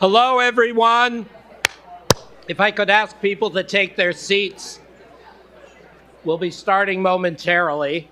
Hello, everyone. If I could ask people to take their seats, we'll be starting momentarily.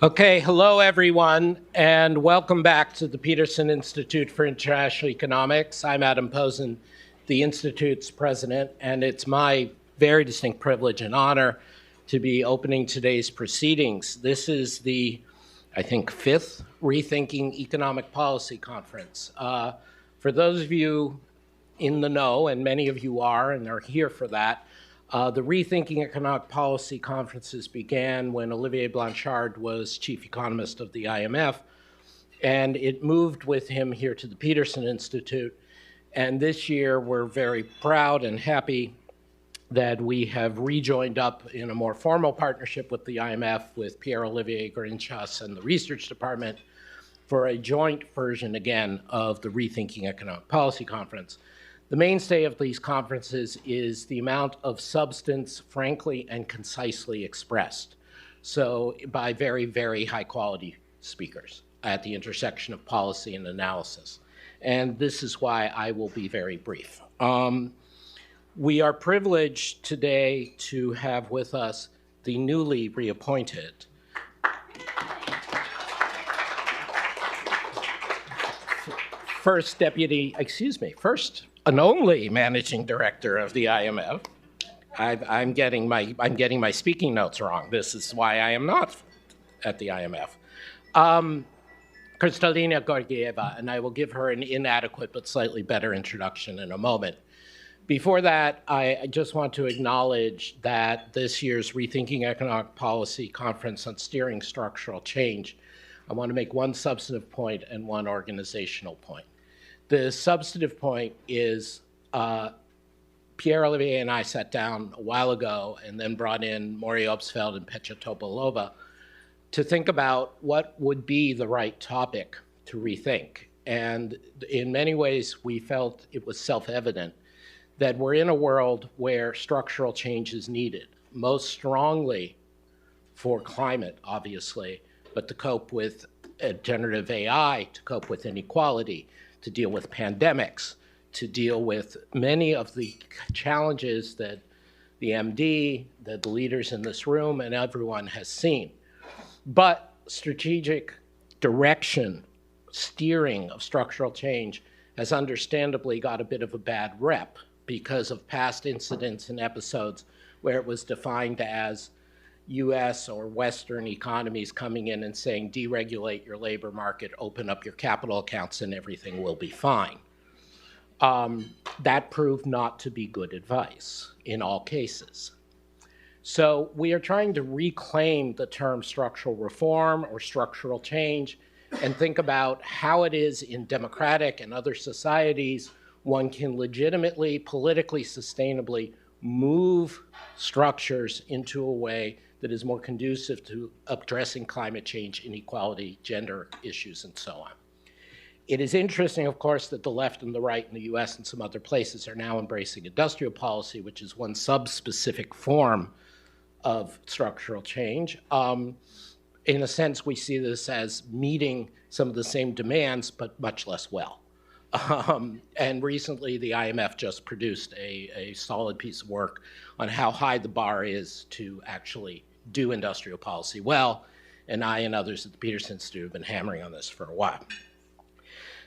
Okay, hello everyone, and welcome back to the Peterson Institute for International Economics. I'm Adam Posen, the Institute's president, and it's my very distinct privilege and honor to be opening today's proceedings. This is the, I think, fifth Rethinking Economic Policy Conference. For those of you in the know, and many of you are and are here for that, the Rethinking Economic Policy Conferences began when Olivier Blanchard was chief economist of the IMF, and it moved with him here to the Peterson Institute. And this year, we're very proud and happy that we have rejoined up in a more formal partnership with the IMF, with Pierre-Olivier Grinchas and the Research Department, for a joint version, again, of the Rethinking Economic Policy Conference. The mainstay of these conferences is the amount of substance, frankly and concisely expressed. So by very, very high quality speakers at the intersection of policy and analysis. And this is why I will be very brief. We are privileged today to have with us the newly reappointed first and only managing director of the IMF. I'm getting my speaking notes wrong. This is why I am not at the IMF. Kristalina Georgieva, and I will give her an inadequate but slightly better introduction in a moment. Before that, I just want to acknowledge that this year's Rethinking Economic Policy Conference on Steering Structural Change, I want to make one substantive point and one organizational point. The substantive point is Pierre-Olivier and I sat down a while ago and then brought in Maury Obstfeld and Petya Topolova to think about what would be the right topic to rethink. And in many ways, we felt it was self-evident that we're in a world where structural change is needed, most strongly for climate, obviously, but to cope with generative AI, to cope with inequality, to deal with pandemics, to deal with many of the challenges that the MD, that the leaders in this room, and everyone has seen. But strategic direction, steering of structural change has understandably got a bit of a bad rep because of past incidents and episodes where it was defined as US or Western economies coming in and saying, deregulate your labor market, open up your capital accounts, and everything will be fine. That proved not to be good advice in all cases. So we are trying to reclaim the term structural reform or structural change and think about how it is in democratic and other societies one can legitimately, politically, sustainably move structures into a way that is more conducive to addressing climate change, inequality, gender issues, and so on. It is interesting, of course, that the left and the right in the US and some other places are now embracing industrial policy, which is one sub-specific form of structural change. In a sense, we see this as meeting some of the same demands, but much less well. And recently, the IMF just produced a solid piece of work on how high the bar is to actually do industrial policy well, and I and others at the Peterson Institute have been hammering on this for a while.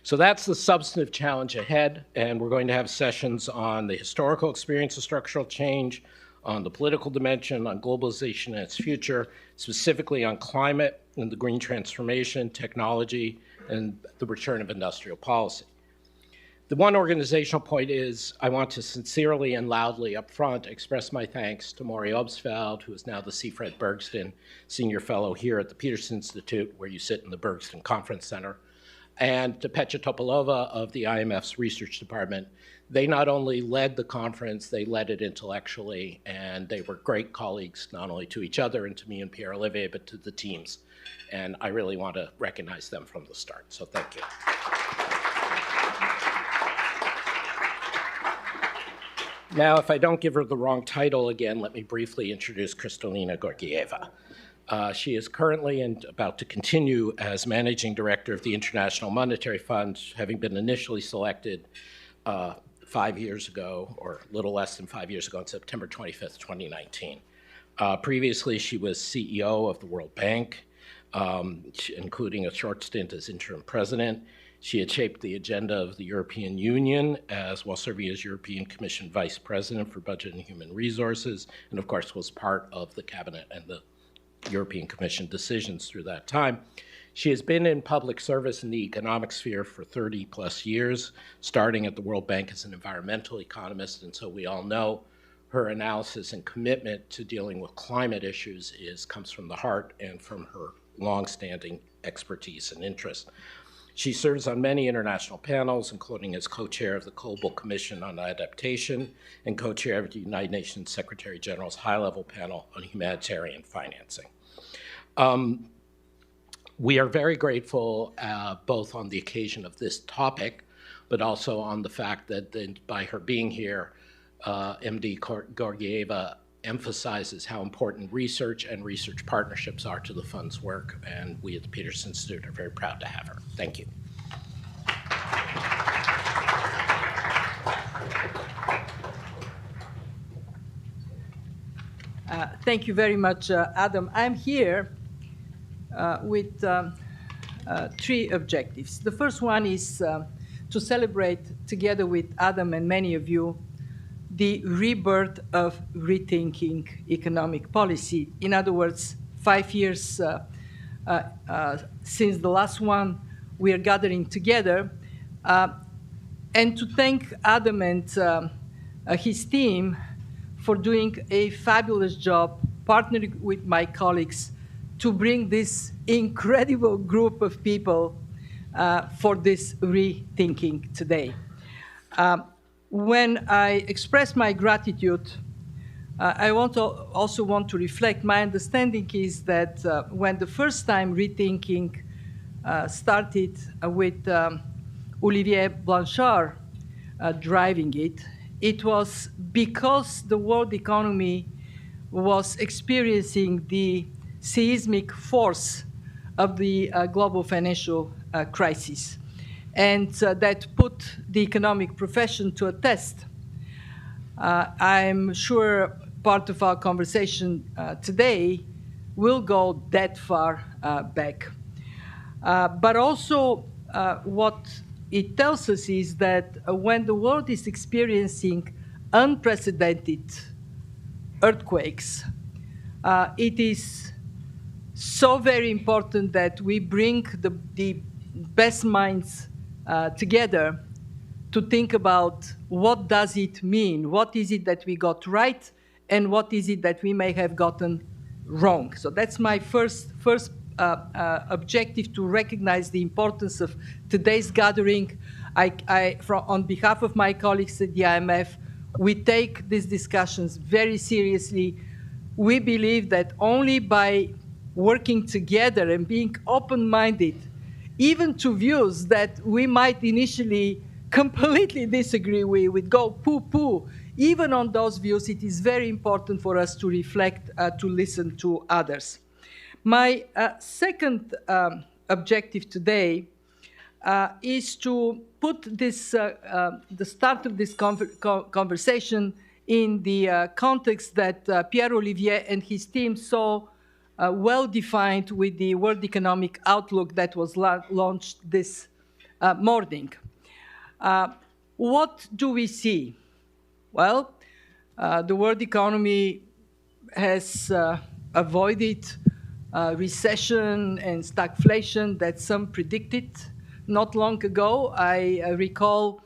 So that's the substantive challenge ahead, and we're going to have sessions on the historical experience of structural change, on the political dimension, on globalization and its future, specifically on climate and the green transformation, technology, and the return of industrial policy. The one organizational point is I want to sincerely and loudly up front express my thanks to Maury Obstfeld, who is now the C. Fred Bergston Senior Fellow here at the Peterson Institute, where you sit in the Bergston Conference Center, and to Petya Topolova of the IMF's Research Department. They not only led the conference, they led it intellectually, and they were great colleagues, not only to each other and to me and Pierre-Olivier, but to the teams. And I really want to recognize them from the start, so thank you. Now, if I don't give her the wrong title again, let me briefly introduce Kristalina Georgieva. She is currently and about to continue as Managing Director of the International Monetary Fund, having been initially selected 5 years ago, or a little less than 5 years ago, on September 25th, 2019. Previously, she was CEO of the World Bank, including a short stint as interim president. She had shaped the agenda of the European Union while serving as European Commission Vice President for Budget and Human Resources, and of course was part of the Cabinet and the European Commission decisions through that time. She has been in public service in the economic sphere for 30 plus years, starting at the World Bank as an environmental economist, and so we all know her analysis and commitment to dealing with climate issues comes from the heart and from her longstanding expertise and interest. She serves on many international panels, including as co-chair of the Global Commission on Adaptation and co-chair of the United Nations Secretary General's high-level panel on humanitarian financing. We are very grateful both on the occasion of this topic, but also on the fact that by her being here, MD Georgieva emphasizes how important research and research partnerships are to the fund's work, and we at the Peterson Institute are very proud to have her. Thank you. Thank you very much, Adam. I'm here with three objectives. The first one is to celebrate, together with Adam and many of you, the rebirth of rethinking economic policy. In other words, 5 years since the last one, we are gathering together. And to thank Adam and his team for doing a fabulous job, partnering with my colleagues to bring this incredible group of people for this rethinking today. When I express my gratitude, I also want to reflect. My understanding is that when the first time rethinking started with Olivier Blanchard driving it, it was because the world economy was experiencing the seismic force of the global financial crisis. And that put the economic profession to a test. I'm sure part of our conversation today will go that far back. But also what it tells us is that when the world is experiencing unprecedented earthquakes, it is so very important that we bring the best minds together to think about what does it mean, what is it that we got right, and what is it that we may have gotten wrong. So that's my first objective, to recognize the importance of today's gathering. On behalf of my colleagues at the IMF, we take these discussions very seriously. We believe that only by working together and being open-minded, even to views that we might initially completely disagree with, go poo-poo, even on those views, it is very important for us to reflect, to listen to others. My second objective today is to put this, the start of this conversation in the context that Pierre-Olivier and his team saw well-defined with the World Economic Outlook that was launched this morning. What do we see? Well, the world economy has avoided recession and stagflation that some predicted not long ago. I recall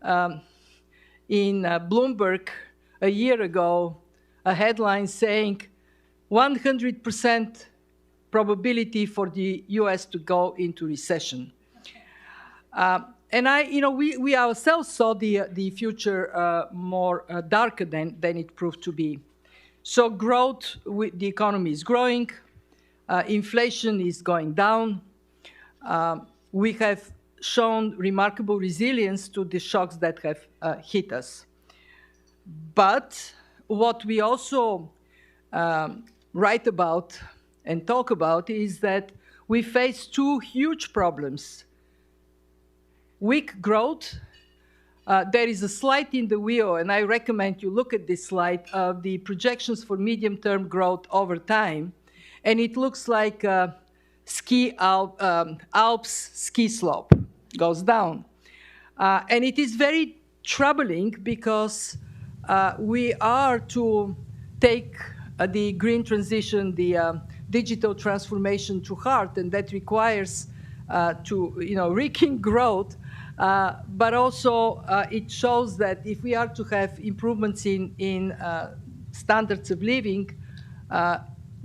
in Bloomberg a year ago a headline saying 100% probability for the US to go into recession. And we ourselves saw the future more darker than it proved to be. So growth, the economy is growing, inflation is going down. We have shown remarkable resilience to the shocks that have hit us. But what we also write about and talk about is that we face two huge problems. Weak growth. There is a slide in the wheel, and I recommend you look at this slide of the projections for medium-term growth over time. And it looks like Alps ski slope goes down. And it is very troubling because we are to take the green transition, the digital transformation to heart, and that requires wreaking growth. But also, it shows that if we are to have improvements in standards of living,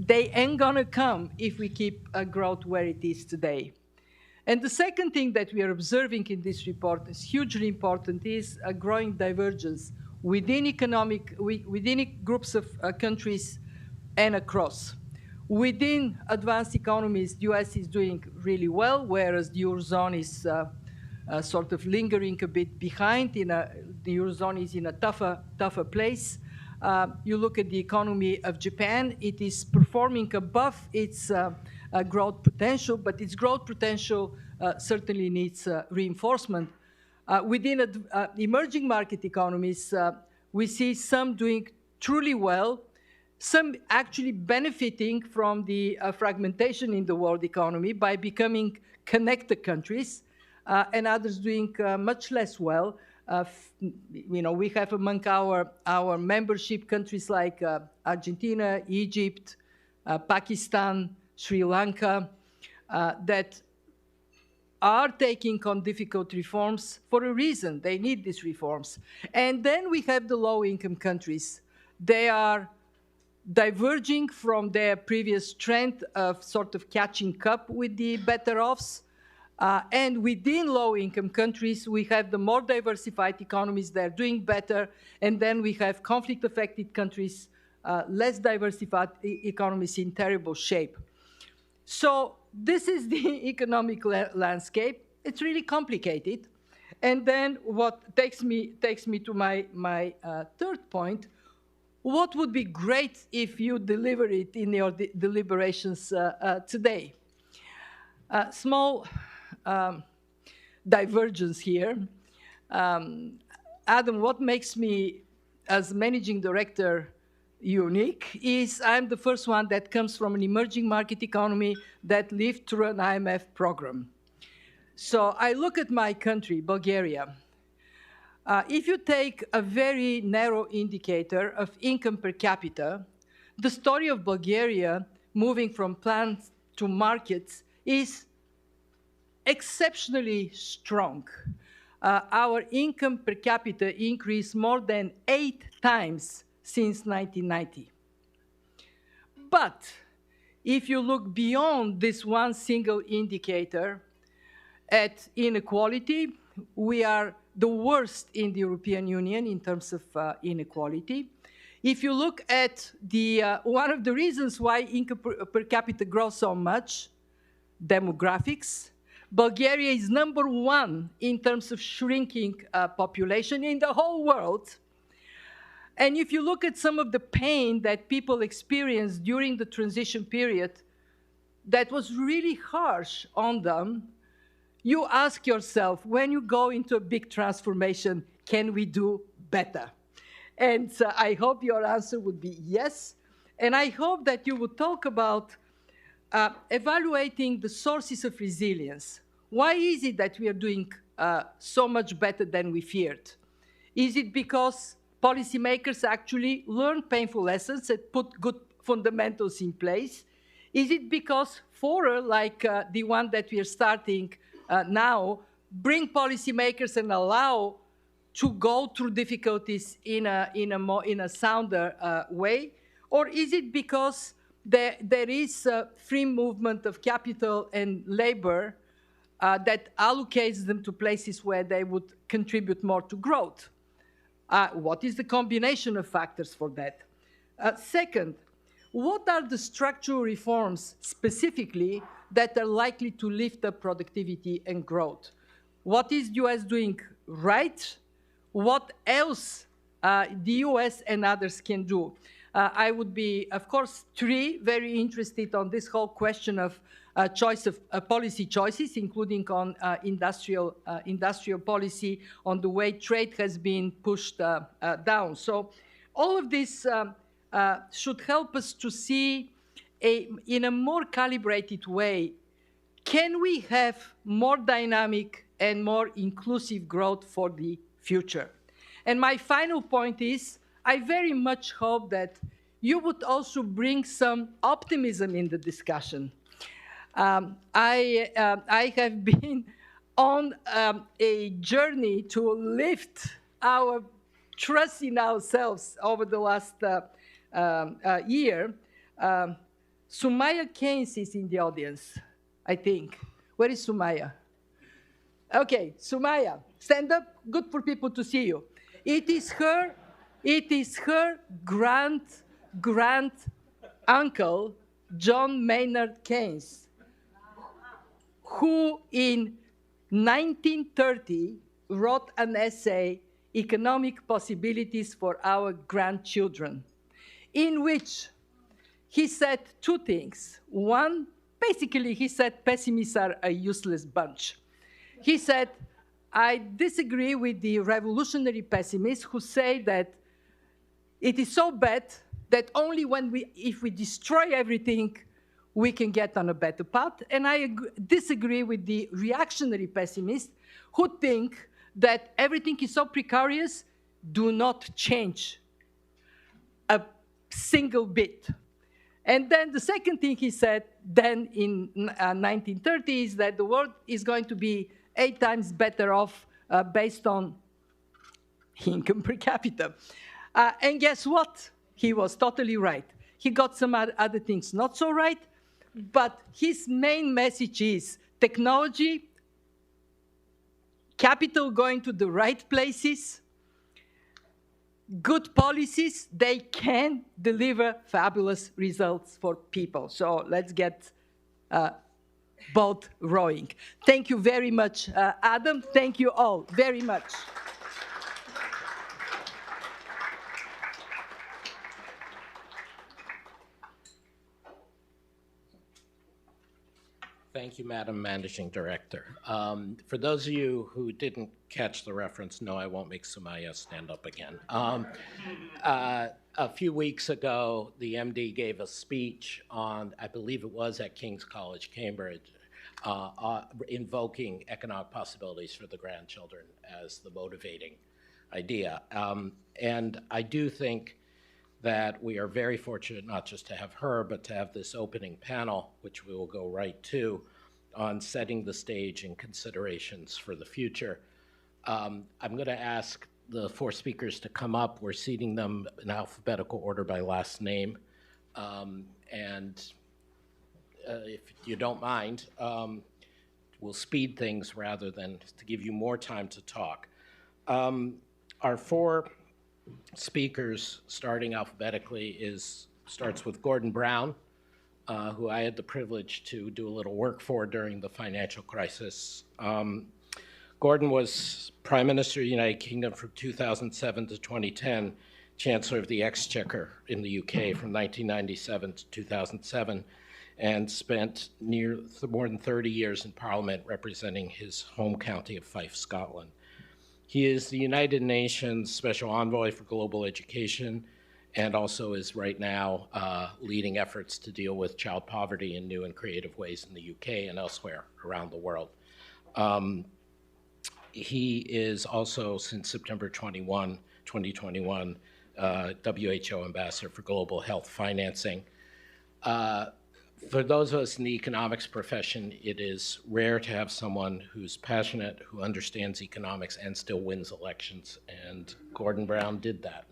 they ain't gonna come if we keep growth where it is today. And the second thing that we are observing in this report is hugely important, is a growing divergence within groups of countries and across. Within advanced economies, the US is doing really well, whereas the Eurozone is sort of lingering a bit behind. The Eurozone is in a tougher place. You look at the economy of Japan, it is performing above its growth potential, but its growth potential certainly needs reinforcement. Within emerging market economies, we see some doing truly well, some actually benefiting from the fragmentation in the world economy by becoming connected countries, and others doing much less well. We have among our membership countries like Argentina, Egypt, Pakistan, Sri Lanka, that are taking on difficult reforms for a reason. They need these reforms. And then we have the low-income countries. They are diverging from their previous trend of sort of catching up with the better-offs. And within low-income countries, we have the more diversified economies that are doing better, and then we have conflict-affected countries, less diversified economies in terrible shape. So this is the economic landscape. It's really complicated. And then what takes me to my third point. What would be great if you deliver it in your deliberations today? Small divergence here. Adam, what makes me, as managing director, unique is I'm the first one that comes from an emerging market economy that lived through an IMF program. So I look at my country, Bulgaria. If you take a very narrow indicator of income per capita, the story of Bulgaria moving from plants to markets is exceptionally strong. Our income per capita increased more than 8 times since 1990. But if you look beyond this one single indicator at inequality, we are the worst in the European Union in terms of inequality. If you look at one of the reasons why income per capita grows so much, demographics, Bulgaria is #1 in terms of shrinking population in the whole world. And if you look at some of the pain that people experienced during the transition period, that was really harsh on them, you ask yourself, when you go into a big transformation, can we do better? And I hope your answer would be yes. And I hope that you would talk about evaluating the sources of resilience. Why is it that we are doing so much better than we feared? Is it because policymakers actually learned painful lessons and put good fundamentals in place? Is it because fora, like the one that we are starting now, bring policymakers and allow to go through difficulties in a sounder way? Or is it because there is a free movement of capital and labor that allocates them to places where they would contribute more to growth? What is the combination of factors for that? Second, what are the structural reforms specifically that are likely to lift up productivity and growth? What is the US doing right? What else the US and others can do? I would be, of course, very interested on this whole question of choice of policy choices, including on industrial policy, on the way trade has been pushed down. So all of this should help us to see in a more calibrated way, can we have more dynamic and more inclusive growth for the future? And my final point is, I very much hope that you would also bring some optimism in the discussion. I have been on a journey to lift our trust in ourselves over the last year. Sumaya Keynes is in the audience, I think. Where is Sumaya? Okay, Sumaya, stand up. Good for people to see you. It is her grand uncle, John Maynard Keynes, who in 1930 wrote an essay, Economic Possibilities for Our Grandchildren, in which he said two things. One, basically he said pessimists are a useless bunch. He said, I disagree with the revolutionary pessimists who say that it is so bad that only if we destroy everything, we can get on a better path. And I disagree with the reactionary pessimists who think that everything is so precarious, do not change a single bit. And then the second thing he said then in 1930 is that the world is going to be 8 times better off based on income per capita. And guess what? He was totally right. He got some other things not so right, but his main message is technology, capital going to the right places, good policies, they can deliver fabulous results for people. So let's get both rowing. Thank you very much, Adam. Thank you all very much. Thank you, Madam Managing Director. For those of you who didn't catch the reference, no, I won't make Sumaya stand up again. A few weeks ago, the MD gave a speech on, I believe it was at King's College, Cambridge, invoking economic possibilities for the grandchildren as the motivating idea. And I do think that we are very fortunate not just to have her, but to have this opening panel, which we will go right to, on setting the stage and considerations for the future. I'm going to ask the 4 speakers to come up. We're seating them in alphabetical order by last name. And if you don't mind, we'll speed things rather than to give you more time to talk. Our 4 speakers, starting alphabetically, starts with Gordon Brown, who I had the privilege to do a little work for during the financial crisis. Gordon was Prime Minister of the United Kingdom from 2007 to 2010, Chancellor of the Exchequer in the UK from 1997 to 2007, and spent more than 30 years in Parliament representing his home county of Fife, Scotland. He is the United Nations Special Envoy for Global Education and also is right now leading efforts to deal with child poverty in new and creative ways in the UK and elsewhere around the world. He is also, since September 2021, WHO Ambassador for Global Health Financing. For those of us in the economics profession, it is rare to have someone who's passionate, who understands economics, and still wins elections. And Gordon Brown did that.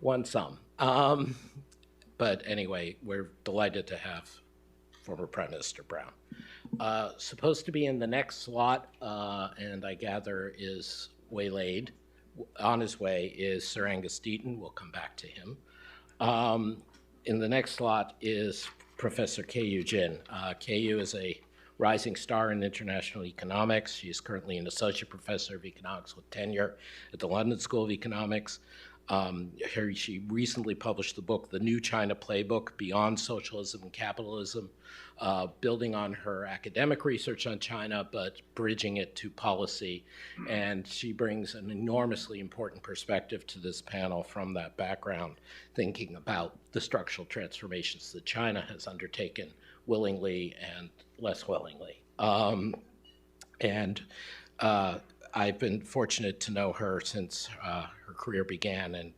Won some. But anyway, we're delighted to have former Prime Minister Brown. Supposed to be in the next slot, and I gather is waylaid, on his way, is Sir Angus Deaton. We'll come back to him. In the next slot is Professor Keyu Jin. Keyu is a rising star in international economics. She is currently an associate professor of economics with tenure at the London School of Economics. She recently published the book, The New China Playbook, Beyond Socialism and Capitalism, building on her academic research on China, but bridging it to policy. And she brings an enormously important perspective to this panel from that background, thinking about the structural transformations that China has undertaken willingly and less willingly. I've been fortunate to know her since her career began, and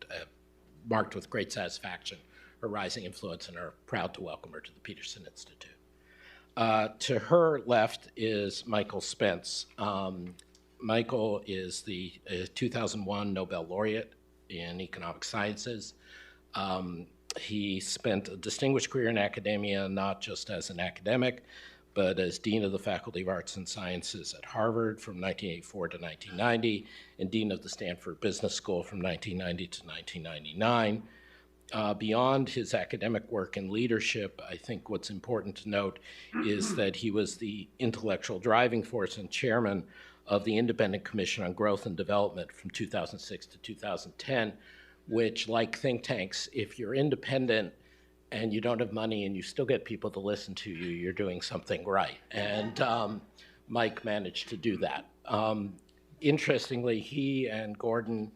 marked with great satisfaction her rising influence, and are proud to welcome her to the Peterson Institute. To her left is Michael Spence. Michael is the 2001 Nobel laureate in economic sciences. He spent a distinguished career in academia, not just as an academic, but as Dean of the Faculty of Arts and Sciences at Harvard from 1984 to 1990, and Dean of the Stanford Business School from 1990 to 1999. Beyond his academic work and leadership, I think what's important to note is that he was the intellectual driving force and chairman of the Independent Commission on Growth and Development from 2006 to 2010, which, like think tanks, if you're independent and you don't have money and you still get people to listen to you, you're doing something right. And Mike managed to do that. Interestingly, he and Gordon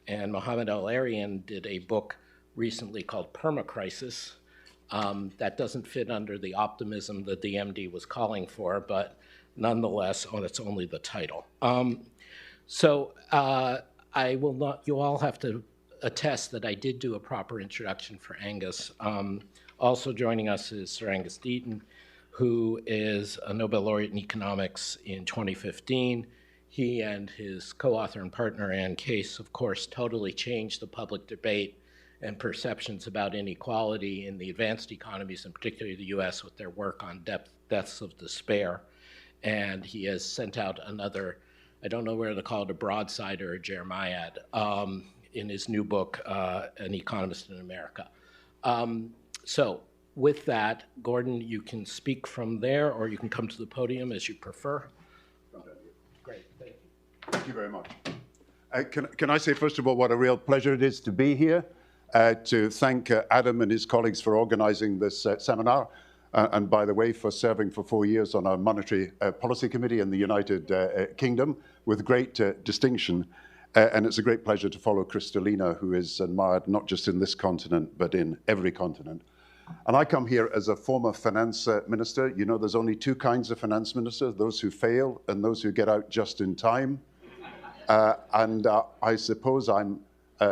and Mohammed El-Arian did a book recently called Permacrisis. That doesn't fit under the optimism that the MD was calling for, but nonetheless, it's only the title. I will not, you all have to attest that I did do a proper introduction for Angus. Also joining us is Sir Angus Deaton, who is a Nobel laureate in economics in 2015. He and his co-author and partner, Ann Case, of course, totally changed the public debate and perceptions about inequality in the advanced economies, and particularly the US, with their work on deaths of despair. And he has sent out another, I don't know whether to call it a broadside or a Jeremiad, in his new book, An Economist in America. So with that, Gordon, you can speak from there, or you can come to the podium as you prefer. Great, thank you. Thank you very much. Can I say, first of all, what a real pleasure it is to be here, to thank Adam and his colleagues for organizing this seminar, and by the way, for serving for 4 years on our Monetary Policy Committee in the United Kingdom with great distinction. And it's a great pleasure to follow Kristalina, who is admired not just in this continent, but in every continent. And I come here as a former finance minister. You know, there's only two kinds of finance ministers, those who fail and those who get out just in time. I suppose I'm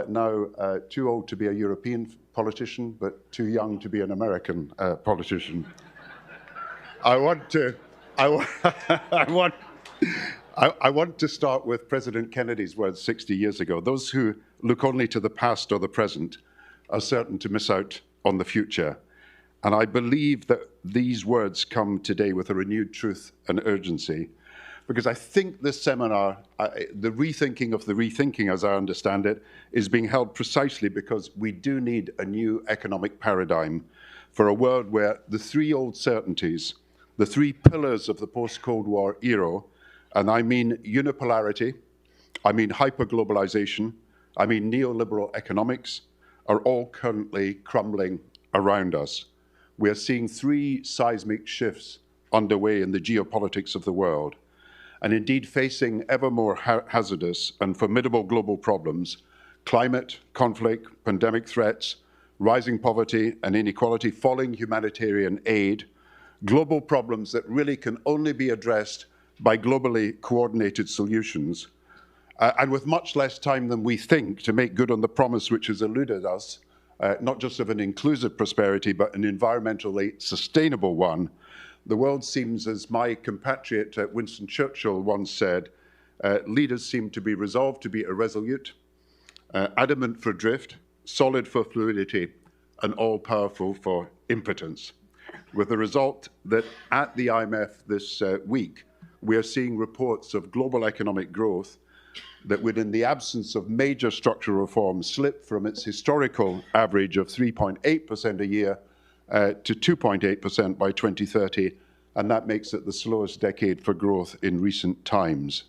now too old to be a European politician, but too young to be an American politician. I want to start with President Kennedy's words 60 years ago. Those who look only to the past or the present are certain to miss out on the future. And I believe that these words come today with a renewed truth and urgency, because I think this seminar, the rethinking of the rethinking, as I understand it, is being held precisely because we do need a new economic paradigm for a world where the three old certainties, the three pillars of the post-Cold War era, and I mean unipolarity, I mean hyperglobalization, I mean neoliberal economics, are all currently crumbling around us. We are seeing three seismic shifts underway in the geopolitics of the world, and indeed facing ever more hazardous and formidable global problems: climate, conflict, pandemic threats, rising poverty and inequality, falling humanitarian aid, global problems that really can only be addressed by globally coordinated solutions, and with much less time than we think to make good on the promise which has eluded us not just of an inclusive prosperity, but an environmentally sustainable one, the world seems, as my compatriot Winston Churchill once said, leaders seem to be resolved to be irresolute, adamant for drift, solid for fluidity, and all-powerful for impotence. With the result that at the IMF this week, we are seeing reports of global economic growth that would, in the absence of major structural reforms, slip from its historical average of 3.8% a year to 2.8% by 2030, and that makes it the slowest decade for growth in recent times.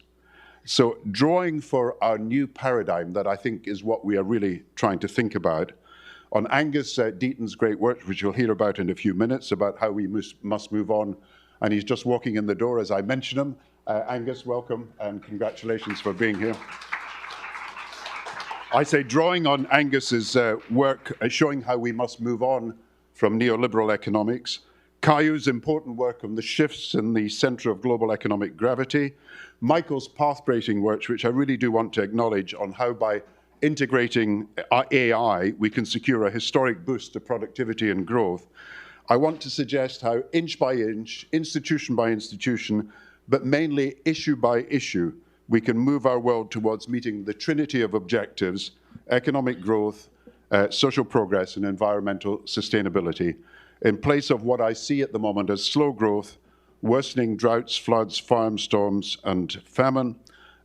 So drawing for our new paradigm, that I think is what we are really trying to think about, on Angus Deaton's great work, which you'll hear about in a few minutes, about how we must move on, and he's just walking in the door as I mention him. Angus, welcome, and congratulations for being here. I say drawing on Angus's work, showing how we must move on from neoliberal economics, Keyu's important work on the shifts in the center of global economic gravity, Michael's path-breaking work, which I really do want to acknowledge, on how by integrating AI, we can secure a historic boost to productivity and growth. I want to suggest how inch by inch, institution by institution, but mainly issue by issue, we can move our world towards meeting the trinity of objectives: economic growth, social progress, and environmental sustainability, in place of what I see at the moment as slow growth, worsening droughts, floods, farm storms, and famine,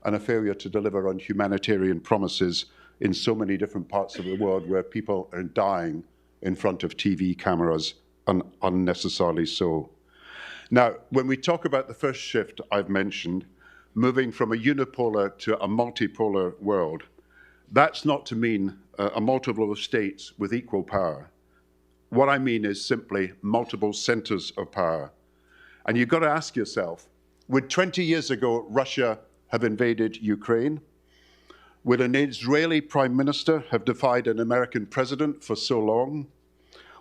and a failure to deliver on humanitarian promises in so many different parts of the world where people are dying in front of TV cameras, and unnecessarily so. Now, when we talk about the first shift I've mentioned, moving from a unipolar to a multipolar world, that's not to mean a multiple of states with equal power. What I mean is simply multiple centers of power. And you've got to ask yourself, would 20 years ago Russia have invaded Ukraine? Would an Israeli prime minister have defied an American president for so long?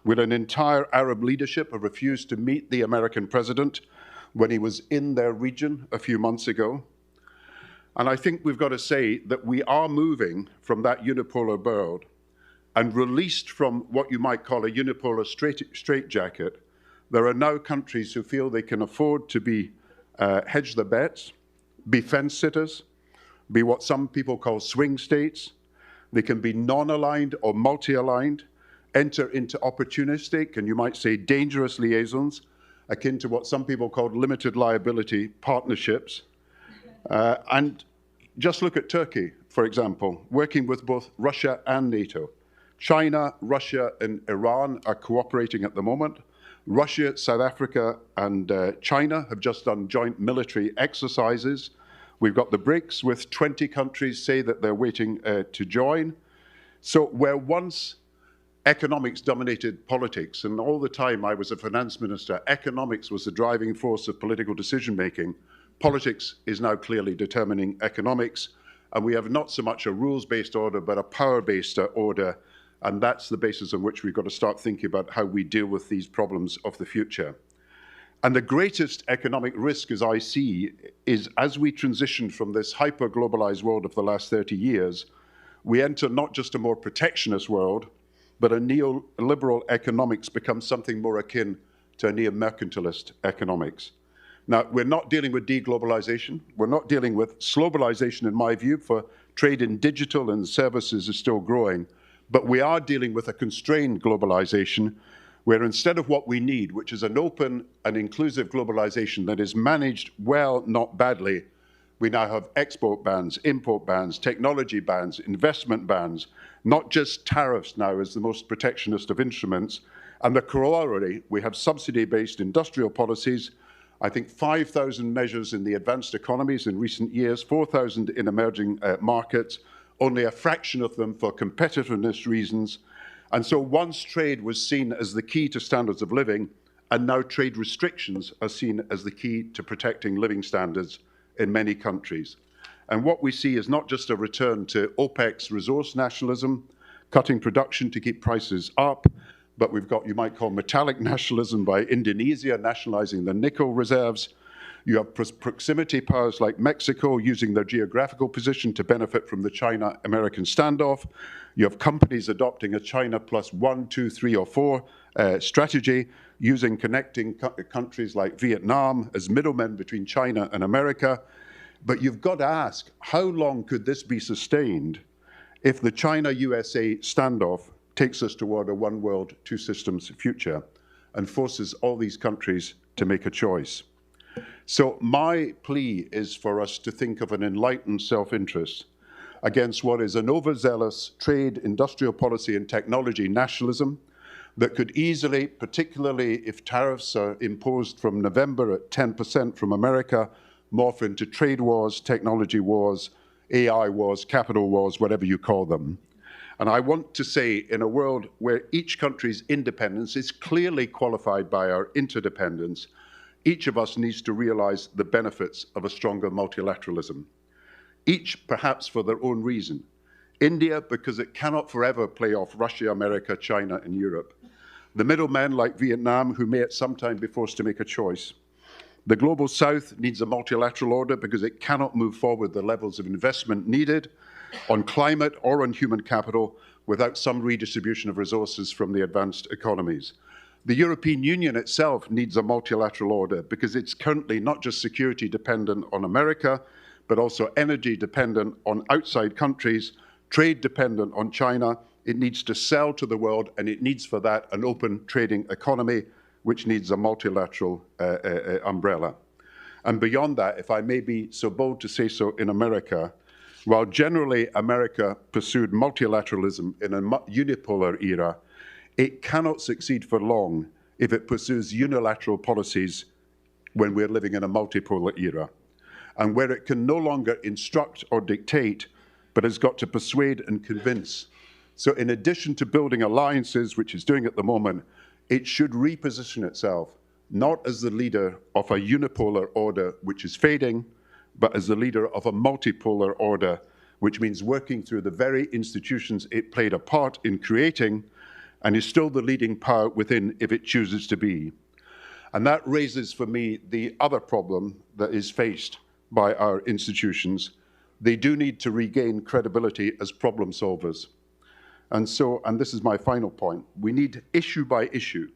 Would an entire Arab leadership have refused to meet the American president when he was in their region a few months ago? And I think we've got to say that we are moving from that unipolar world and released from what you might call a unipolar straitjacket. There are now countries who feel they can afford to be hedge their bets, be fence sitters, be what some people call swing states. They can be non-aligned or multi-aligned, enter into opportunistic and you might say dangerous liaisons, akin to what some people call limited liability partnerships. And just look at Turkey, for example, working with both Russia and NATO. China, Russia, and Iran are cooperating at the moment. Russia, South Africa, and China have just done joint military exercises. We've got the BRICS, with 20 countries say that they're waiting to join. So where once economics dominated politics, and all the time I was a finance minister, economics was the driving force of political decision-making. Politics is now clearly determining economics, and we have not so much a rules-based order, but a power-based order, and that's the basis on which we've got to start thinking about how we deal with these problems of the future. And the greatest economic risk, as I see, is as we transition from this hyper-globalized world of the last 30 years, we enter not just a more protectionist world, but a neoliberal economics becomes something more akin to a neo-mercantilist economics. Now, we're not dealing with deglobalization. We're not dealing with slowbalization, in my view, for trade in digital and services is still growing. But we are dealing with a constrained globalization where instead of what we need, which is an open and inclusive globalization that is managed well, not badly, we now have export bans, import bans, technology bans, investment bans, not just tariffs now as the most protectionist of instruments. And the corollary, we have subsidy-based industrial policies. I think 5,000 measures in the advanced economies in recent years, 4,000 in emerging markets, only a fraction of them for competitiveness reasons. And so once trade was seen as the key to standards of living, and now trade restrictions are seen as the key to protecting living standards in many countries. And what we see is not just a return to OPEC's resource nationalism, cutting production to keep prices up, but we've got, you might call, metallic nationalism by Indonesia nationalizing the nickel reserves, You have proximity powers like Mexico using their geographical position to benefit from the China-American standoff. You have companies adopting a China plus 1, 2, 3, or 4 strategy, using connecting countries like Vietnam as middlemen between China and America. But you've got to ask, how long could this be sustained if the China-USA standoff takes us toward a one world, two systems future and forces all these countries to make a choice? So my plea is for us to think of an enlightened self-interest against what is an overzealous trade, industrial policy, and technology nationalism that could easily, particularly if tariffs are imposed from November at 10% from America, morph into trade wars, technology wars, AI wars, capital wars, whatever you call them. And I want to say, in a world where each country's independence is clearly qualified by our interdependence, each of us needs to realize the benefits of a stronger multilateralism, each perhaps for their own reason. India, because it cannot forever play off Russia, America, China, and Europe. The middlemen like Vietnam, who may at some time be forced to make a choice. The Global South needs a multilateral order because it cannot move forward the levels of investment needed on climate or on human capital without some redistribution of resources from the advanced economies. The European Union itself needs a multilateral order because it's currently not just security dependent on America, but also energy dependent on outside countries, trade dependent on China. It needs to sell to the world, and it needs for that an open trading economy, which needs a multilateral umbrella. And beyond that, if I may be so bold to say so in America, while generally America pursued multilateralism in a unipolar era, it cannot succeed for long if it pursues unilateral policies when we're living in a multipolar era, and where it can no longer instruct or dictate, but has got to persuade and convince. So in addition to building alliances, which it's doing at the moment, it should reposition itself, not as the leader of a unipolar order which is fading, but as the leader of a multipolar order, which means working through the very institutions it played a part in creating, and is still the leading power within if it chooses to be. And that raises for me the other problem that is faced by our institutions. They do need to regain credibility as problem solvers. And so, and this is my final point, we need issue by issue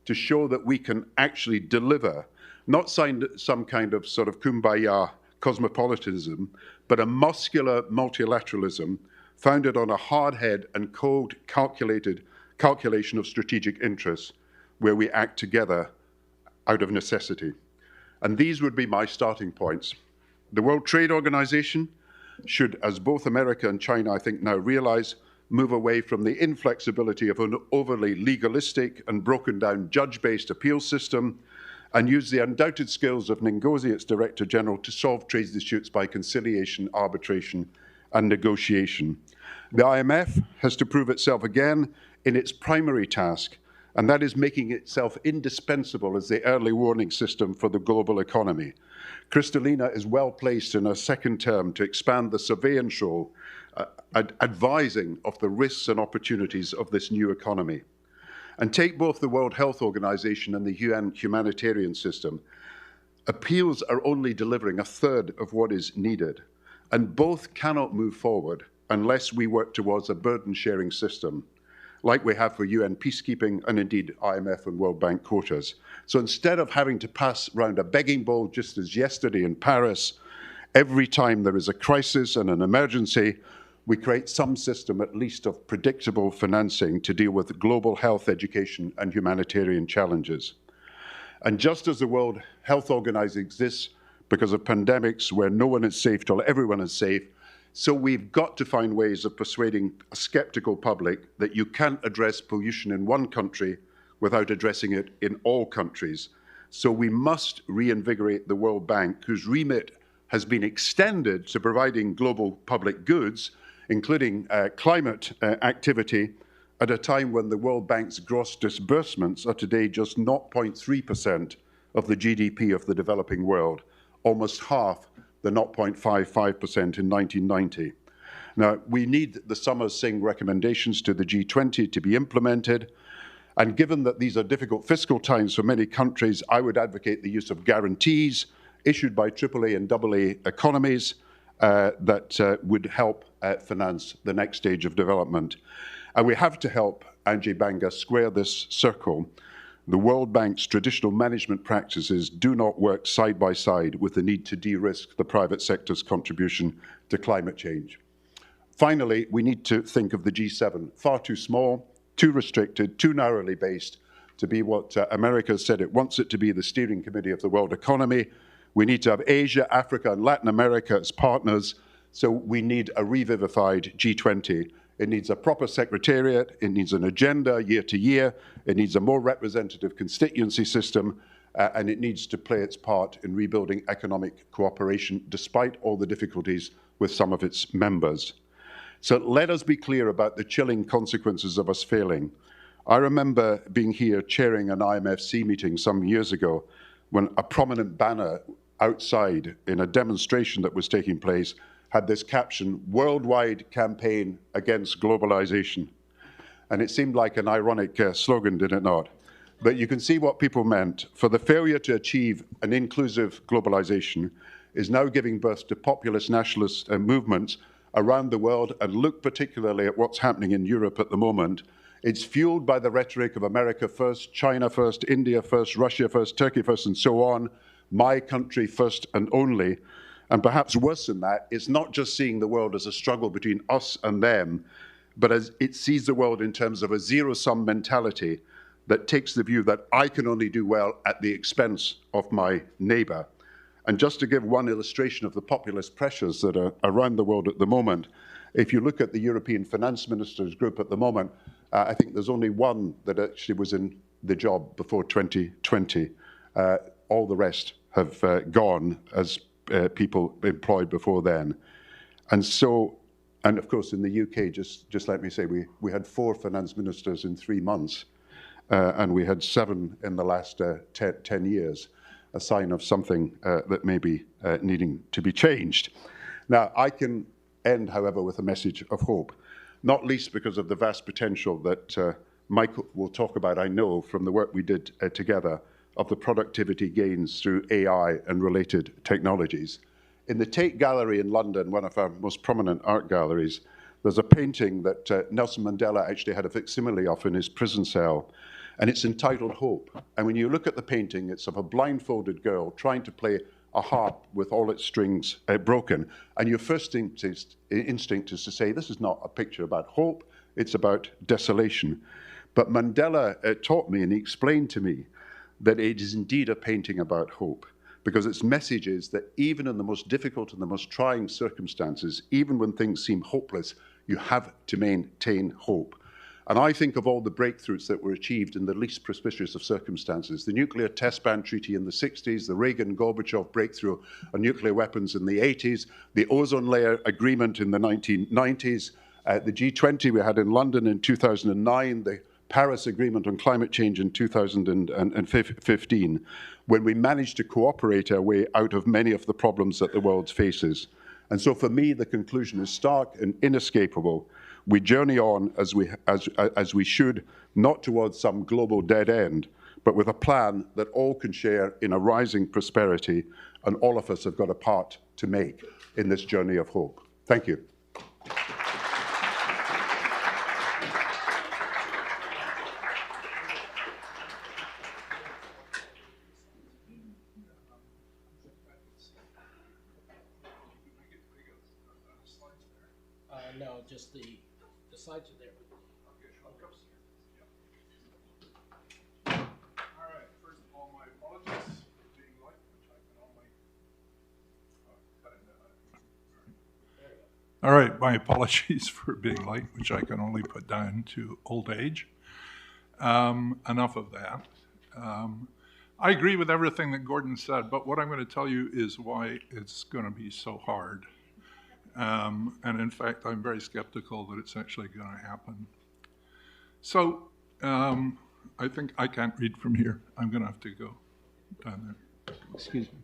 to show that we can actually deliver, not some kind of sort of kumbaya cosmopolitanism, but a muscular multilateralism founded on a hard head and cold calculation of strategic interests, where we act together out of necessity. And these would be my starting points. The World Trade Organization should, as both America and China, I think, now realize, move away from the inflexibility of an overly legalistic and broken down judge-based appeal system and use the undoubted skills of Ngozi, its Director General, to solve trade disputes by conciliation, arbitration, and negotiation. The IMF has to prove itself again in its primary task, and that is making itself indispensable as the early warning system for the global economy. Kristalina is well placed in her second term to expand the surveillance role, advising of the risks and opportunities of this new economy. And take both the World Health Organization and the UN humanitarian system. Appeals are only delivering a third of what is needed, and both cannot move forward unless we work towards a burden-sharing system, like we have for UN peacekeeping and indeed IMF and World Bank quotas. So instead of having to pass round a begging bowl, just as yesterday in Paris, every time there is a crisis and an emergency, we create some system at least of predictable financing to deal with global health, education, and humanitarian challenges. And just as the World Health Organization exists because of pandemics where no one is safe till everyone is safe, so we've got to find ways of persuading a skeptical public that you can't address pollution in one country without addressing it in all countries. So we must reinvigorate the World Bank, whose remit has been extended to providing global public goods, including climate activity, at a time when the World Bank's gross disbursements are today just 0.3% of the GDP of the developing world, almost half the 0.55% in 1990. Now, we need the Summers-Singh recommendations to the G20 to be implemented, and given that these are difficult fiscal times for many countries, I would advocate the use of guarantees issued by AAA and AA economies that would help finance the next stage of development. And we have to help Angie Banga square this circle. The World Bank's traditional management practices do not work side by side with the need to de-risk the private sector's contribution to climate change. Finally, we need to think of the G7, far too small, too restricted, too narrowly based to be what America said it wants it to be, the steering committee of the world economy. We need to have Asia, Africa, and Latin America as partners, so we need a revivified G20. It needs a proper secretariat, it needs an agenda year to year, it needs a more representative constituency system, and it needs to play its part in rebuilding economic cooperation, despite all the difficulties with some of its members. So let us be clear about the chilling consequences of us failing. I remember being here chairing an IMFC meeting some years ago when a prominent banner outside in a demonstration that was taking place had this caption, "Worldwide Campaign Against Globalization." And it seemed like an ironic slogan, did it not? But you can see what people meant. For the failure to achieve an inclusive globalization is now giving birth to populist nationalist movements around the world, and look particularly at what's happening in Europe at the moment. It's fueled by the rhetoric of America first, China first, India first, Russia first, Turkey first, and so on. My country first and only. And perhaps worse than that, it's not just seeing the world as a struggle between us and them, but as it sees the world in terms of a zero-sum mentality that takes the view that I can only do well at the expense of my neighbor. And just to give one illustration of the populist pressures that are around the world at the moment, if you look at the European finance ministers group at the moment, I think there's only one that actually was in the job before 2020. All the rest have gone as people employed before then. And so, and of course in the UK, just let me say, we had 4 finance ministers in 3 months, and we had 7 in the last 10 years, a sign of something that may be needing to be changed. Now, I can end, however, with a message of hope, not least because of the vast potential that Michael will talk about, I know, from the work we did together, of the productivity gains through AI and related technologies. In the Tate Gallery in London, one of our most prominent art galleries, there's a painting that Nelson Mandela actually had a facsimile of in his prison cell, and it's entitled Hope. And when you look at the painting, it's of a blindfolded girl trying to play a harp with all its strings broken. And your first instinct is to say, this is not a picture about hope, it's about desolation. But Mandela taught me, and he explained to me, that it is indeed a painting about hope, because its message is that even in the most difficult and the most trying circumstances, even when things seem hopeless, you have to maintain hope. And I think of all the breakthroughs that were achieved in the least propitious of circumstances, the nuclear test ban treaty in the 60s, the Reagan-Gorbachev breakthrough on nuclear weapons in the 80s, the ozone layer agreement in the 1990s, the G20 we had in London in 2009, the Paris Agreement on climate change in 2015, when we managed to cooperate our way out of many of the problems that the world faces. And so for me, the conclusion is stark and inescapable. We journey on as we should, not towards some global dead end, but with a plan that all can share in a rising prosperity, and all of us have got a part to make in this journey of hope. Thank you. No, just the slides are there. All right, first of all, my apologies for being late, which I can only cut it. All right, my apologies for being late, which I can only put down to old age. Enough of that. I agree with everything that Gordon said, but what I'm going to tell you is why it's going to be so hard. And in fact, I'm very skeptical that it's actually going to happen. So I think I can't read from here. I'm going to have to go down there. Excuse me.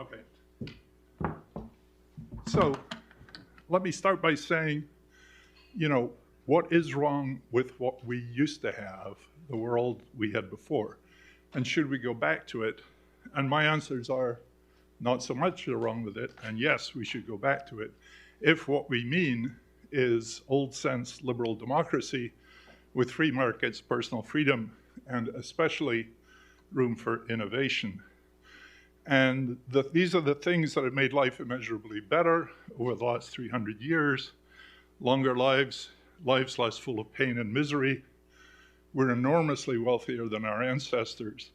Okay. So let me start by saying, you know, what is wrong with what we used to have, the world we had before? And should we go back to it? And my answers are not so much wrong with it, and yes, we should go back to it, if what we mean is old sense liberal democracy with free markets, personal freedom, and especially room for innovation. And these are the things that have made life immeasurably better over the last 300 years. Longer lives, lives less full of pain and misery. We're enormously wealthier than our ancestors.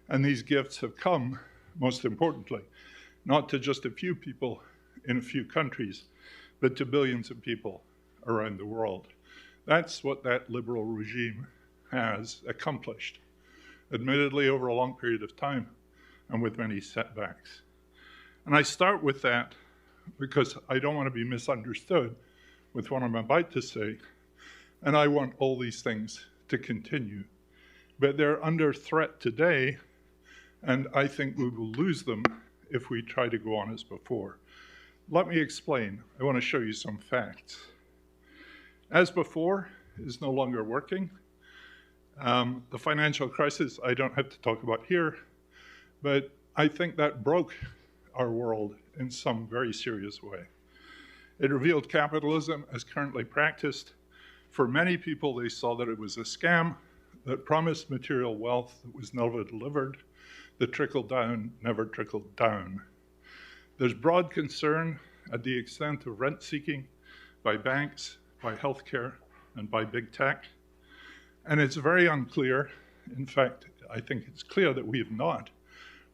And these gifts have come, most importantly, not to just a few people in a few countries, but to billions of people around the world. That's what that liberal regime has accomplished, admittedly over a long period of time and with many setbacks. And I start with that because I don't want to be misunderstood with what I'm about to say, and I want all these things to continue. But they're under threat today, and I think we will lose them if we try to go on as before. Let me explain. I want to show you some facts. As before is no longer working. The financial crisis I don't have to talk about here, but I think that broke our world in some very serious way. It revealed capitalism as currently practiced. For many people, they saw that it was a scam that promised material wealth that was never delivered. The trickle down never trickled down. There's broad concern at the extent of rent seeking by banks, by healthcare, and by big tech. And it's very unclear, in fact, I think it's clear that we have not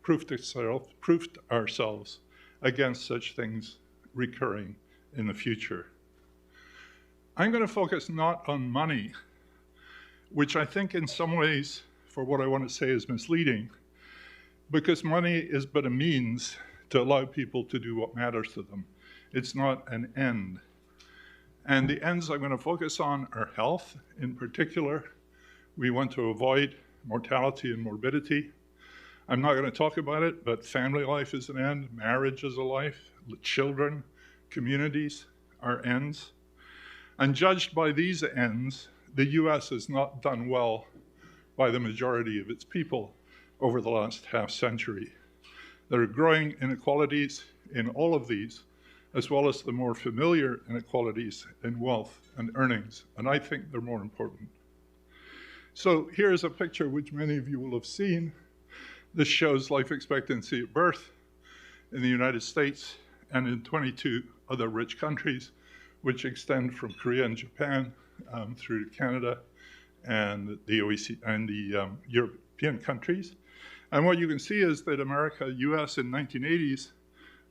proved ourselves against such things recurring in the future. I'm going to focus not on money, which I think in some ways, for what I want to say, is misleading, because money is but a means to allow people to do what matters to them. It's not an end. And the ends I'm going to focus on are health in particular. We want to avoid mortality and morbidity. I'm not going to talk about it, but family life is an end, marriage is a life, children, communities are ends. And judged by these ends, the US has not done well by the majority of its people over the last half century. There are growing inequalities in all of these, as well as the more familiar inequalities in wealth and earnings, and I think they're more important. So here's a picture which many of you will have seen. This shows life expectancy at birth in the United States and in 22 other rich countries, which extend from Korea and Japan through to Canada and the OECD and the European countries. And what you can see is that America, US in 1980s,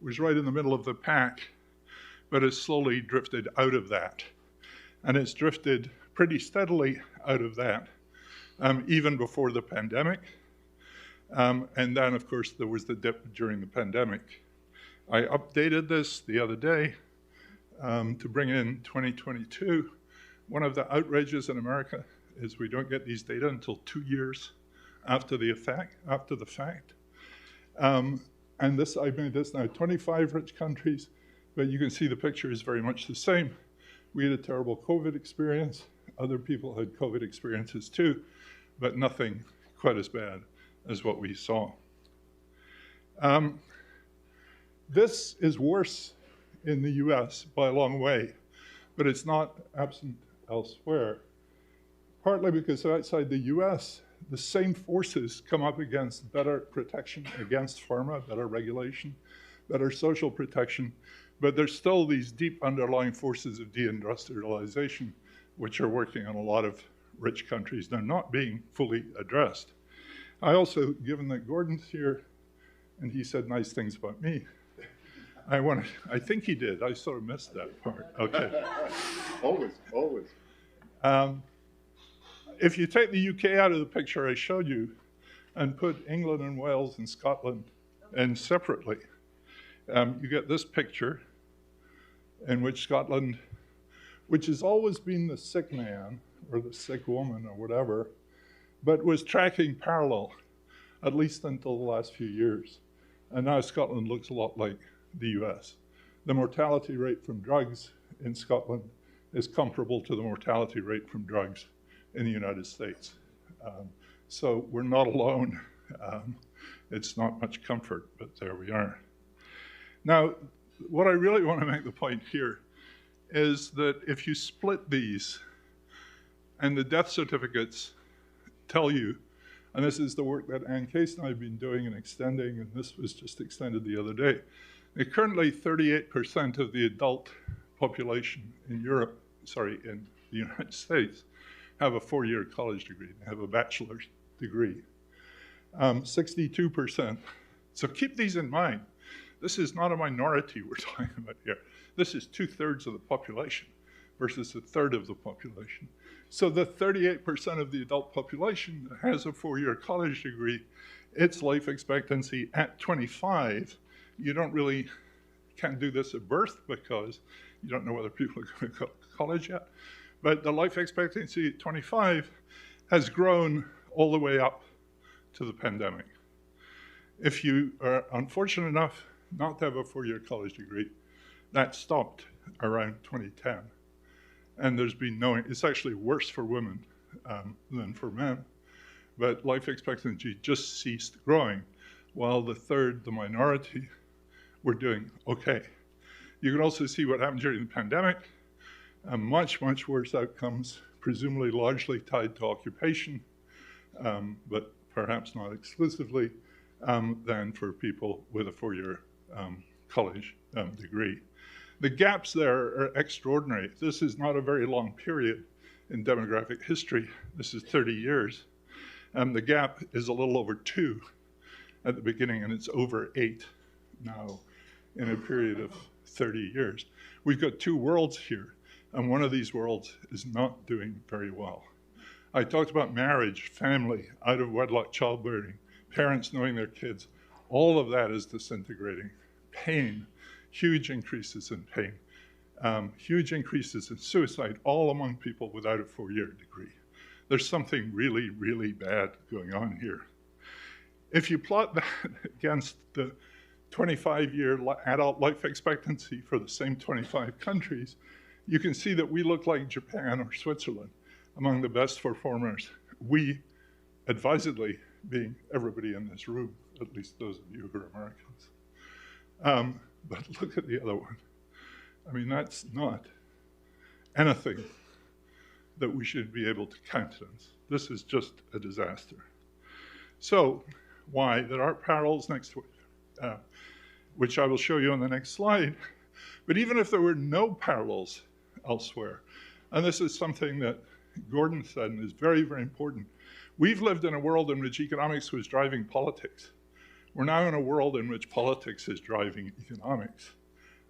was right in the middle of the pack, but has slowly drifted out of that. And it's drifted pretty steadily out of that, even before the pandemic. And then, of course, there was the dip during the pandemic. I updated this the other day to bring in 2022. One of the outrages in America is we don't get these data until 2 years after the fact. And this, I made this now 25 rich countries, but you can see the picture is very much the same. We had a terrible COVID experience. Other people had COVID experiences too, but nothing quite as bad as what we saw. This is worse in the US by a long way, but it's not absent elsewhere. Partly because outside the US, the same forces come up against better protection against pharma, better regulation, better social protection, but there's still these deep underlying forces of deindustrialization, which are working on a lot of rich countries. They're not being fully addressed. I also, given that Gordon's here, and he said nice things about me, I think he did. I sort of missed that part. Okay. Always. If you take the UK out of the picture I showed you and put England and Wales and Scotland in separately, you get this picture in which Scotland, which has always been the sick man or the sick woman or whatever, but was tracking parallel, at least until the last few years. and now Scotland looks a lot like the US. The mortality rate from drugs in Scotland is comparable to the mortality rate from drugs in the United States. So we're not alone. It's not much comfort, but there we are. Now, what I really want to make the point here is that if you split these, and the death certificates tell you, and this is the work that Anne Case and I have been doing and extending, and this was just extended the other day. Currently, 38% of the adult population in in the United States, have a 4-year college degree. They have a bachelor's degree. 62%. So keep these in mind. This is not a minority we're talking about here. This is 2/3 of the population versus 1/3 of the population. So the 38% of the adult population that has a 4-year college degree, its life expectancy at 25, you can't do this at birth because you don't know whether people are going to go to college yet. But the life expectancy at 25 has grown all the way up to the pandemic. If you are unfortunate enough not to have a 4-year college degree, that stopped around 2010. And there's been it's actually worse for women than for men. But life expectancy just ceased growing, while the minority, were doing okay. You can also see what happened during the pandemic. Much, much worse outcomes, presumably largely tied to occupation, but perhaps not exclusively, than for people with a 4-year college degree. The gaps there are extraordinary. This is not a very long period in demographic history. This is 30 years. The gap is a little over 2 at the beginning, and it's over 8 now in a period of 30 years. We've got 2 worlds here, and one of these worlds is not doing very well. I talked about marriage, family, out-of-wedlock childbearing, parents knowing their kids. All of that is disintegrating. Pain, huge increases in pain, huge increases in suicide, all among people without a 4-year degree. There's something really, really bad going on here. If you plot that against the 25-year adult life expectancy for the same 25 countries, you can see that we look like Japan or Switzerland, among the best performers. We, advisedly, being everybody in this room, at least those of you who are Americans. But look at the other one. I mean, that's not anything that we should be able to countenance. This is just a disaster. So, why? There are parallels next to it, which I will show you on the next slide. But even if there were no parallels elsewhere, and this is something that Gordon said and is very, very important, we've lived in a world in which economics was driving politics. We're now in a world in which politics is driving economics.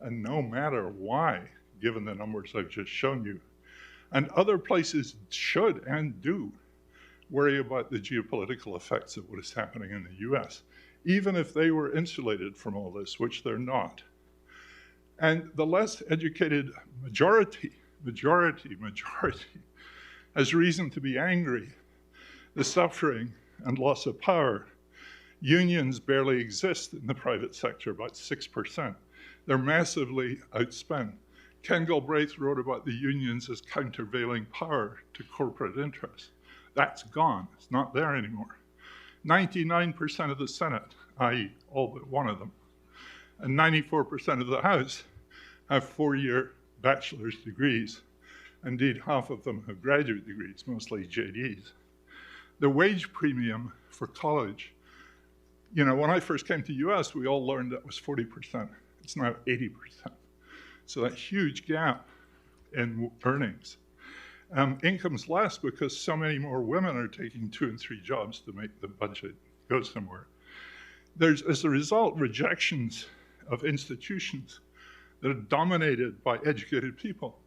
And no matter why, given the numbers I've just shown you, and other places should and do worry about the geopolitical effects of what is happening in the US, even if they were insulated from all this, which they're not. And the less educated majority has reason to be angry. The suffering and loss of power. Unions barely exist in the private sector, about 6%. They're massively outspent. Ken Galbraith wrote about the unions as countervailing power to corporate interests. That's gone. It's not there anymore. 99% of the Senate, i.e. all but one of them, and 94% of the House have 4-year bachelor's degrees. Indeed, half of them have graduate degrees, mostly JDs. The wage premium for college, when I first came to US, we all learned that was 40%. It's now 80%. So that huge gap in earnings. Income's less because so many more women are taking 2 and 3 jobs to make the budget go somewhere. There's, as a result, rejections of institutions that are dominated by educated people.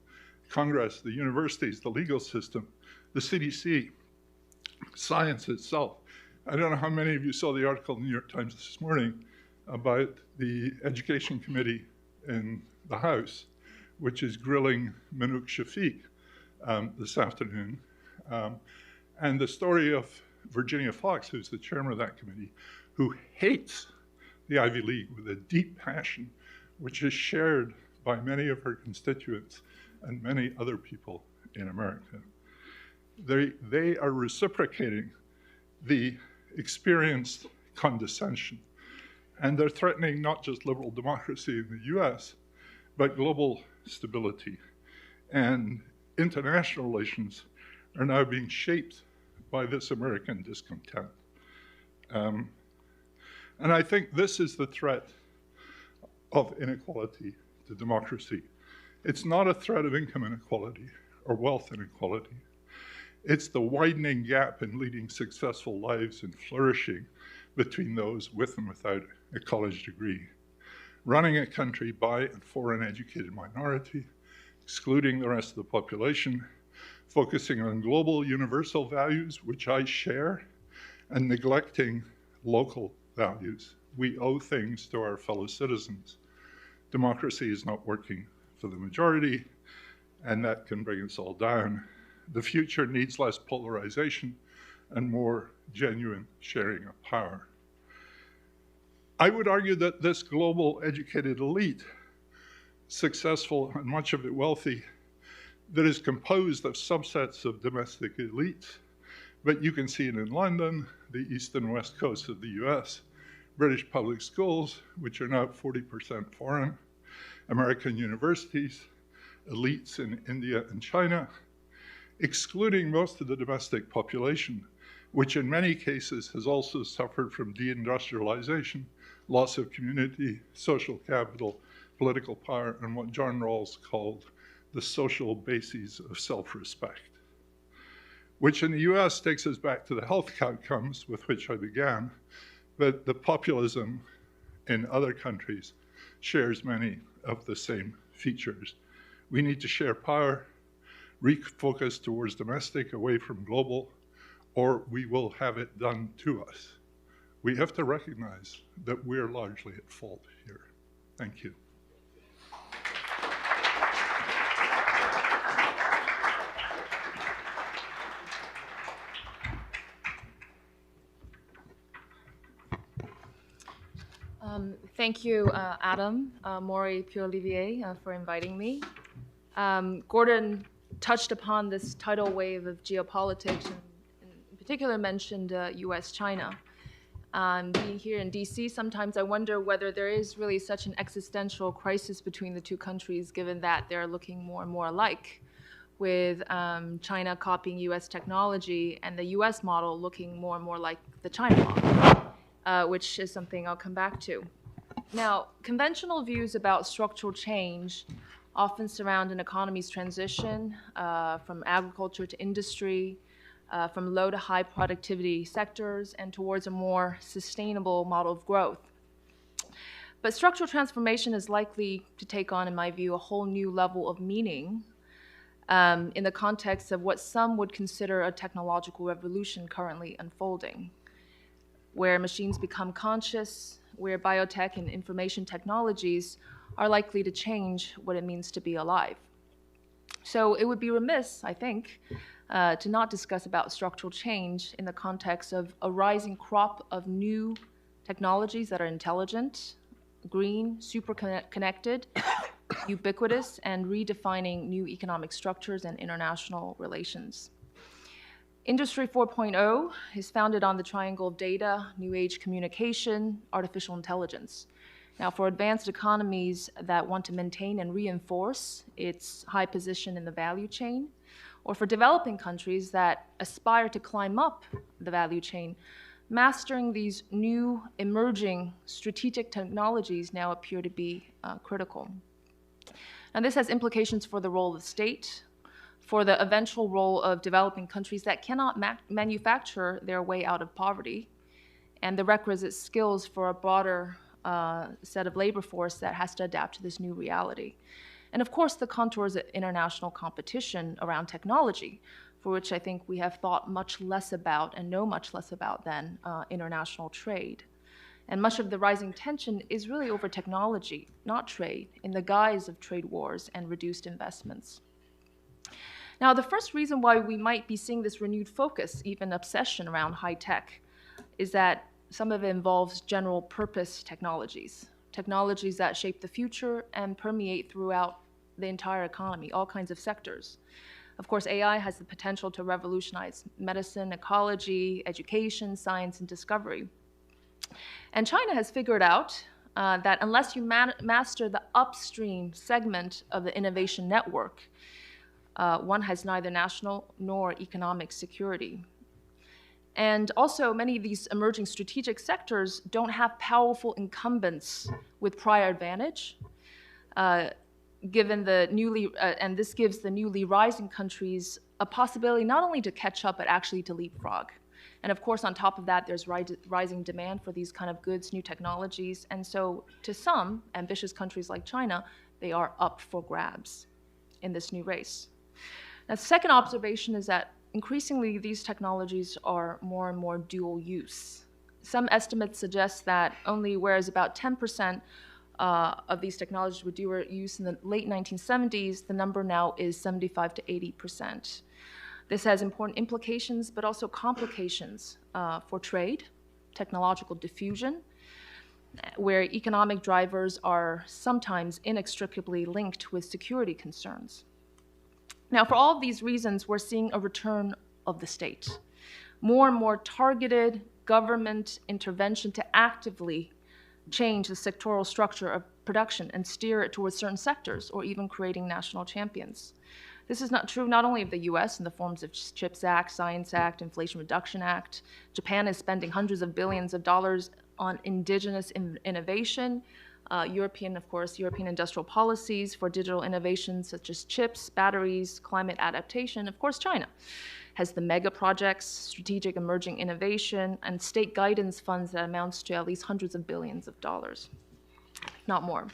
Congress, the universities, the legal system, the CDC, science itself. I don't know how many of you saw the article in the New York Times this morning about the Education Committee in the House, which is grilling Manouk Shafiq this afternoon. And the story of Virginia Fox, who's the chairman of that committee, who hates the Ivy League with a deep passion, which is shared by many of her constituents and many other people in America. They are reciprocating the experienced condescension, and they're threatening not just liberal democracy in the US, but global stability. And international relations are now being shaped by this American discontent. And I think this is the threat of inequality to democracy. It's not a threat of income inequality or wealth inequality. It's the widening gap in leading successful lives and flourishing between those with and without a college degree. Running a country by and for an educated minority, excluding the rest of the population, focusing on global universal values, which I share, and neglecting local values. We owe things to our fellow citizens. Democracy is not working for the majority, and that can bring us all down. The future needs less polarization and more genuine sharing of power. I would argue that this global educated elite, successful and much of it wealthy, that is composed of subsets of domestic elites, but you can see it in London, the east and west coast of the US, British public schools, which are now 40% foreign, American universities, elites in India and China, excluding most of the domestic population, which in many cases has also suffered from deindustrialization, loss of community, social capital, political power, and what John Rawls called the social bases of self-respect, which in the US takes us back to the health outcomes with which I began, but the populism in other countries shares many of the same features. We need to share power, refocus towards domestic, away from global, or we will have it done to us. We have to recognize that we're largely at fault here. Thank you. Thank you, Adam, Maury, Pierre-Olivier, for inviting me. Gordon touched upon this tidal wave of geopolitics, and in particular mentioned US-China. Being here in DC, sometimes I wonder whether there is really such an existential crisis between the two countries, given that they're looking more and more alike, with China copying US technology and the US model looking more and more like the China model, which is something I'll come back to. Now, conventional views about structural change often surround an economy's transition from agriculture to industry, from low to high productivity sectors, and towards a more sustainable model of growth. But structural transformation is likely to take on, in my view, a whole new level of meaning in the context of what some would consider a technological revolution currently unfolding, where machines become conscious, where biotech and information technologies are likely to change what it means to be alive. So it would be remiss, I think, to not discuss about structural change in the context of a rising crop of new technologies that are intelligent, green, super connected, ubiquitous, and redefining new economic structures and international relations. Industry 4.0 is founded on the triangle of data, new age communication, artificial intelligence. Now, for advanced economies that want to maintain and reinforce its high position in the value chain, or for developing countries that aspire to climb up the value chain, mastering these new emerging strategic technologies now appear to be critical. And this has implications for the role of the state, for the eventual role of developing countries that cannot manufacture their way out of poverty, and the requisite skills for a broader set of labor force that has to adapt to this new reality. And of course, the contours of international competition around technology, for which I think we have thought much less about and know much less about than international trade. And much of the rising tension is really over technology, not trade, in the guise of trade wars and reduced investments. Now, the first reason why we might be seeing this renewed focus, even obsession around high tech, is that some of it involves general purpose technologies, technologies that shape the future and permeate throughout the entire economy, all kinds of sectors. Of course, AI has the potential to revolutionize medicine, ecology, education, science, and discovery. And China has figured out that unless you master the upstream segment of the innovation network, one has neither national nor economic security. And also, many of these emerging strategic sectors don't have powerful incumbents with prior advantage, given the and this gives the newly rising countries a possibility not only to catch up, but actually to leapfrog. And of course, on top of that, there's rising demand for these kind of goods, new technologies. And so to some ambitious countries like China, they are up for grabs in this new race. Now, the second observation is that increasingly these technologies are more and more dual use. Some estimates suggest that only whereas about 10% of these technologies were dual use in the late 1970s, the number now is 75 to 80%. This has important implications, but also complications for trade, technological diffusion, where economic drivers are sometimes inextricably linked with security concerns. Now, for all of these reasons, we're seeing a return of the state. More and more targeted government intervention to actively change the sectoral structure of production and steer it towards certain sectors, or even creating national champions. This is not true not only of the US in the forms of CHIPS Act, Science Act, Inflation Reduction Act. Japan is spending hundreds of billions of dollars on indigenous innovation. European industrial policies for digital innovations such as chips, batteries, climate adaptation. Of course, China has the mega projects, strategic emerging innovation, and state guidance funds that amounts to at least hundreds of billions of dollars, if not more.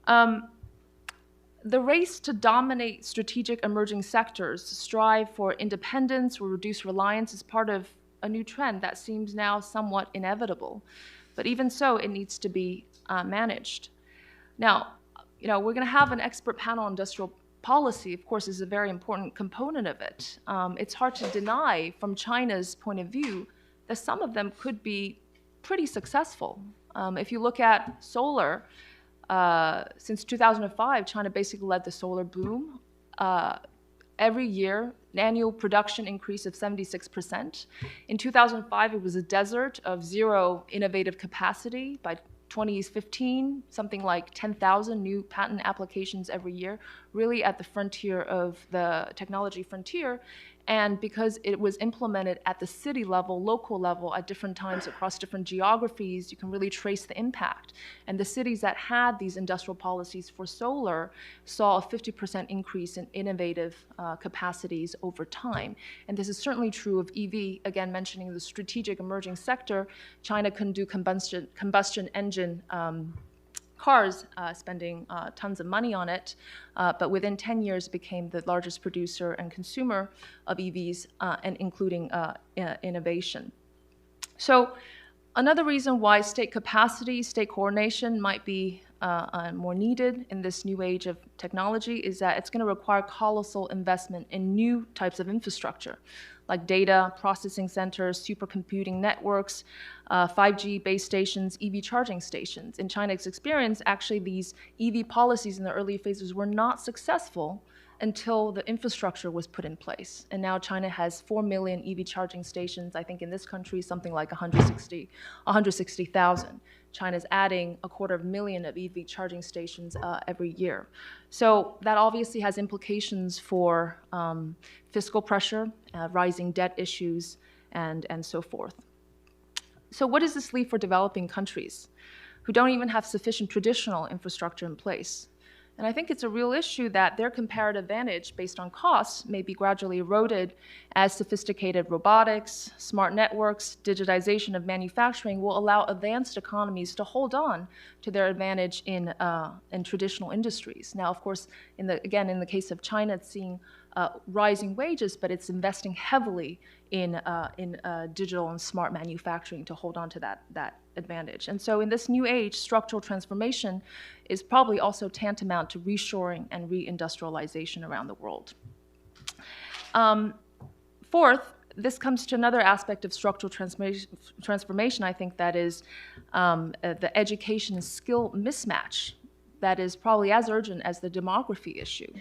The race to dominate strategic emerging sectors, strive for independence or reduce reliance, is part of a new trend that seems now somewhat inevitable. But even so, it needs to be managed. Now, we're going to have an expert panel on industrial policy, of course, is a very important component of it. It's hard to deny from China's point of view that some of them could be pretty successful. If you look at solar, since 2005, China basically led the solar boom. Every year, an annual production increase of 76%. In 2005, it was a desert of zero innovative capacity. By 2015, something like 10,000 new patent applications every year, really at the frontier of the technology frontier. And because it was implemented at the city level, local level, at different times across different geographies, you can really trace the impact. And the cities that had these industrial policies for solar saw a 50% increase in innovative capacities over time. And this is certainly true of EV, again, mentioning the strategic emerging sector. China couldn't do combustion engine cars, spending tons of money on it, but within 10 years became the largest producer and consumer of EVs, and including innovation. So another reason why state capacity, state coordination might be more needed in this new age of technology is that it's going to require colossal investment in new types of infrastructure, like data, processing centers, supercomputing networks, 5G base stations, EV charging stations. In China's experience, actually these EV policies in the early phases were not successful until the infrastructure was put in place. And now China has 4 million EV charging stations. I think in this country, something like 160,000. China's adding 250,000 of EV charging stations every year. So that obviously has implications for fiscal pressure, rising debt issues, and so forth. So what does this leave for developing countries who don't even have sufficient traditional infrastructure in place? And I think it's a real issue that their comparative advantage based on costs may be gradually eroded as sophisticated robotics, smart networks, digitization of manufacturing will allow advanced economies to hold on to their advantage in traditional industries. Now, of course, in the case of China, it's seeing rising wages, but it's investing heavily in digital and smart manufacturing to hold on to that advantage. And so in this new age, structural transformation is probably also tantamount to reshoring and reindustrialization around the world. Fourth, this comes to another aspect of structural transformation, I think, that is the education skill mismatch that is probably as urgent as the demography issue.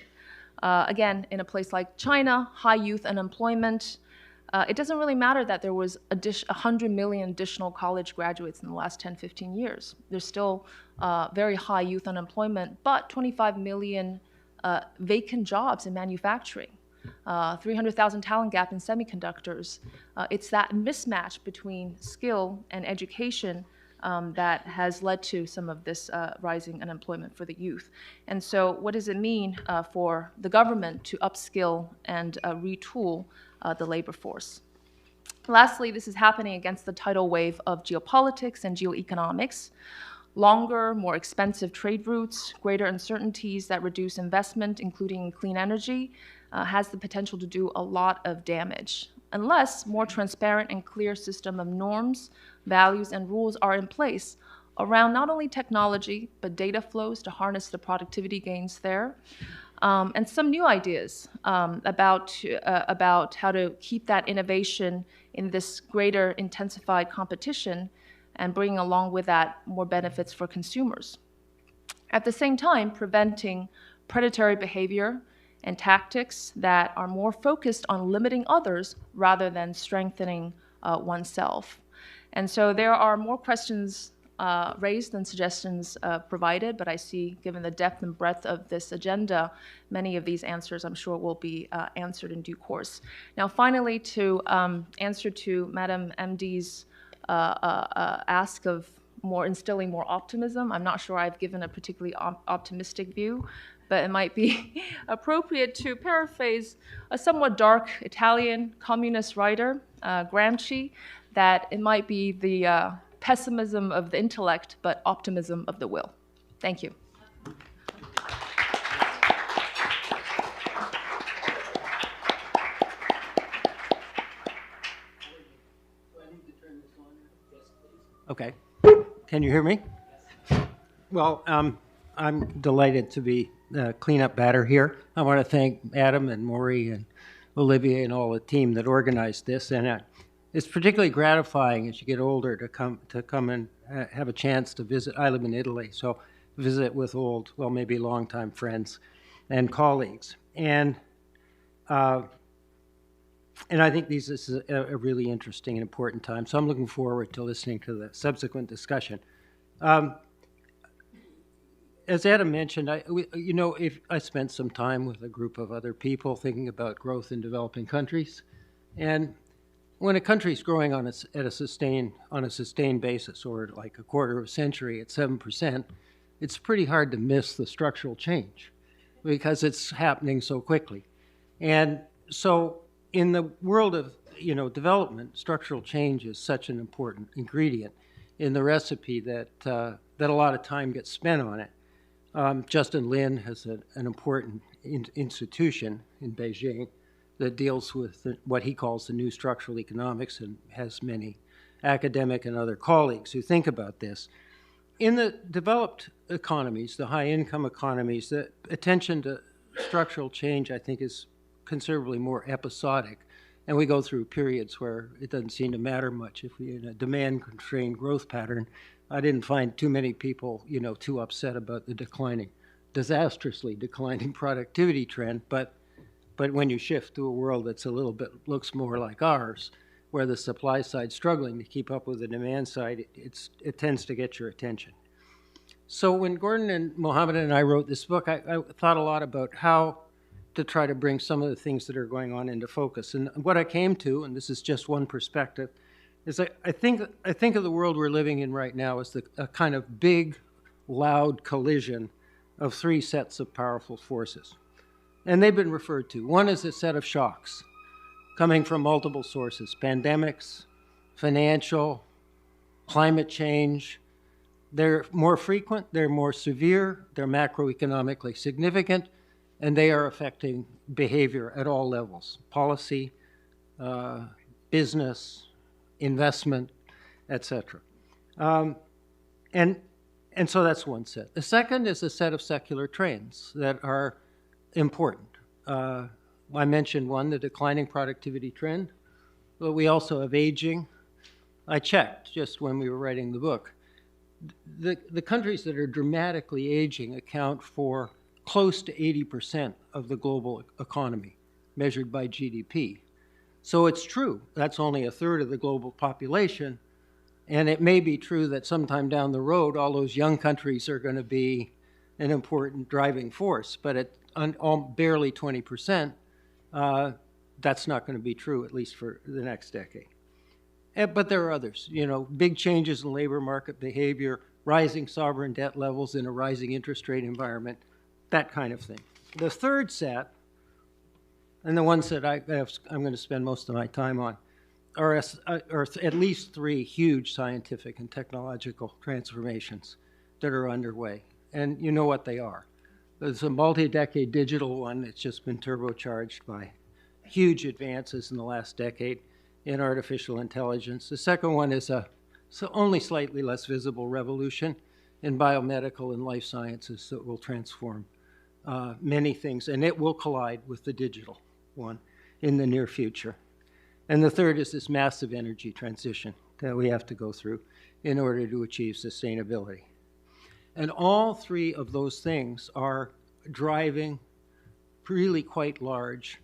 Again, in a place like China, high youth unemployment, it doesn't really matter that there was 100 million additional college graduates in the last 10, 15 years. There's still very high youth unemployment, but 25 million vacant jobs in manufacturing, 300,000 talent gap in semiconductors. It's that mismatch between skill and education that has led to some of this rising unemployment for the youth. And so what does it mean for the government to upskill and retool the labor force? Lastly, this is happening against the tidal wave of geopolitics and geoeconomics. Longer, more expensive trade routes, greater uncertainties that reduce investment, including clean energy, has the potential to do a lot of damage, unless more transparent and clear system of norms, values, and rules are in place around not only technology, but data flows to harness the productivity gains there, and some new ideas about how to keep that innovation in this greater intensified competition and bringing along with that more benefits for consumers. At the same time, preventing predatory behavior and tactics that are more focused on limiting others rather than strengthening oneself. And so there are more questions raised than suggestions provided, but I see, given the depth and breadth of this agenda, many of these answers, I'm sure, will be answered in due course. Now, finally, to answer to Madam MD's ask of instilling more optimism, I'm not sure I've given a particularly optimistic view, but it might be appropriate to paraphrase a somewhat dark Italian communist writer, Gramsci, that it might be the pessimism of the intellect, but optimism of the will. Thank you. Okay. Can you hear me? Well, I'm delighted to be cleanup batter here. I want to thank Adam and Maury and Olivier and all the team that organized this. And it's particularly gratifying as you get older to come and have a chance to visit. I live in Italy, so visit with old, well, maybe longtime friends and colleagues. And I think this is a really interesting and important time. So I'm looking forward to listening to the subsequent discussion. As Adam mentioned, if I spent some time with a group of other people thinking about growth in developing countries, and when a country's growing on a sustained basis, or like a quarter of a century at 7%, it's pretty hard to miss the structural change because it's happening so quickly. And so, in the world of development, structural change is such an important ingredient in the recipe that a lot of time gets spent on it. Justin Lin has an important institution in Beijing that deals with what he calls the new structural economics, and has many academic and other colleagues who think about this. In the developed economies, the high-income economies, the attention to structural change, I think, is considerably more episodic, and we go through periods where it doesn't seem to matter much. If we're in a demand-constrained growth pattern, I didn't find too many people, too upset about the disastrously declining productivity trend, but when you shift to a world that's a little bit, looks more like ours, where the supply side's struggling to keep up with the demand side, it tends to get your attention. So when Gordon and Mohammed and I wrote this book, I thought a lot about how to try to bring some of the things that are going on into focus. And what I came to, and this is just one perspective, is I think of the world we're living in right now as a kind of big, loud collision of three sets of powerful forces. And they've been referred to. One is a set of shocks coming from multiple sources: pandemics, financial, climate change. They're more frequent, they're more severe, they're macroeconomically significant, and they are affecting behavior at all levels: policy, business, investment, etc. And so that's one set. The second is a set of secular trends that are important. I mentioned one, the declining productivity trend. but we also have aging. I checked just when we were writing the book. The countries that are dramatically aging account for close to 80% of the global economy, measured by GDP. So it's true, that's only a third of the global population, and it may be true that sometime down the road, all those young countries are going to be an important driving force, but at barely 20%, that's not going to be true, at least for the next decade. But there are others, you know, big changes in labor market behavior, rising sovereign debt levels in a rising interest rate environment, that kind of thing. The third set, and the ones that I'm going to spend most of my time on, are at least three huge scientific and technological transformations that are underway. And you know what they are. There's a multi-decade digital one that's just been turbocharged by huge advances in the last decade in artificial intelligence. The second one is a only slightly less visible revolution in biomedical and life sciences that will transform many things, and it will collide with the digital one in the near future. And the third is this massive energy transition that we have to go through in order to achieve sustainability. And all three of those things are driving really quite large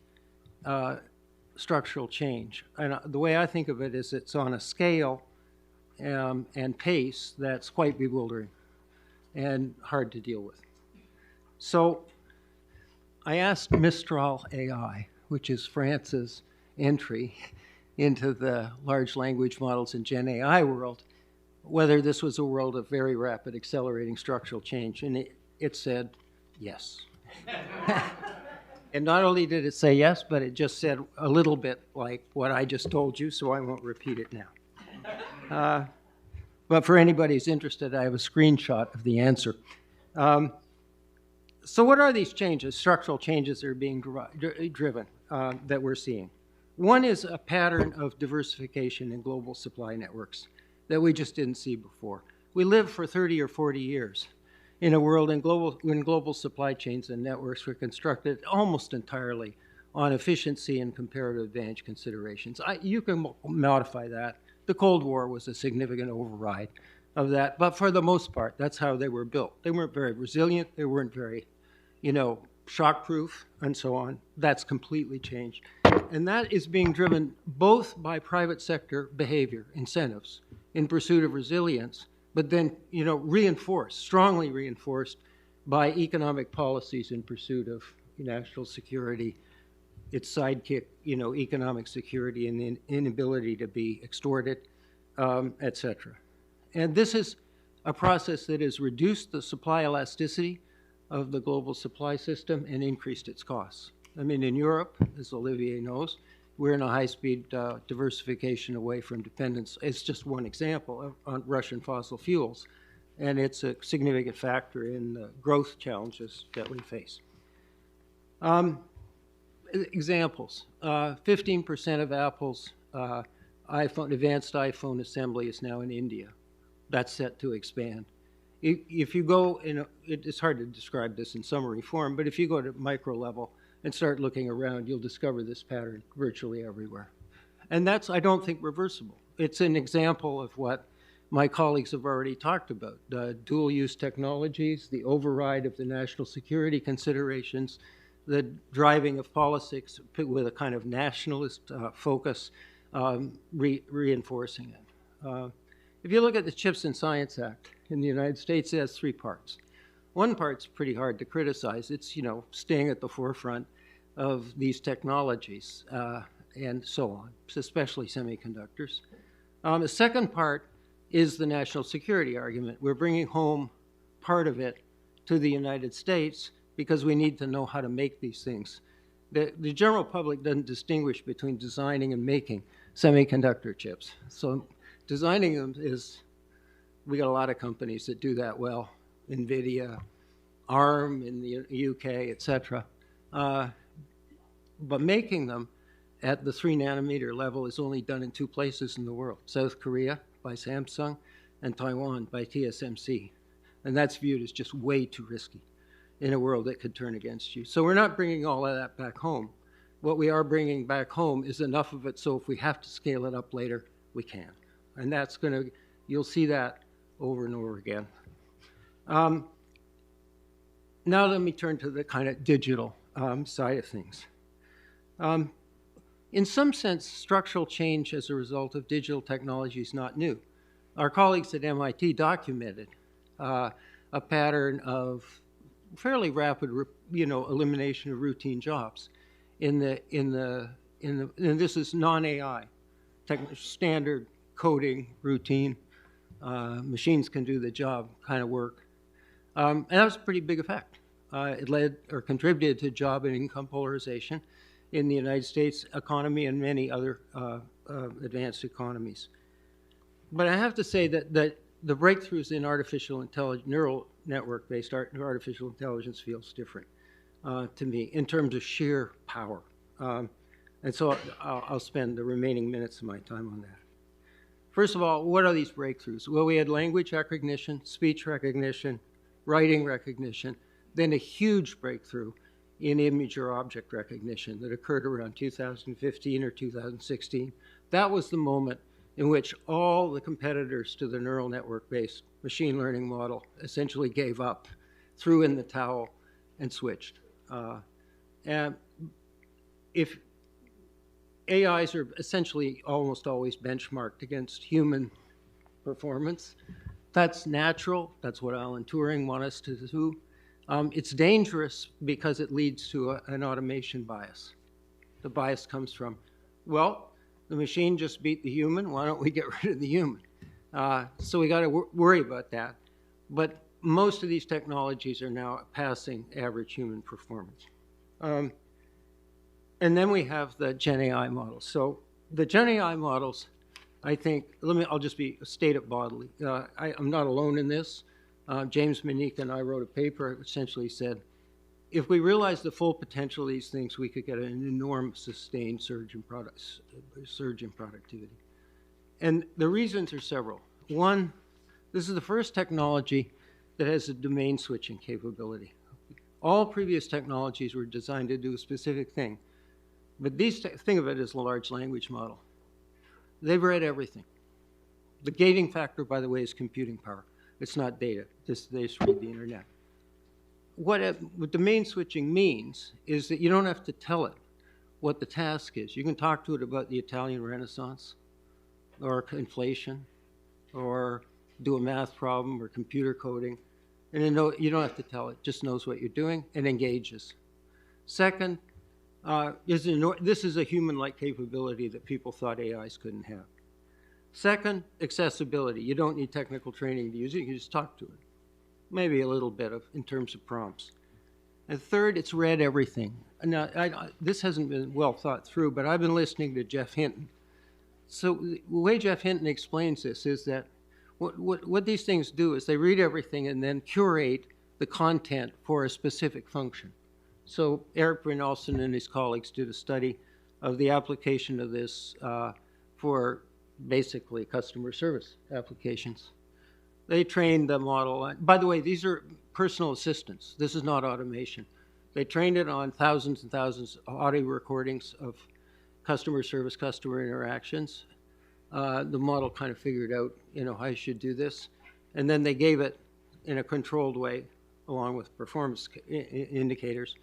structural change. And the way I think of it is it's on a scale and pace that's quite bewildering and hard to deal with. So I asked Mistral AI, which is France's entry into the large language models and Gen AI world, whether this was a world of very rapid accelerating structural change. And it said yes. And not only did it say yes, but it just said a little bit like what I just told you, so I won't repeat it now. But for anybody who's interested, I have a screenshot of the answer. So what are these changes, structural changes that are being driven that we're seeing? One is a pattern of diversification in global supply networks that we just didn't see before. We lived for 30 or 40 years in a world when global supply chains and networks were constructed almost entirely on efficiency and comparative advantage considerations. You can modify that. The Cold War was a significant override of that, but for the most part, that's how they were built. They weren't very resilient, they weren't very, shock-proof, and so on. That's completely changed. And that is being driven both by private sector behavior, incentives, in pursuit of resilience, but then, strongly reinforced by economic policies in pursuit of national security, its sidekick, economic security and the inability to be extorted, et cetera. And this is a process that has reduced the supply elasticity of the global supply system and increased its costs. I mean, in Europe, as Olivier knows, we're in a high-speed diversification away from dependence. It's just one example on Russian fossil fuels, and it's a significant factor in the growth challenges that we face. Examples, 15% of Apple's advanced iPhone assembly is now in India. That's set to expand. If you go, it's hard to describe this in summary form, but if you go to micro level and start looking around, you'll discover this pattern virtually everywhere. And that's, I don't think, reversible. It's an example of what my colleagues have already talked about, dual-use technologies, the override of the national security considerations, the driving of politics with a kind of nationalist focus, reinforcing it. If you look at the Chips and Science Act in the United States, it has three parts. One part's pretty hard to criticize. It's, staying at the forefront of these technologies and so on, especially semiconductors. The second part is the national security argument. We're bringing home part of it to the United States because we need to know how to make these things. The general public doesn't distinguish between designing and making semiconductor chips. So designing them we got a lot of companies that do that well, NVIDIA, ARM in the UK, et cetera. But making them at the 3 nanometer level is only done in 2 places in the world, South Korea by Samsung and Taiwan by TSMC. And that's viewed as just way too risky in a world that could turn against you. So we're not bringing all of that back home what we are bringing back home is enough of it so if we have to scale it up later, we can. And that's going to, you'll see that over and over again. Now let me turn to the kind of digital side of things. In some sense, structural change as a result of digital technology is not new. Our colleagues at MIT documented a pattern of fairly rapid, elimination of routine jobs and this is non-AI, standard coding, routine, machines can do the job kind of work. And that was a pretty big effect. It led or contributed to job and income polarization in the United States economy and many other advanced economies. But I have to say that the breakthroughs in artificial intelligence, neural network-based artificial intelligence feels different to me in terms of sheer power. And so I'll spend the remaining minutes of my time on that. First of all, what are these breakthroughs? Well, we had language recognition, speech recognition, writing recognition, then a huge breakthrough in image or object recognition that occurred around 2015 or 2016. That was the moment in which all the competitors to the neural network-based machine learning model essentially gave up, threw in the towel, and switched. And if AIs are essentially almost always benchmarked against human performance, that's natural. That's what Alan Turing wanted us to do. It's dangerous because it leads to an automation bias. The bias comes from, well, the machine just beat the human. Why don't we get rid of the human? So we got to worry about that. But most of these technologies are now passing average human performance. And then we have the Gen AI models. So the Gen AI models, I think, I'll just state it broadly. I'm not alone in this. James Monique and I wrote a paper that essentially said, if we realize the full potential of these things, we could get an enormous sustained surge in productivity. And the reasons are several. One, this is the first technology that has a domain switching capability. All previous technologies were designed to do a specific thing. But think of it as a large language model. They've read everything. The gating factor, by the way, is computing power. It's not data. They just read the internet. What domain switching means is that you don't have to tell it what the task is. You can talk to it about the Italian Renaissance or inflation or do a math problem or computer coding. And you don't have to tell it. It just knows what you're doing and engages. Second, this is a human-like capability that people thought AIs couldn't have. Second, accessibility. You don't need technical training to use it. You can just talk to it. Maybe a little bit in terms of prompts. And third, it's read everything. Now, this hasn't been well thought through, but I've been listening to Jeff Hinton. So the way Jeff Hinton explains this is that what these things do is they read everything and then curate the content for a specific function. So Eric Brynjolfsson and his colleagues did a study of the application of this for basically customer service applications. They trained the model. By the way, these are personal assistants. This is not automation. They trained it on thousands and thousands of audio recordings of customer service, customer interactions. The model kind of figured out, how you should do this. And then they gave it in a controlled way, along with performance indicators,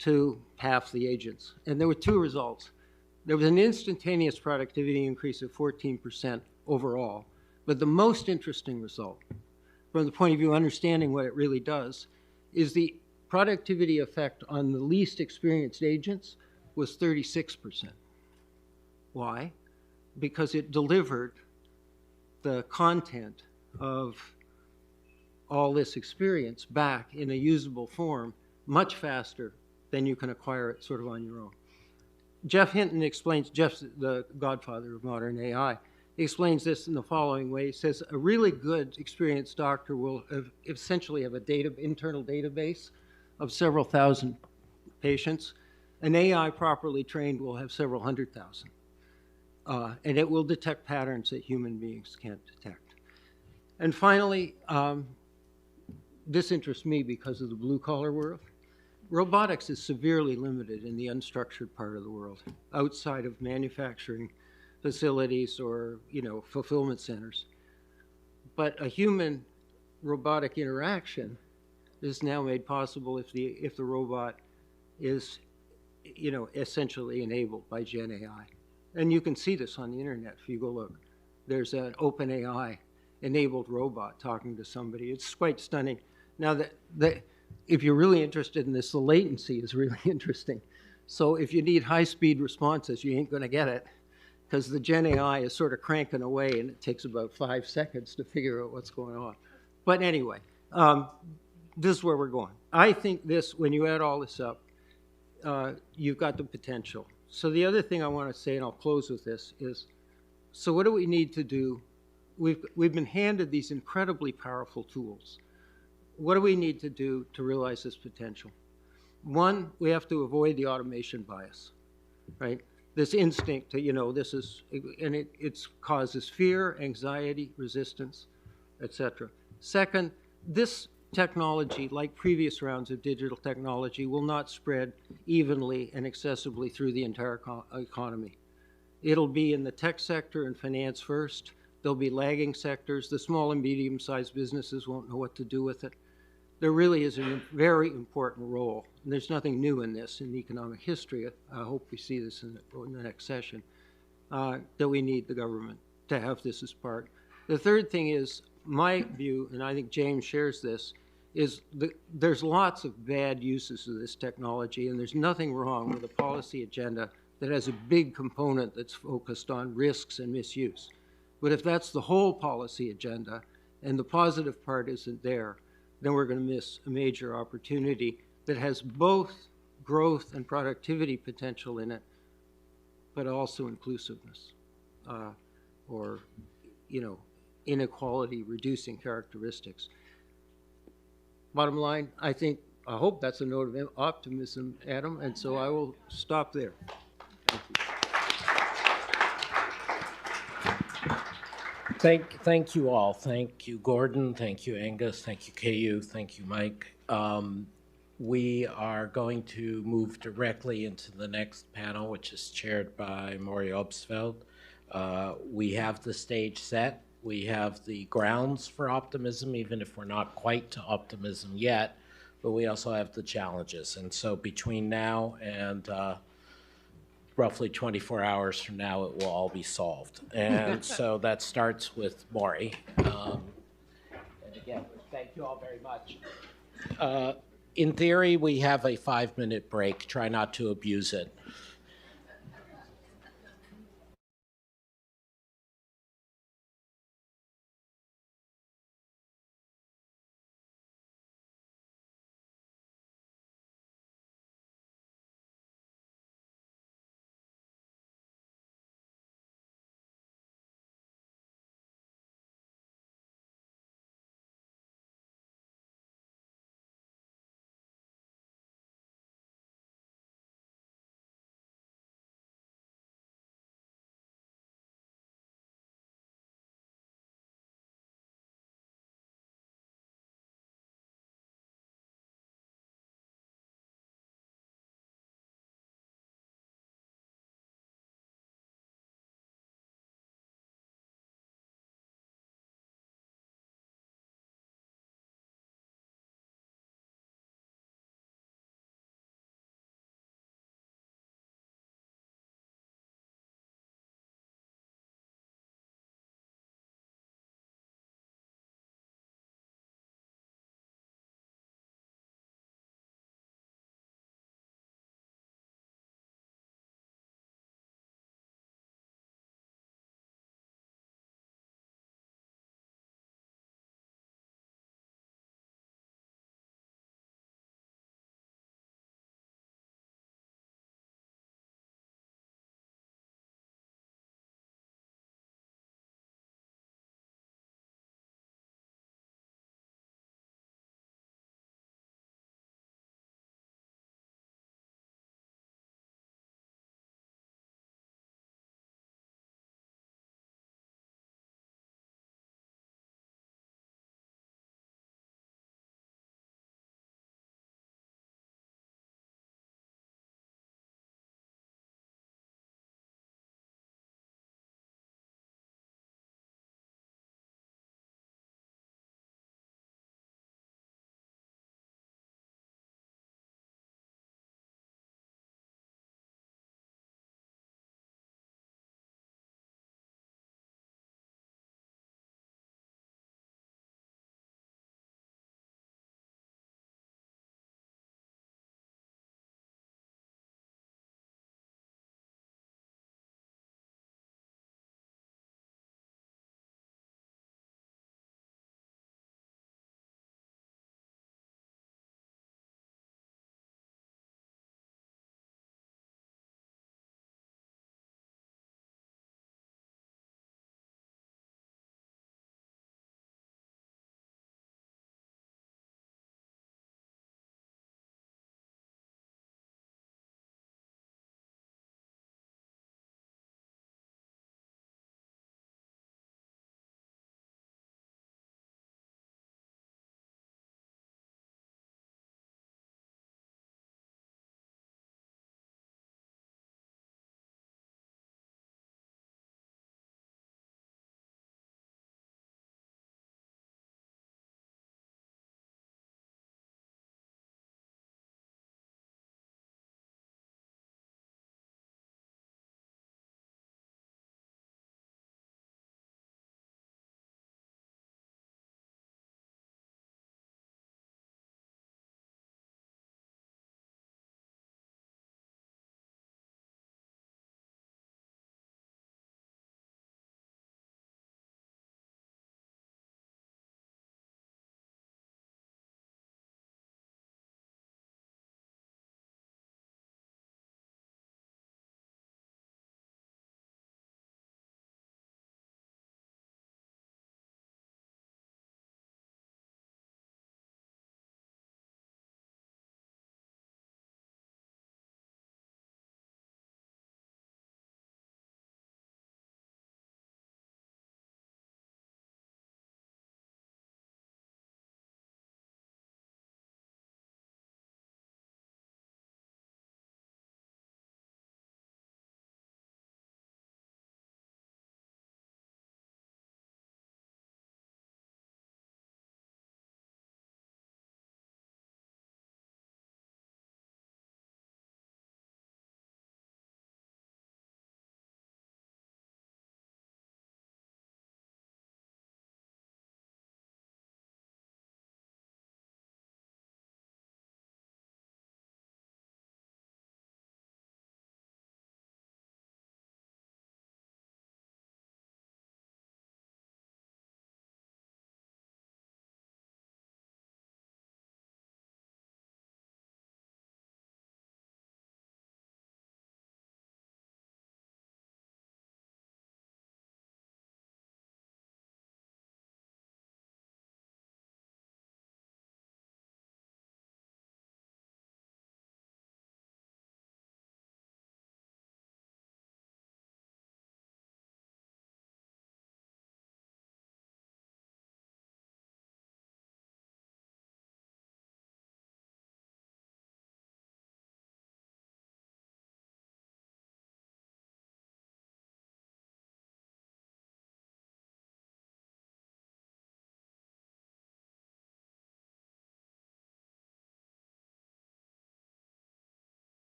to half the agents. And there were two results. There was an instantaneous productivity increase of 14% overall. But the most interesting result, from the point of view of understanding what it really does, is the productivity effect on the least experienced agents was 36%. Why? Because it delivered the content of all this experience back in a usable form much faster than you can acquire it sort of on your own. Jeff Hinton explains, Jeff's the godfather of modern AI, he explains this in the following way. He says, a really good experienced doctor will essentially have an internal database of several thousand patients. An AI properly trained will have several 100,000. And it will detect patterns that human beings can't detect. And finally, this interests me because of the blue-collar world. robotics is severely limited in the unstructured part of the world, outside of manufacturing facilities or, fulfillment centers. But a human robotic interaction is now made possible if the robot is, essentially enabled by Gen AI. And you can see this on the internet if you go look. There's an OpenAI enabled robot talking to somebody. It's quite stunning. Now, if you're really interested in this, the latency is really interesting. So if you need high-speed responses, you ain't going to get it, because the Gen AI is sort of cranking away, and it takes about 5 seconds to figure out what's going on. But anyway, this is where we're going. I think this, when you add all this up, you've got the potential. So the other thing I want to say, and I'll close with this, is, so what do we need to do? We've been handed these incredibly powerful tools. What do we need to do to realize this potential? One, we have to avoid the automation bias, right? This instinct to, and it causes fear, anxiety, resistance, etc. Second, this technology, like previous rounds of digital technology, will not spread evenly and accessibly through the entire economy. It'll be in the tech sector and finance first. There'll be lagging sectors. The small and medium-sized businesses won't know what to do with it. There really is a very important role, and there's nothing new in this in economic history. I hope we see this in the next session, that we need the government to have this as part. The third thing is, my view, and I think James shares this, is there's lots of bad uses of this technology, and there's nothing wrong with a policy agenda that has a big component that's focused on risks and misuse. But if that's the whole policy agenda and the positive part isn't there, then we're going to miss a major opportunity that has both growth and productivity potential in it, but also inclusiveness or, inequality reducing characteristics. Bottom line, I hope that's a note of optimism, Adam, and so I will stop there. Thank you. Thank you all. Thank you, Gordon. Thank you, Angus. Thank you, Keyu. Thank you, Mike. We are going to move directly into the next panel, which is chaired by Maury Obstfeld. We have the stage set. We have the grounds for optimism, even if we're not quite to optimism yet, but we also have the challenges. And so between now and roughly 24 hours from now, it will all be solved. And so that starts with Maury. And again, thank you all very much. In theory, we have a 5-minute break. Try not to abuse it.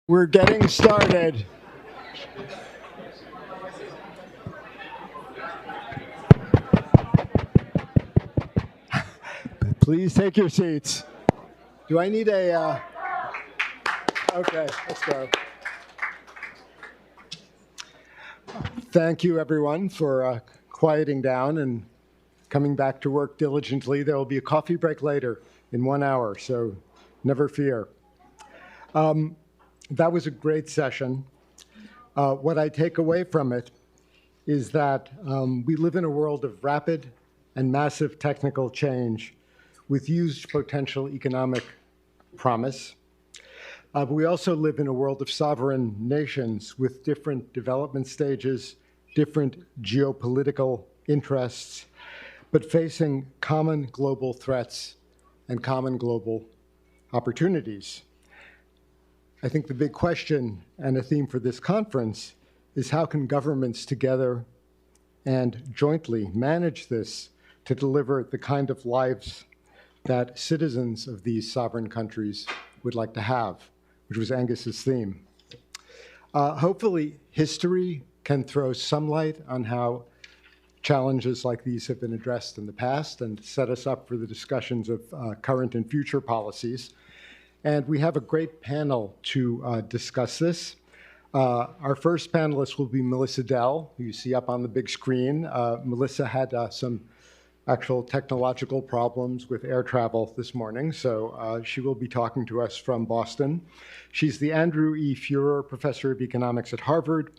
We're getting started. Please take your seats. Do I need a... Okay, let's go. Thank you, everyone, for quieting down and coming back to work diligently. There will be a coffee break later in 1 hour, so never fear. That was a great session. What I take away from it is that we live in a world of rapid and massive technical change with huge potential economic promise. But we also live in a world of sovereign nations with different development stages, different geopolitical interests, but facing common global threats and common global opportunities. I think the big question and a theme for this conference is how can governments together and jointly manage this to deliver the kind of lives that citizens of these sovereign countries would like to have, which was Angus's theme. Hopefully, history can throw some light on how challenges like these have been addressed in the past and set us up for the discussions of current and future policies. And we have a great panel to discuss this. Our first panelist will be Melissa Dell, who you see up on the big screen. Melissa had some actual technological problems with air travel this morning, so she will be talking to us from Boston. She's the Andrew E. Feurer Professor of Economics at Harvard.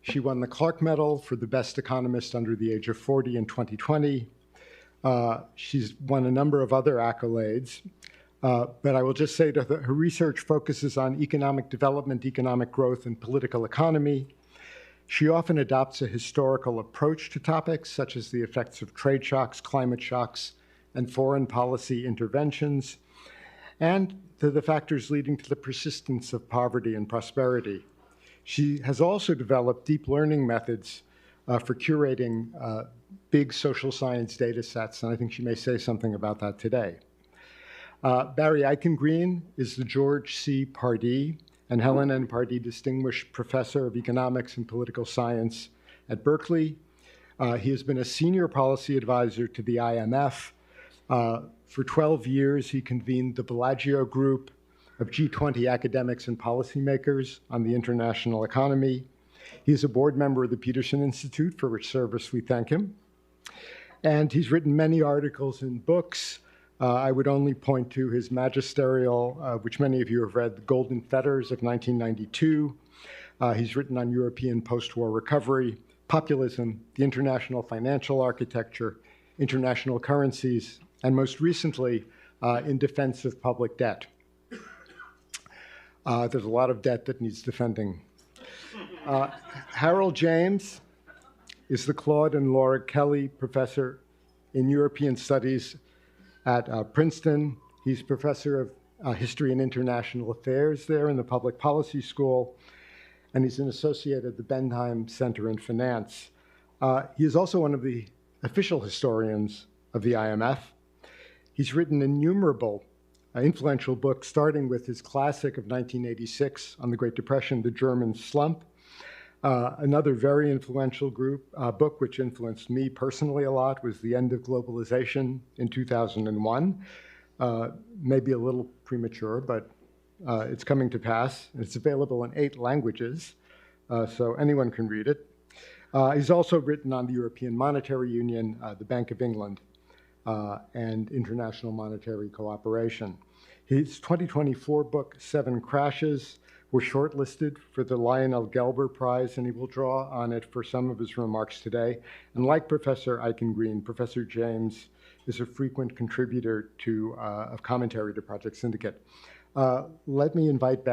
She won the Clark Medal for the best economist under the age of 40 in 2020. She's won a number of other accolades. But I will just say that her research focuses on economic development, economic growth, and political economy. She often adopts a historical approach to topics such as the effects of trade shocks, climate shocks, and foreign policy interventions, and to the factors leading to the persistence of poverty and prosperity. She has also developed deep learning methods for curating big social science data sets, and I think she may say something about that today. Barry Eichengreen is the George C. Pardee and Helen N. Pardee Distinguished Professor of Economics and Political Science at Berkeley. He has been a senior policy advisor to the IMF. For 12 years, he convened the Bellagio Group of G20 academics and policymakers on the international economy. He is a board member of the Peterson Institute, for which service we thank him. And he's written many articles and books. I would only point to his magisterial, which many of you have read, The Golden Fetters of 1992. He's written on European post-war recovery, populism, the international financial architecture, international currencies, and most recently, in defense of public debt. There's a lot of debt that needs defending. Harold James is the Claude and Laura Kelly Professor in European Studies at Princeton. He's professor of history and international affairs there in the Public Policy School, and he's an associate at the Bentheim Center in Finance. He is also one of the official historians of the IMF. He's written innumerable influential books, starting with his classic of 1986 on the Great Depression, The German Slump. Another very influential book which influenced me personally a lot was The End of Globalization in 2001. Maybe a little premature, but it's coming to pass. It's available in 8 languages, so anyone can read it. He's also written on the European Monetary Union, the Bank of England, and international monetary cooperation. His 2024 book, 7 Crashes, was shortlisted for the Lionel Gelber Prize, and he will draw on it for some of his remarks today. And like Professor Eichengreen, Professor James is a frequent contributor of commentary to Project Syndicate. Let me invite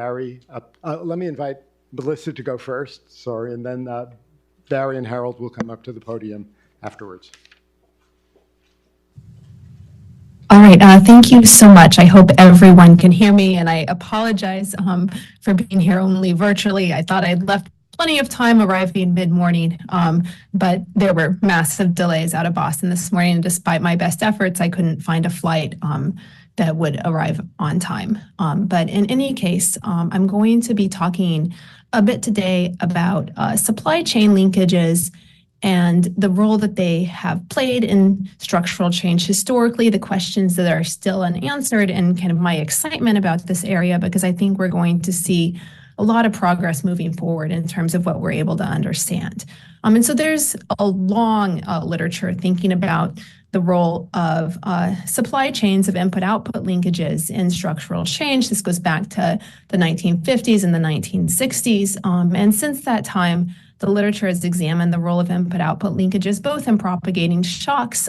Melissa to go first, sorry, and then Barry and Harold will come up to the podium afterwards. All right, thank you so much. I hope everyone can hear me, and I apologize for being here only virtually. I thought I'd left plenty of time arriving mid-morning, but there were massive delays out of Boston this morning, and despite my best efforts, I couldn't find a flight that would arrive on time. But in any case, I'm going to be talking a bit today about supply chain linkages and the role that they have played in structural change historically, the questions that are still unanswered, and kind of my excitement about this area, because I think we're going to see a lot of progress moving forward in terms of what we're able to understand. And so there's a long literature thinking about the role of supply chains of input-output linkages in structural change. This goes back to the 1950s and the 1960s. And since that time, the literature has examined the role of input-output linkages, both in propagating shocks,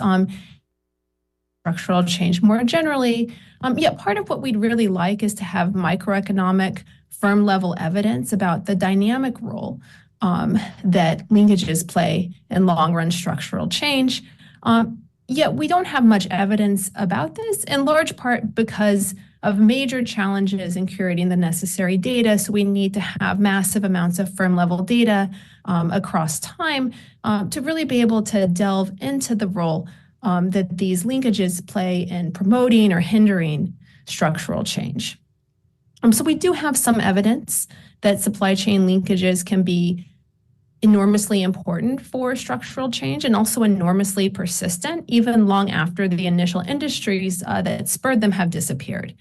structural change more generally. Yet part of what we'd really like is to have microeconomic firm-level evidence about the dynamic role that linkages play in long-run structural change. Yet we don't have much evidence about this, in large part because of major challenges in curating the necessary data. So we need to have massive amounts of firm-level data across time to really be able to delve into the role that these linkages play in promoting or hindering structural change. So we do have some evidence that supply chain linkages can be enormously important for structural change and also enormously persistent, even long after the initial industries that spurred them have disappeared.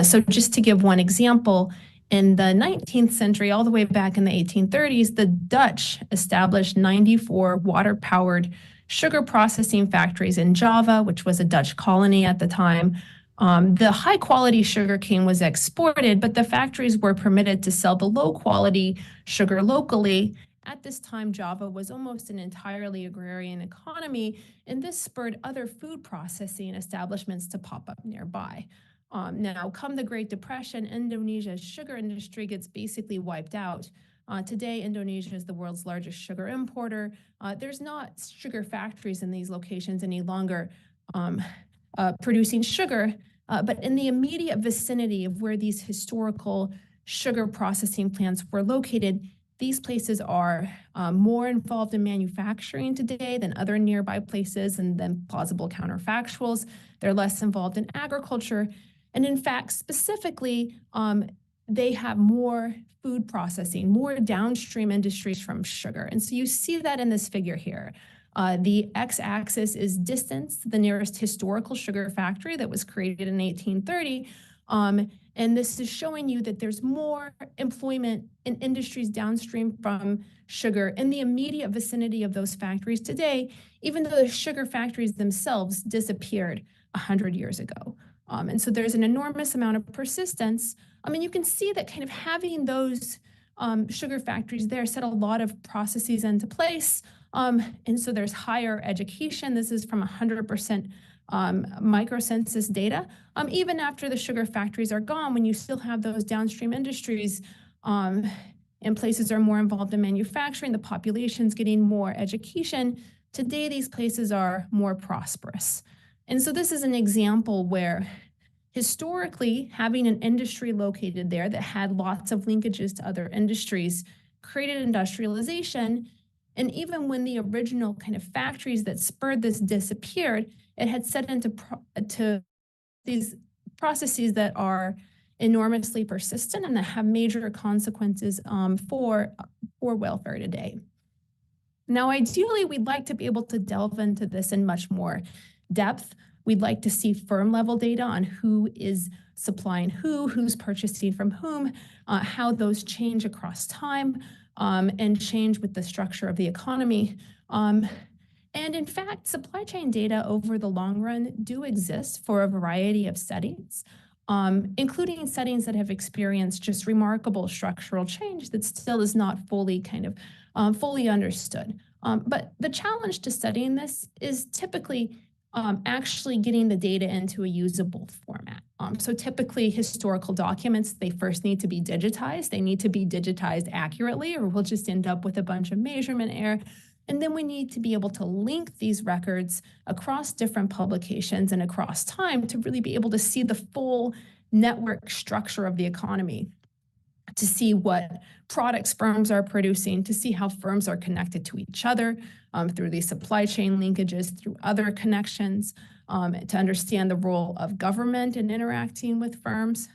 So just to give one example, in the 19th century, all the way back in the 1830s, the Dutch established 94 water-powered sugar processing factories in Java, which was a Dutch colony at the time. The high-quality sugar cane was exported, but the factories were permitted to sell the low-quality sugar locally. At this time, Java was almost an entirely agrarian economy, and this spurred other food processing establishments to pop up nearby. Now, come the Great Depression, Indonesia's sugar industry gets basically wiped out. Today, Indonesia is the world's largest sugar importer. There's not sugar factories in these locations any longer producing sugar, but in the immediate vicinity of where these historical sugar processing plants were located, these places are more involved in manufacturing today than other nearby places and then plausible counterfactuals. They're less involved in agriculture. And in fact, specifically, they have more food processing, more downstream industries from sugar. And so you see that in this figure here. The x-axis is distance to the nearest historical sugar factory that was created in 1830. And this is showing you that there's more employment in industries downstream from sugar in the immediate vicinity of those factories today, even though the sugar factories themselves disappeared 100 years ago. And so there's an enormous amount of persistence. I mean, you can see that kind of having those sugar factories there set a lot of processes into place. And so there's higher education. This is from 100% microcensus data. Even after the sugar factories are gone, when you still have those downstream industries and places are more involved in manufacturing, the population's getting more education. Today, these places are more prosperous. And so this is an example where historically, having an industry located there that had lots of linkages to other industries created industrialization. And even when the original kind of factories that spurred this disappeared, it had set into these processes that are enormously persistent and that have major consequences for welfare today. Now, ideally, we'd like to be able to delve into this in much more depth. We'd like to see firm-level data on who is supplying who's purchasing from whom, how those change across time, and change with the structure of the economy. And in fact, supply chain data over the long run do exist for a variety of settings, including settings that have experienced just remarkable structural change that still is not fully fully understood. But the challenge to studying this is typically actually getting the data into a usable format. So typically historical documents, they first need to be digitized. They need to be digitized accurately, or we'll just end up with a bunch of measurement error. And then we need to be able to link these records across different publications and across time to really be able to see the full network structure of the economy, to see what products firms are producing, to see how firms are connected to each other through these supply chain linkages, through other connections. to understand the role of government in interacting with firms.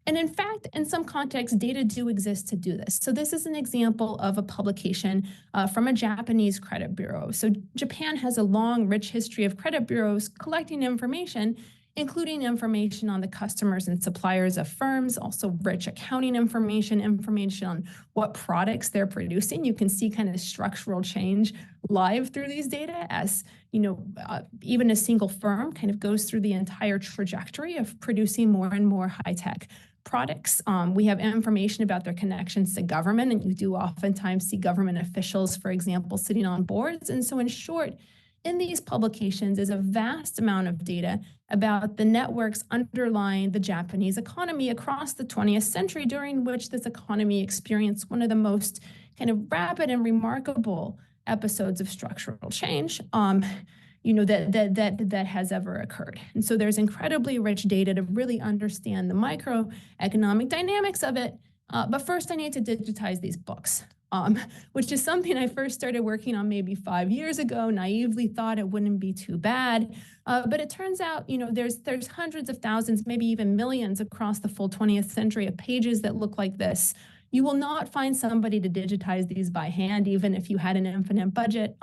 And in fact, in some contexts, data do exist to do this. So this is an example of a publication from a Japanese credit bureau. So Japan has a long, rich history of credit bureaus collecting information, including information on the customers and suppliers of firms, also rich accounting information on what products they're producing. You can see kind of structural change live through these data as, even a single firm kind of goes through the entire trajectory of producing more and more high-tech products. We have information about their connections to government, and you do oftentimes see government officials, for example, sitting on boards. And so in short, in these publications is a vast amount of data about the networks underlying the Japanese economy across the 20th century, during which this economy experienced one of the most kind of rapid and remarkable episodes of structural change that has ever occurred. And so there's incredibly rich data to really understand the microeconomic dynamics of it. But first I need to digitize these books. Which is something I first started working on maybe 5 years ago, naively thought it wouldn't be too bad. But it turns out, there's hundreds of thousands, maybe even millions across the full 20th century of pages that look like this. You will not find somebody to digitize these by hand, even if you had an infinite budget.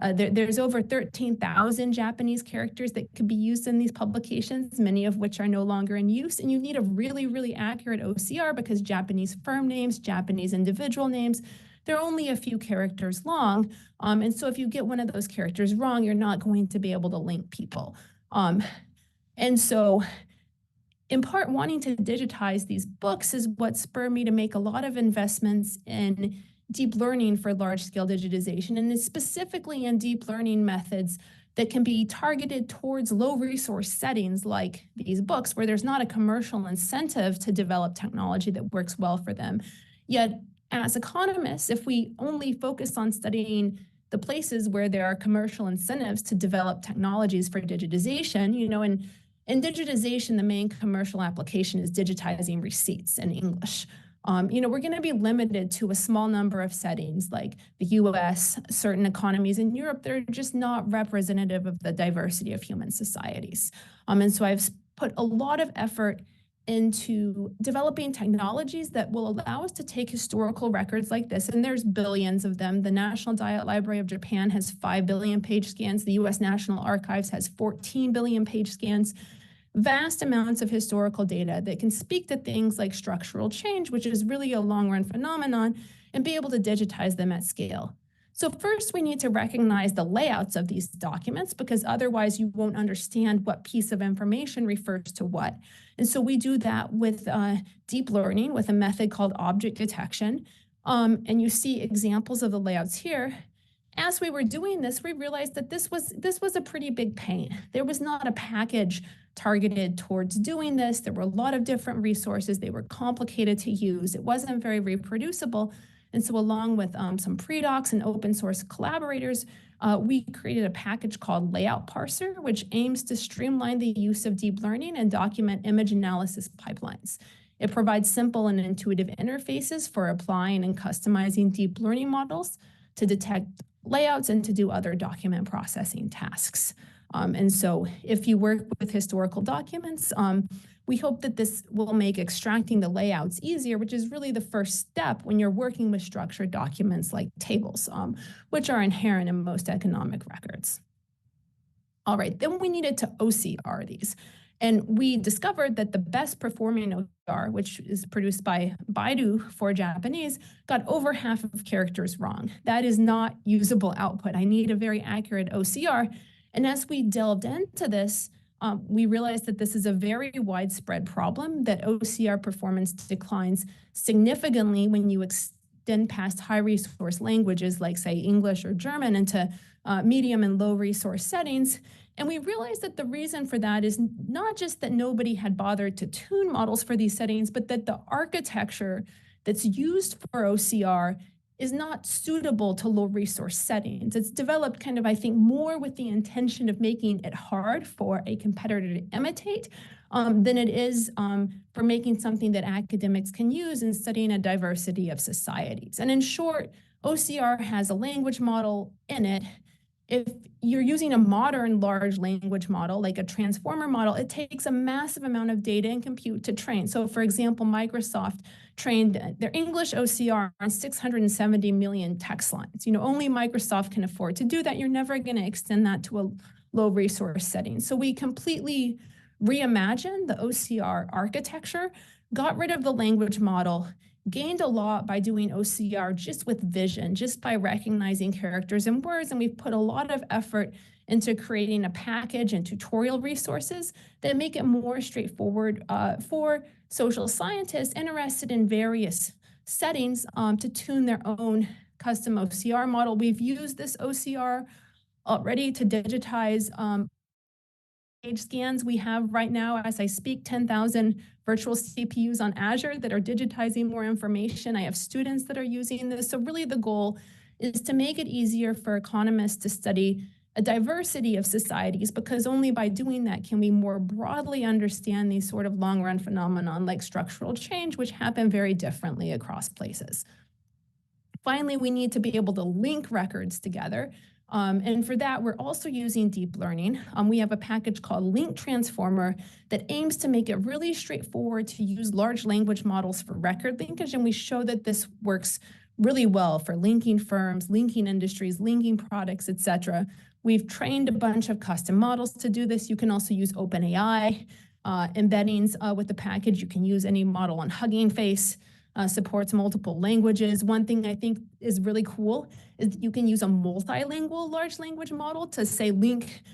There's over 13,000 Japanese characters that could be used in these publications, many of which are no longer in use. And you need a really, really accurate OCR because Japanese firm names, Japanese individual names, they're only a few characters long. And so if you get one of those characters wrong, you're not going to be able to link people. And so in part, wanting to digitize these books is what spurred me to make a lot of investments in deep learning for large-scale digitization, and it's specifically in deep learning methods that can be targeted towards low-resource settings like these books, where there's not a commercial incentive to develop technology that works well for them. Yet, as economists, if we only focus on studying the places where there are commercial incentives to develop technologies for digitization, in digitization, the main commercial application is digitizing receipts in English. We're going to be limited to a small number of settings like the US, certain economies in Europe. They're just not representative of the diversity of human societies. And so I've put a lot of effort into developing technologies that will allow us to take historical records like this, and there's billions of them. The National Diet Library of Japan has 5 billion page scans. The US National Archives has 14 billion page scans. Vast amounts of historical data that can speak to things like structural change, which is really a long-run phenomenon, and be able to digitize them at scale. So first, we need to recognize the layouts of these documents, because otherwise you won't understand what piece of information refers to what. And so we do that with deep learning with a method called object detection. And you see examples of the layouts here. As we were doing this, we realized that this was a pretty big pain. There was not a package targeted towards doing this. There were a lot of different resources. They were complicated to use. It wasn't very reproducible. And so along with some pre-docs and open source collaborators, we created a package called Layout Parser, which aims to streamline the use of deep learning and document image analysis pipelines. It provides simple and intuitive interfaces for applying and customizing deep learning models to detect layouts and to do other document processing tasks. And so if you work with historical documents, we hope that this will make extracting the layouts easier, which is really the first step when you're working with structured documents like tables, which are inherent in most economic records. All right, then we needed to OCR these. And we discovered that the best performing OCR, which is produced by Baidu for Japanese, got over half of characters wrong. That is not usable output. I need a very accurate OCR. And as we delved into this, we realized that this is a very widespread problem, that OCR performance declines significantly when you extend past high resource languages like, say, English or German into medium and low resource settings. And we realized that the reason for that is not just that nobody had bothered to tune models for these settings, but that the architecture that's used for OCR is not suitable to low resource settings. It's developed kind of, I think, more with the intention of making it hard for a competitor to imitate than it is for making something that academics can use in studying a diversity of societies. And in short, OCR has a language model in it, if you're using a modern large language model, like a transformer model, it takes a massive amount of data and compute to train. So for example, Microsoft trained their English OCR on 670 million text lines. Only Microsoft can afford to do that. You're never going to extend that to a low resource setting. So we completely reimagined the OCR architecture, got rid of the language model, gained a lot by doing OCR just with vision, just by recognizing characters and words. And we've put a lot of effort into creating a package and tutorial resources that make it more straightforward for social scientists interested in various settings to tune their own custom OCR model. We've used this OCR already to digitize page scans. We have right now, as I speak, 10,000 virtual CPUs on Azure that are digitizing more information. I have students that are using this. So really the goal is to make it easier for economists to study a diversity of societies, because only by doing that can we more broadly understand these sort of long-run phenomenon like structural change, which happen very differently across places. Finally, we need to be able to link records together. And for that, we're also using deep learning. We have a package called Link Transformer that aims to make it really straightforward to use large language models for record linkage. And we show that this works really well for linking firms, linking industries, linking products, et cetera. We've trained a bunch of custom models to do this. You can also use OpenAI embeddings with the package. You can use any model on Hugging Face. Supports multiple languages. One thing I think is really cool is you can use a multilingual large language model to say link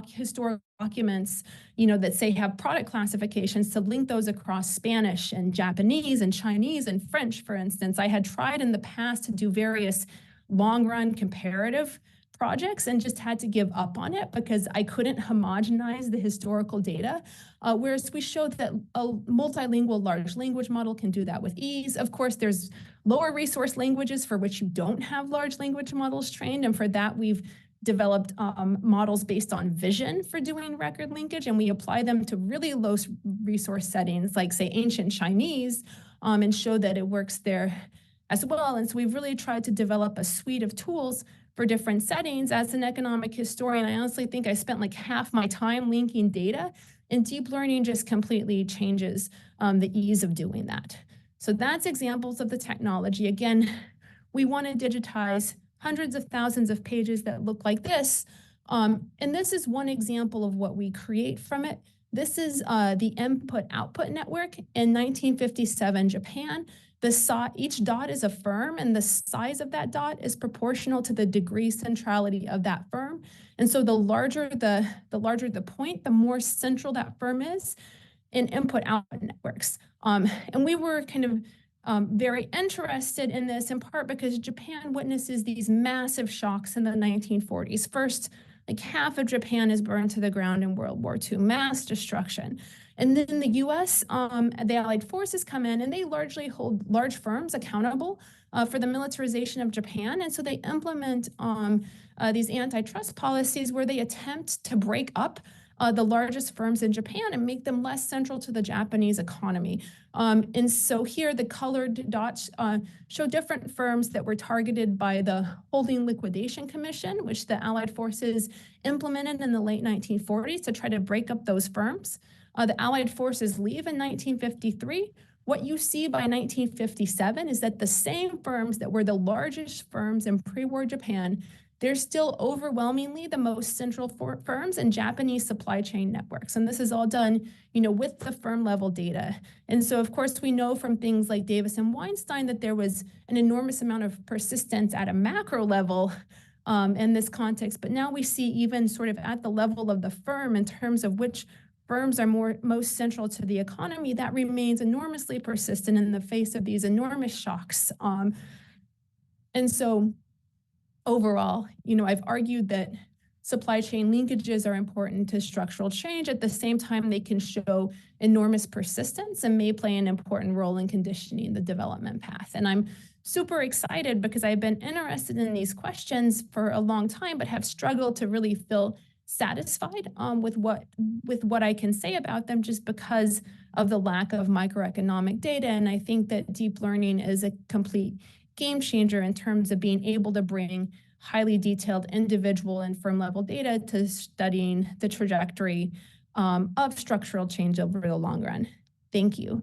historical documents, that say have product classifications, to link those across Spanish and Japanese and Chinese and French, for instance. I had tried in the past to do various long-run comparative projects and just had to give up on it because I couldn't homogenize the historical data. Whereas we showed that a multilingual large language model can do that with ease. Of course, there's lower resource languages for which you don't have large language models trained. And for that, we've developed models based on vision for doing record linkage. And we apply them to really low resource settings, like say ancient Chinese, and show that it works there as well. And so we've really tried to develop a suite of tools for different settings. As an economic historian, I honestly think I spent like half my time linking data, and deep learning just completely changes the ease of doing that. So that's examples of the technology. Again, we want to digitize hundreds of thousands of pages that look like this. And this is one example of what we create from it. This is the input-output network in 1957 Japan. Each dot is a firm, and the size of that dot is proportional to the degree centrality of that firm. And so the larger the point, the more central that firm is in input-output networks. And we were kind of very interested in this in part because Japan witnesses these massive shocks in the 1940s. First, like half of Japan is burned to the ground in World War II, mass destruction. And then the US, the Allied forces come in and they largely hold large firms accountable for the militarization of Japan. And so they implement these antitrust policies where they attempt to break up the largest firms in Japan and make them less central to the Japanese economy. And so here the colored dots show different firms that were targeted by the Holding Liquidation Commission, which the Allied forces implemented in the late 1940s to try to break up those firms. The Allied forces leave in 1953. What you see by 1957 is that the same firms that were the largest firms in pre-war Japan, they're still overwhelmingly the most central firms in Japanese supply chain networks. And this is all done, with the firm level data. And so, of course, we know from things like Davis and Weinstein that there was an enormous amount of persistence at a macro level in this context. But now we see even sort of at the level of the firm in terms of which firms are most central to the economy, that remains enormously persistent in the face of these enormous shocks. And so overall, I've argued that supply chain linkages are important to structural change. At the same time, they can show enormous persistence and may play an important role in conditioning the development path. And I'm super excited because I've been interested in these questions for a long time, but have struggled to really feel satisfied with what I can say about them just because of the lack of microeconomic data. And I think that deep learning is a complete game changer in terms of being able to bring highly detailed individual and firm level data to studying the trajectory of structural change over the long run. Thank you.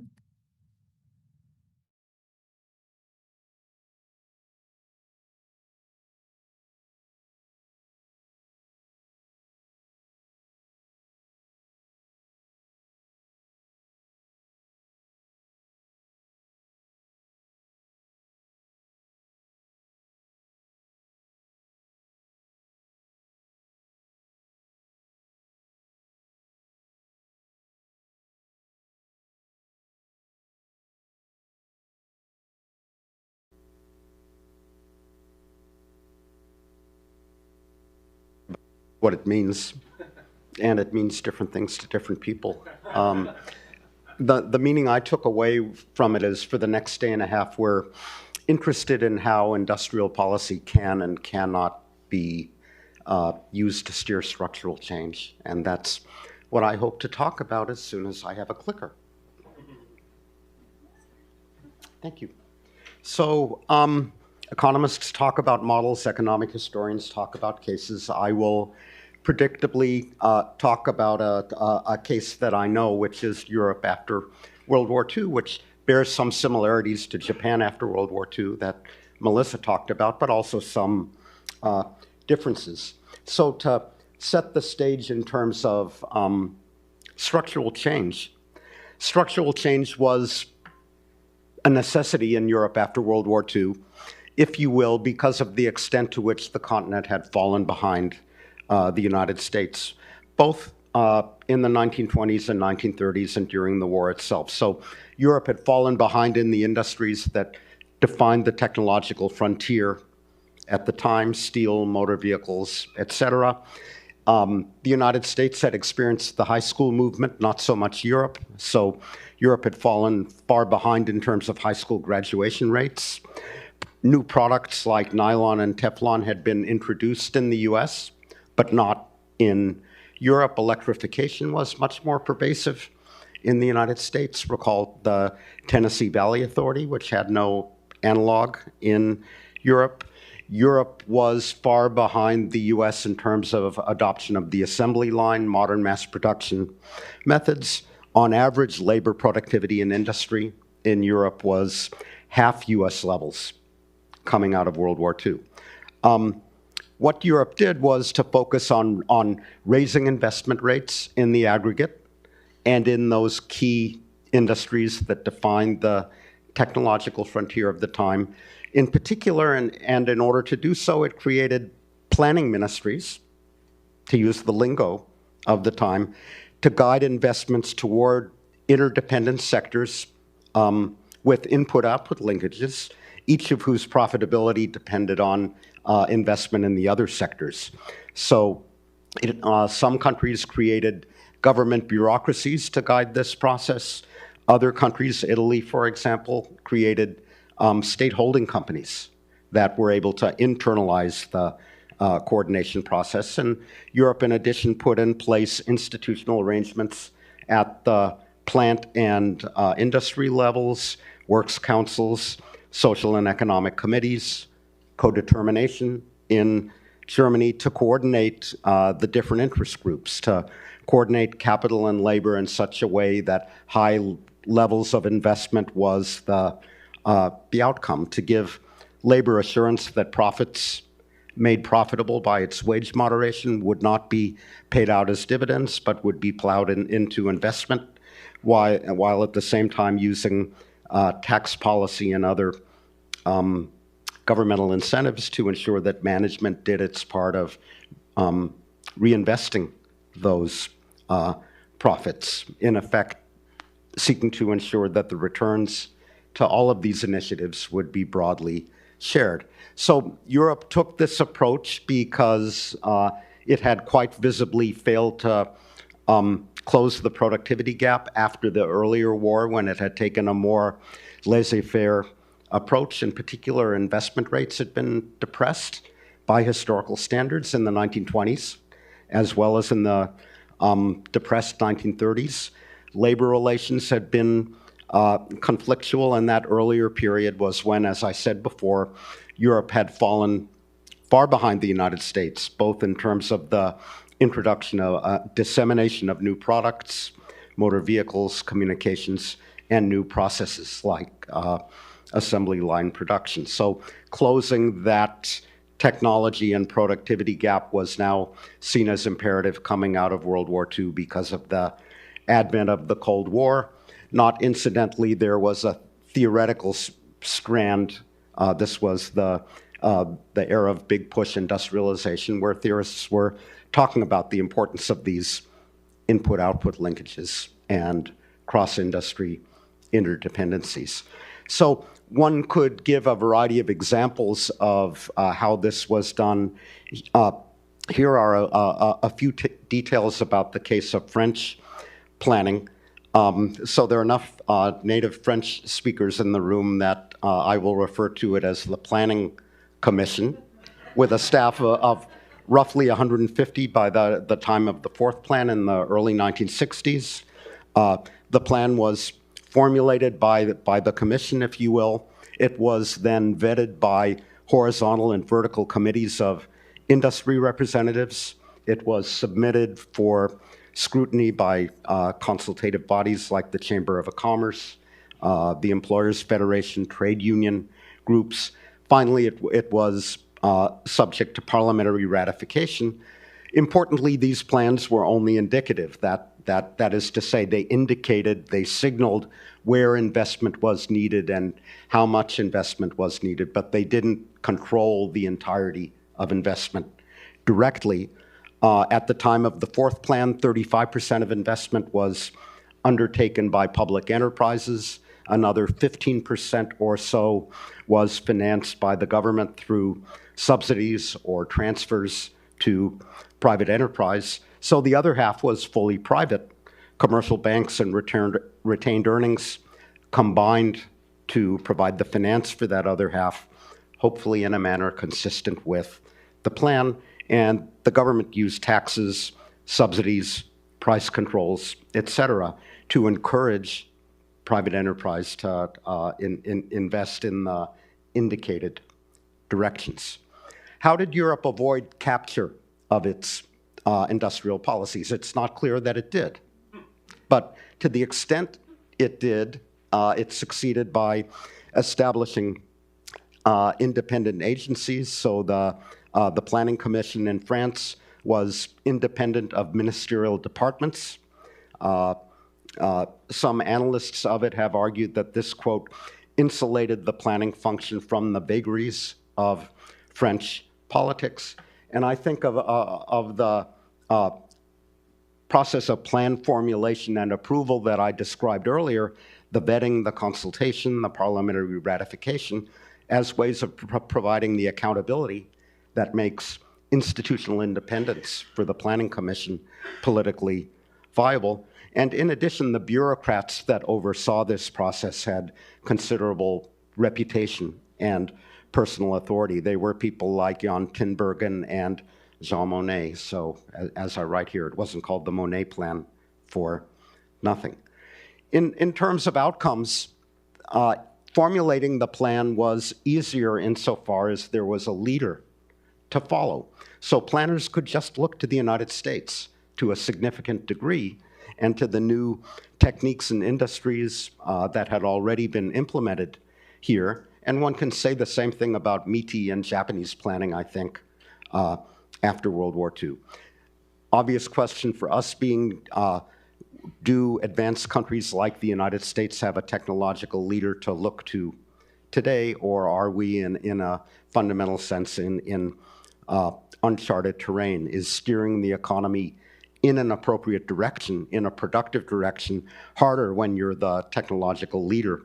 What it means, and it means different things to different people. The meaning I took away from it is for the next day and a half, we're interested in how industrial policy can and cannot be used to steer structural change. And that's what I hope to talk about as soon as I have a clicker. Thank you. So economists talk about models, economic historians talk about cases. I will predictably talk about a case that I know, which is Europe after World War II, which bears some similarities to Japan after World War II that Melissa talked about, but also some differences. So to set the stage in terms of structural change was a necessity in Europe after World War II, if you will, because of the extent to which the continent had fallen behind the United States, both in the 1920s and 1930s and during the war itself. So Europe had fallen behind in the industries that defined the technological frontier at the time, steel, motor vehicles, etc. The United States had experienced the high school movement, not so much Europe. So Europe had fallen far behind in terms of high school graduation rates. New products like nylon and Teflon had been introduced in the US, but not in Europe. Electrification was much more pervasive in the United States. Recall the Tennessee Valley Authority, which had no analog in Europe. Europe was far behind the US in terms of adoption of the assembly line, modern mass production methods. On average, labor productivity in industry in Europe was half US levels coming out of World War II. What Europe did was to focus on raising investment rates in the aggregate and in those key industries that defined the technological frontier of the time. In particular, and in order to do so, it created planning ministries, to use the lingo of the time, to guide investments toward interdependent sectors with input-output linkages, each of whose profitability depended on investment in the other sectors. So some countries created government bureaucracies to guide this process. Other countries, Italy, for example, created state holding companies that were able to internalize the coordination process. And Europe, in addition, put in place institutional arrangements at the plant and industry levels, works councils, social and economic committees, co-determination in Germany to coordinate the different interest groups, to coordinate capital and labor in such a way that high levels of investment was the outcome, to give labor assurance that profits made profitable by its wage moderation would not be paid out as dividends, but would be plowed into investment, while at the same time using tax policy and other governmental incentives to ensure that management did its part of reinvesting those profits, in effect seeking to ensure that the returns to all of these initiatives would be broadly shared. So Europe took this approach because it had quite visibly failed to close the productivity gap after the earlier war, when it had taken a more laissez-faire approach. In particular, investment rates had been depressed by historical standards in the 1920s, as well as in the depressed 1930s. Labor relations had been conflictual, and that earlier period was when, as I said before, Europe had fallen far behind the United States, both in terms of the introduction of dissemination of new products, motor vehicles, communications, and new processes like assembly line production. So closing that technology and productivity gap was now seen as imperative coming out of World War II because of the advent of the Cold War. Not incidentally, there was a theoretical strand. This was the era of big push industrialization, where theorists were talking about the importance of these input-output linkages and cross-industry interdependencies. So one could give a variety of examples of how this was done. Here are a few details about the case of French planning. So there are enough native French speakers in the room that I will refer to it as the Planning Commission, with a staff of roughly 150 by the time of the fourth plan in the early 1960s. The plan was formulated by the commission, if you will. It was then vetted by horizontal and vertical committees of industry representatives. It was submitted for scrutiny by consultative bodies like the Chamber of Commerce, the Employers Federation, trade union groups. Finally, it was subject to parliamentary ratification. Importantly, these plans were only indicative. That is to say, they indicated, they signaled where investment was needed and how much investment was needed, but they didn't control the entirety of investment directly. At the time of the fourth plan, 35% of investment was undertaken by public enterprises. Another 15% or so was financed by the government through subsidies or transfers to private enterprise. So the other half was fully private. Commercial banks and retained earnings combined to provide the finance for that other half, hopefully in a manner consistent with the plan. And the government used taxes, subsidies, price controls, et cetera, to encourage private enterprise to invest in the indicated directions. How did Europe avoid capture of its industrial policies? It's not clear that it did. But to the extent it did, it succeeded by establishing independent agencies. So the Planning Commission in France was independent of ministerial departments. Some analysts of it have argued that this, quote, insulated the planning function from the vagaries of French politics. And I think of the process of plan formulation and approval that I described earlier, the vetting, the consultation, the parliamentary ratification, as ways of providing the accountability that makes institutional independence for the Planning Commission politically viable. And in addition, the bureaucrats that oversaw this process had considerable reputation and personal authority. They were people like Jan Tinbergen and Jean Monnet. So as I write here, it wasn't called the Monnet Plan for nothing. In terms of outcomes, formulating the plan was easier insofar as there was a leader to follow. So planners could just look to the United States to a significant degree and to the new techniques and industries that had already been implemented here. And one can say the same thing about Meitei and Japanese planning, I think, after World War II. Obvious question for us being, do advanced countries like the United States have a technological leader to look to today, or are we in a fundamental sense in uncharted terrain? Is steering the economy in an appropriate direction, in a productive direction, harder when you're the technological leader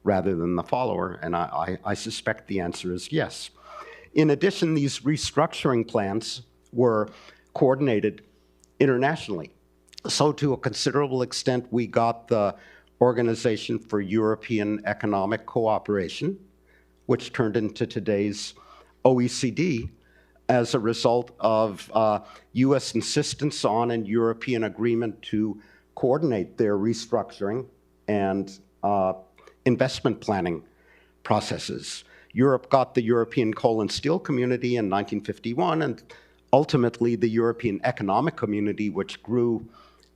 rather than the follower? And I suspect the answer is yes. In addition, these restructuring plans were coordinated internationally. So to a considerable extent, we got the Organization for European Economic Cooperation, which turned into today's OECD, as a result of US insistence on and European agreement to coordinate their restructuring and investment planning processes. Europe got the European coal and steel community in 1951, and ultimately the European economic community, which grew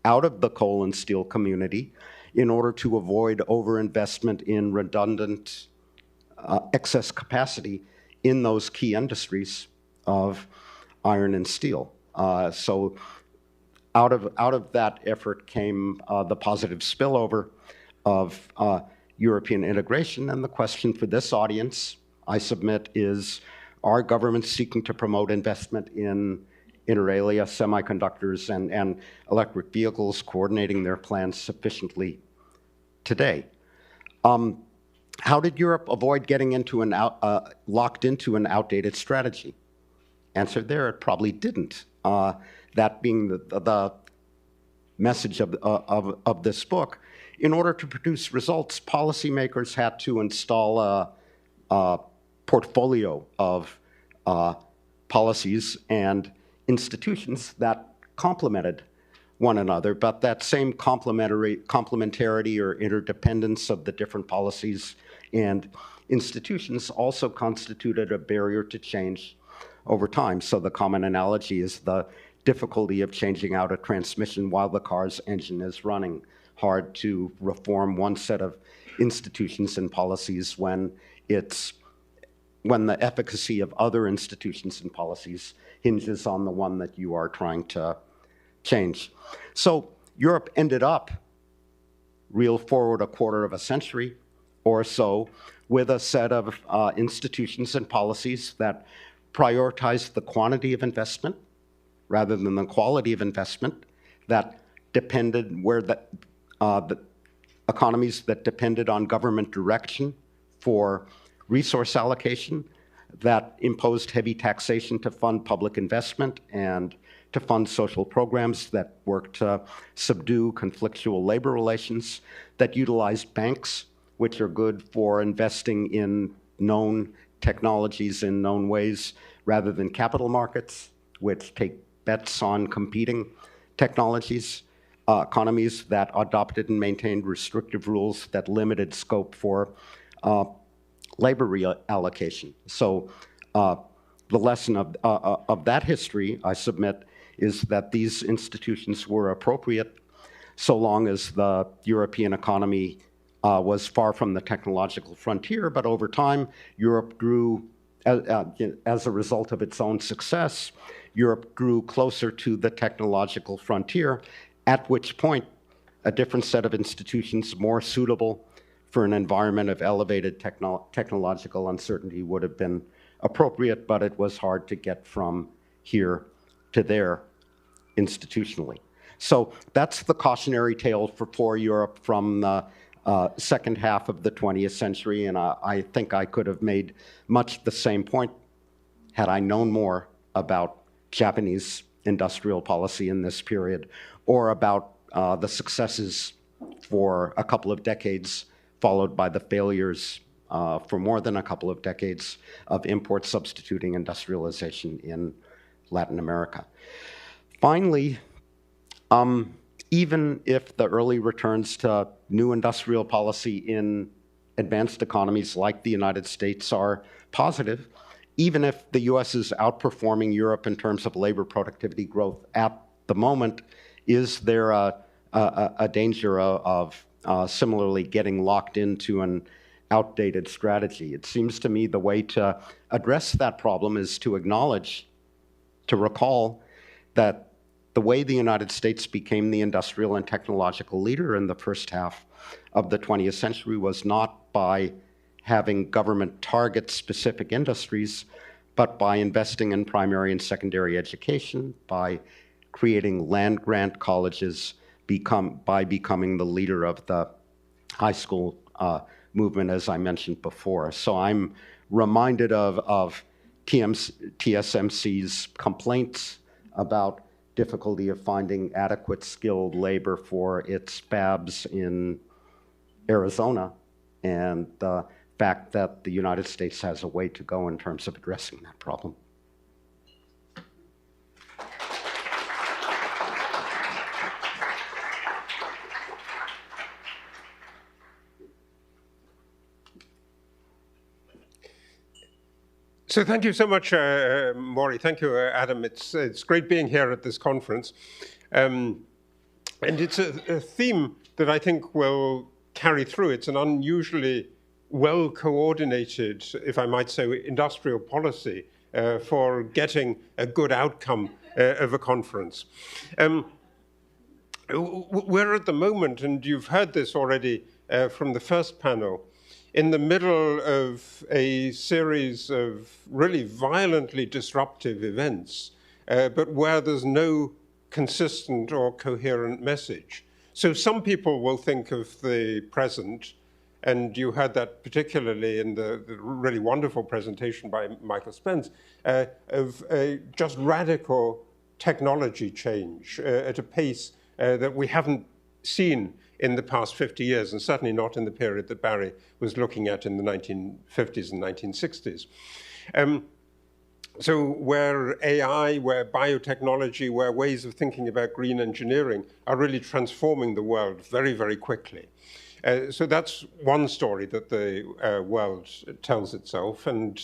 out of the coal and steel community in order to avoid overinvestment in redundant excess capacity in those key industries of iron and steel. So out of that effort came the positive spillover of European integration. And the question for this audience, I submit, is, are governments seeking to promote investment in inter alia, semiconductors, and electric vehicles, coordinating their plans sufficiently today? How did Europe avoid getting into locked into an outdated strategy? Answer there, it probably didn't. That being the message of this book. In order to produce results, policymakers had to install a portfolio of policies and institutions that complemented one another, but that same complementarity or interdependence of the different policies and institutions also constituted a barrier to change over time. So the common analogy is the difficulty of changing out a transmission while the car's engine is running. Hard to reform one set of institutions and policies when the efficacy of other institutions and policies hinges on the one that you are trying to change. So Europe ended up, reel forward a quarter of a century or so, with a set of institutions and policies that prioritized the quantity of investment rather than the quality of investment, that depended where the economies that depended on government direction for resource allocation, that imposed heavy taxation to fund public investment and to fund social programs that worked to subdue conflictual labor relations, that utilized banks, which are good for investing in known technologies in known ways, rather than capital markets, which take bets on competing technologies, economies that adopted and maintained restrictive rules that limited scope for labor reallocation. So the lesson of that history, I submit, is that these institutions were appropriate so long as the European economy was far from the technological frontier, but over time, Europe grew, as a result of its own success, Europe grew closer to the technological frontier, at which point a different set of institutions more suitable for an environment of elevated technological uncertainty would have been appropriate, but it was hard to get from here to there institutionally. So that's the cautionary tale for Europe from the second half of the 20th century, and I think I could have made much the same point had I known more about Japanese industrial policy in this period, or about the successes for a couple of decades, followed by the failures for more than a couple of decades of import substituting industrialization in Latin America. Finally, even if the early returns to new industrial policy in advanced economies like the United States are positive, even if the US is outperforming Europe in terms of labor productivity growth at the moment, is there a danger of similarly getting locked into an outdated strategy? It seems to me the way to address that problem is to acknowledge, to recall that the way the United States became the industrial and technological leader in the first half of the 20th century was not by having government target specific industries, but by investing in primary and secondary education, by creating land-grant colleges, by becoming the leader of the high school movement, as I mentioned before. So I'm reminded of TSMC's complaints about difficulty of finding adequate skilled labor for its fabs in Arizona, and the fact that the United States has a way to go in terms of addressing that problem. So thank you so much, Maury. Thank you, Adam. It's great being here at this conference. And it's a theme that I think will carry through. It's an unusually well-coordinated, if I might say, industrial policy for getting a good outcome of a conference. We're at the moment, and you've heard this already from the first panel, in the middle of a series of really violently disruptive events, but where there's no consistent or coherent message. So some people will think of the present, and you heard that particularly in the really wonderful presentation by Michael Spence, of just radical technology change at a pace that we haven't seen in the past 50 years, and certainly not in the period that Barry was looking at in the 1950s and 1960s. So where AI, where biotechnology, where ways of thinking about green engineering are really transforming the world very, very quickly. So that's one story that the world tells itself. And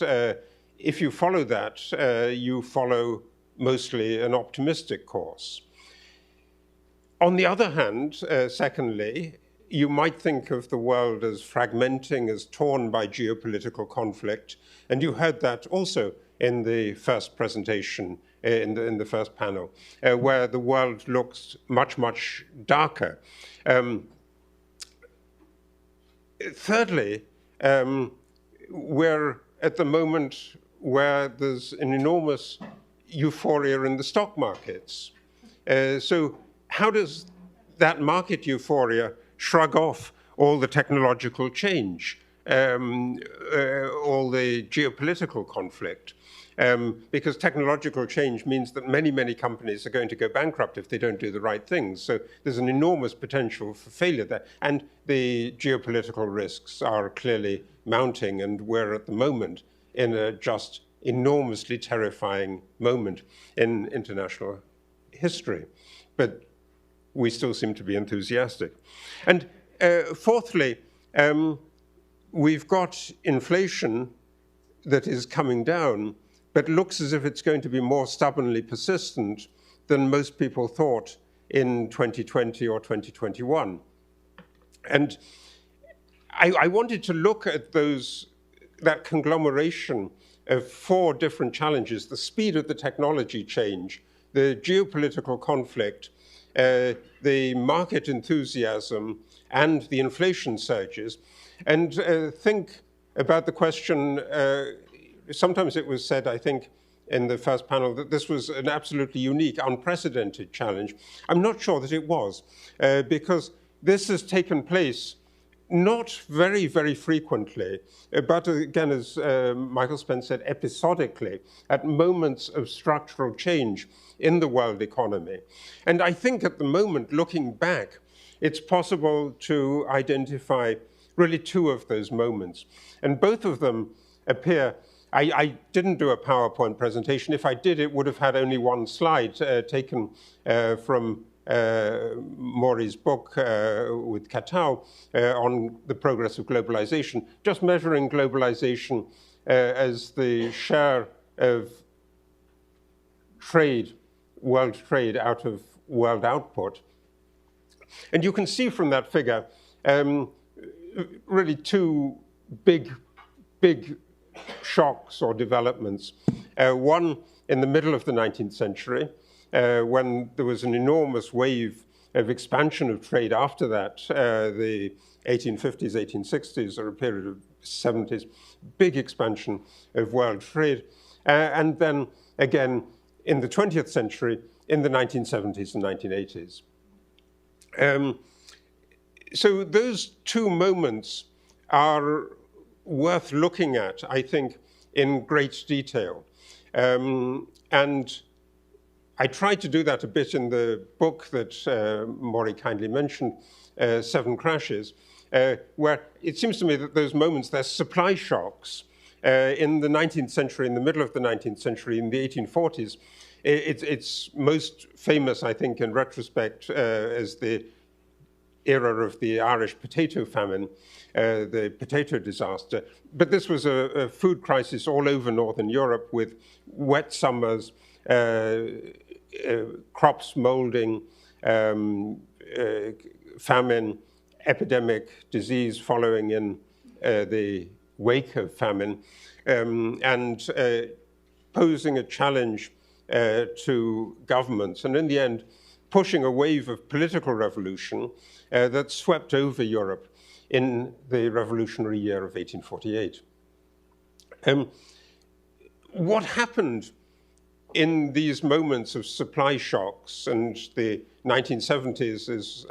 if you follow that, you follow mostly an optimistic course. On the other hand, secondly, you might think of the world as fragmenting, as torn by geopolitical conflict. And you heard that also in the first presentation, in the first panel, where the world looks much, much darker. Thirdly, we're at the moment where there's an enormous euphoria in the stock markets. So how does that market euphoria shrug off all the technological change, all the geopolitical conflict? Because technological change means that many, many companies are going to go bankrupt if they don't do the right things. So there's an enormous potential for failure there. And the geopolitical risks are clearly mounting, and we're at the moment in a just enormously terrifying moment in international history. But we still seem to be enthusiastic. And fourthly, we've got inflation that is coming down, but looks as if it's going to be more stubbornly persistent than most people thought in 2020 or 2021. And I wanted to look at that conglomeration of four different challenges: the speed of the technology change, the geopolitical conflict, the market enthusiasm, and the inflation surges, and think about the question. Sometimes it was said, I think, in the first panel that this was an absolutely unique, unprecedented challenge. I'm not sure that it was, because this has taken place not very, very frequently, but again, as Michael Spence said, episodically, at moments of structural change in the world economy. And I think at the moment, looking back, it's possible to identify really two of those moments. And both of them appear. I didn't do a PowerPoint presentation. If I did, it would have had only one slide taken from Maury's book with Katao on the progress of globalization, just measuring globalization as the share of trade, world trade out of world output. And you can see from that figure really two big shocks or developments. One in the middle of the 19th century, when there was an enormous wave of expansion of trade after that, the 1850s, 1860s, or a period of 70s, big expansion of world trade. And then again in the 20th century, in the 1970s and 1980s. So those two moments are worth looking at, I think, in great detail. And I tried to do that a bit in the book that Maury kindly mentioned, Seven Crashes, where it seems to me that those moments, they're supply shocks. In the 19th century, in the middle of the 19th century, in the 1840s, it's most famous, I think, in retrospect, as the era of the Irish potato famine, the potato disaster. But this was a food crisis all over Northern Europe with wet summers, crops molding, famine, epidemic disease following in the wake of famine, and posing a challenge to governments, and in the end, pushing a wave of political revolution that swept over Europe in the revolutionary year of 1848. What happened in these moments of supply shocks, and the 1970s is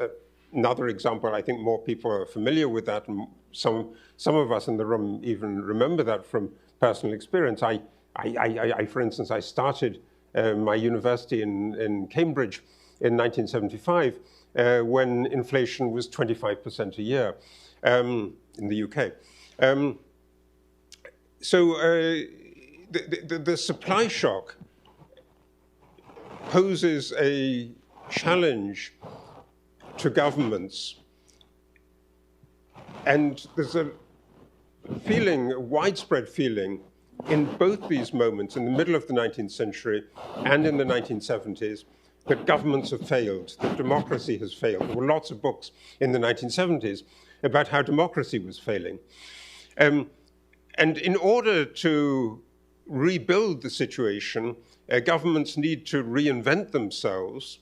another example. I think more people are familiar with that, and some of us in the room even remember that from personal experience. I for instance, I started my university in Cambridge in 1975 when inflation was 25% a year in the UK. So the supply shock poses a challenge to governments, and there's a feeling, a widespread feeling, in both these moments, in the middle of the 19th century and in the 1970s, that governments have failed, that democracy has failed. There were lots of books in the 1970s about how democracy was failing. And in order to rebuild the situation, governments need to reinvent themselves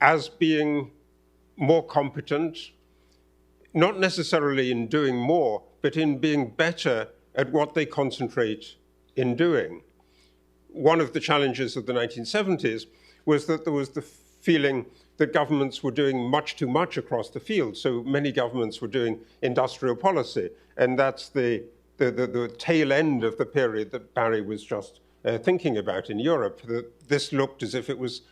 as being more competent, not necessarily in doing more, but in being better at what they concentrate in doing. One of the challenges of the 1970s was that there was the feeling that governments were doing much too much across the field. So many governments were doing industrial policy, and that's the tail end of the period that Barry was just thinking about in Europe. This looked as if it was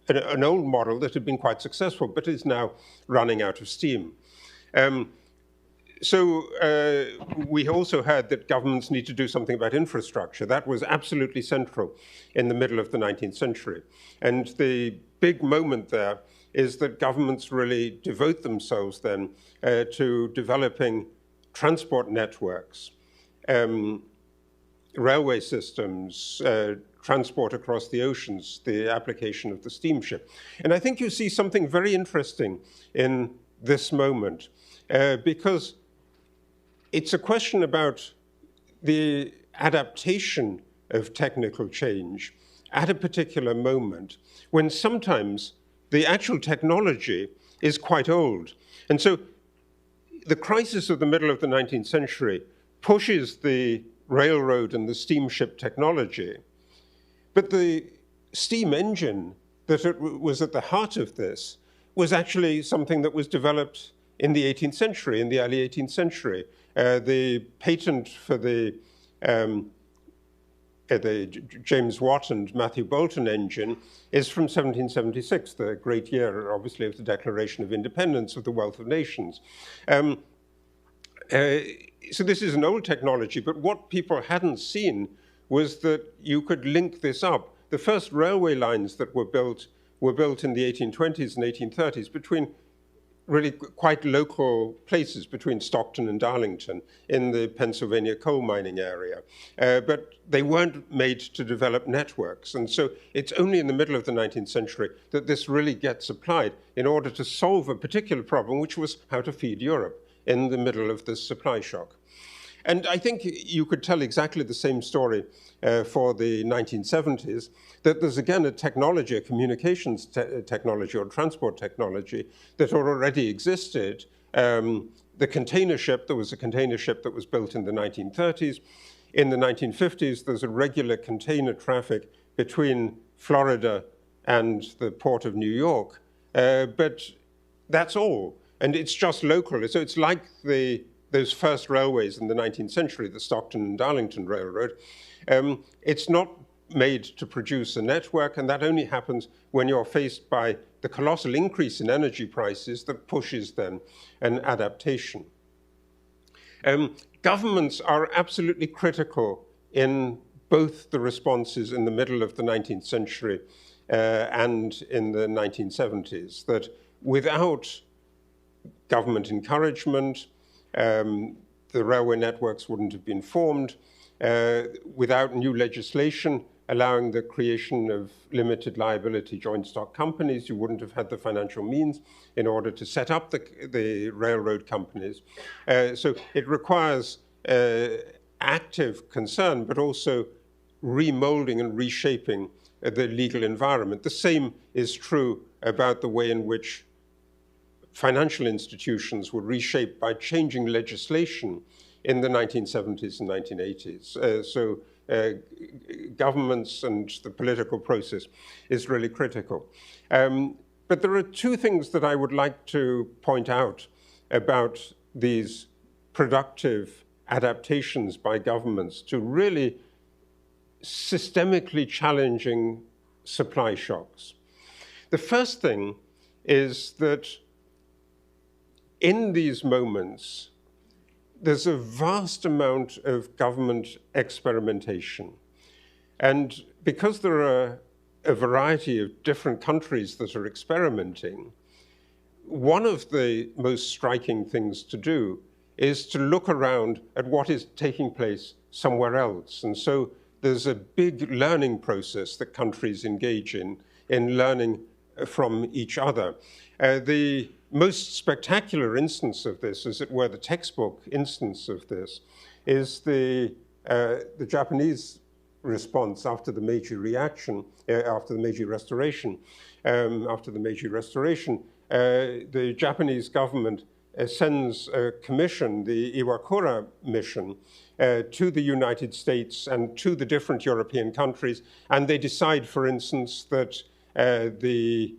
an old model that had been quite successful, but is now running out of steam. So we also heard that governments need to do something about infrastructure. That was absolutely central in the middle of the 19th century. And the big moment there is that governments really devote themselves then to developing transport networks, railway systems, transport across the oceans, the application of the steamship. And I think you see something very interesting in this moment, because it's a question about the adaptation of technical change at a particular moment when sometimes the actual technology is quite old. And so the crisis of the middle of the 19th century pushes the railroad and the steamship technology, but the steam engine that was at the heart of this was actually something that was developed in the 18th century, in the early 18th century. The patent for the James Watt and Matthew Boulton engine is from 1776, the great year, obviously, of the Declaration of Independence of the Wealth of Nations. So this is an old technology, but what people hadn't seen was that you could link this up. The first railway lines that were built in the 1820s and 1830s between really quite local places, between Stockton and Darlington in the Pennsylvania coal mining area. But they weren't made to develop networks. And so it's only in the middle of the 19th century that this really gets applied in order to solve a particular problem, which was how to feed Europe in the middle of this supply shock. And I think you could tell exactly the same story for the 1970s, that there's again a technology, a communications technology or transport technology that already existed. The container ship, there was a container ship that was built in the 1930s. In the 1950s, there's a regular container traffic between Florida and the port of New York. But that's all. And it's just local. So it's like those first railways in the 19th century, the Stockton and Darlington Railroad. It's not made to produce a network, and that only happens when you're faced by the colossal increase in energy prices that pushes then an adaptation. Governments are absolutely critical in both the responses in the middle of the 19th century and in the 1970s, that without government encouragement. The railway networks wouldn't have been formed. Without new legislation allowing the creation of limited liability joint stock companies, you wouldn't have had the financial means in order to set up the railroad companies. So it requires active concern, but also remolding and reshaping the legal environment. The same is true about the way in which financial institutions were reshaped by changing legislation in the 1970s and 1980s. So governments and the political process is really critical. But there are two things that I would like to point out about these productive adaptations by governments to really systemically challenging supply shocks. The first thing is that in these moments, there's a vast amount of government experimentation. And because there are a variety of different countries that are experimenting, one of the most striking things to do is to look around at what is taking place somewhere else. And so there's a big learning process that countries engage in learning from each other. The most spectacular instance of this, as it were, the textbook instance of this, is the Japanese response after the Meiji reaction, after the Meiji Restoration. The Japanese government sends a commission, the Iwakura mission, to the United States and to the different European countries, and they decide, for instance, that the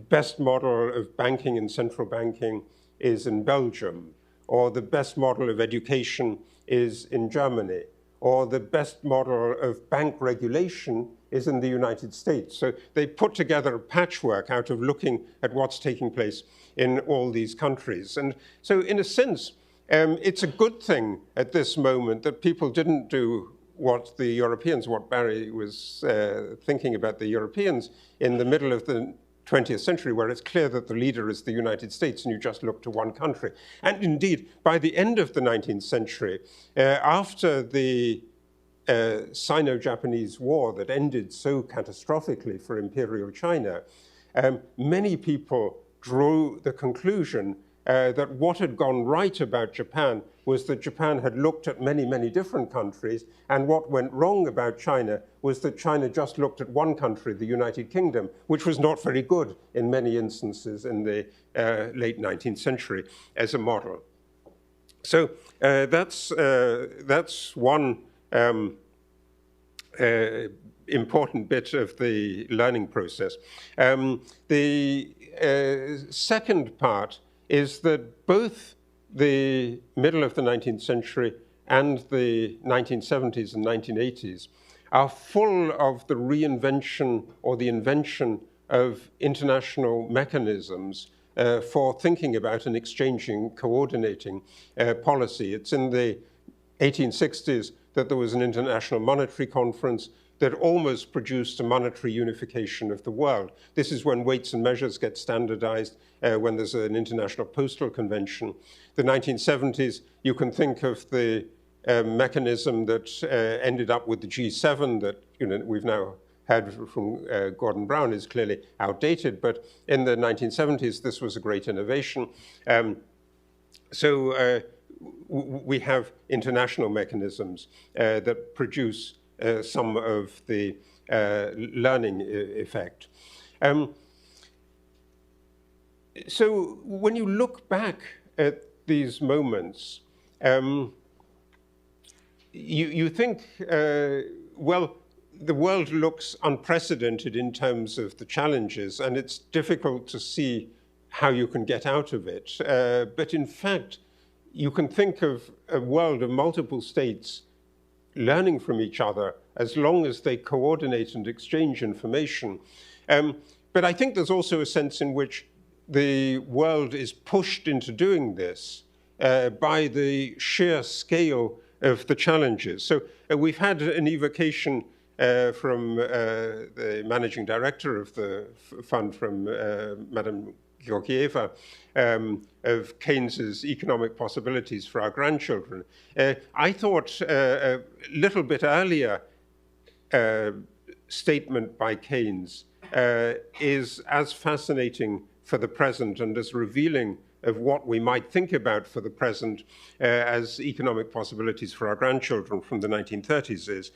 best model of banking and central banking is in Belgium, or the best model of education is in Germany, or the best model of bank regulation is in the United States. So they put together a patchwork out of looking at what's taking place in all these countries. And so in a sense, it's a good thing at this moment that people didn't do what the Europeans, what Barry was thinking about the Europeans in the middle of the 20th century, where it's clear that the leader is the United States and you just look to one country. And indeed, by the end of the 19th century, after the Sino-Japanese War that ended so catastrophically for Imperial China, many people drew the conclusion that what had gone right about Japan was that Japan had looked at many, many different countries, and what went wrong about China was that China just looked at one country, the United Kingdom, which was not very good in many instances in the late 19th century as a model. So that's one important bit of the learning process. The second part is that both the middle of the 19th century and the 1970s and 1980s are full of the reinvention or the invention of international mechanisms for thinking about and exchanging, coordinating policy. It's in the 1860s that there was an international monetary conference that almost produced a monetary unification of the world. This is when weights and measures get standardized, when there's an international postal convention. The 1970s, you can think of the mechanism that ended up with the G7 that we've now had from Gordon Brown is clearly outdated, but in the 1970s, this was a great innovation. So we have international mechanisms that produce some of the learning effect. So when you look back at these moments, you think, well, the world looks unprecedented in terms of the challenges, and it's difficult to see how you can get out of it. But in fact, you can think of a world of multiple states learning from each other as long as they coordinate and exchange information. But I think there's also a sense in which the world is pushed into doing this by the sheer scale of the challenges. So we've had an evocation from the managing director of the fund, from Madam Georgieva, of Keynes's economic possibilities for our grandchildren. I thought a little bit earlier statement by Keynes is as fascinating for the present and as revealing of what we might think about for the present as economic possibilities for our grandchildren from the 1930s is.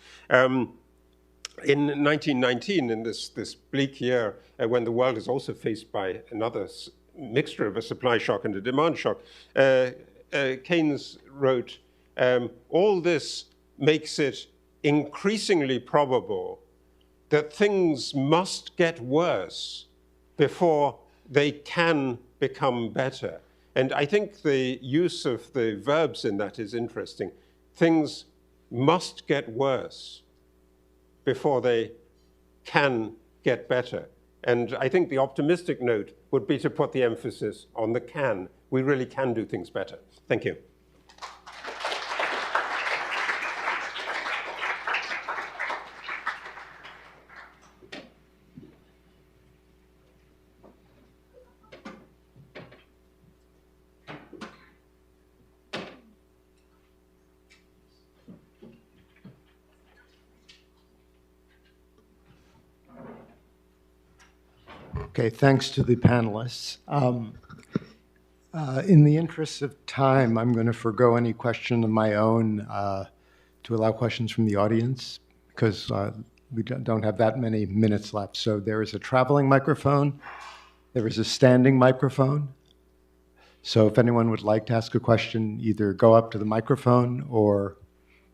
In 1919, in this bleak year, when the world is also faced by another mixture of a supply shock and a demand shock, Keynes wrote, all this makes it increasingly probable that things must get worse before they can become better. And I think the use of the verbs in that is interesting. Things must get worse before they can get better. And I think the optimistic note would be to put the emphasis on the can. We really can do things better. Thank you. Okay, thanks to the panelists. In the interest of time, I'm going to forego any question of my own to allow questions from the audience because we don't have that many minutes left. So there is a traveling microphone. There is a standing microphone. So if anyone would like to ask a question, either go up to the microphone or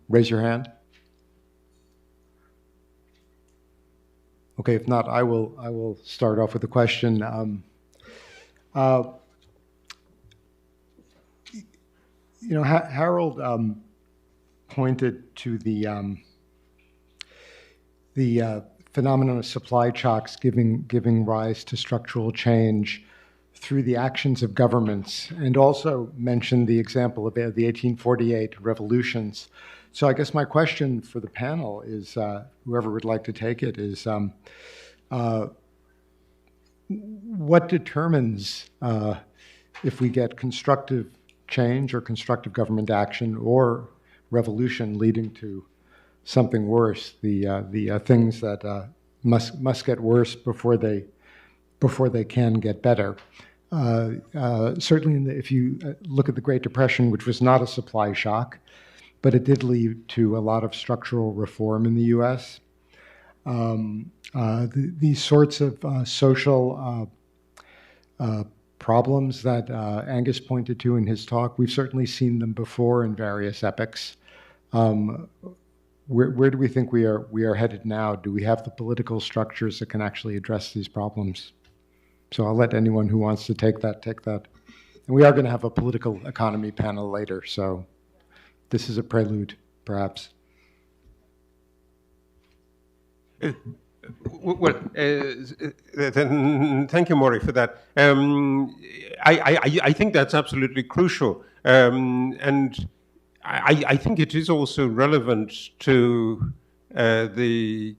raise your hand. Okay, if not, I will start off with a question. You know, Harold pointed to the phenomenon of supply shocks giving rise to structural change through the actions of governments, and also mentioned the example of the 1848 revolutions. So I guess my question for the panel is, whoever would like to take it, is what determines if we get constructive change or constructive government action or revolution leading to something worse, the things that must get worse before they can get better. Certainly, if you look at the Great Depression, which was not a supply shock, but it did lead to a lot of structural reform in the U.S. These sorts of social problems that Angus pointed to in his talk, we've certainly seen them before in various epochs. Where do we think we are headed now? Do we have the political structures that can actually address these problems? So I'll let anyone who wants to take that. And we are going to have a political economy panel later, so this is a prelude, perhaps. Well, then thank you, Maury, for that. I think that's absolutely crucial. And I think it is also relevant to the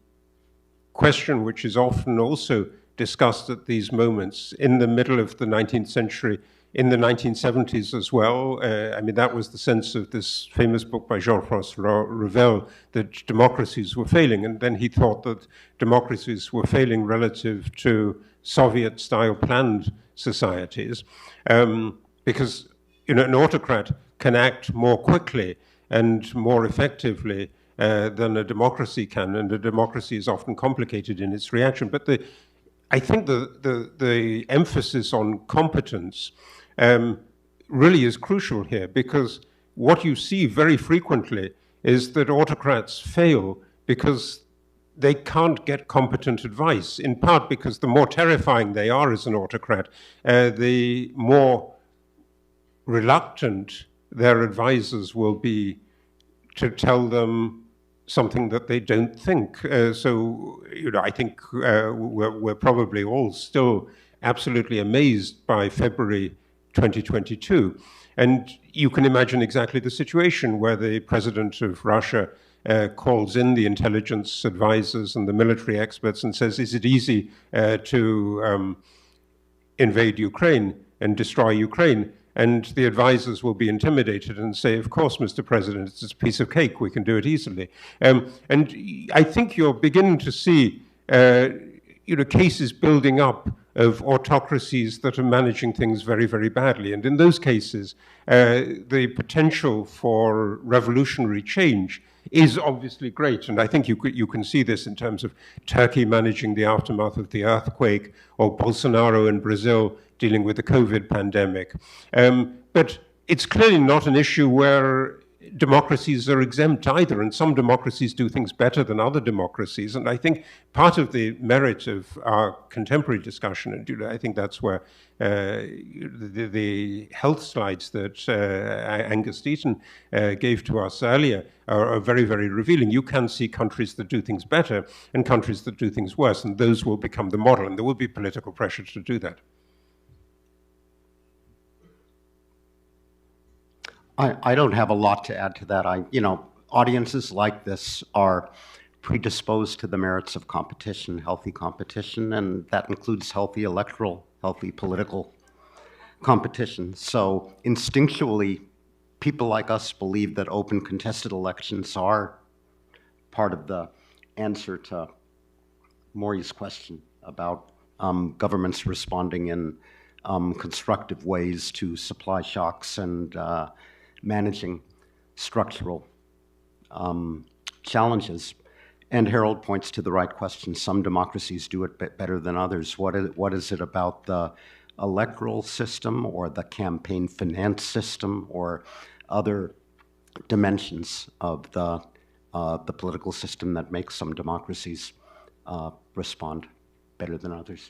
question which is often also discussed at these moments in the middle of the 19th century, in the 1970s as well. I mean, that was the sense of this famous book by Jean-François Revel, that democracies were failing. And then he thought that democracies were failing relative to Soviet-style planned societies, because an autocrat can act more quickly and more effectively than a democracy can, and a democracy is often complicated in its reaction. But I think the emphasis on competence really is crucial here, because what you see very frequently is that autocrats fail because they can't get competent advice, in part because the more terrifying they are as an autocrat, the more reluctant their advisors will be to tell them something that they don't think. So, I think we're probably all still absolutely amazed by February 2022. And you can imagine exactly the situation where the president of Russia calls in the intelligence advisors and the military experts and says, is it easy to invade Ukraine and destroy Ukraine. And the advisors will be intimidated and say, of course, Mr. President, it's a piece of cake, we can do it easily. And I think you're beginning to see cases building up of autocracies that are managing things very, very badly. And in those cases, the potential for revolutionary change is obviously great. And I think you can see this in terms of Turkey managing the aftermath of the earthquake, or Bolsonaro in Brazil dealing with the COVID pandemic. But it's clearly not an issue where democracies are exempt either, and some democracies do things better than other democracies. And I think part of the merit of our contemporary discussion, and I think that's where the health slides that Angus Deaton gave to us earlier are very, very revealing. You can see countries that do things better and countries that do things worse, and those will become the model, and there will be political pressure to do that. I don't have a lot to add to that. Audiences like this are predisposed to the merits of competition, healthy competition, and that includes healthy electoral, healthy political competition. So instinctually, people like us believe that open contested elections are part of the answer to Maury's question about governments responding in constructive ways to supply shocks and managing structural challenges. And Harold points to the right question. Some democracies do it better than others. What is it about the electoral system or the campaign finance system or other dimensions of the political system that makes some democracies respond better than others?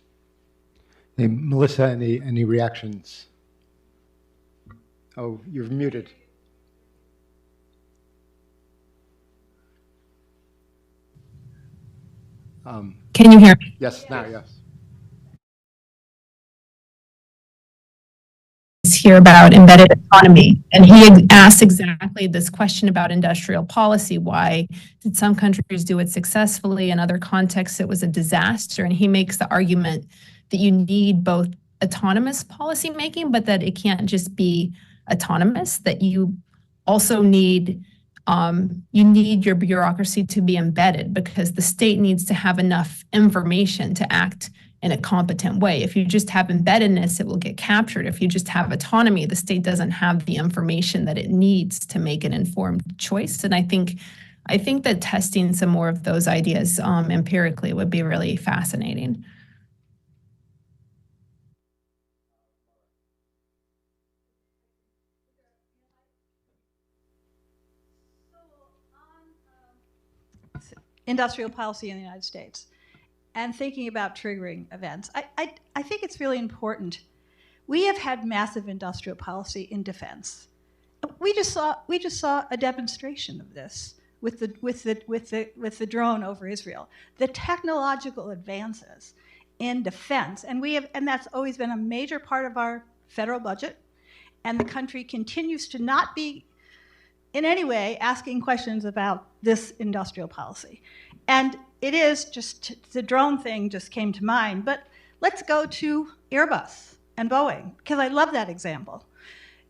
Hey, Melissa, any reactions? Oh, you're muted. Can you hear me? Yes, now, yes. Here about embedded autonomy, and he asked exactly this question about industrial policy. Why did some countries do it successfully, in other contexts it was a disaster? And he makes the argument that you need both autonomous policy making, but that it can't just be autonomous, that you also need your bureaucracy to be embedded, because the state needs to have enough information to act in a competent way. If you just have embeddedness, it will get captured. If you just have autonomy, the state doesn't have the information that it needs to make an informed choice. And I think that testing some more of those ideas empirically would be really fascinating. Industrial policy in the United States and thinking about triggering events. I think it's really important. We have had massive industrial policy in defense. We just saw a demonstration of this with the drone over Israel. The technological advances in defense, and that's always been a major part of our federal budget, and the country continues to not be in any way asking questions about this industrial policy. And it is just, the drone thing just came to mind, but let's go to Airbus and Boeing, because I love that example.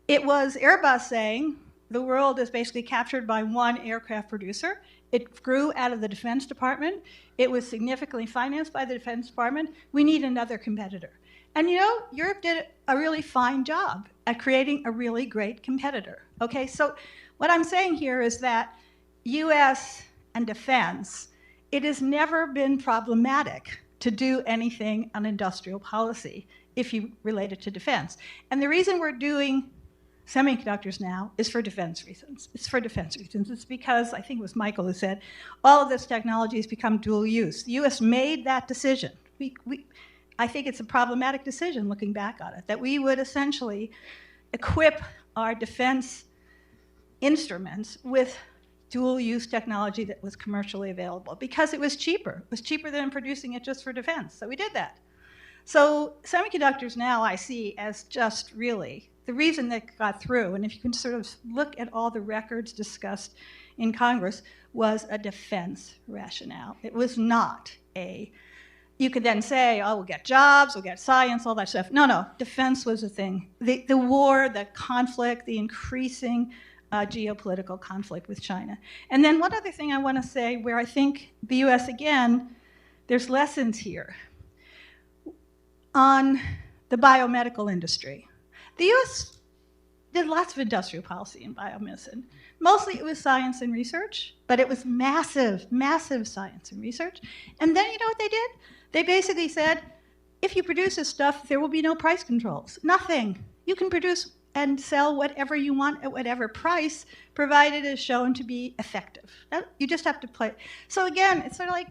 It was Airbus saying the world is basically captured by one aircraft producer. It grew out of the Defense Department. It was significantly financed by the Defense Department. We need another competitor. And Europe did a really fine job at creating a really great competitor. Okay, so what I'm saying here is that US and defense, it has never been problematic to do anything on industrial policy if you relate it to defense. And the reason we're doing semiconductors now is for defense reasons. It's for defense reasons. It's because, I think it was Michael who said, all of this technology has become dual use. The US made that decision. I think it's a problematic decision looking back on it, that we would essentially equip our defense instruments with dual-use technology that was commercially available because it was cheaper. It was cheaper than producing it just for defense, so we did that. So semiconductors now I see as just really the reason that got through, and if you can sort of look at all the records discussed in Congress, was a defense rationale. It was not a, you could then say, oh, we'll get jobs, we'll get science, all that stuff. No, no, defense was a thing. The war, the conflict, the increasing geopolitical conflict with China. And then one other thing I want to say, where I think the US, again, there's lessons here. On the biomedical industry, the US did lots of industrial policy in biomedicine. Mostly it was science and research, but it was massive, massive science and research. And then you know what they did? They basically said, if you produce this stuff, there will be no price controls. Nothing. You can produce and sell whatever you want at whatever price, provided it is shown to be effective. You just have to play. So again, it's sort of like,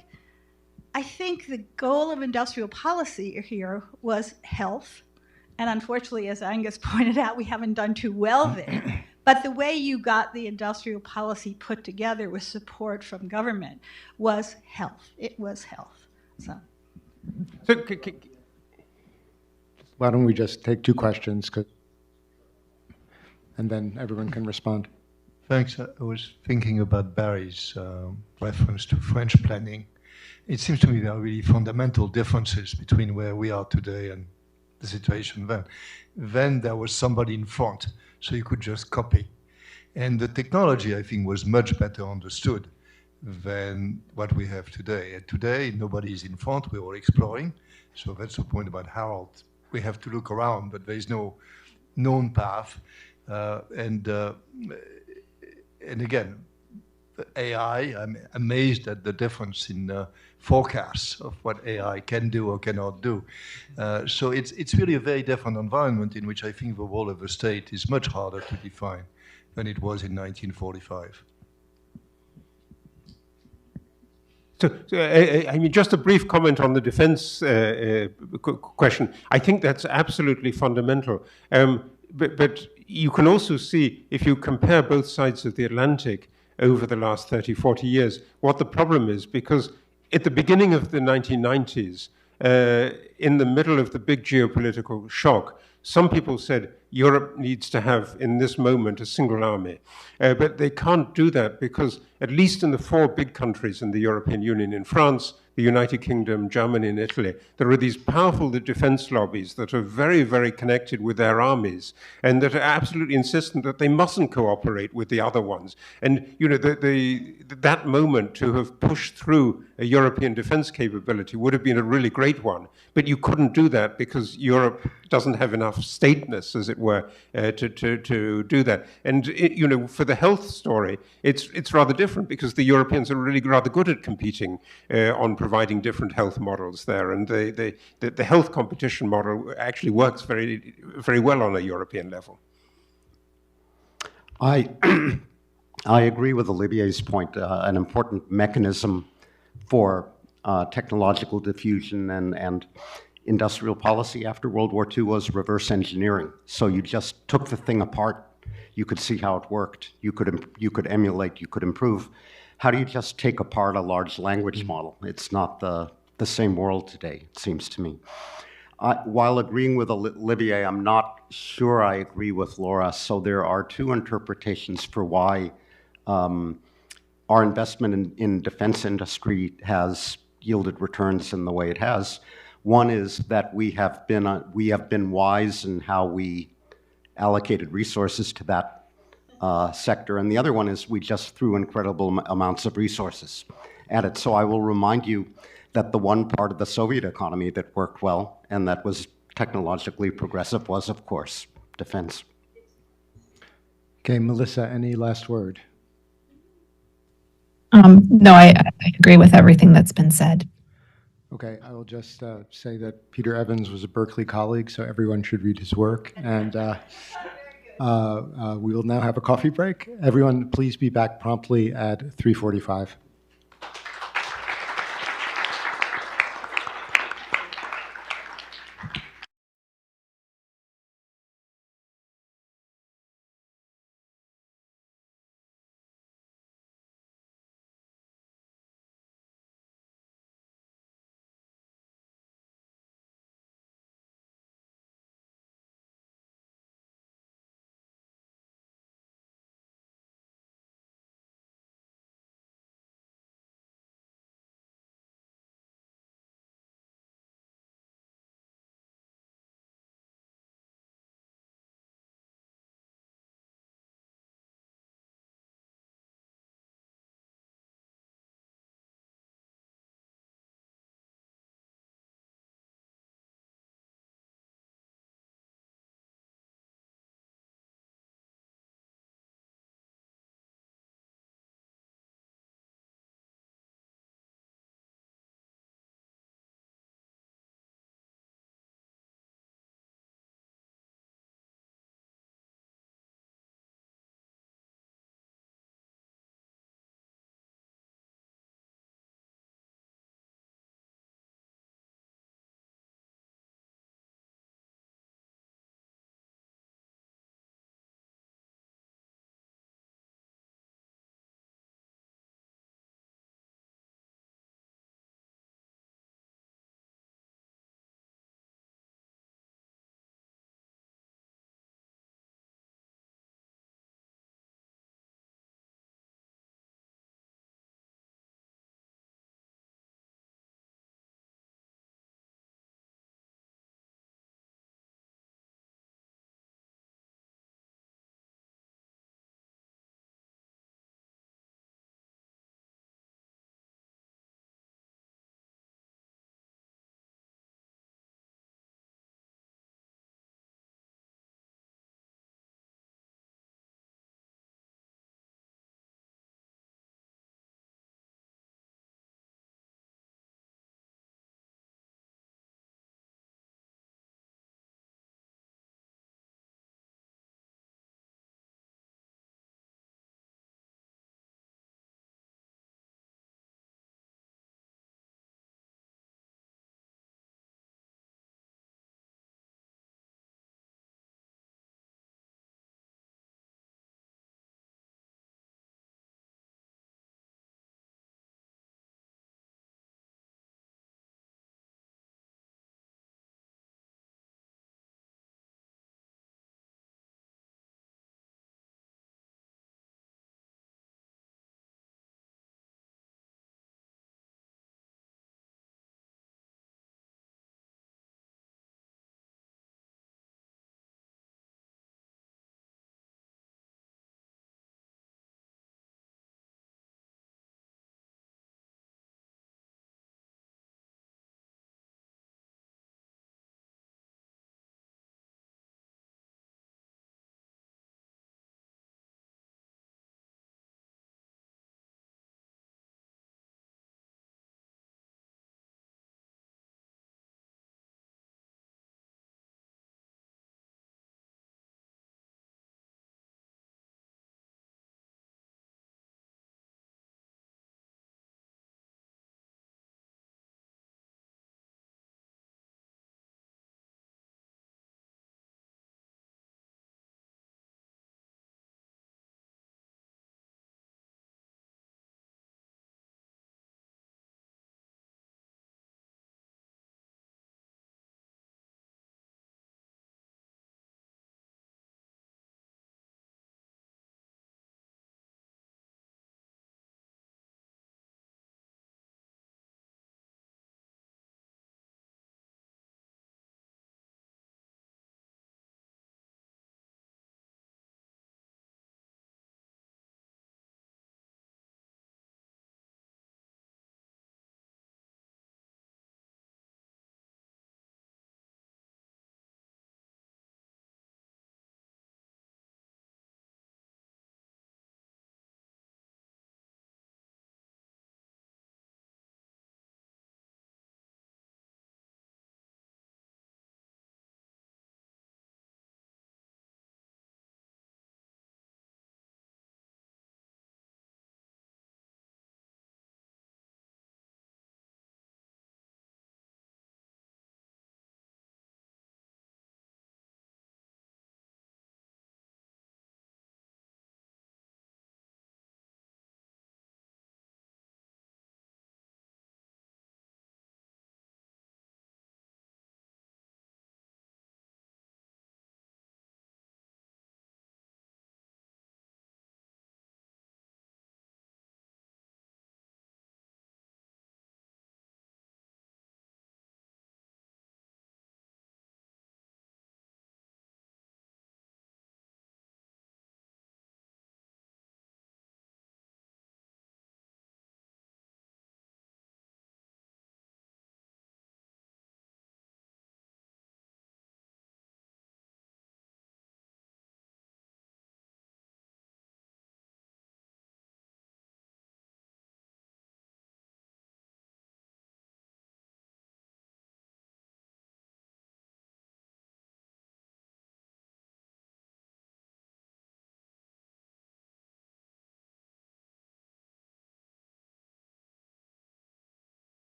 I think the goal of industrial policy here was health. And unfortunately, as Angus pointed out, we haven't done too well there. But the way you got the industrial policy put together with support from government was health. It was health. So why don't we just take two questions, and then everyone can respond. Thanks. I was thinking about Barry's reference to French planning. It seems to me there are really fundamental differences between where we are today and the situation then. Then there was somebody in front, so you could just copy. And the technology, I think, was much better understood than what we have today. And today, nobody is in front, we're all exploring. So that's the point about Harold. We have to look around, but there is no known path. And again, AI, I'm amazed at the difference in forecasts of what AI can do or cannot do. So it's really a very different environment in which I think the role of the state is much harder to define than it was in 1945. So, I mean, just a brief comment on the defense question. I think that's absolutely fundamental. But you can also see, if you compare both sides of the Atlantic over the last 30, 40 years, what the problem is. Because at the beginning of the 1990s, in the middle of the big geopolitical shock, some people said Europe needs to have, in this moment, a single army. But they can't do that because, at least in the four big countries in the European Union, in France, the United Kingdom, Germany, and Italy, there are these powerful defense lobbies that are very, very connected with their armies and that are absolutely insistent that they mustn't cooperate with the other ones. And you know, that moment to have pushed through a European defense capability would have been a really great one. But you couldn't do that because Europe doesn't have enough stateness, as it were, to do that. And you know, for the health story, it's rather different because the Europeans are really rather good at competing on providing different health models there, and the health competition model actually works very, very well on a European level. I agree with Olivier's point. An important mechanism for technological diffusion and industrial policy after World War II was reverse engineering. So you just took the thing apart. You could see how it worked. You could emulate. You could improve. How do you just take apart a large language model? It's not the same world today, it seems to me. While agreeing with Olivier, I'm not sure I agree with Laura. So there are two interpretations for why our investment in defense industry has yielded returns in the way it has. One is that we have been wise in how we allocated resources to that sector, and the other one is we just threw incredible amounts of resources at it. So I will remind you that the one part of the Soviet economy that worked well and that was technologically progressive was, of course, defense. Okay, Melissa, any last word? No, I agree with everything that's been said. Okay, I will just say that Peter Evans was a Berkeley colleague, so everyone should read his work. And we will now have a coffee break. Everyone, please be back promptly at 3:45.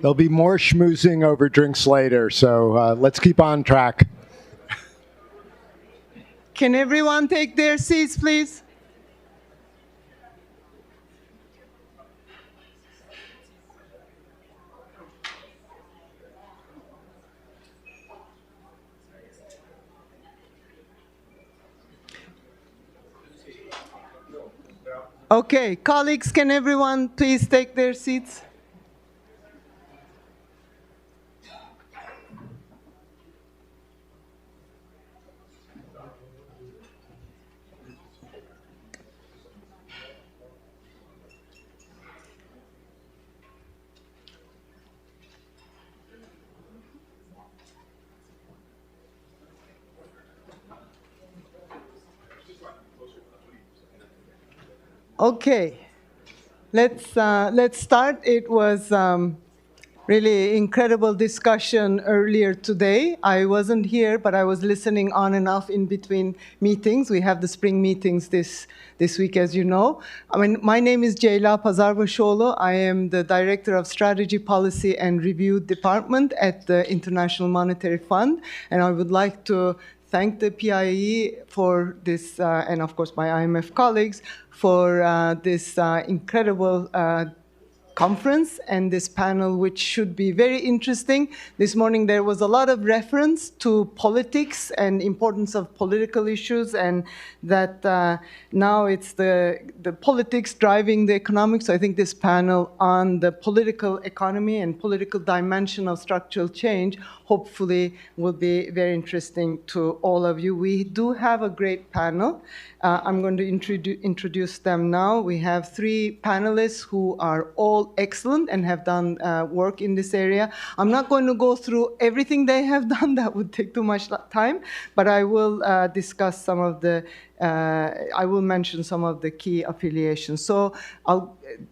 There'll be more schmoozing over drinks later, so let's keep on track. Can everyone take their seats, please? Okay, colleagues, can everyone please take their seats? Okay, let's start. It was really incredible discussion earlier today. I wasn't here, but I was listening on and off in between meetings. We have the spring meetings this week, as you know. I mean, my name is Ceyla Pazarbaşoğlu. I am the Director of Strategy, Policy and Review Department at the International Monetary Fund, and I would like to thank the PIIE for this, and of course my IMF colleagues, for this incredible conference and this panel, which should be very interesting. This morning there was a lot of reference to politics and importance of political issues, and that now it's the politics driving the economics. So I think this panel on the political economy and political dimension of structural change hopefully will be very interesting to all of you. We do have a great panel. I'm going to introduce them now. We have three panelists who are all excellent and have done work in this area. I'm not going to go through everything they have done. That would take too much time, but I will discuss some of the I will mention some of the key affiliations. So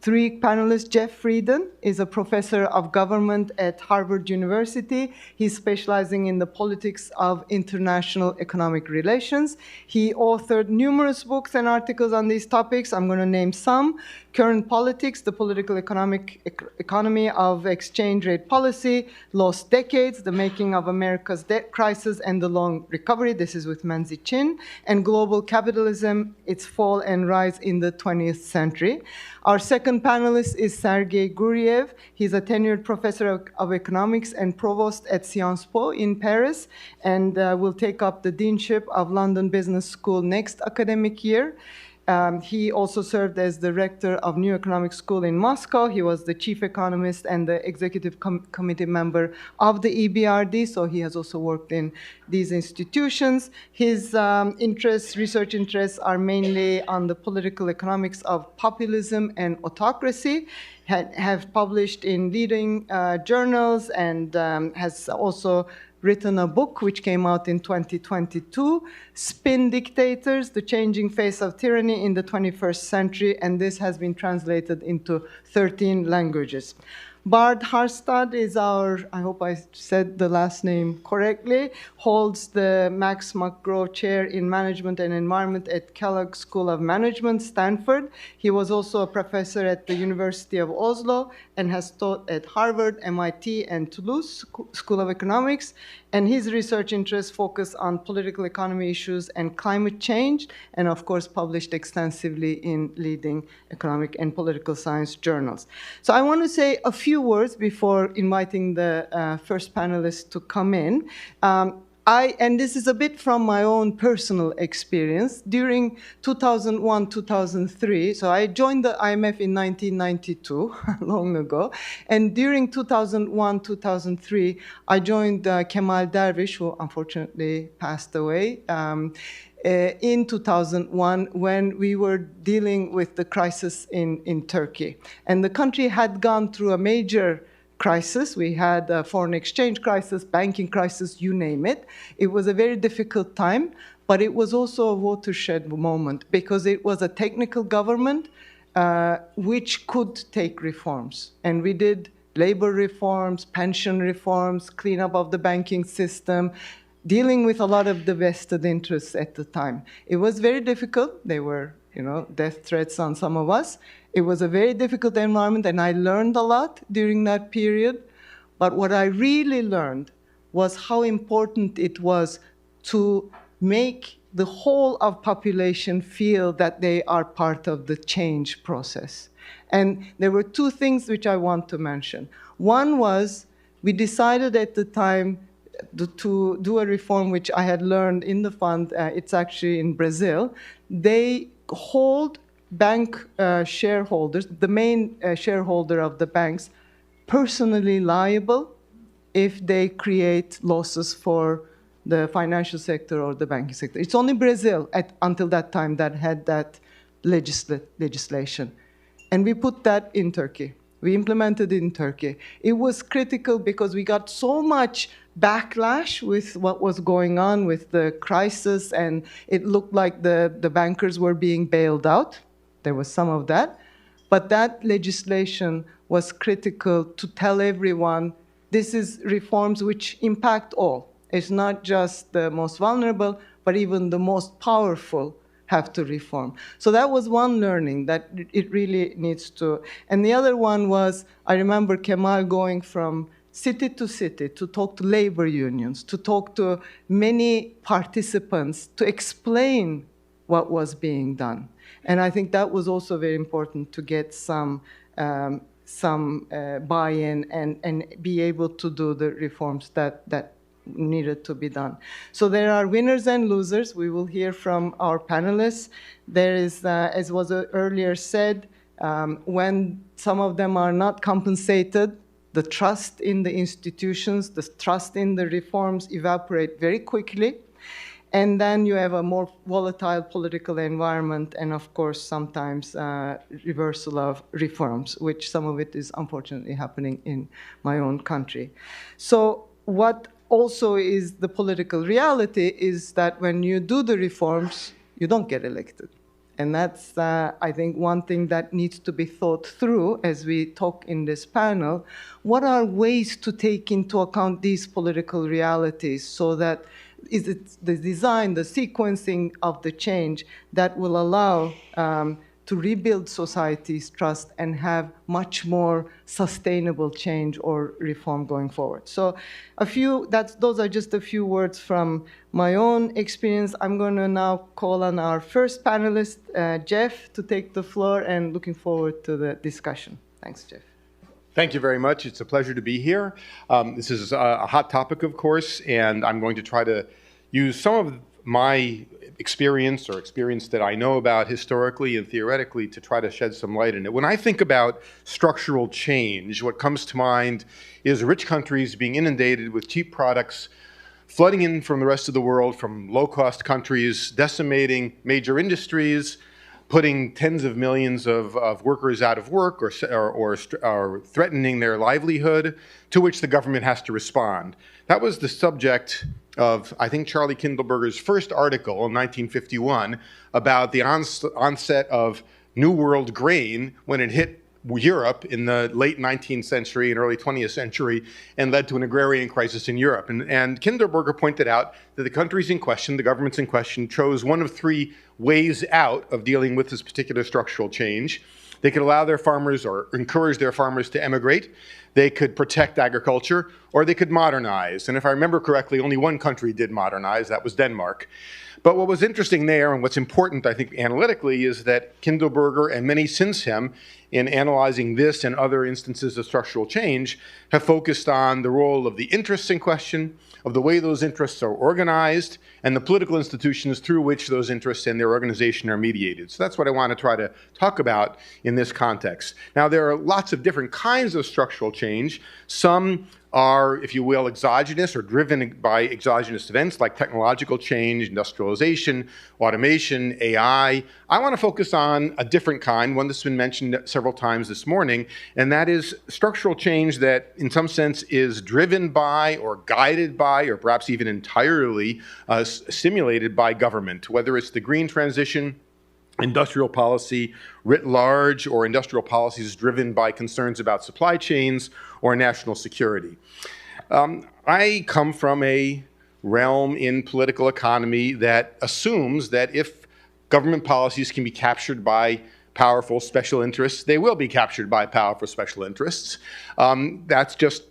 three panelists. Jeff Frieden is a professor of government at Harvard University. He's specializing in the politics of international economic relations. He authored numerous books and articles on these topics. I'm going to name some. Current Politics, the Political Economy of Exchange Rate Policy, Lost Decades, The Making of America's Debt Crisis and the Long Recovery. This is with Manzi Chin. And Global Capitalism, Its Fall and Rise in the 20th Century. Our second panelist is Sergei Guriev. He's a tenured professor of economics and provost at Sciences Po in Paris, and will take up the deanship of London Business School next academic year. He also served as the rector of New Economic School in Moscow. He was the chief economist and the executive committee member of the EBRD, so he has also worked in these institutions. His research interests are mainly on the political economics of populism and autocracy, have published in leading journals, and has also written a book which came out in 2022, Spin Dictators, The Changing Face of Tyranny in the 21st Century, and this has been translated into 13 languages. Bard Harstad is our, I hope I said the last name correctly, holds the Max McGraw Chair in Management and Environment at Kellogg School of Management, Stanford. He was also a professor at the University of Oslo and has taught at Harvard, MIT, and Toulouse School of Economics. And his research interests focus on political economy issues and climate change, and of course published extensively in leading economic and political science journals. So I want to say a few words before inviting the first panelist to come in. And this is a bit from my own personal experience. During 2001, 2003, so I joined the IMF in 1992, long ago. And during 2001, 2003, I joined Kemal Dervish, who unfortunately passed away, in 2001 when we were dealing with the crisis in Turkey. And the country had gone through a major crisis. We had a foreign exchange crisis, banking crisis, you name it. It was a very difficult time, but it was also a watershed moment because it was a technical government which could take reforms. And we did labor reforms, pension reforms, cleanup of the banking system, dealing with a lot of the vested interests at the time. It was very difficult. There were, death threats on some of us. It was a very difficult environment, and I learned a lot during that period. But what I really learned was how important it was to make the whole of population feel that they are part of the change process. And there were two things which I want to mention. One was we decided at the time to do a reform which I had learned in the fund. It's actually in Brazil. They hold bank shareholders, the main shareholder of the banks, personally liable if they create losses for the financial sector or the banking sector. It's only Brazil until that time that had that legislation. And we put that in Turkey. We implemented it in Turkey. It was critical because we got so much backlash with what was going on with the crisis, and it looked like the bankers were being bailed out. There was some of that. But that legislation was critical to tell everyone this is reforms which impact all. It's not just the most vulnerable, but even the most powerful have to reform. So that was one learning that it really needs to. And the other one was, I remember Kemal going from city to city to talk to labor unions, to talk to many participants, to explain what was being done. And I think that was also very important to get some buy-in and be able to do the reforms that needed to be done. So there are winners and losers. We will hear from our panelists. There is, as was earlier said, when some of them are not compensated, the trust in the institutions, the trust in the reforms evaporate very quickly. And then you have a more volatile political environment and, of course, sometimes reversal of reforms, which some of it is unfortunately happening in my own country. So what also is the political reality is that when you do the reforms, you don't get elected. And that's, I think, one thing that needs to be thought through as we talk in this panel. What are ways to take into account these political realities so that is it the design, the sequencing of the change that will allow to rebuild society's trust and have much more sustainable change or reform going forward. So those are just a few words from my own experience. I'm going to now call on our first panelist, Jeff, to take the floor, and looking forward to the discussion. Thanks, Jeff. Thank you very much. It's a pleasure to be here. This is a hot topic, of course, and I'm going to try to use some of my experience that I know about historically and theoretically to try to shed some light in it. When I think about structural change, what comes to mind is rich countries being inundated with cheap products, flooding in from the rest of the world, from low-cost countries, decimating major industries, putting tens of millions of workers out of work or threatening their livelihood, to which the government has to respond. That was the subject of, I think, Charlie Kindleberger's first article in 1951 about the onset of New World grain when it hit Europe in the late 19th century and early 20th century and led to an agrarian crisis in Europe. And Kindleberger pointed out that the countries in question, the governments in question, chose one of three ways out of dealing with this particular structural change. They could allow their farmers or encourage their farmers to emigrate. They could protect agriculture, or they could modernize. And if I remember correctly, only one country did modernize. That was Denmark. But what was interesting there, and what's important, I think, analytically, is that Kindleberger and many since him, in analyzing this and other instances of structural change, have focused on the role of the interests in question, of the way those interests are organized, and the political institutions through which those interests and their organization are mediated. So that's what I want to try to talk about in this context. Now, there are lots of different kinds of structural change. Some are, if you will, exogenous or driven by exogenous events like technological change, industrialization, automation, AI. I want to focus on a different kind, one that's been mentioned several times this morning, and that is structural change that in some sense is driven by or guided by or perhaps even entirely stimulated by government, whether it's the green transition, industrial policy writ large, or industrial policies driven by concerns about supply chains or national security. I come from a realm in political economy that assumes that if government policies can be captured by powerful special interests, they will be captured by powerful special interests. That's just,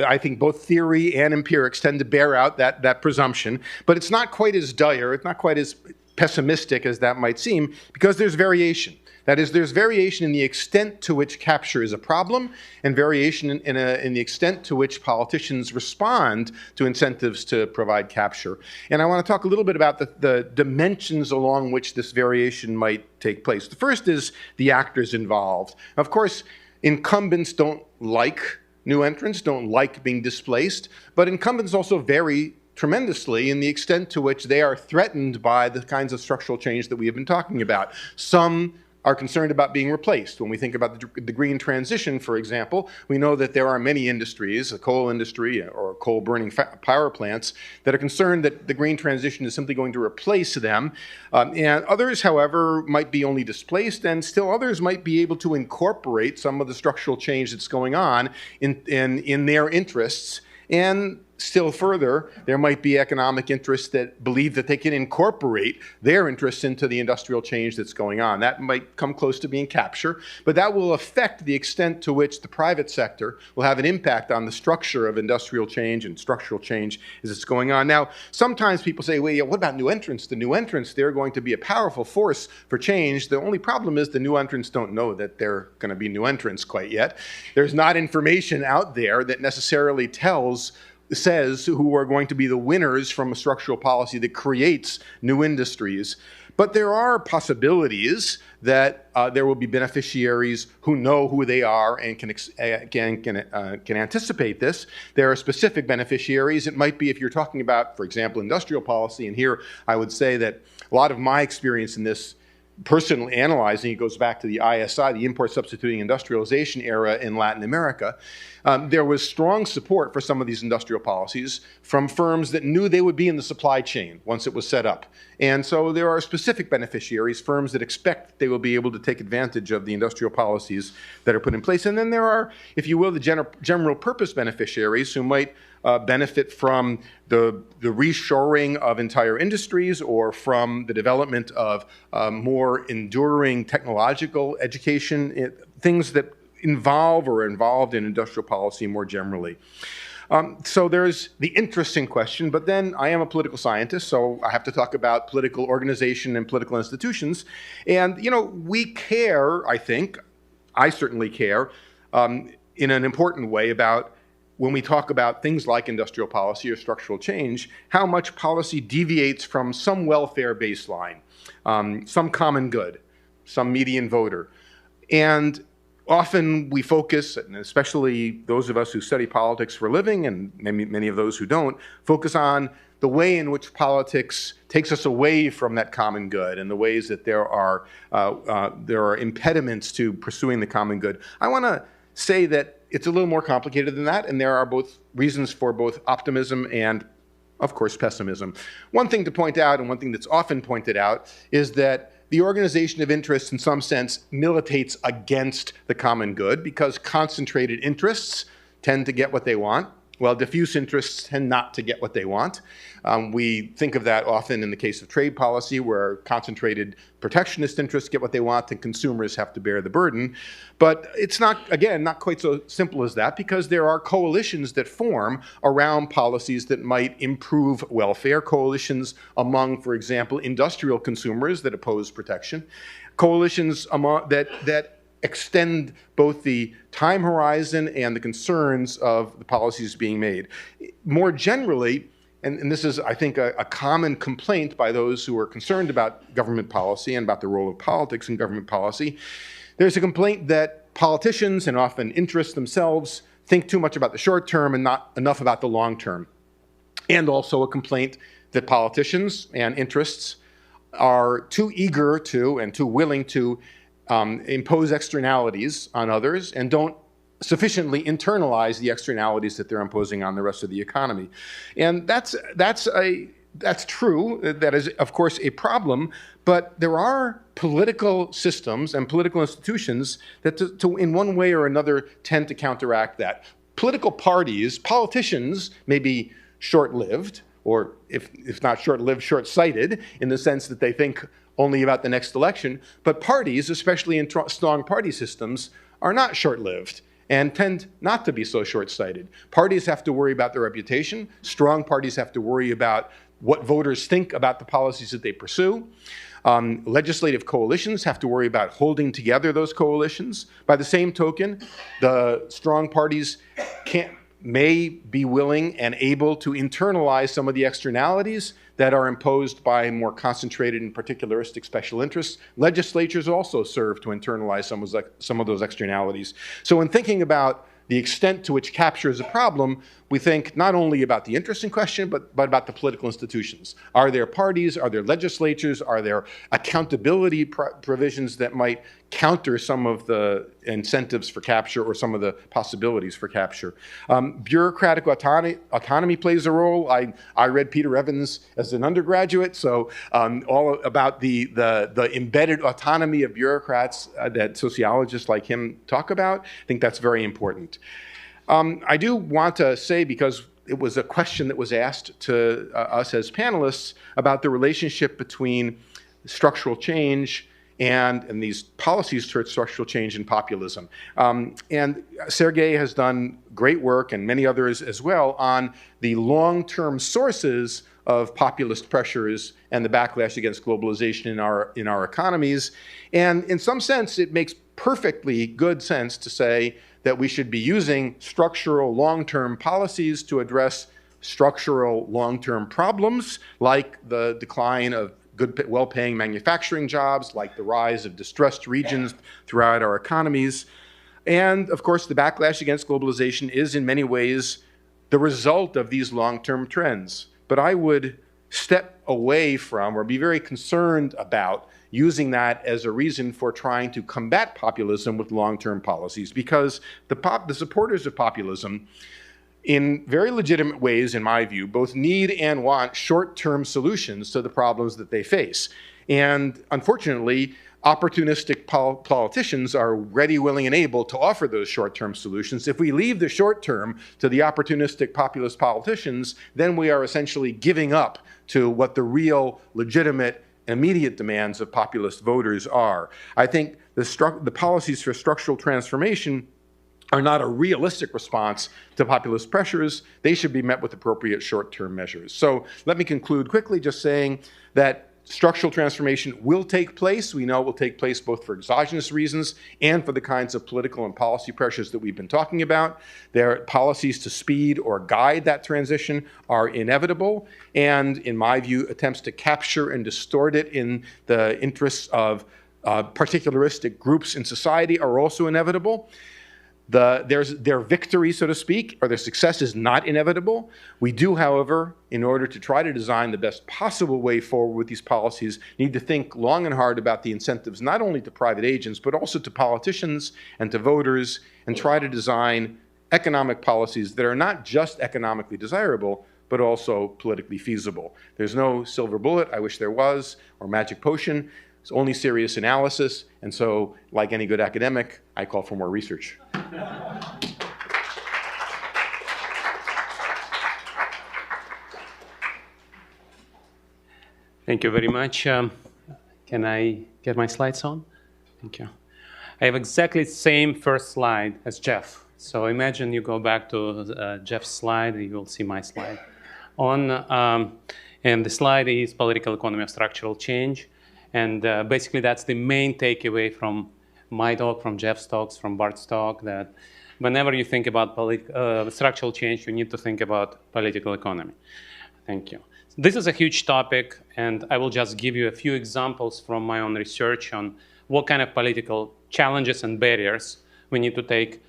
I think both theory and empirics tend to bear out that presumption, but it's not quite as dire, it's not quite as pessimistic as that might seem, because there's variation. That is, there's variation in the extent to which capture is a problem, and variation in the extent to which politicians respond to incentives to provide capture. And I want to talk a little bit about the dimensions along which this variation might take place. The first is the actors involved. Of course, incumbents don't like new entrants, don't like being displaced, but incumbents also vary tremendously in the extent to which they are threatened by the kinds of structural change that we have been talking about. Some are concerned about being replaced. When we think about the green transition, for example, we know that there are many industries, the coal industry or coal-burning power plants, that are concerned that the green transition is simply going to replace them. And others, however, might be only displaced, and still others might be able to incorporate some of the structural change that's going on in their interests. And still further, there might be economic interests that believe that they can incorporate their interests into the industrial change that's going on. That might come close to being capture, but that will affect the extent to which the private sector will have an impact on the structure of industrial change and structural change as it's going on. Now, sometimes people say, well, yeah, what about new entrants? The new entrants, they're going to be a powerful force for change. The only problem is the new entrants don't know that they're going to be new entrants quite yet. There's not information out there that necessarily says who are going to be the winners from a structural policy that creates new industries. But there are possibilities that there will be beneficiaries who know who they are and can anticipate this. There are specific beneficiaries. It might be if you're talking about, for example, industrial policy, and here I would say that a lot of my experience in this personally analyzing, it goes back to the ISI, the import substituting industrialization era in Latin America. There was strong support for some of these industrial policies from firms that knew they would be in the supply chain once it was set up. And so there are specific beneficiaries, firms that expect they will be able to take advantage of the industrial policies that are put in place. And then there are, if you will, the general purpose beneficiaries who might benefit from the reshoring of entire industries or from the development of more enduring technological education, things that involve or are involved in industrial policy more generally. So there's the interesting question, but then I am a political scientist, so I have to talk about political organization and political institutions. And, you know, we care, I think, I certainly care, in an important way about when we talk about things like industrial policy or structural change, how much policy deviates from some welfare baseline, some common good, some median voter. And often we focus, and especially those of us who study politics for a living, and many of those who don't, focus on the way in which politics takes us away from that common good and the ways that there are impediments to pursuing the common good. I want to say that it's a little more complicated than that, and there are both reasons for both optimism and, of course, pessimism. One thing to point out, and one thing that's often pointed out, is that the organization of interests, in some sense, militates against the common good because concentrated interests tend to get what they want, while diffuse interests tend not to get what they want. We think of that often in the case of trade policy, where concentrated protectionist interests get what they want and consumers have to bear the burden. But it's not, again, not quite so simple as that, because there are coalitions that form around policies that might improve welfare, coalitions among, for example, industrial consumers that oppose protection, coalitions among, that extend both the time horizon and the concerns of the policies being made. More generally, and this is, I think, a common complaint by those who are concerned about government policy and about the role of politics in government policy, there's a complaint that politicians and often interests themselves think too much about the short term and not enough about the long term. And also a complaint that politicians and interests are too eager to and too willing to impose externalities on others and don't sufficiently internalize the externalities that they're imposing on the rest of the economy. And that's true. That is, of course, a problem. But there are political systems and political institutions that, in one way or another, tend to counteract that. Political parties, politicians may be short-lived, or if not short-lived, short-sighted, in the sense that they think only about the next election, but parties, especially in strong party systems, are not short-lived and tend not to be so short-sighted. Parties have to worry about their reputation. Strong parties have to worry about what voters think about the policies that they pursue. Legislative coalitions have to worry about holding together those coalitions. By the same token, the strong parties may be willing and able to internalize some of the externalities that are imposed by more concentrated and particularistic special interests. Legislatures also serve to internalize some of those externalities. So in thinking about the extent to which capture is a problem, we think not only about the interest in question, but about the political institutions. Are there parties? Are there legislatures? Are there accountability provisions that might counter some of the incentives for capture or some of the possibilities for capture? Bureaucratic autonomy plays a role. I read Peter Evans as an undergraduate, so all about the embedded autonomy of bureaucrats that sociologists like him talk about. I think that's very important. I do want to say, because it was a question that was asked to us as panelists about the relationship between structural change and these policies towards structural change and populism. And Sergei has done great work, and many others as well, on the long-term sources of populist pressures and the backlash against globalization in our economies. And in some sense, it makes perfectly good sense to say that we should be using structural long-term policies to address structural long-term problems, like the decline of good, well-paying manufacturing jobs, like the rise of distressed regions throughout our economies. And of course, the backlash against globalization is in many ways the result of these long-term trends. But I would step away from, or be very concerned about, using that as a reason for trying to combat populism with long-term policies, because the supporters of populism, in very legitimate ways, in my view, both need and want short-term solutions to the problems that they face. And unfortunately, opportunistic politicians are ready, willing, and able to offer those short-term solutions. If we leave the short-term to the opportunistic populist politicians, then we are essentially giving up to what the real, legitimate, immediate demands of populist voters are. I think the policies for structural transformation are not a realistic response to populist pressures. They should be met with appropriate short-term measures. So let me conclude quickly just saying that structural transformation will take place. We know it will take place both for exogenous reasons and for the kinds of political and policy pressures that we've been talking about. Their policies to speed or guide that transition are inevitable. And in my view, attempts to capture and distort it in the interests of particularistic groups in society are also inevitable. Their victory, so to speak, or their success is not inevitable. We do, however, in order to try to design the best possible way forward with these policies, need to think long and hard about the incentives not only to private agents, but also to politicians and to voters, and try to design economic policies that are not just economically desirable, but also politically feasible. There's no silver bullet, I wish there was, or magic potion. It's only serious analysis, and so, like any good academic, I call for more research. Thank you very much. Can I get my slides on? Thank you. I have exactly the same first slide as Jeff. So imagine you go back to Jeff's slide, and you will see my slide. And the slide is political economy of structural change. And basically, that's the main takeaway from my talk, from Jeff's talks, from Bart's talk, that whenever you think about structural change, you need to think about political economy. Thank you. This is a huge topic, and I will just give you a few examples from my own research on what kind of political challenges and barriers we need to take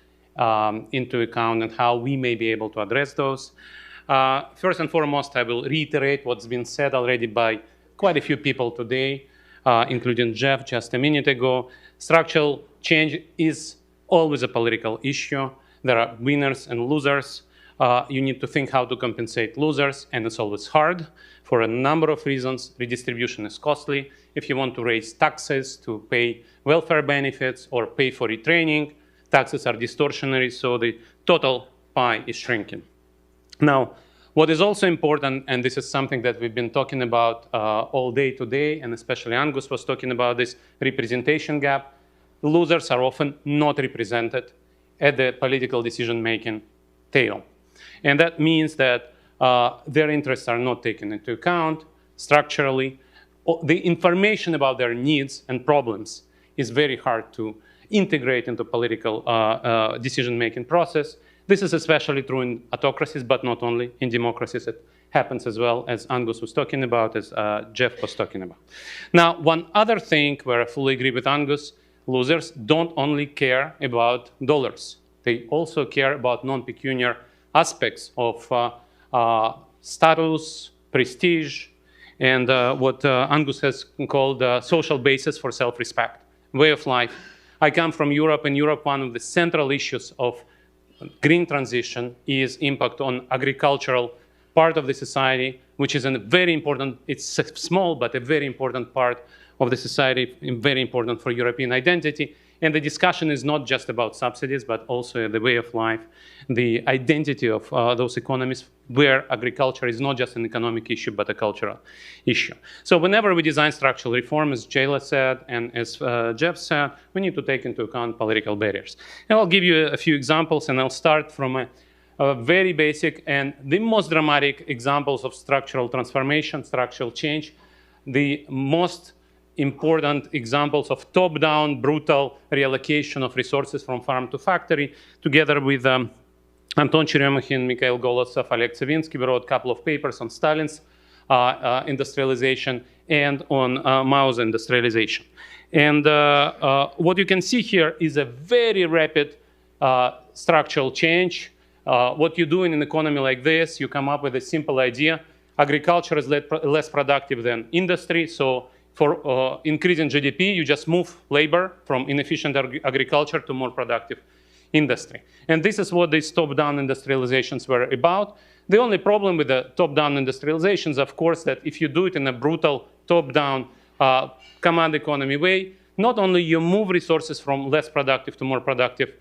into account and how we may be able to address those. First and foremost, I will reiterate what's been said already by quite a few people today, including Jeff just a minute ago. Structural change is always a political issue. There are winners and losers. You need to think how to compensate losers, and it's always hard for a number of reasons. Redistribution is costly. If you want to raise taxes to pay welfare benefits or pay for retraining, taxes are distortionary, so the total pie is shrinking. Now, What is also important, and this is something that we've been talking about all day today, and especially Angus was talking about this representation gap, losers are often not represented at the political decision-making table. And that means that their interests are not taken into account structurally. The information about their needs and problems is very hard to integrate into political decision-making process. This is especially true in autocracies, but not only in democracies. It happens as well, as Angus was talking about, as Jeff was talking about. Now, one other thing where I fully agree with Angus, losers don't only care about dollars. They also care about non-pecuniary aspects of status, prestige, and what Angus has called social basis for self-respect, way of life. I come from Europe. In Europe, one of the central issues of green transition is impact on agricultural part of the society, which is a very important, it's small, but a very important part of the society, very important for European identity. And the discussion is not just about subsidies, but also the way of life, the identity of those economies, where agriculture is not just an economic issue, but a cultural issue. So whenever we design structural reform, as Jayla said, and as Jeff said, we need to take into account political barriers. And I'll give you a few examples, and I'll start from a very basic and the most dramatic examples of structural transformation, structural change. The most important examples of top-down, brutal reallocation of resources from farm to factory, together with Anton Cheremykhin, Mikhail Golosov, Oleg Savinsky. We wrote a couple of papers on Stalin's industrialization and on Mao's industrialization. And what you can see here is a very rapid structural change. What you do in an economy like this, you come up with a simple idea. Agriculture is less productive than industry, so for increasing GDP, you just move labor from inefficient agriculture to more productive industry. And this is what these top-down industrializations were about. The only problem with the top-down industrializations, of course, that if you do it in a brutal top-down command economy way, not only you move resources from less productive to more productive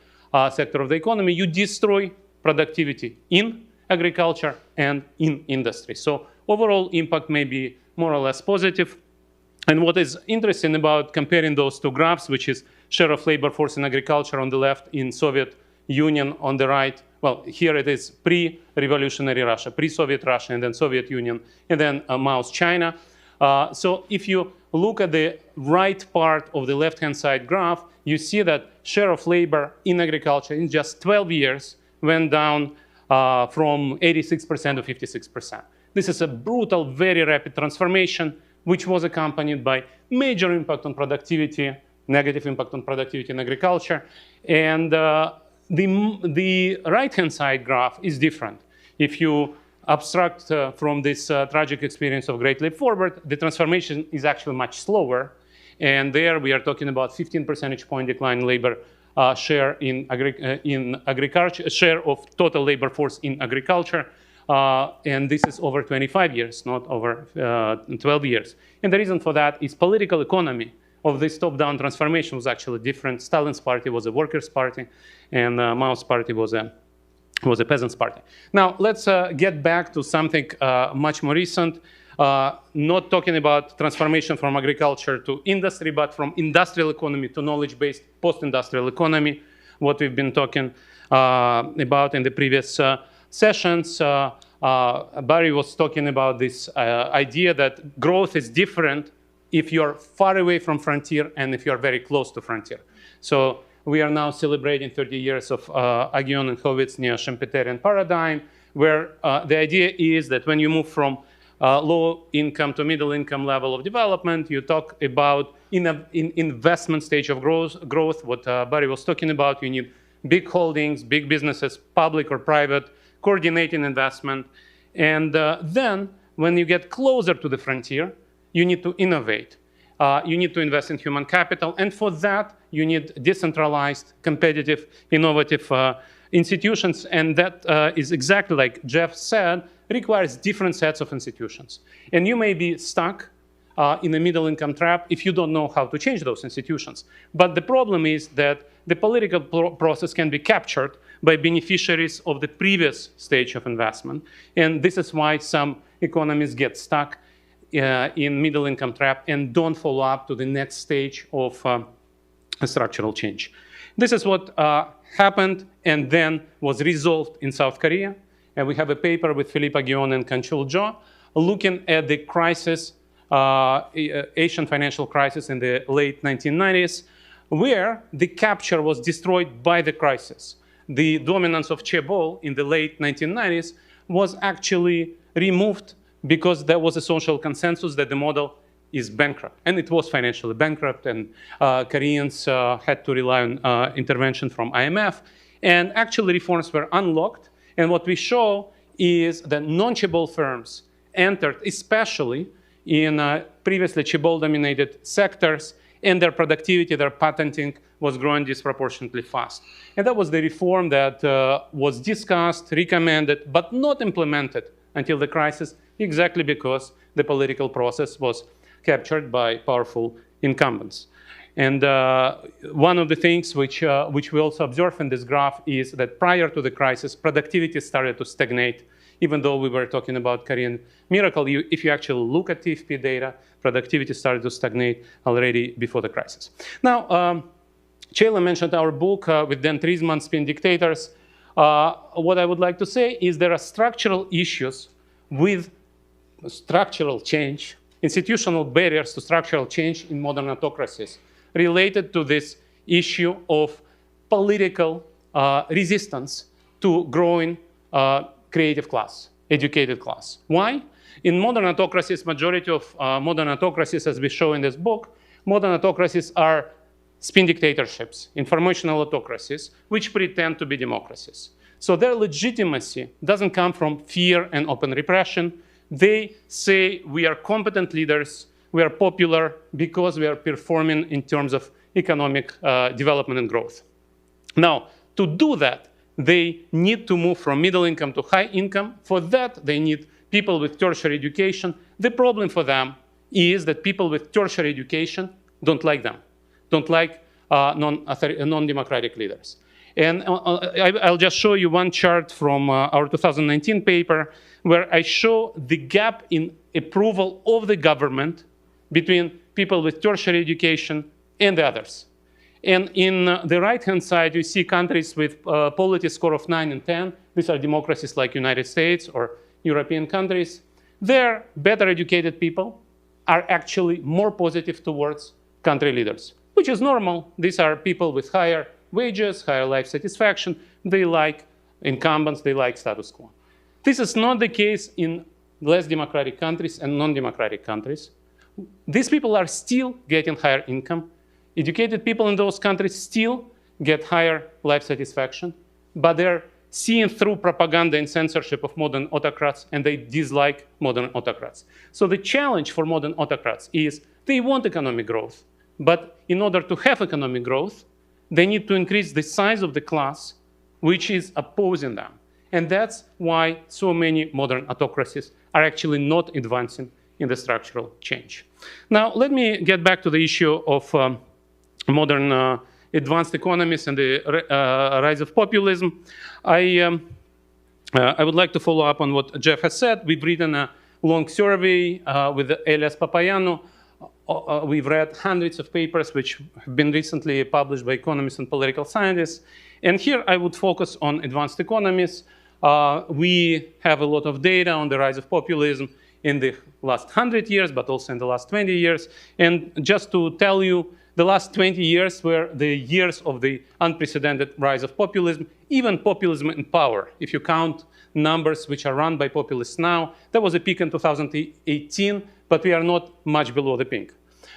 sector of the economy, you destroy productivity in agriculture and in industry. So overall impact may be more or less positive. And what is interesting about comparing those two graphs, which is share of labor force in agriculture on the left, in Soviet Union on the right. Well, here it is pre-revolutionary Russia, pre-Soviet Russia, and then Soviet Union, and then Mao's China. So if you look at the right part of the left-hand side graph, you see that share of labor in agriculture in just 12 years went down from 86% to 56%. This is a brutal, very rapid transformation, which was accompanied by major impact on productivity, negative impact on productivity in agriculture. And the right-hand side graph is different. If you abstract from this tragic experience of Great Leap Forward, the transformation is actually much slower. And there we are talking about 15 percentage point decline in labor share in agriculture, share of total labor force in agriculture. And this is over 25 years, not over 12 years. And the reason for that is political economy of this top-down transformation was actually different. Stalin's party was a workers' party, and Mao's party was a peasants' party. Now, let's get back to something much more recent, not talking about transformation from agriculture to industry, but from industrial economy to knowledge-based post-industrial economy, what we've been talking about in the previous sessions. Barry was talking about this idea that growth is different if you're far away from frontier and if you're very close to frontier. So we are now celebrating 30 years of Aghion and Howitt's neo-Schumpeterian paradigm, where the idea is that when you move from low income to middle income level of development, you talk about in investment stage of growth, what Barry was talking about, you need big holdings, big businesses, public or private, coordinating investment. And then when you get closer to the frontier, you need to innovate. You need to invest in human capital. And for that, you need decentralized, competitive, innovative institutions. And that is exactly like Jeff said, requires different sets of institutions. And you may be stuck in a middle income trap if you don't know how to change those institutions. But the problem is that the political process can be captured by beneficiaries of the previous stage of investment. And this is why some economies get stuck in middle income trap and don't follow up to the next stage of structural change. This is what happened and then was resolved in South Korea. And we have a paper with Philippe Aguillon and Kanchul Jo looking at the crisis, Asian financial crisis in the late 1990s, where the capture was destroyed by the crisis. The dominance of chaebol in the late 1990s was actually removed because there was a social consensus that the model is bankrupt. And it was financially bankrupt, and Koreans had to rely on intervention from IMF. And actually reforms were unlocked. And what we show is that non-chaebol firms entered, especially in previously chaebol-dominated sectors, and their productivity, their patenting was growing disproportionately fast. And that was the reform that was discussed, recommended, but not implemented until the crisis, exactly because the political process was captured by powerful incumbents. And one of the things which we also observe in this graph is that prior to the crisis, productivity started to stagnate. Even though we were talking about Korean miracle, if you actually look at TFP data, productivity started to stagnate already before the crisis. Now, Chela mentioned our book with Dan Treisman, Spin Dictators. What I would like to say is there are structural issues with structural change, institutional barriers to structural change in modern autocracies related to this issue of political resistance to growing creative class, educated class. Why? In modern autocracies, majority of modern autocracies, as we show in this book, modern autocracies are spin dictatorships, informational autocracies, which pretend to be democracies. So their legitimacy doesn't come from fear and open repression. They say we are competent leaders, we are popular because we are performing in terms of economic development and growth. Now, to do that, they need to move from middle income to high income. For that, they need people with tertiary education. The problem for them is that people with tertiary education don't like them, don't like non-democratic leaders. And I'll just show you one chart from our 2019 paper where I show the gap in approval of the government between people with tertiary education and the others. And in the right-hand side, you see countries with polity score of 9 and 10. These are democracies like United States or European countries. Their better educated people are actually more positive towards country leaders, which is normal. These are people with higher wages, higher life satisfaction. They like incumbents, they like status quo. This is not the case in less democratic countries and non-democratic countries. These people are still getting higher income. Educated people in those countries still get higher life satisfaction, but they're seeing through propaganda and censorship of modern autocrats, and they dislike modern autocrats. So the challenge for modern autocrats is they want economic growth, but in order to have economic growth, they need to increase the size of the class which is opposing them. And that's why so many modern autocracies are actually not advancing in the structural change. Now, let me get back to the issue of modern advanced economies and the rise of populism. I would like to follow up on what Jeff has said. We've written a long survey with Elias Papayannou. We've read hundreds of papers which have been recently published by economists and political scientists. And here I would focus on advanced economies. We have a lot of data on the rise of populism in the last 100 years, but also in the last 20 years. And just to tell you, the last 20 years were the years of the unprecedented rise of populism, even populism in power. If you count numbers which are run by populists now, there was a peak in 2018, but we are not much below the peak.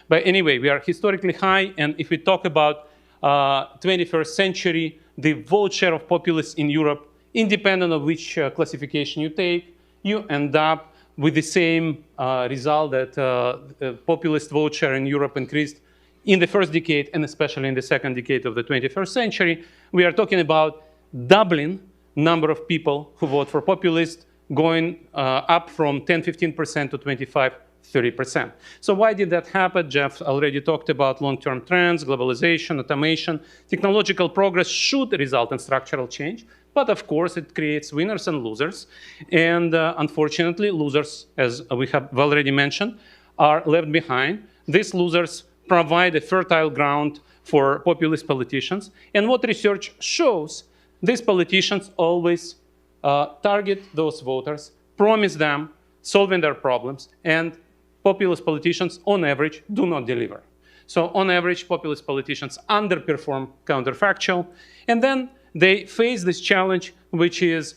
But anyway, we are historically high, and if we talk about 21st century, the vote share of populists in Europe, independent of which classification you take, you end up with the same result that populist vote share in Europe increased in the first decade and especially in the second decade of the 21st century. We are talking about doubling number of people who vote for populists, going up from 10-15% to 25-30%. 30%. So why did that happen? Jeff already talked about long-term trends, globalization, automation. Technological progress should result in structural change, but of course it creates winners and losers. And unfortunately, losers, as we have already mentioned, are left behind. These losers provide a fertile ground for populist politicians. And what research shows, these politicians always target those voters, promise them solving their problems, and populist politicians, on average, do not deliver. So on average, populist politicians underperform counterfactual, and then they face this challenge, which is,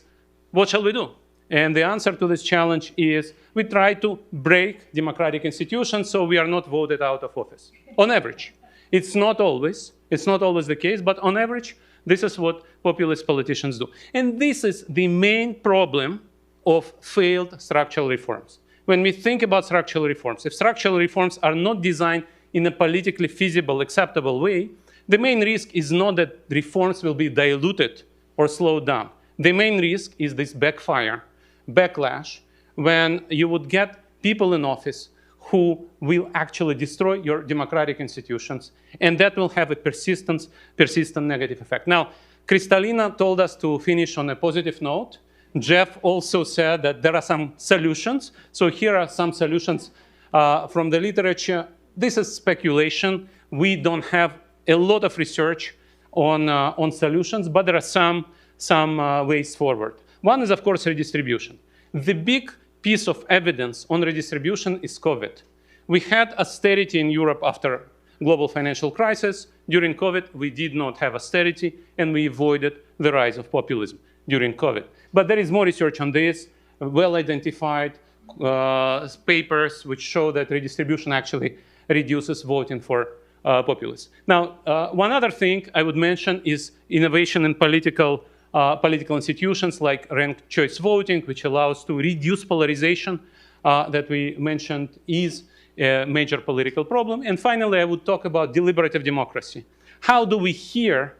what shall we do? And the answer to this challenge is, we try to break democratic institutions so we are not voted out of office, on average. It's not always the case, but on average, this is what populist politicians do. And this is the main problem of failed structural reforms. When we think about structural reforms, if structural reforms are not designed in a politically feasible, acceptable way, the main risk is not that reforms will be diluted or slowed down. The main risk is this backfire, backlash, when you would get people in office who will actually destroy your democratic institutions, and that will have a persistent negative effect. Now, Kristalina told us to finish on a positive note. Jeff also said that there are some solutions. So here are some solutions from the literature. This is speculation. We don't have a lot of research on solutions, but there are some ways forward. One is, of course, redistribution. The big piece of evidence on redistribution is COVID. We had austerity in Europe after global financial crisis. During COVID, we did not have austerity, and we avoided the rise of populism during COVID. But there is more research on this, well-identified papers which show that redistribution actually reduces voting for populists. Now, one other thing I would mention is innovation in political institutions like ranked choice voting, which allows to reduce polarization that we mentioned is a major political problem. And finally, I would talk about deliberative democracy. How do we hear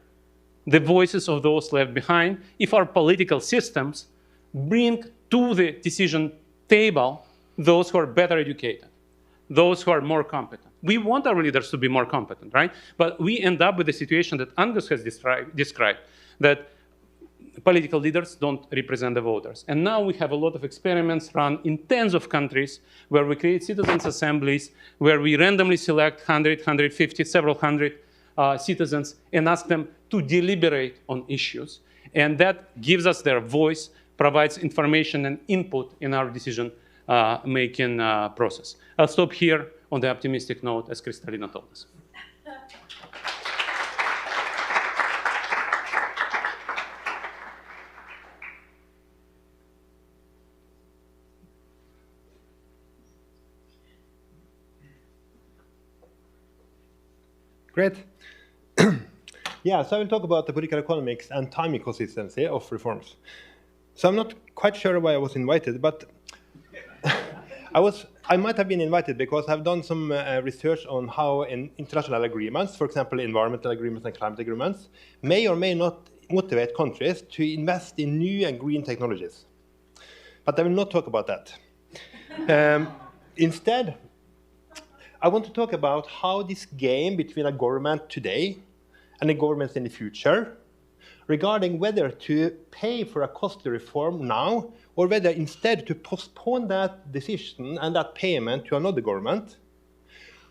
the voices of those left behind if our political systems bring to the decision table those who are better educated, those who are more competent? We want our leaders to be more competent, right? But we end up with the situation that Angus has described, that political leaders don't represent the voters. And now we have a lot of experiments run in tens of countries where we create citizens' assemblies, where we randomly select 100, 150, several hundred citizens and ask them to deliberate on issues. And that gives us their voice, provides information and input in our decision-making process. I'll stop here on the optimistic note, as Kristalina told us. Great. Yeah, so I will talk about the political economics and time consistency of reforms. So I'm not quite sure why I was invited, but I might have been invited because I've done some research on how in international agreements, for example, environmental agreements and climate agreements, may or may not motivate countries to invest in new and green technologies. But I will not talk about that. Instead, I want to talk about how this game between a government today and a government in the future, regarding whether to pay for a costly reform now, or whether instead to postpone that decision and that payment to another government,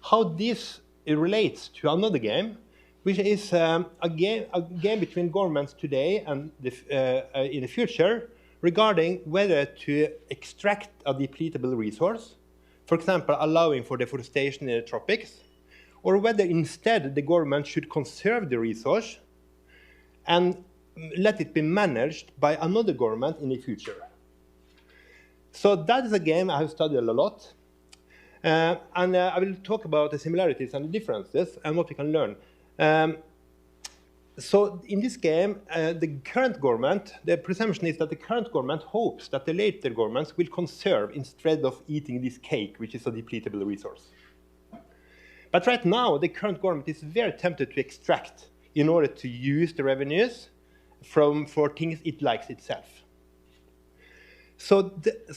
how this relates to another game, which is a game between governments today and in the future, regarding whether to extract a depletable resource, for example, allowing for deforestation in the tropics, or whether instead the government should conserve the resource and let it be managed by another government in the future. So that is a game I have studied a lot. And I will talk about the similarities and the differences and what we can learn. So in this game, the current government, the presumption is that the current government hopes that the later governments will conserve instead of eating this cake, which is a depletable resource. But right now, the current government is very tempted to extract in order to use the revenues for things it likes itself. So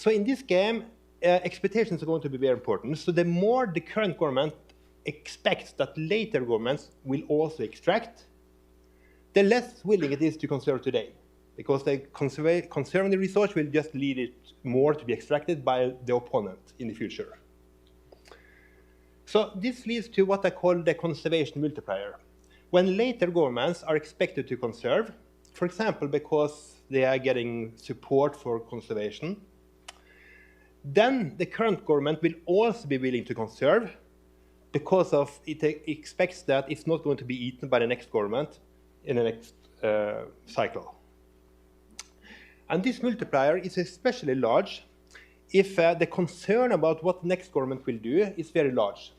in this game, expectations are going to be very important. So the more the current government expects that later governments will also extract, the less willing it is to conserve today, because conserving the resource will just lead it more to be extracted by the opponent in the future. So this leads to what I call the conservation multiplier. When later governments are expected to conserve, for example, because they are getting support for conservation, then the current government will also be willing to conserve because of it expects that it's not going to be eaten by the next government in the next cycle. And this multiplier is especially large if the concern about what the next government will do is very large,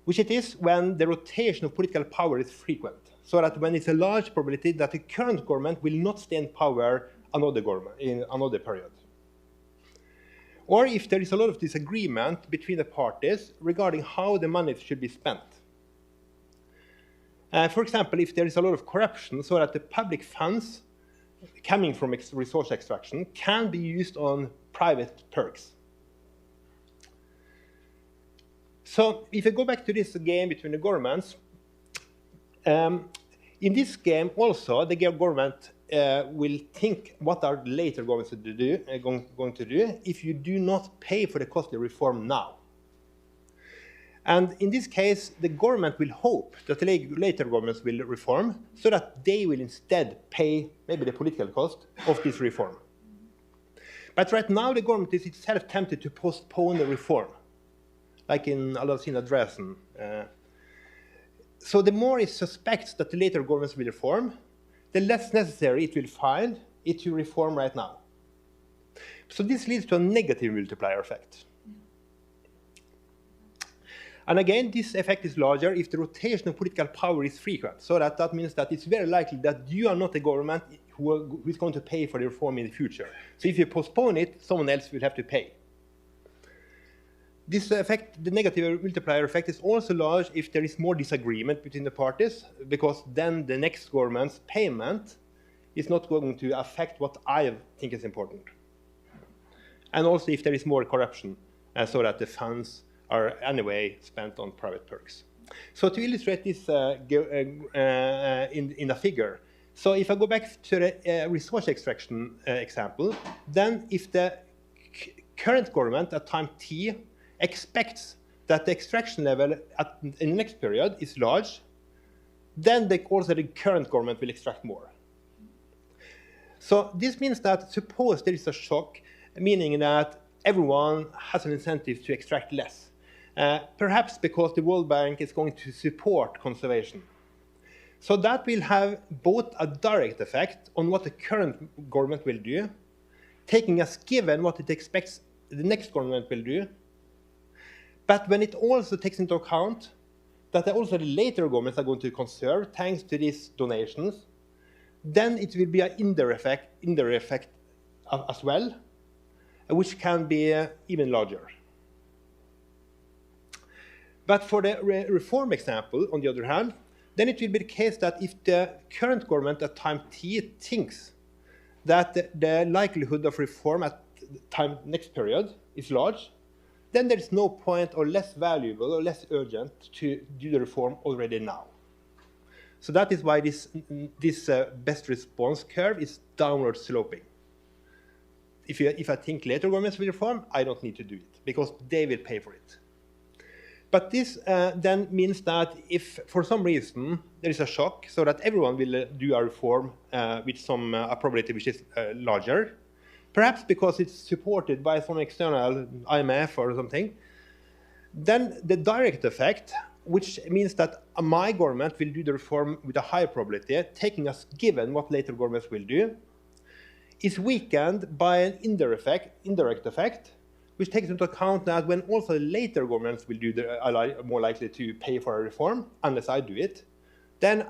which it is when the rotation of political power is frequent, so that when it's a large probability that the current government will not stay in power another government in another period. Or if there is a lot of disagreement between the parties regarding how the money should be spent. For example, if there is a lot of corruption, so that the public funds coming from resource extraction can be used on private perks. So if I go back to this game between the governments, in this game also the government will think what are later governments going to do if you do not pay for the costly reform now. And in this case, the government will hope that the later governments will reform so that they will instead pay maybe the political cost of this reform. But right now, the government is itself tempted to postpone the reform, like in Alcina Dresden. So the more it suspects that the later governments will reform, the less necessary it will find it to reform right now. So this leads to a negative multiplier effect. And again, this effect is larger if the rotation of political power is frequent. So that means that it's very likely that you are not the government who is going to pay for the reform in the future. So if you postpone it, someone else will have to pay. This effect, the negative multiplier effect, is also large if there is more disagreement between the parties, because then the next government's payment is not going to affect what I think is important. And also if there is more corruption, so that the funds are anyway spent on private perks. So to illustrate this in a figure, so if I go back to the resource extraction example, then if the current government at time t expects that the extraction level in the next period is large, then also the current government will extract more. So this means that suppose there is a shock, meaning that everyone has an incentive to extract less. Perhaps because the World Bank is going to support conservation. So that will have both a direct effect on what the current government will do, taking as given what it expects the next government will do, but when it also takes into account that also the later governments are going to conserve thanks to these donations, then it will be an indirect effect as well, which can be even larger. But for the reform example, on the other hand, then it will be the case that if the current government at time t thinks that the likelihood of reform at time next period is large, then there is no point or less valuable or less urgent to do the reform already now. So that is why this best response curve is downward sloping. If I think later governments will reform, I don't need to do it because they will pay for it. But this then means that if for some reason there is a shock so that everyone will do a reform with some probability which is larger, perhaps because it's supported by some external IMF or something, then the direct effect, which means that my government will do the reform with a high probability, taking as given what later governments will do, is weakened by an indirect effect, which takes into account that when also later governments will do are more likely to pay for a reform, unless I do it, then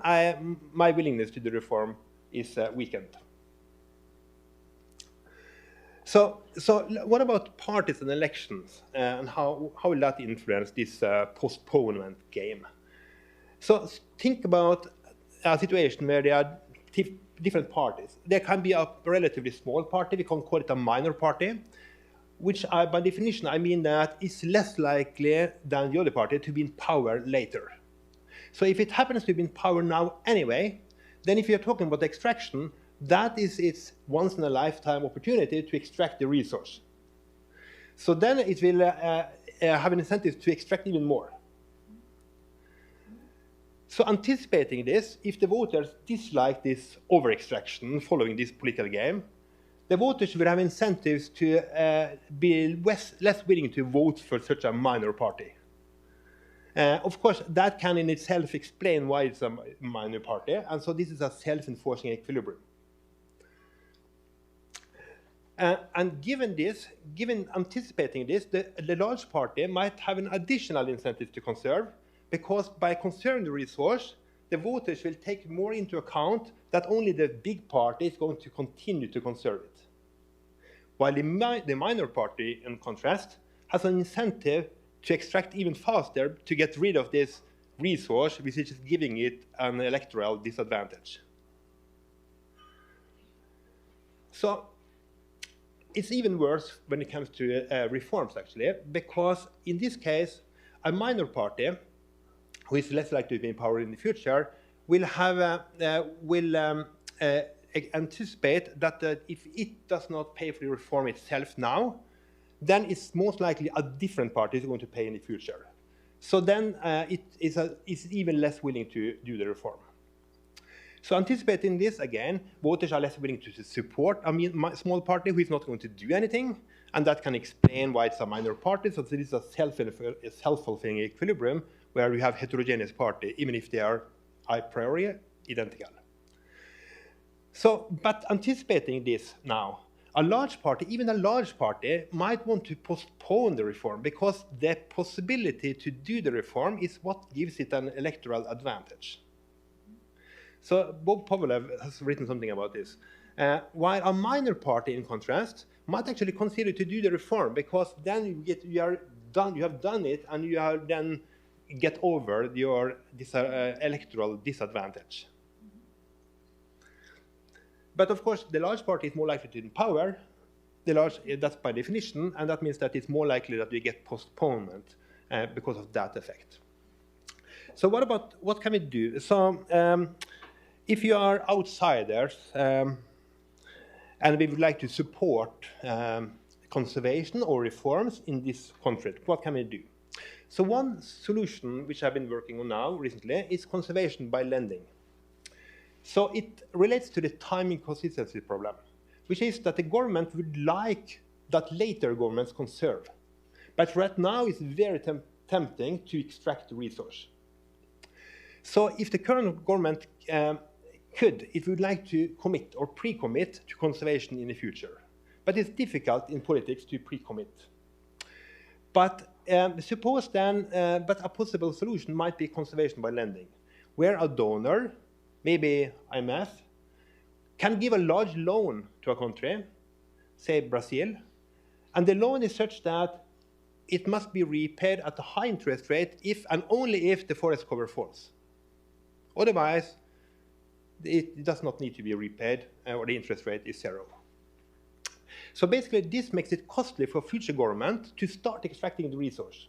my willingness to do the reform is weakened. So what about parties and elections, and how will that influence this postponement game? So think about a situation where there are different parties. There can be a relatively small party, we can call it a minor party, which by definition, I mean that it's less likely than the other party to be in power later. So if it happens to be in power now anyway, then if you're talking about extraction, that is its once-in-a-lifetime opportunity to extract the resource. So then it will have an incentive to extract even more. So anticipating this, if the voters dislike this over-extraction following this political game, the voters will have incentives to be less willing to vote for such a minor party. Of course, that can in itself explain why it's a minor party, and so this is a self-enforcing equilibrium. And given anticipating this, the large party might have an additional incentive to conserve, because by conserving the resource, the voters will take more into account that only the big party is going to continue to conserve it. While the minor party, in contrast, has an incentive to extract even faster to get rid of this resource, which is giving it an electoral disadvantage. So it's even worse when it comes to reforms, actually, because in this case, a minor party, who is less likely to be in power in the future, will anticipate that if it does not pay for the reform itself now, then it's most likely a different party is going to pay in the future. So then it's even less willing to do the reform. So anticipating this, again, voters are less willing to support a small party who is not going to do anything, and that can explain why it's a minor party. So this is a self-fulfilling equilibrium where you have heterogeneous party, even if they are a priori identical. So, but anticipating this now, a large party, even a large party, might want to postpone the reform because the possibility to do the reform is what gives it an electoral advantage. So Bob Povelev has written something about this. While a minor party, in contrast, might actually consider to do the reform because then you have done it, and you are then get over your electoral disadvantage. But of course, the large party is more likely to be in power. That's by definition, and that means that it's more likely that we get postponement because of that effect. So what can we do? So if you are outsiders and we would like to support conservation or reforms in this conflict, what can we do? So one solution which I've been working on now recently is conservation by lending. So it relates to the timing consistency problem, which is that the government would like that later governments conserve. But right now it's very tempting to extract the resource. So if the current government it would like to commit or pre-commit to conservation in the future. But it's difficult in politics to pre-commit. But suppose then, but a possible solution might be conservation by lending, where a donor, maybe IMF, can give a large loan to a country, say Brazil, and the loan is such that it must be repaid at a high interest rate if and only if the forest cover falls. Otherwise, it does not need to be repaid, or the interest rate is zero. So basically, this makes it costly for future government to start extracting the resource.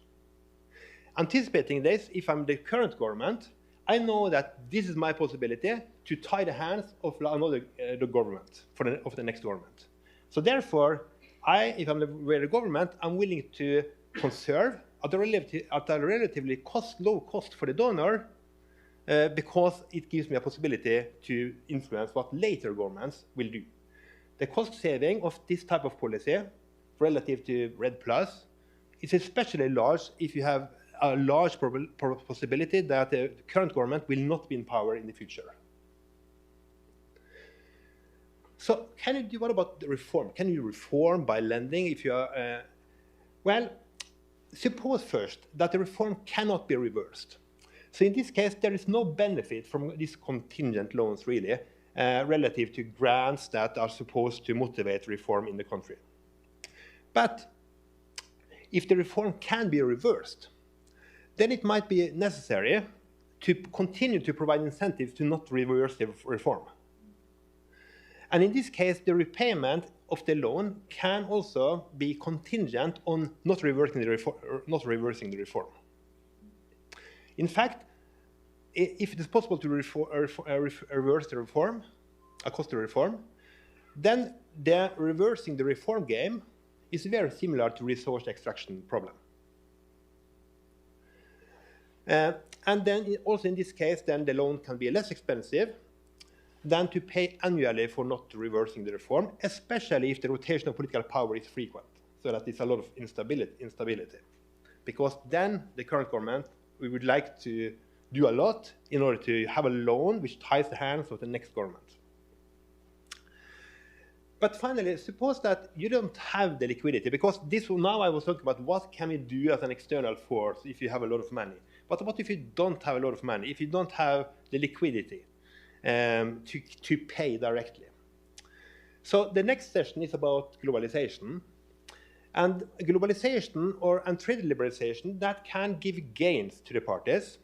Anticipating this, if I'm the current government, I know that this is my possibility to tie the hands of another the government, of the next government. So therefore, if I'm the government, I'm willing to conserve at a relatively low cost for the donor, because it gives me a possibility to influence what later governments will do. The cost saving of this type of policy, relative to REDD+, is especially large if you have a large possibility that the current government will not be in power in the future. So what about the reform? Can you reform by lending if you are... well, suppose first that the reform cannot be reversed. So in this case, there is no benefit from these contingent loans, really, relative to grants that are supposed to motivate reform in the country. But if the reform can be reversed, then it might be necessary to continue to provide incentives to not reverse the reform. And in this case, the repayment of the loan can also be contingent on not reversing the reform. In fact, if it is possible to reverse the reform, across the reform, then the reversing the reform game is very similar to resource extraction problem. And then also in this case, then the loan can be less expensive than to pay annually for not reversing the reform, especially if the rotation of political power is frequent, so that there's a lot of instability. Because then the current government, we would like to do a lot in order to have a loan which ties the hands of the next government. But finally, suppose that you don't have the liquidity, because this now I was talking about what can we do as an external force if you have a lot of money. But what if you don't have a lot of money, if you don't have the liquidity to pay directly? So the next session is about globalization. And globalization and trade liberalization, that can give gains to the parties.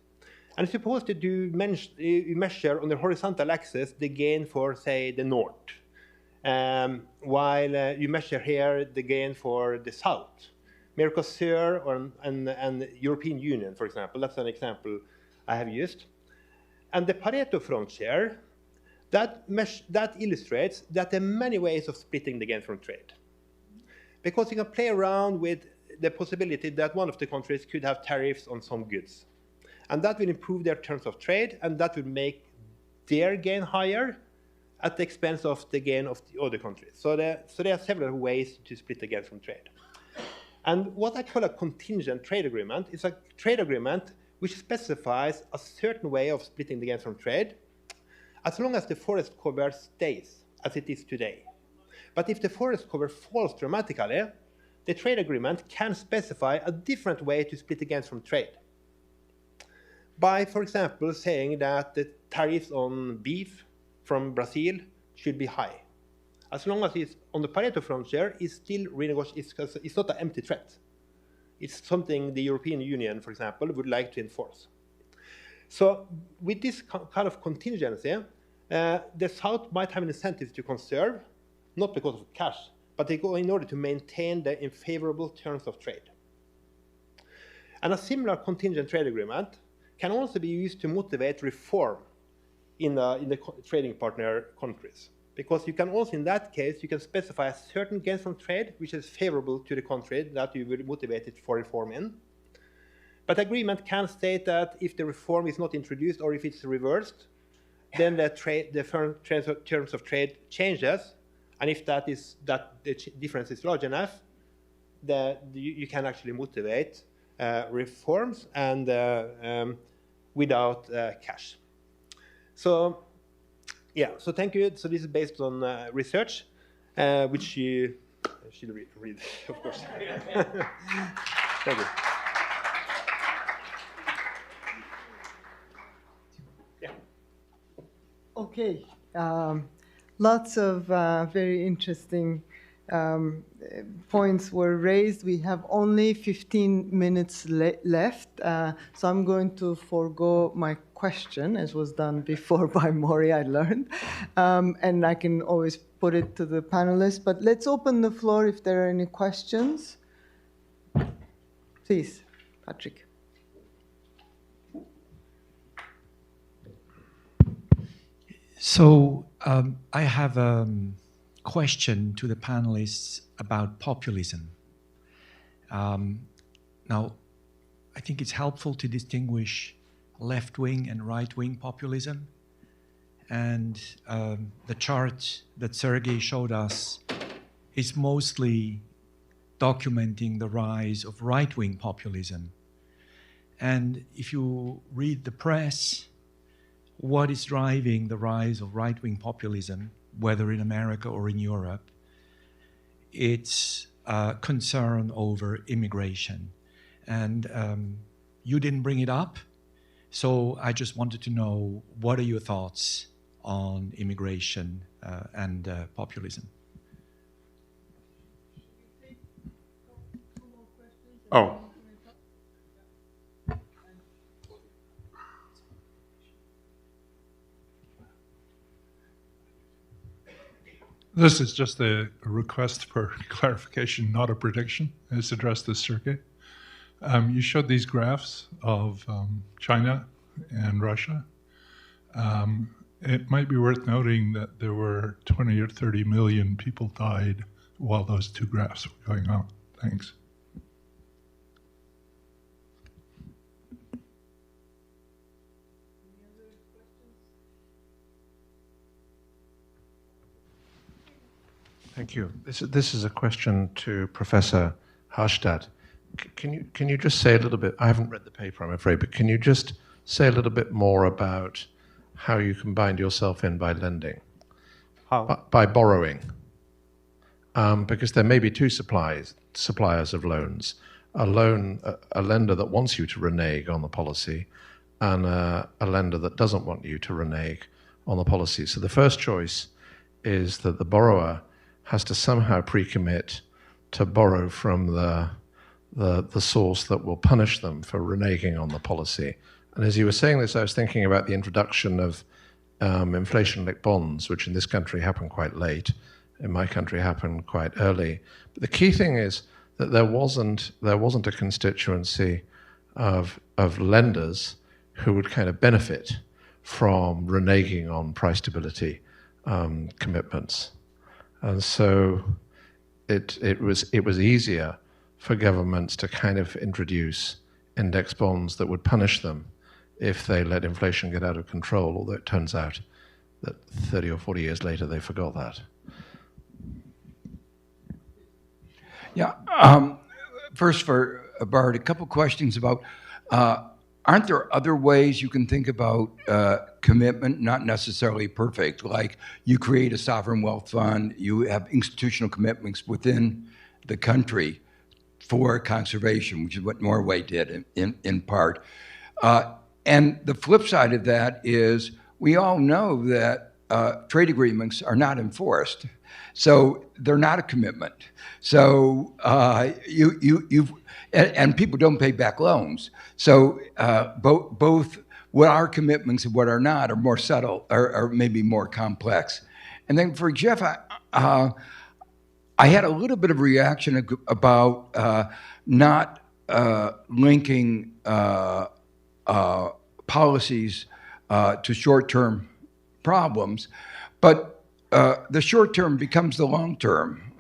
And suppose that you measure on the horizontal axis the gain for, say, the North, while you measure here the gain for the South. Mercosur and European Union, for example. That's an example I have used. And the Pareto frontier, that illustrates that there are many ways of splitting the gain from trade. Because you can play around with the possibility that one of the countries could have tariffs on some goods. And that will improve their terms of trade, and that will make their gain higher at the expense of the gain of the other countries. So there are several ways to split the gain from trade. And what I call a contingent trade agreement is a trade agreement which specifies a certain way of splitting the gain from trade, as long as the forest cover stays as it is today. But if the forest cover falls dramatically, the trade agreement can specify a different way to split the gains from trade. By, for example, saying that the tariffs on beef from Brazil should be high. As long as it's on the Pareto frontier, it's still renegotiated. It's not an empty threat. It's something the European Union, for example, would like to enforce. So with this kind of contingency, the South might have an incentive to conserve, not because of cash, but they go in order to maintain the unfavorable terms of trade. And a similar contingent trade agreement can also be used to motivate reform in the trading partner countries. Because you can also, in that case, you can specify a certain gain from trade which is favorable to the country that you will motivate it for reform in. But agreement can state that if the reform is not introduced or if it's reversed, then the terms of trade changes. And if the difference is large enough, you can actually motivate reforms and without cash. So, yeah, so thank you. So this is based on research, which you should read, of course. Thank you. Yeah. Okay. Lots of very interesting points were raised. We have only 15 minutes left, so I'm going to forego my question, as was done before by Maury, I learned. And I can always put it to the panelists. But let's open the floor if there are any questions. Please, Patrick. So I have a question to the panelists about populism. Now, I think it's helpful to distinguish left-wing and right-wing populism. And the chart that Sergey showed us is mostly documenting the rise of right-wing populism. And if you read the press, what is driving the rise of right-wing populism, whether in America or in Europe, it's concern over immigration. And you didn't bring it up, so I just wanted to know, what are your thoughts on immigration and populism? Oh. This is just a request for clarification, not a prediction. It's addressed to Sergey. You showed these graphs of China and Russia. It might be worth noting that there were 20 or 30 million people died while those two graphs were going on. Thanks. Thank you. This is a question to Professor Hallstatt. Can you just say a little bit, I haven't read the paper, I'm afraid, but can you just say a little bit more about how you can bind yourself in by lending? How? By borrowing. Because there may be two suppliers of loans. A lender that wants you to renege on the policy, and a lender that doesn't want you to renege on the policy. So the first choice is that the borrower has to somehow pre-commit to borrow from the source that will punish them for reneging on the policy. And as you were saying this, I was thinking about the introduction of inflation-linked bonds, which in this country happened quite late. In my country happened quite early. But the key thing is that there wasn't a constituency of lenders who would kind of benefit from reneging on price stability commitments. And so it was easier for governments to kind of introduce index bonds that would punish them if they let inflation get out of control, although it turns out that 30 or 40 years later they forgot that. Yeah. First for Bart, a couple questions about, aren't there other ways you can think about commitment, not necessarily perfect, like you create a sovereign wealth fund, you have institutional commitments within the country for conservation, which is what Norway did in part. And the flip side of that is we all know that trade agreements are not enforced. So they're not a commitment. So and people don't pay back loans. So both what are commitments and what are not are more subtle or maybe more complex. And then for Jeff, I had a little bit of reaction about not linking policies to short-term problems, but the short term becomes the long term.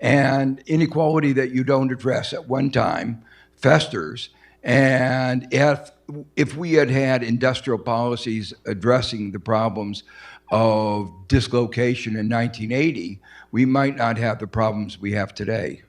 And inequality that you don't address at one time festers. And if we had industrial policies addressing the problems of dislocation in 1980, we might not have the problems we have today.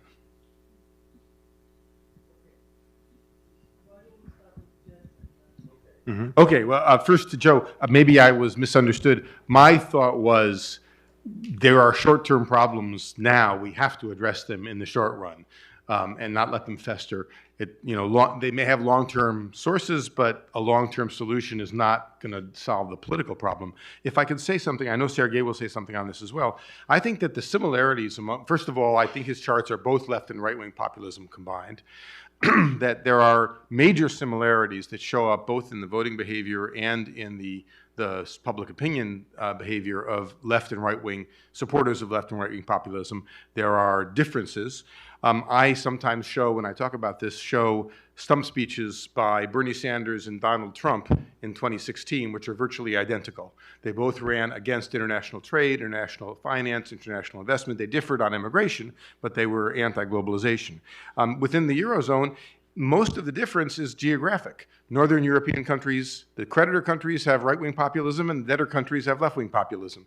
Mm-hmm. Okay, well, first to Joe, maybe I was misunderstood. My thought was there are short-term problems now. We have to address them in the short run and not let them fester. They may have long-term sources, but a long-term solution is not going to solve the political problem. If I could say something, I know Sergey will say something on this as well. I think that the similarities first of all, I think his charts are both left and right-wing populism combined. That there are major similarities that show up both in the voting behavior and in the public opinion behavior of left and right-wing supporters of left and right-wing populism. There are differences. I sometimes show, when I talk about this, stump speeches by Bernie Sanders and Donald Trump in 2016, which are virtually identical. They both ran against international trade, international finance, international investment. They differed on immigration, but they were anti-globalization. Within the Eurozone, most of the difference is geographic. Northern European countries, the creditor countries have right-wing populism and debtor countries have left-wing populism.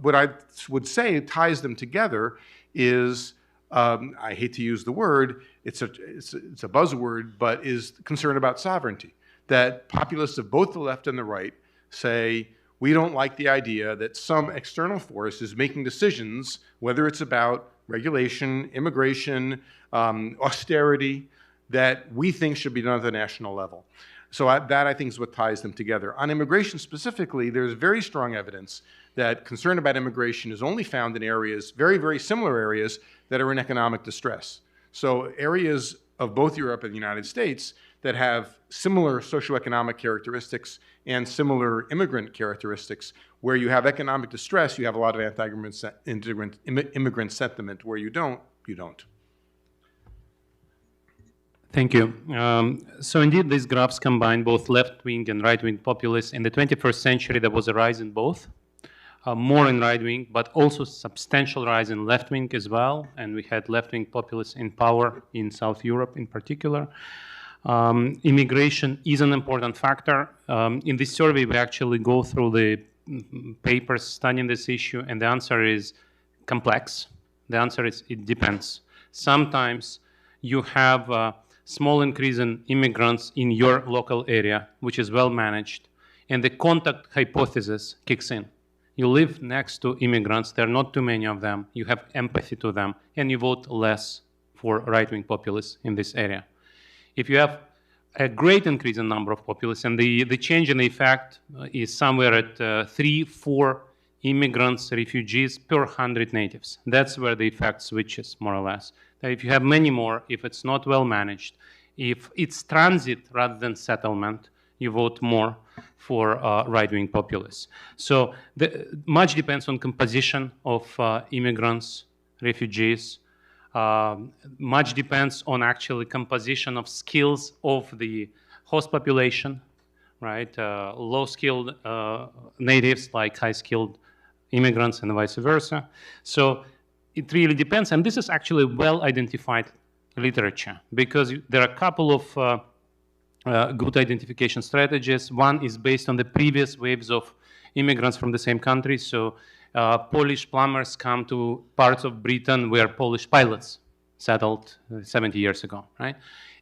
What I would say ties them together is, I hate to use the word, it's a buzzword, but is concern about sovereignty. That populists of both the left and the right say, we don't like the idea that some external force is making decisions, whether it's about regulation, immigration, austerity, that we think should be done at the national level. So that, I think, is what ties them together. On immigration specifically, there's very strong evidence that concern about immigration is only found in areas, very, very similar areas, that are in economic distress. So areas of both Europe and the United States that have similar socioeconomic characteristics and similar immigrant characteristics. Where you have economic distress, you have a lot of anti-immigrant sentiment. Where you don't, you don't. Thank you. So indeed, these graphs combine both left-wing and right-wing populists. In the 21st century, there was a rise in both, more in right-wing, but also substantial rise in left-wing as well. And we had left-wing populists in power in South Europe in particular. Immigration is an important factor. In this survey, we actually go through the papers studying this issue, and the answer is complex. The answer is it depends. Sometimes you have a small increase in immigrants in your local area, which is well managed, and the contact hypothesis kicks in. You live next to immigrants, there are not too many of them, you have empathy to them, and you vote less for right-wing populists in this area. If you have a great increase in number of populists, and the change in the effect is somewhere at 3-4 immigrants, refugees per 100 natives. That's where the effect switches, more or less. If you have many more, if it's not well managed, if it's transit rather than settlement, you vote more for right-wing populists. So much depends on composition of immigrants, refugees. Much depends on actually composition of skills of the host population, right? Low-skilled natives like high-skilled immigrants and vice versa. So it really depends, and this is actually well-identified literature because there are a couple of good identification strategies. One is based on the previous waves of immigrants from the same country. So Polish plumbers come to parts of Britain where Polish pilots settled 70 years ago, right?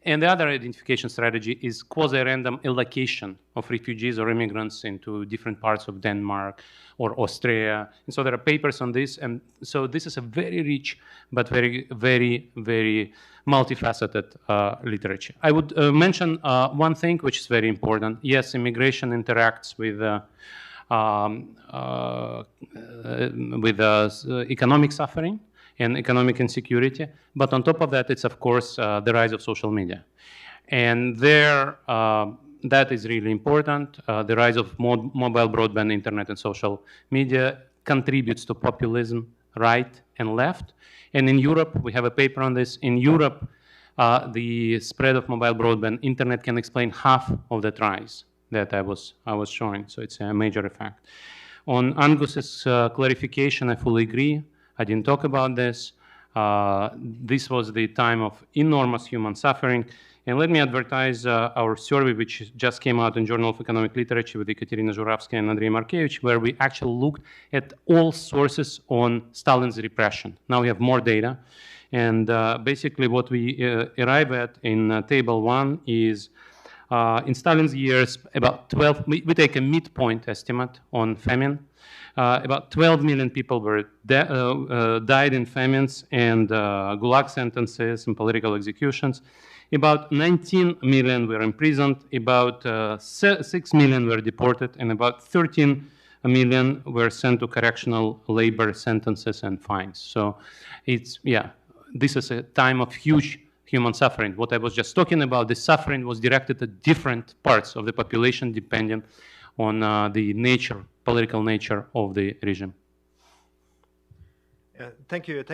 And the other identification strategy is quasi-random allocation of refugees or immigrants into different parts of Denmark or Austria. And so there are papers on this. And so this is a very rich, but very, very, very multifaceted literature. I would mention one thing which is very important. Yes, immigration interacts with economic suffering and economic insecurity. But on top of that, it's of course the rise of social media. And there, that is really important. The rise of mobile broadband, internet, and social media contributes to populism, right and left. And in Europe, we have a paper on this. In Europe, the spread of mobile broadband, internet can explain half of that rise that I was showing. So it's a major effect. On Angus's clarification, I fully agree. I didn't talk about this. This was the time of enormous human suffering. And let me advertise our survey, which just came out in Journal of Economic Literature with Ekaterina Zhuravskaya and Andrei Markevich, where we actually looked at all sources on Stalin's repression. Now we have more data. And basically what we arrive at in table 1 is in Stalin's years, about 12, we take a midpoint estimate on famine. About 12 million people were died in famines and gulag sentences and political executions. About 19 million were imprisoned, about 6 million were deported, and about 13 million were sent to correctional labor sentences and fines. So it's, yeah, this is a time of huge human suffering. What I was just talking about, the suffering was directed at different parts of the population depending on the nature, political nature of the regime. Thank you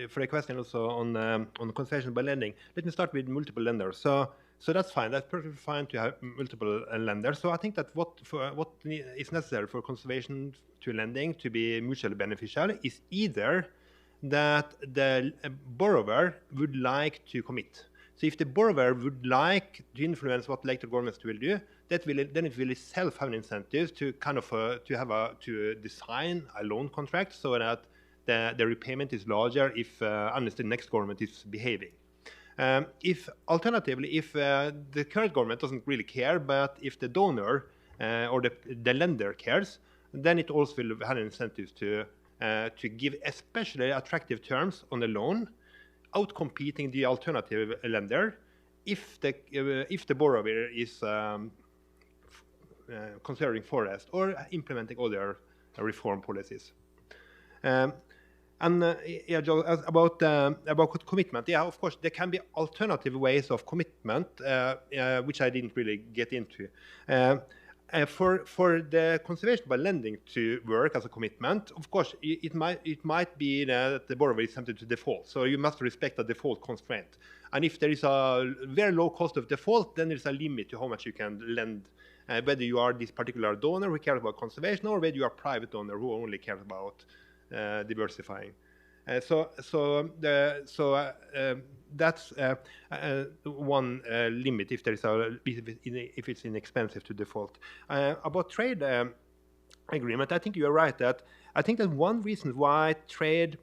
for the question also on conservation by lending. Let me start with multiple lenders. So that's fine. That's perfectly fine to have multiple lenders. So I think that what is necessary for conservation to lending to be mutually beneficial is either that the borrower would like to commit. So if the borrower would like to influence what later governments will do, then it will itself have an incentive to kind of to design a loan contract so that the repayment is larger if unless the next government is behaving. If alternatively, if the current government doesn't really care, but if the donor or the lender cares, then it also will have an incentive to give especially attractive terms on the loan, outcompeting the alternative lender if the borrower is conserving forest or implementing other reform policies. And yeah, Joe, about commitment, yeah, of course, there can be alternative ways of commitment, which I didn't really get into. For the conservation by lending to work as a commitment, of course, it might be that the borrower is tempted to default. So you must respect a default constraint. And if there is a very low cost of default, then there's a limit to how much you can lend, whether you are this particular donor who cares about conservation or whether you are a private donor who only cares about diversifying. That's one limit if there is if it's inexpensive to default. About trade agreement, I think you are right that I think that one reason why trade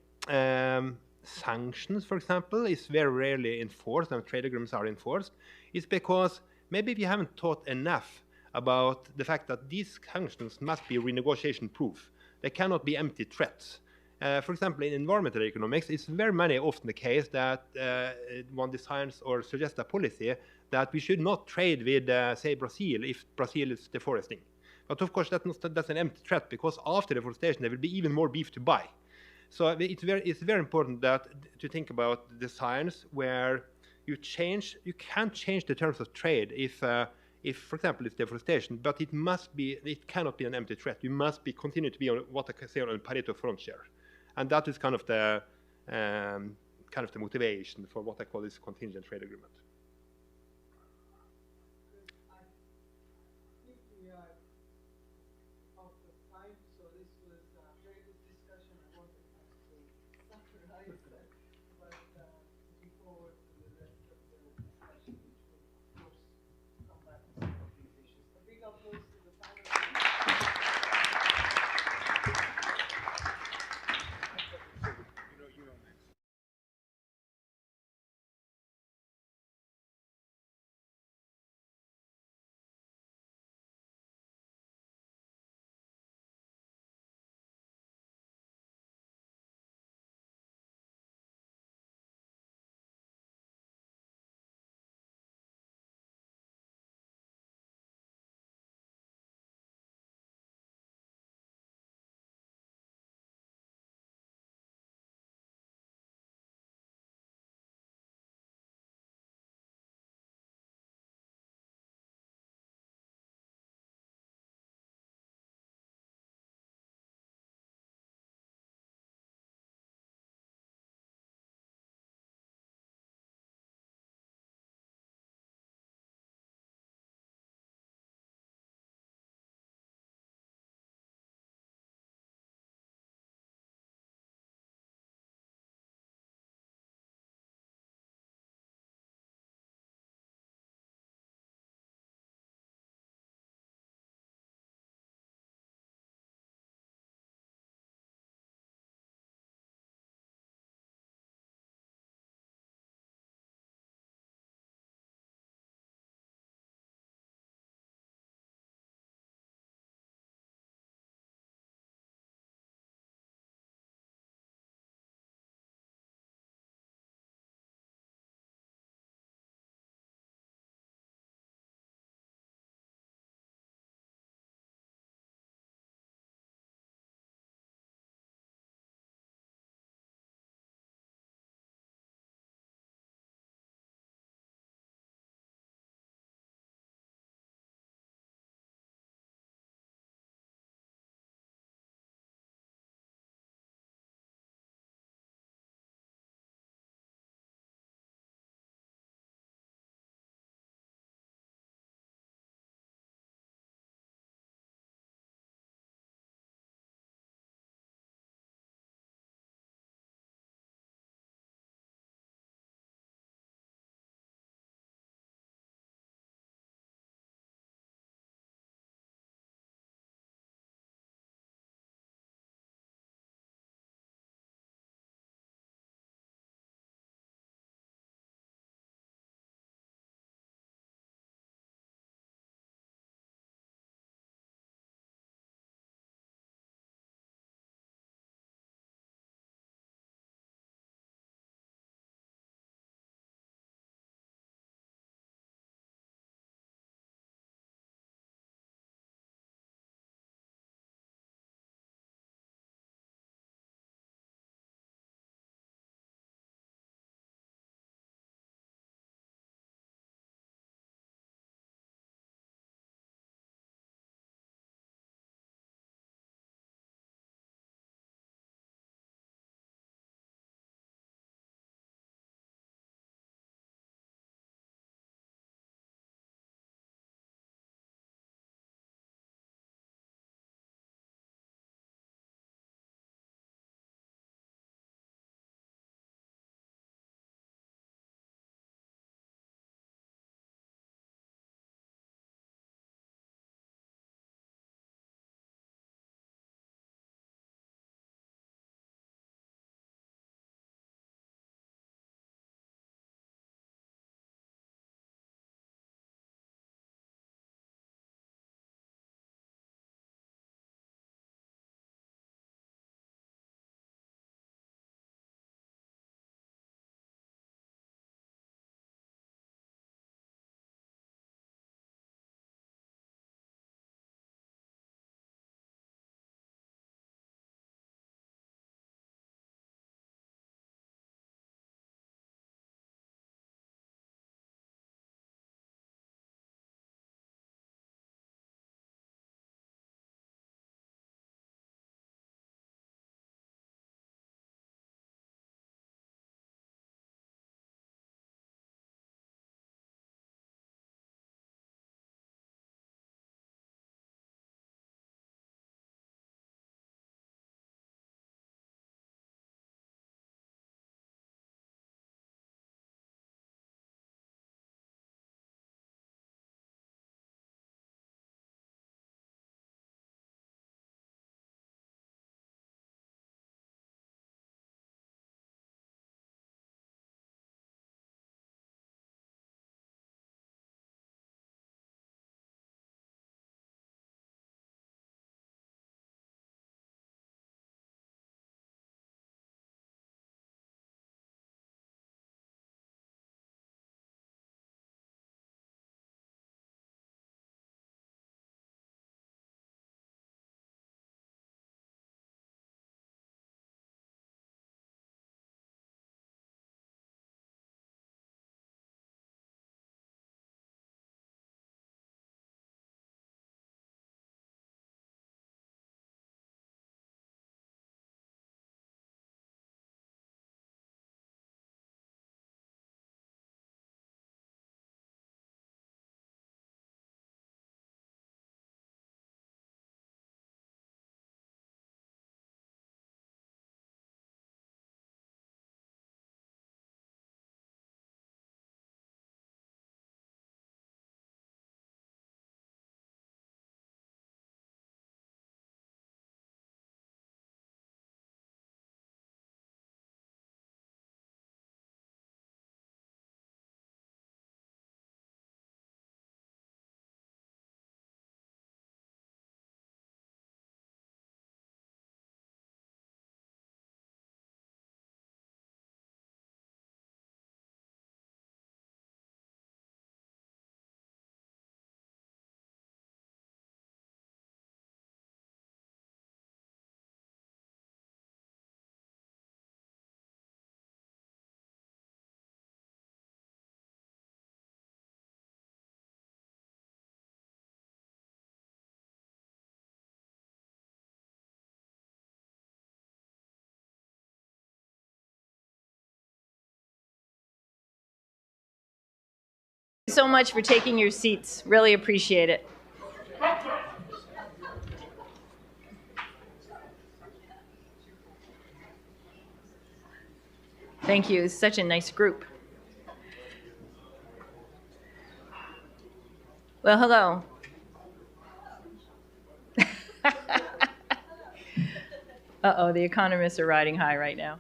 sanctions, for example, is very rarely enforced and trade agreements are enforced is because maybe we haven't thought enough about the fact that these sanctions must be renegotiation proof. They cannot be empty threats. For example, in environmental economics, it's very often the case that one designs or suggests a policy that we should not trade with, say, Brazil if Brazil is deforesting. But of course, that's an empty threat because after deforestation, there will be even more beef to buy. So it's very important to think about designs where you can't change the terms of trade if, for example, it's deforestation, but it cannot be an empty threat. You must continue to be on what I say on a Pareto frontier. And that is kind of the motivation for what I call this contingent trade agreement. So much for taking your seats. Really appreciate it. Thank you. It's such a nice group. Well, hello. Uh-oh, the economists are riding high right now.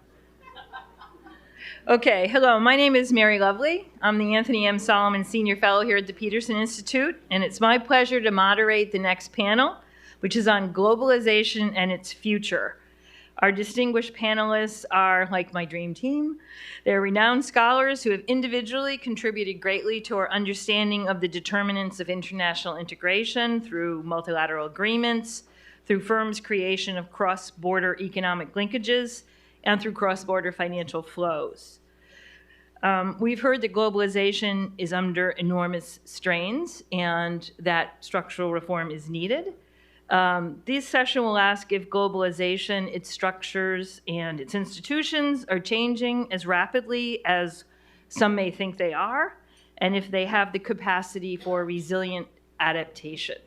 Okay, hello, my name is Mary Lovely. I'm the Anthony M. Solomon Senior Fellow here at the Peterson Institute, and it's my pleasure to moderate the next panel, which is on globalization and its future. Our distinguished panelists are like my dream team. They're renowned scholars who have individually contributed greatly to our understanding of the determinants of international integration through multilateral agreements, through firms' creation of cross-border economic linkages, and through cross-border financial flows. We've heard that globalization is under enormous strains and that structural reform is needed. This session will ask if globalization, its structures, and its institutions are changing as rapidly as some may think they are, and if they have the capacity for resilient adaptation.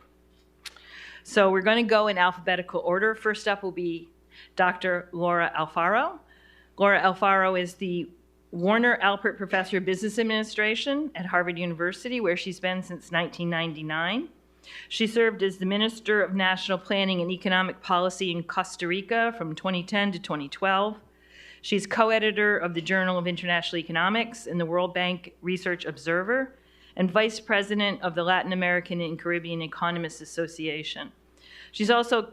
So we're going to go in alphabetical order. First up will be Dr. Laura Alfaro. Laura Alfaro is the Warner Alpert Professor of Business Administration at Harvard University, where she's been since 1999. She served as the Minister of National Planning and Economic Policy in Costa Rica from 2010 to 2012. She's co-editor of the Journal of International Economics and the World Bank Research Observer, and vice president of the Latin American and Caribbean Economists Association. She's also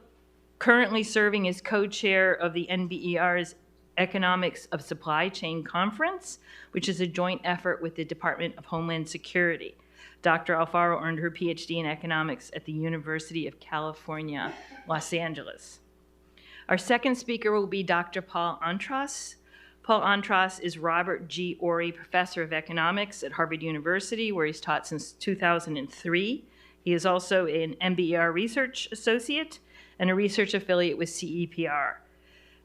currently serving as co-chair of the NBER's Economics of Supply Chain Conference, which is a joint effort with the Department of Homeland Security. Dr. Alfaro earned her PhD in economics at the University of California, Los Angeles. Our second speaker will be Dr. Paul Antras. Paul Antras is Robert G. Ory Professor of Economics at Harvard University, where he's taught since 2003. He is also an MBER Research Associate and a research affiliate with CEPR.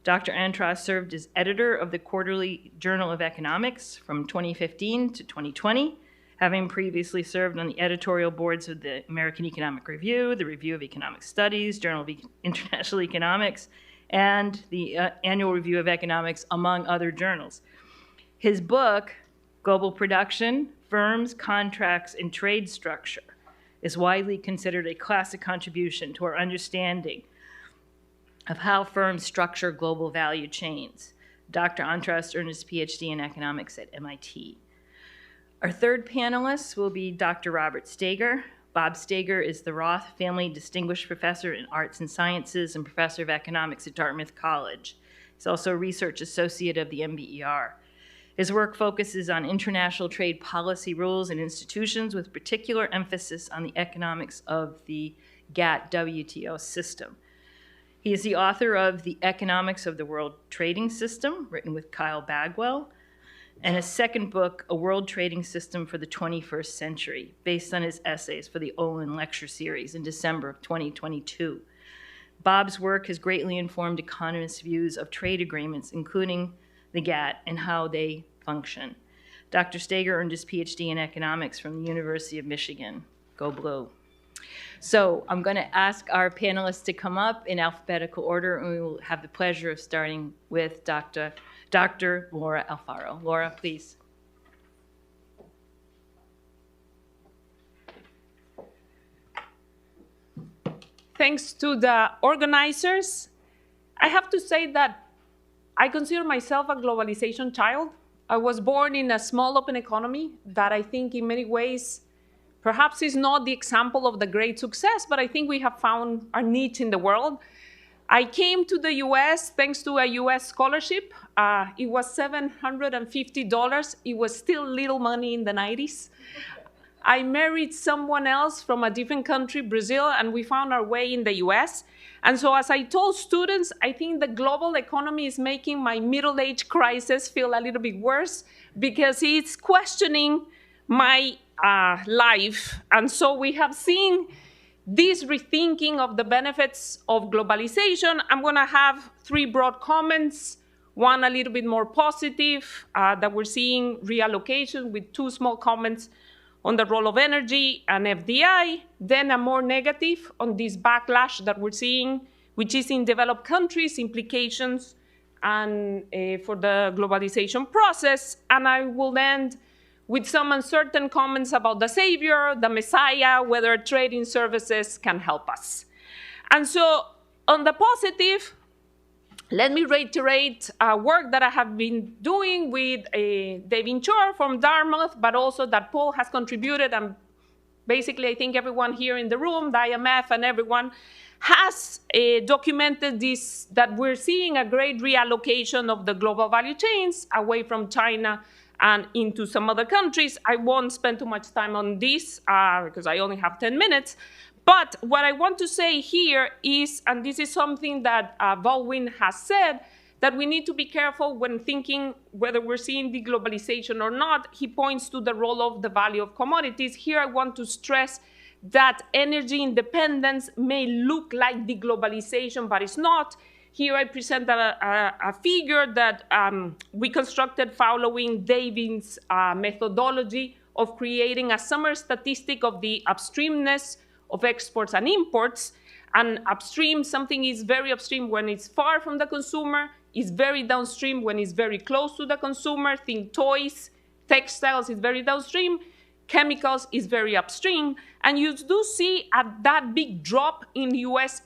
Dr. Antras served as editor of the Quarterly Journal of Economics from 2015 to 2020, having previously served on the editorial boards of the American Economic Review, the Review of Economic Studies, Journal of International Economics, and the Annual Review of Economics, among other journals. His book, Global Production, Firms, Contracts, and Trade Structure, is widely considered a classic contribution to our understanding of how firms structure global value chains. Dr. Antras earned his PhD in economics at MIT. Our third panelist will be Dr. Robert Steger. Bob Steger is the Roth Family Distinguished Professor in Arts and Sciences and Professor of Economics at Dartmouth College. He's also a research associate of the MBER. His work focuses on international trade policy rules and institutions with particular emphasis on the economics of the GATT-WTO system. He is the author of The Economics of the World Trading System, written with Kyle Bagwell, and a second book, A World Trading System for the 21st Century, based on his essays for the Olin Lecture Series in December of 2022. Bob's work has greatly informed economists' views of trade agreements, including the GATT, and how they function. Dr. Steger earned his PhD in economics from the University of Michigan. Go Blue. So I'm going to ask our panelists to come up in alphabetical order, and we will have the pleasure of starting with Dr. Laura Alfaro. Laura, please. Thanks to the organizers. I have to say that I consider myself a globalization child. I was born in a small open economy that I think in many ways perhaps is not the example of the great success, but I think we have found our niche in the world. I came to the US thanks to a US scholarship. It was $750. It was still little money in the 90s. I married someone else from a different country, Brazil, and we found our way in the US. And so as I told students, I think the global economy is making my middle-age crisis feel a little bit worse because it's questioning my life. And so we have seen this rethinking of the benefits of globalization. I'm going to have three broad comments, one a little bit more positive, that we're seeing reallocation, with two small comments on the role of energy and FDI, then a more negative on this backlash that we're seeing, which is in developed countries, implications and for the globalization process. And I will end with some uncertain comments about the savior, the messiah, whether trading services can help us. And so on the positive, let me reiterate work that I have been doing with David Chor from Dartmouth, but also that Paul has contributed, and basically I think everyone here in the room, the IMF and everyone, has documented this, that we're seeing a great reallocation of the global value chains away from China and into some other countries. I won't spend too much time on this because I only have 10 minutes. But what I want to say here is, and this is something that Baldwin has said, that we need to be careful when thinking whether we're seeing deglobalization or not. He points to the role of the value of commodities. Here I want to stress that energy independence may look like deglobalization, but it's not. Here I present a figure that we constructed following David's methodology of creating a summary statistic of the upstreamness of exports and imports. And upstream, something is very upstream when it's far from the consumer, is very downstream when it's very close to the consumer. Think toys, textiles is very downstream, chemicals is very upstream. And you do see that big drop in US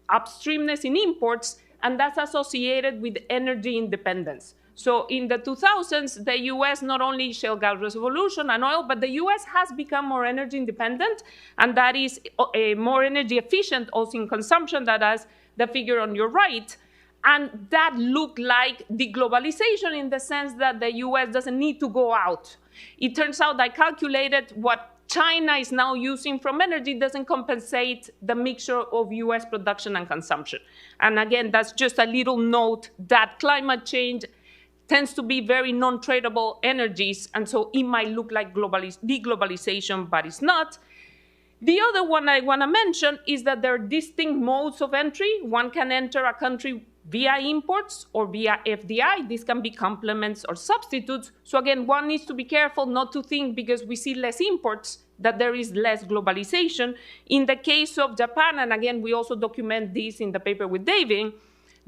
upstreamness in imports, and that's associated with energy independence. So in the 2000s, the US, not only shale gas revolution and oil, but the US has become more energy independent, and that is more energy efficient also in consumption, that is the figure on your right. And that looked like deglobalization in the sense that the US doesn't need to go out. It turns out I calculated what China is now using from energy doesn't compensate the mixture of US production and consumption. And again, that's just a little note that climate change tends to be very non-tradable energies, and so it might look like deglobalization, but it's not. The other one I want to mention is that there are distinct modes of entry. One can enter a country via imports or via FDI. These can be complements or substitutes. So again, one needs to be careful not to think because we see less imports that there is less globalization. In the case of Japan, and again, we also document this in the paper with David,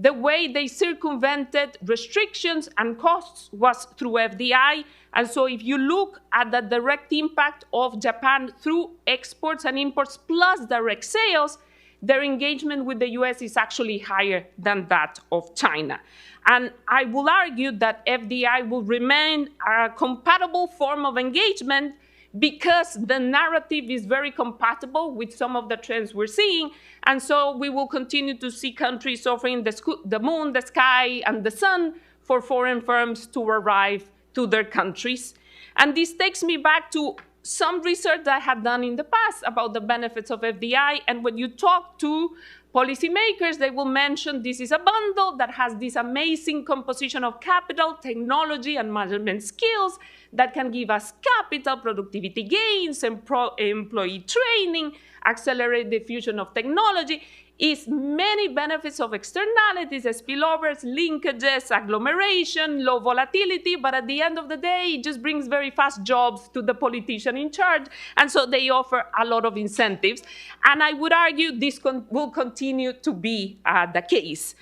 the way they circumvented restrictions and costs was through FDI. And so if you look at the direct impact of Japan through exports and imports plus direct sales, their engagement with the US is actually higher than that of China. And I will argue that FDI will remain a compatible form of engagement because the narrative is very compatible with some of the trends we're seeing. And so we will continue to see countries offering the moon, the sky, and the sun for foreign firms to arrive to their countries. And this takes me back to some research that I had done in the past about the benefits of FDI. And when you talk to policymakers, they will mention this is a bundle that has this amazing composition of capital, technology, and management skills that can give us capital, productivity gains, employee training, accelerate the fusion of technology. Is many benefits of externalities, spillovers, linkages, agglomeration, low volatility, but at the end of the day, it just brings very fast jobs to the politician in charge, and so they offer a lot of incentives. And I would argue this will continue to be the case.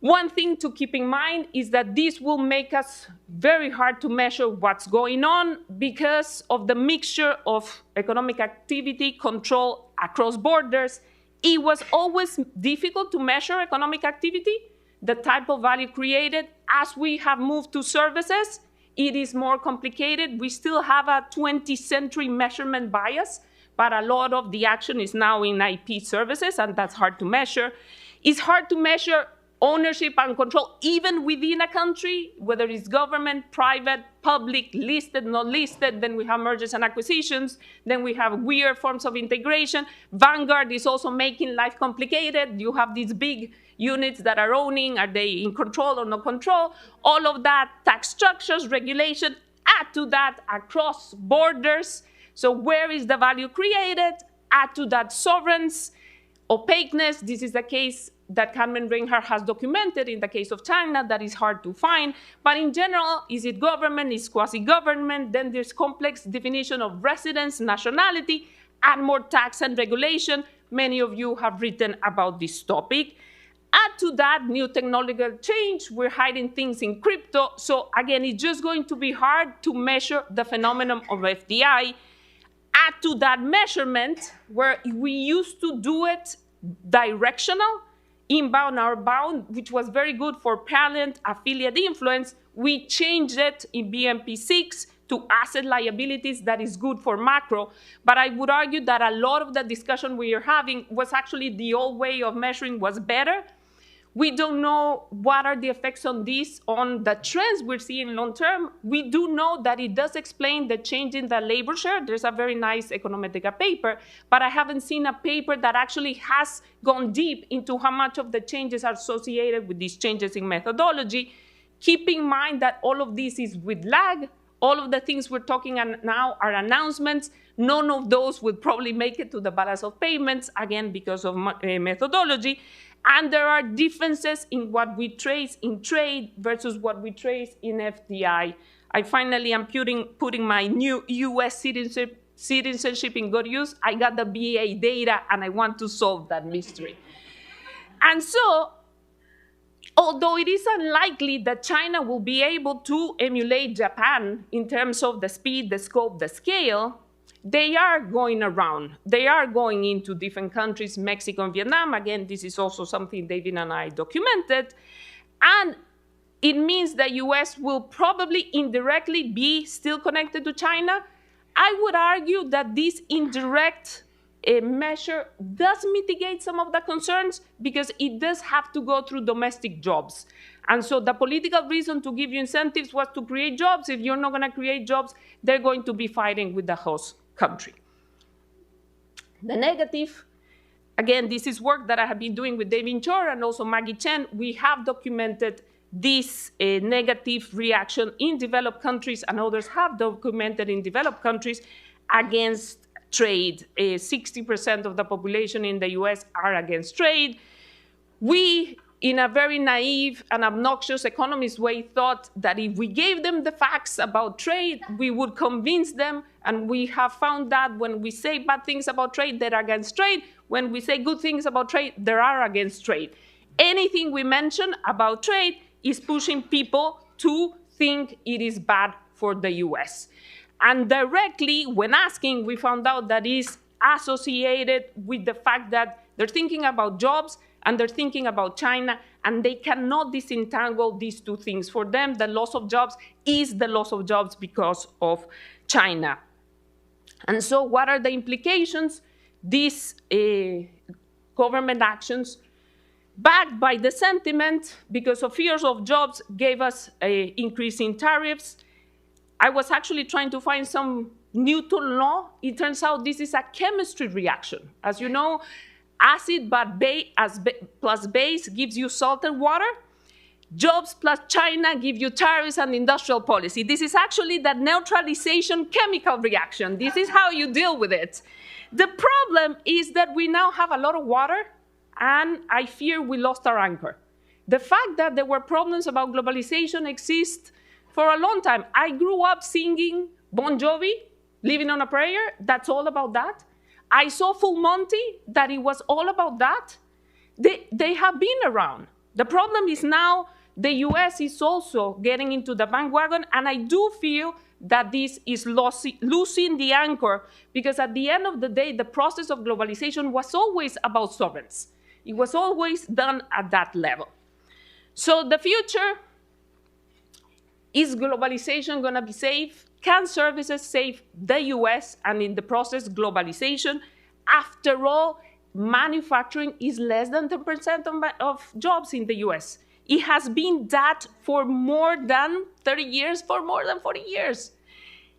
One thing to keep in mind is that this will make us very hard to measure what's going on because of the mixture of economic activity, control across borders. It was always difficult to measure economic activity, the type of value created. As we have moved to services, it is more complicated. We still have a 20th century measurement bias, but a lot of the action is now in IP services, and that's hard to measure. It's hard to measure ownership and control even within a country, whether it's government, private, public, listed, not listed. Then we have mergers and acquisitions. Then we have weird forms of integration. Vanguard is also making life complicated. You have these big units that are owning. Are they in control or no control? All of that, tax structures, regulation, add to that across borders. So where is the value created? Add to that sovereigns, opaqueness. This is the case that Carmen Reinhardt has documented in the case of China that is hard to find. But in general, is it government, is quasi-government? Then there's complex definition of residence, nationality, and more tax and regulation. Many of you have written about this topic. Add to that new technological change, we're hiding things in crypto. So again, it's just going to be hard to measure the phenomenon of FDI. Add to that measurement, where we used to do it directional, inbound, outbound, which was very good for parent affiliate influence. We changed it in BMP6 to asset liabilities that is good for macro. But I would argue that a lot of the discussion we are having was actually the old way of measuring was better. We don't know what are the effects on this, on the trends we're seeing long term. We do know that it does explain the change in the labor share. There's a very nice Econometrica paper, but I haven't seen a paper that actually has gone deep into how much of the changes are associated with these changes in methodology. Keep in mind that all of this is with lag. All of the things we're talking now are announcements. None of those would probably make it to the balance of payments, again, because of methodology. And there are differences in what we trace in trade versus what we trace in FDI. I finally am putting my new US citizenship in good use. I got the BA data, and I want to solve that mystery. And so, although it is unlikely that China will be able to emulate Japan in terms of the speed, the scope, the scale, they are going around. They are going into different countries, Mexico and Vietnam. Again, this is also something David and I documented. And it means the US will probably indirectly be still connected to China. I would argue that this indirect measure does mitigate some of the concerns because it does have to go through domestic jobs. And so the political reason to give you incentives was to create jobs. If you're not going to create jobs, they're going to be fighting with the host country. The negative, again, this is work that I have been doing with David Chor and also Maggie Chen. We have documented this negative reaction in developed countries, and others have documented in developed countries against trade. 60% of the population in the US are against trade. We, in a very naive and obnoxious economist way, thought that if we gave them the facts about trade, we would convince them. And we have found that when we say bad things about trade, they're against trade. When we say good things about trade, they are against trade. Anything we mention about trade is pushing people to think it is bad for the US. And directly, when asking, we found out that is associated with the fact that they're thinking about jobs and they're thinking about China, and they cannot disentangle these two things. For them, the loss of jobs is the loss of jobs because of China. And so what are the implications? These government actions, backed by the sentiment, because of fears of jobs, gave us an increase in tariffs. I was actually trying to find some Newton law. It turns out this is a chemistry reaction. As you know, acid plus base gives you salt and water. Jobs plus China give you tariffs and industrial policy. This is actually the neutralization chemical reaction. This is how you deal with it. The problem is that we now have a lot of water, and I fear we lost our anchor. The fact that there were problems about globalization exists for a long time. I grew up singing Bon Jovi, Living on a Prayer. That's all about that. I saw Full Monty, that it was all about that. They have been around. The problem is now the US is also getting into the bandwagon, and I do feel that this is losing the anchor, because at the end of the day, the process of globalization was always about sovereigns. It was always done at that level. So the future, is globalization going to be safe? Can services save the US and in the process globalization? After all, manufacturing is less than 10% of jobs in the US. It has been that for more than 30 years, for more than 40 years.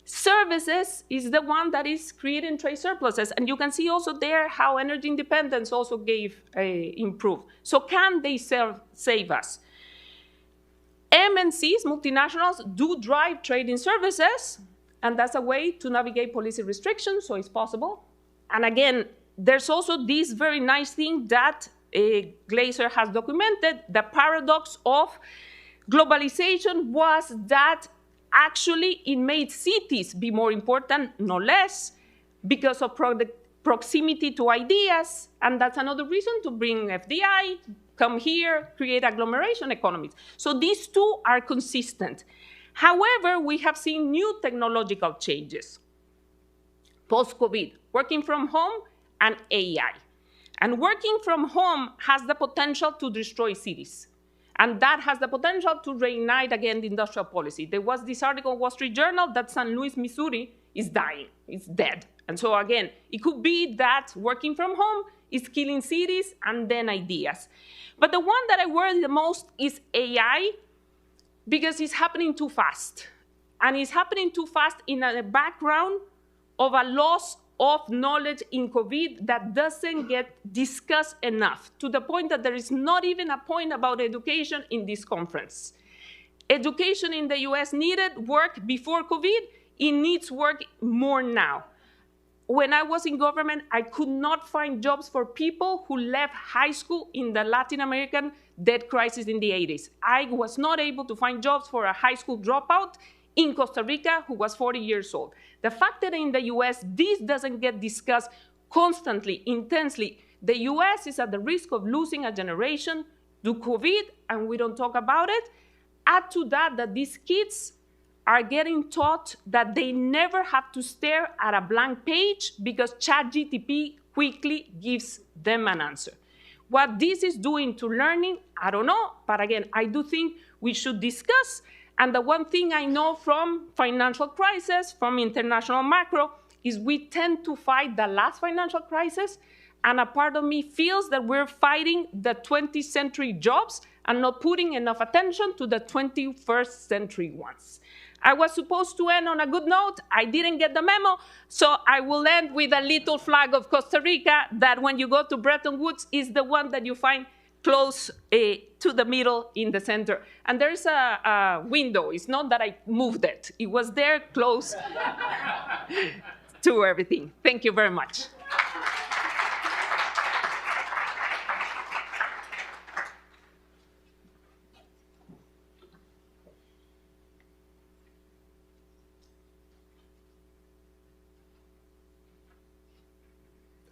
Services is the one that is creating trade surpluses. And you can see also there how energy independence also improved. So can they save us? MNCs, multinationals, do drive trade in services, and that's a way to navigate policy restrictions, so it's possible. And again, there's also this very nice thing that Glaser has documented, the paradox of globalization was that actually it made cities be more important, no less, because of proximity to ideas, and that's another reason to bring FDI, come here, create agglomeration economies. So these two are consistent. However, we have seen new technological changes. Post-COVID, working from home and AI. And working from home has the potential to destroy cities. And that has the potential to reignite again the industrial policy. There was this article in Wall Street Journal that St. Louis, Missouri is dying, it's dead. And so again, it could be that working from home is killing cities and then ideas. But the one that I worry the most is AI, because it's happening too fast. And it's happening too fast in a background of a loss of knowledge in COVID that doesn't get discussed enough, to the point that there is not even a point about education in this conference. Education in the US needed work before COVID. It needs work more now. When I was in government, I could not find jobs for people who left high school in the Latin American debt crisis in the 80s. I was not able to find jobs for a high school dropout in Costa Rica who was 40 years old. The fact that in the US, this doesn't get discussed constantly, intensely. The US is at the risk of losing a generation to COVID, and we don't talk about it. Add to that that these kids are getting taught that they never have to stare at a blank page because ChatGPT quickly gives them an answer. What this is doing to learning, I don't know, but again, I do think we should discuss. And the one thing I know from financial crisis, from international macro, is we tend to fight the last financial crisis, and a part of me feels that we're fighting the 20th century jobs and not putting enough attention to the 21st century ones. I was supposed to end on a good note. I didn't get the memo, so I will end with a little flag of Costa Rica that when you go to Bretton Woods is the one that you find close to the middle in the center. And there's a window. It's not that I moved it. It was there close to everything. Thank you very much.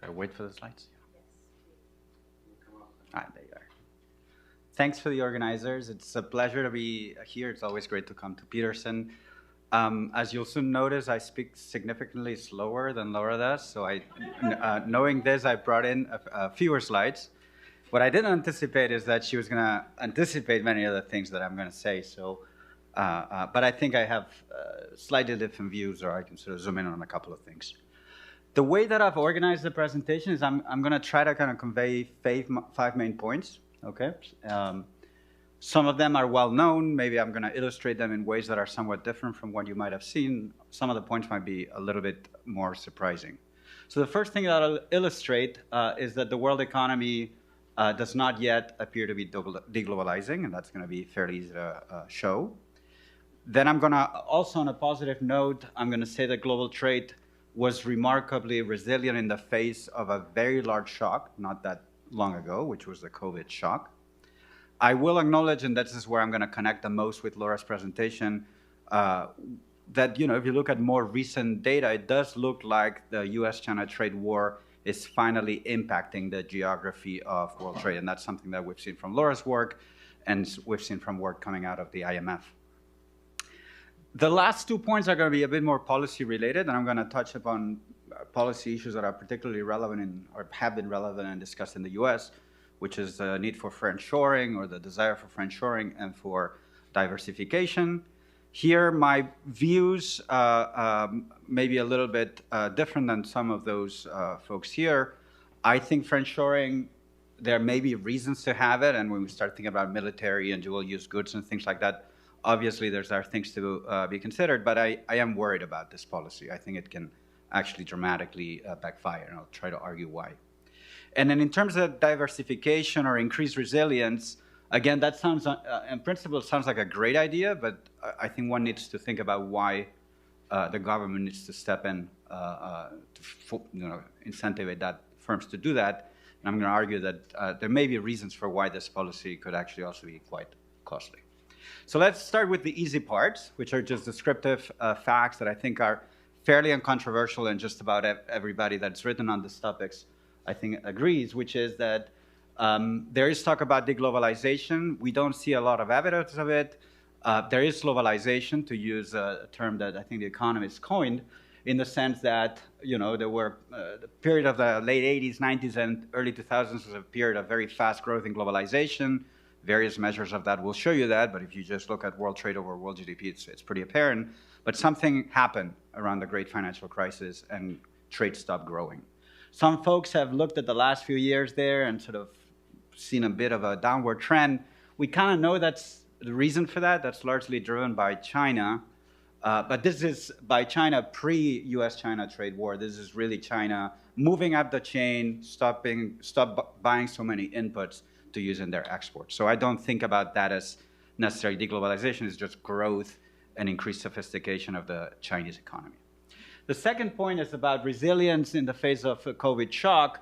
I wait for the slides? Ah, there you are. Thanks for the organizers. It's a pleasure to be here. It's always great to come to Peterson. As you'll soon notice, I speak significantly slower than Laura does. So knowing this, I brought in fewer slides. What I didn't anticipate is that she was going to anticipate many of the things that I'm going to say. So, but I think I have slightly different views, or I can sort of zoom in on a couple of things. The way that I've organized the presentation is I'm going to try to kind of convey five main points. Okay. Some of them are well known. Maybe I'm going to illustrate them in ways that are somewhat different from what you might have seen. Some of the points might be a little bit more surprising. So the first thing that I'll illustrate is that the world economy does not yet appear to be deglobalizing, and that's going to be fairly easy to show. Then I'm going to also, on a positive note, I'm going to say that global trade was remarkably resilient in the face of a very large shock, not that long ago, which was the COVID shock. I will acknowledge, and this is where I'm going to connect the most with Laura's presentation, that if you look at more recent data, it does look like the US-China trade war is finally impacting the geography of world trade, and that's something that we've seen from Laura's work, and we've seen from work coming out of the IMF. The last 2 points are going to be a bit more policy related, and I'm going to touch upon policy issues that are particularly relevant or have been relevant and discussed in the US, which is the need for friendshoring, or the desire for friendshoring and for diversification. Here, my views may be a little bit different than some of those folks here. I think friendshoring, there may be reasons to have it, and when we start thinking about military and dual-use goods and things like that, obviously, there are things to be considered, but I am worried about this policy. I think it can actually dramatically backfire, and I'll try to argue why. And then in terms of diversification or increased resilience, again, that sounds, in principle, sounds like a great idea, but I think one needs to think about why the government needs to step in to incentivize firms to do that. And I'm going to argue that there may be reasons for why this policy could actually also be quite costly. So let's start with the easy parts, which are just descriptive facts that I think are fairly uncontroversial, and just about everybody that's written on these topics, I think, agrees, which is that there is talk about deglobalization. We don't see a lot of evidence of it. There is globalization, to use a term that I think the economists coined, in the sense that, there were the period of the late 80s, 90s, and early 2000s was a period of very fast growth in globalization. Various measures of that will show you that, but if you just look at world trade over world GDP, it's pretty apparent. But something happened around the great financial crisis, and trade stopped growing. Some folks have looked at the last few years there and sort of seen a bit of a downward trend. We kind of know that's the reason for that. That's largely driven by China. But this is by China pre-US-China trade war. This is really China moving up the chain, stop buying so many inputs to use in their exports. So I don't think about that as necessarily deglobalization. It's just growth and increased sophistication of the Chinese economy. The second point is about resilience in the face of a COVID shock.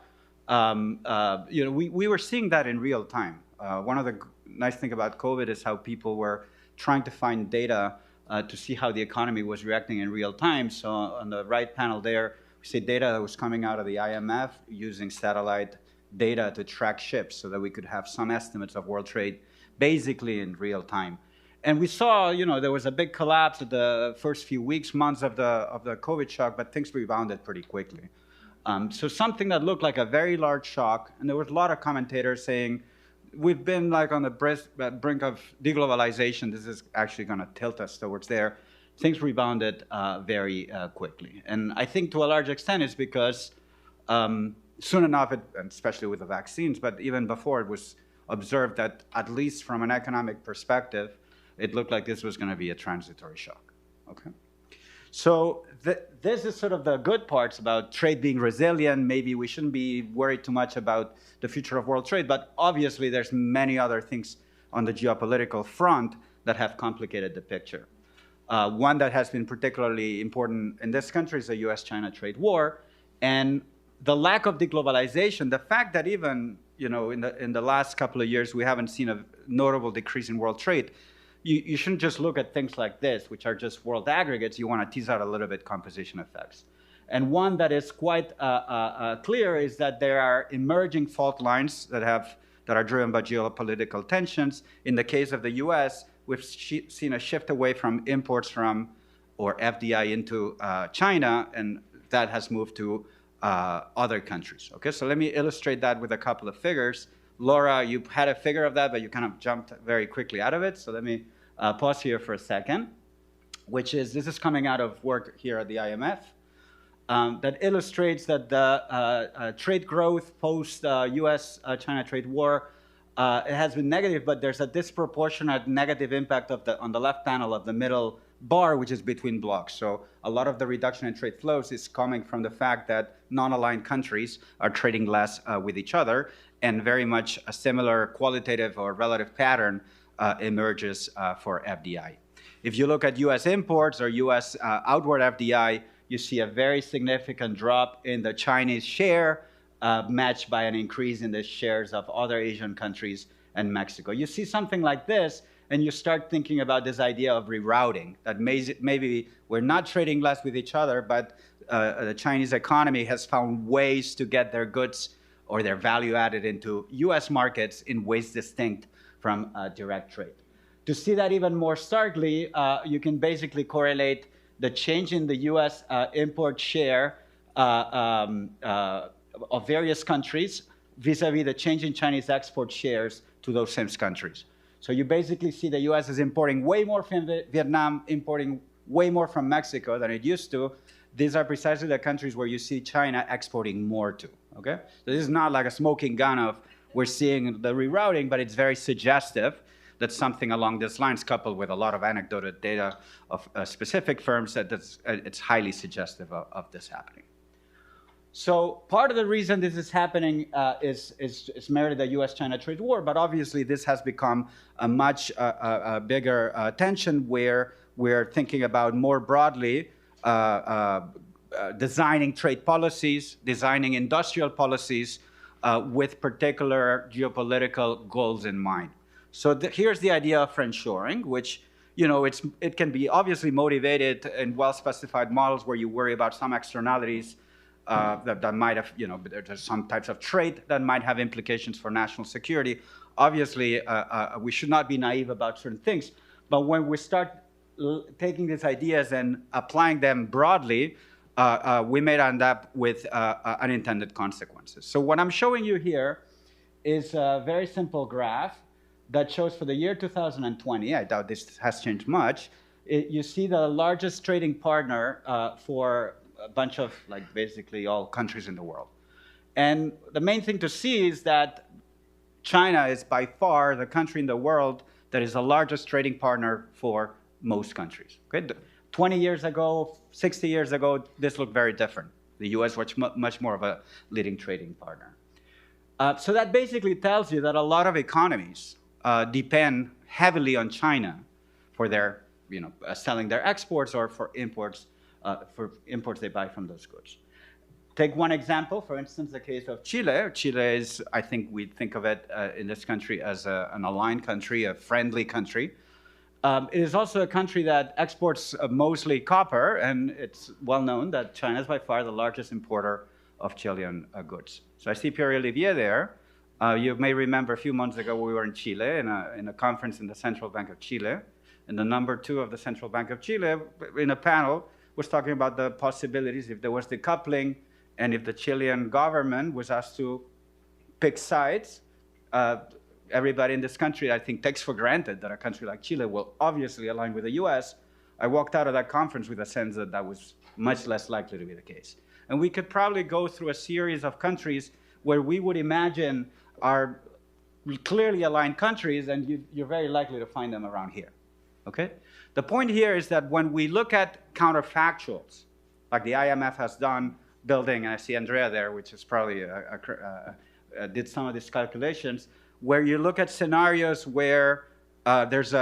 We were seeing that in real time. One of the nice things about COVID is how people were trying to find data to see how the economy was reacting in real time. So on the right panel there, we see data that was coming out of the IMF using satellite data to track ships so that we could have some estimates of world trade basically in real time. And we saw, there was a big collapse at the first few weeks, months of the COVID shock, but things rebounded pretty quickly. So something that looked like a very large shock, and there was a lot of commentators saying, we've been like on the brink of deglobalization. This is actually going to tilt us towards there. Things rebounded very quickly. And I think to a large extent it's because soon enough, and especially with the vaccines, but even before, it was observed that at least from an economic perspective, it looked like this was going to be a transitory shock. Okay. So this is sort of the good parts about trade being resilient. Maybe we shouldn't be worried too much about the future of world trade, but obviously there's many other things on the geopolitical front that have complicated the picture. One that has been particularly important in this country is the US-China trade war, and the lack of deglobalization, the fact that even in the last couple of years we haven't seen a notable decrease in world trade. You shouldn't just look at things like this, which are just world aggregates. You want to tease out a little bit composition effects. And one that is quite clear is that there are emerging fault lines that are driven by geopolitical tensions. In the case of the US, we've seen a shift away from imports from or FDI into China, and that has moved to other countries. Okay, so let me illustrate that with a couple of figures. Laura, you had a figure of that, but you kind of jumped very quickly out of it. So let me pause here for a second, this is coming out of work here at the IMF that illustrates that the trade growth post US-China trade war it has been negative, but there's a disproportionate negative impact on the left panel of the middle bar, which is between blocks. So a lot of the reduction in trade flows is coming from the fact that non-aligned countries are trading less with each other, and very much a similar qualitative or relative pattern emerges for FDI. If you look at US imports or US outward FDI, you see a very significant drop in the Chinese share, matched by an increase in the shares of other Asian countries and Mexico. You see something like this, and you start thinking about this idea of rerouting, that maybe we're not trading less with each other, but the Chinese economy has found ways to get their goods or their value added into US markets in ways distinct from direct trade. To see that even more starkly, you can basically correlate the change in the US import share of various countries vis-a-vis the change in Chinese export shares to those same countries. So you basically see the US is importing way more from Vietnam, importing way more from Mexico than it used to. These are precisely the countries where you see China exporting more to, okay? So this is not like a smoking gun of we're seeing the rerouting, but it's very suggestive that something along these lines, coupled with a lot of anecdotal data of specific firms, that it's highly suggestive of this happening. So part of the reason this is happening is merely the US-China trade war, but obviously this has become a much bigger tension where we're thinking about more broadly designing trade policies, designing industrial policies with particular geopolitical goals in mind. So here's the idea of friendshoring, which it can be obviously motivated in well-specified models where you worry about some externalities that might have, there's some types of trade that might have implications for national security. Obviously, we should not be naive about certain things. But when we start taking these ideas and applying them broadly, we may end up with unintended consequences. So what I'm showing you here is a very simple graph that shows for the year 2020, I doubt this has changed much, you see the largest trading partner for a bunch of, basically all countries in the world. And the main thing to see is that China is by far the country in the world that is the largest trading partner for most countries. Okay? 20 years ago, 60 years ago, this looked very different. The US was much more of a leading trading partner. So that basically tells you that a lot of economies depend heavily on China for their, selling their exports or for imports they buy from those goods. Take one example, for instance, the case of Chile. Chile is, I think we think of it in this country as an aligned country, a friendly country. It is also a country that exports mostly copper, and it's well known that China is by far the largest importer of Chilean goods. So I see Pierre-Olivier there. You may remember a few months ago we were in Chile in a conference in the Central Bank of Chile, and the number 2 of the Central Bank of Chile in a panel was talking about the possibilities if there was decoupling and if the Chilean government was asked to pick sides. Everybody in this country, I think, takes for granted that a country like Chile will obviously align with the US. I walked out of that conference with a sense that that was much less likely to be the case. And we could probably go through a series of countries where we would imagine are clearly aligned countries, and you're very likely to find them around here. Okay? The point here is that when we look at counterfactuals, like the IMF has done, building, and I see Andrea there, which is probably did some of these calculations, where you look at scenarios where there's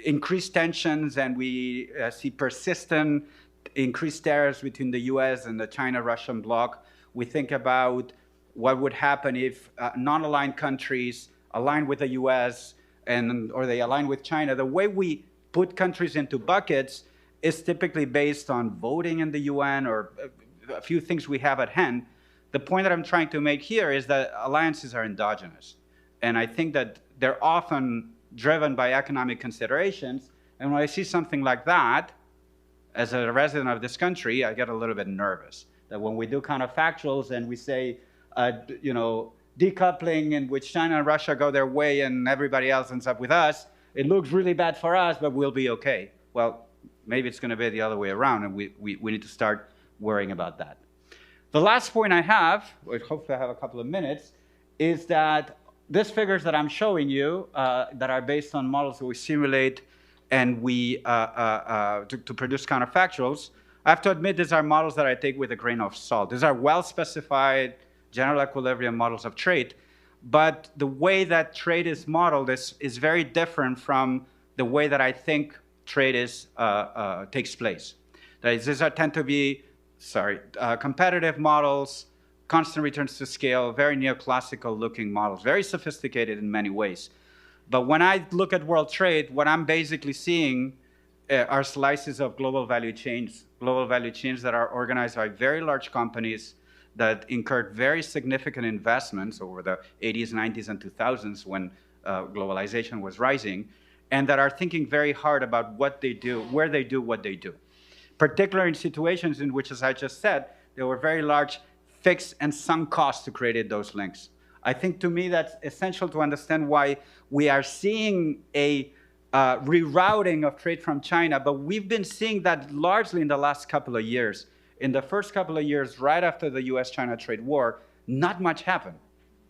increased tensions and we see persistent increased tariffs between the US and the China-Russian bloc. We think about what would happen if non-aligned countries align with the US or they align with China. The way we put countries into buckets is typically based on voting in the UN or a few things we have at hand. The point that I'm trying to make here is that alliances are endogenous. And I think that they're often driven by economic considerations. And when I see something like that, as a resident of this country, I get a little bit nervous. That when we do counterfactuals and we say, decoupling in which China and Russia go their way and everybody else ends up with us, it looks really bad for us, but we'll be okay. Well, maybe it's going to be the other way around, and we need to start worrying about that. The last point I have, which hopefully I have a couple of minutes, is that these figures that I'm showing you that are based on models that we simulate and we to produce counterfactuals, I have to admit these are models that I take with a grain of salt. These are well-specified general equilibrium models of trade, but the way that trade is modeled is very different from the way that I think trade takes place. That is, these tend to be competitive models, constant returns to scale, very neoclassical looking models, very sophisticated in many ways. But when I look at world trade, what I'm basically seeing are slices of global value chains that are organized by very large companies that incurred very significant investments over the 80s, 90s, and 2000s when globalization was rising, and that are thinking very hard about what they do, where they do what they do. Particularly in situations in which, as I just said, there were very large fixed and sunk costs to create those links. I think to me that's essential to understand why we are seeing a rerouting of trade from China, but we've been seeing that largely in the last couple of years. In the first couple of years, right after the US-China trade war, not much happened.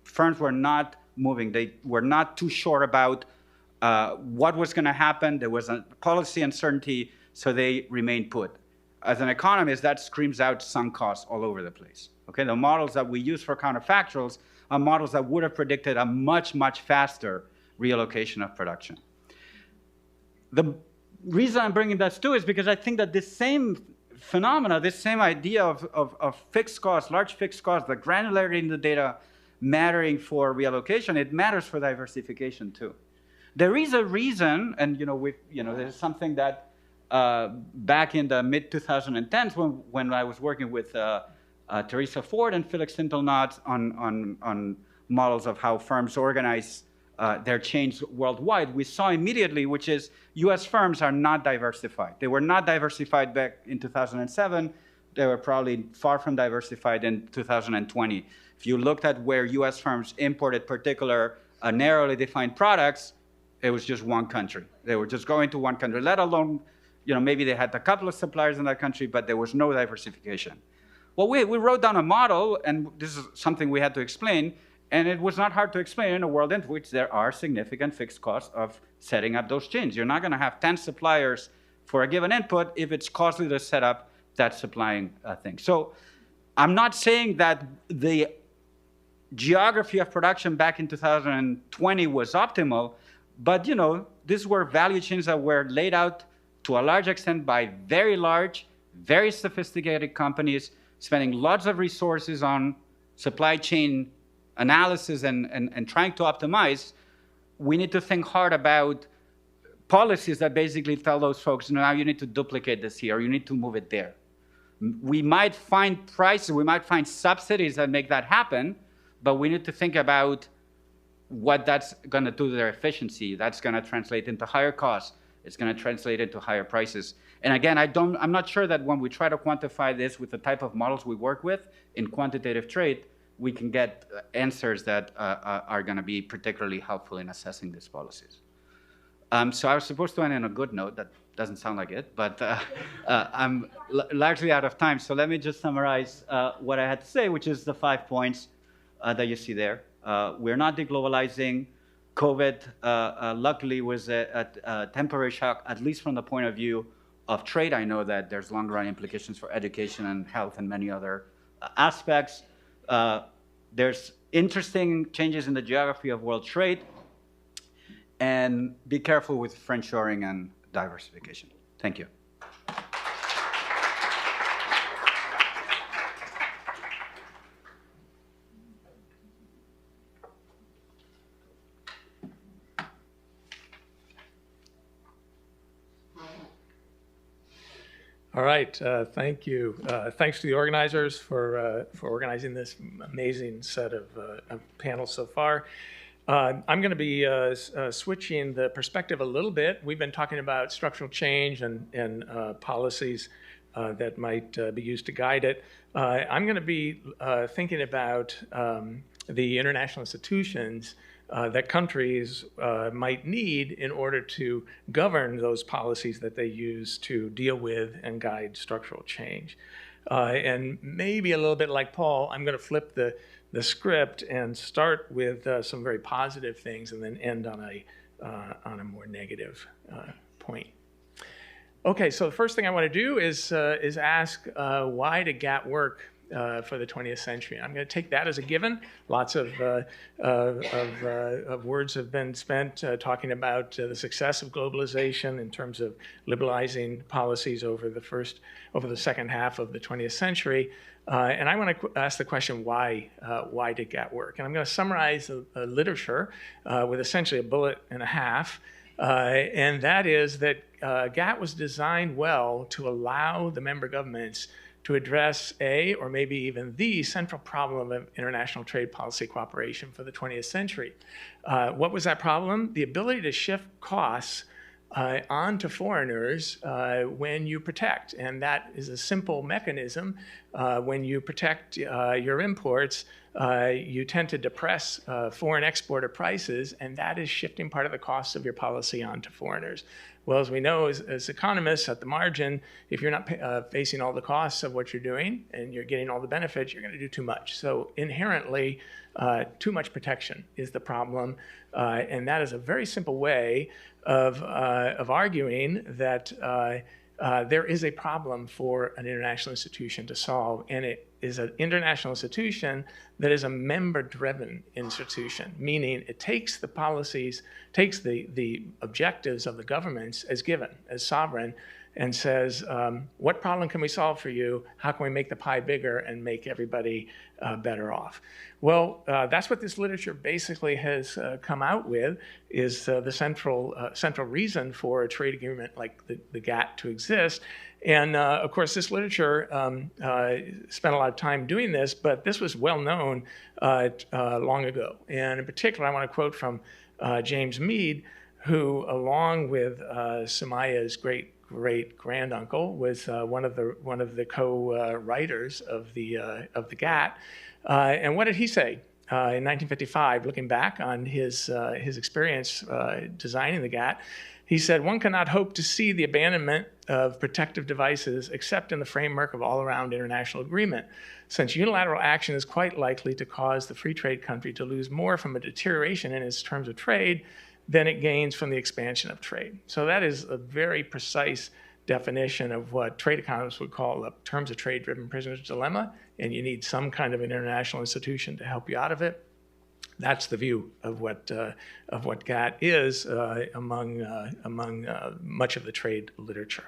Firms were not moving. They were not too sure about what was going to happen. There was a policy uncertainty, so they remained put. As an economist, that screams out sunk costs all over the place. Okay, the models that we use for counterfactuals are models that would have predicted a much, much faster reallocation of production. The reason I'm bringing that too is because I think that this same phenomena, this same idea of fixed costs, large fixed costs, the granularity in the data, mattering for reallocation, it matters for diversification too. There is a reason, and there's something that back in the mid 2010s when I was working with Teresa Ford and Felix Sintelnot on models of how firms organize their change worldwide, we saw immediately, which is US firms are not diversified. They were not diversified back in 2007. They were probably far from diversified in 2020. If you looked at where US firms imported particular narrowly defined products, it was just one country. They were just going to one country, let alone, maybe they had a couple of suppliers in that country, but there was no diversification. Well, we wrote down a model, and this is something we had to explain, and it was not hard to explain in a world in which there are significant fixed costs of setting up those chains. You're not going to have 10 suppliers for a given input if it's costly to set up that supplying thing. So I'm not saying that the geography of production back in 2020 was optimal, but these were value chains that were laid out to a large extent by very large, very sophisticated companies spending lots of resources on supply chain analysis and trying to optimize. We need to think hard about policies that basically tell those folks, now you need to duplicate this here, or you need to move it there. We might find prices, we might find subsidies that make that happen, but we need to think about what that's going to do to their efficiency. That's going to translate into higher costs. It's going to translate into higher prices. And again, I'm not sure that when we try to quantify this with the type of models we work with in quantitative trade, we can get answers that are going to be particularly helpful in assessing these policies. So I was supposed to end on a good note. That doesn't sound like it, but I'm largely out of time. So let me just summarize what I had to say, which is the 5 points that you see there. We're not deglobalizing. COVID, luckily, was a temporary shock, at least from the point of view of trade. I know that there's long-run implications for education and health and many other aspects. There's interesting changes in the geography of world trade. And be careful with friendshoring and diversification. Thank you. All right, thank you. Thanks to the organizers for organizing this amazing set of panels so far. I'm going to be switching the perspective a little bit. We've been talking about structural change and policies that might be used to guide it. I'm going to be thinking about the international institutions that countries might need in order to govern those policies that they use to deal with and guide structural change. And maybe a little bit like Paul, I'm going to flip the script and start with some very positive things and then end on a more negative point. Okay, so the first thing I want to do is ask why did GATT work for the 20th century? I'm going to take that as a given. Lots of words have been spent talking about the success of globalization in terms of liberalizing policies over the second half of the 20th century. And I want to ask the question, why did GATT work? And I'm going to summarize the literature with essentially a bullet and a half. And that is that GATT was designed well to allow the member governments to address or maybe even the central problem of international trade policy cooperation for the 20th century. What was that problem? The ability to shift costs onto foreigners when you protect. And that is a simple mechanism. When you protect your imports, you tend to depress foreign exporter prices, and that is shifting part of the costs of your policy onto foreigners. Well, as we know, as economists at the margin, if you're not facing all the costs of what you're doing and you're getting all the benefits, you're going to do too much. So inherently, too much protection is the problem. And that is a very simple way of arguing that there is a problem for an international institution to solve. And it is an international institution that is a member-driven institution, meaning it takes the policies, takes the objectives of the governments as given, as sovereign, and says, what problem can we solve for you? How can we make the pie bigger and make everybody better off? Well, that's what this literature basically has come out with, is the central reason for a trade agreement like the GATT to exist. And of course, this literature spent a lot of time doing this, but this was well known long ago. And in particular, I want to quote from James Mead, who, along with Sumayya's great-granduncle, was one of the co-writers of the GATT. And what did he say in 1955, looking back on his experience designing the GATT? He said, "One cannot hope to see the abandonment of protective devices except in the framework of all-around international agreement, since unilateral action is quite likely to cause the free trade country to lose more from a deterioration in its terms of trade than it gains from the expansion of trade." So that is a very precise definition of what trade economists would call a terms of trade-driven prisoner's dilemma, and you need some kind of an international institution to help you out of it. That's the view of what GATT is among much of the trade literature.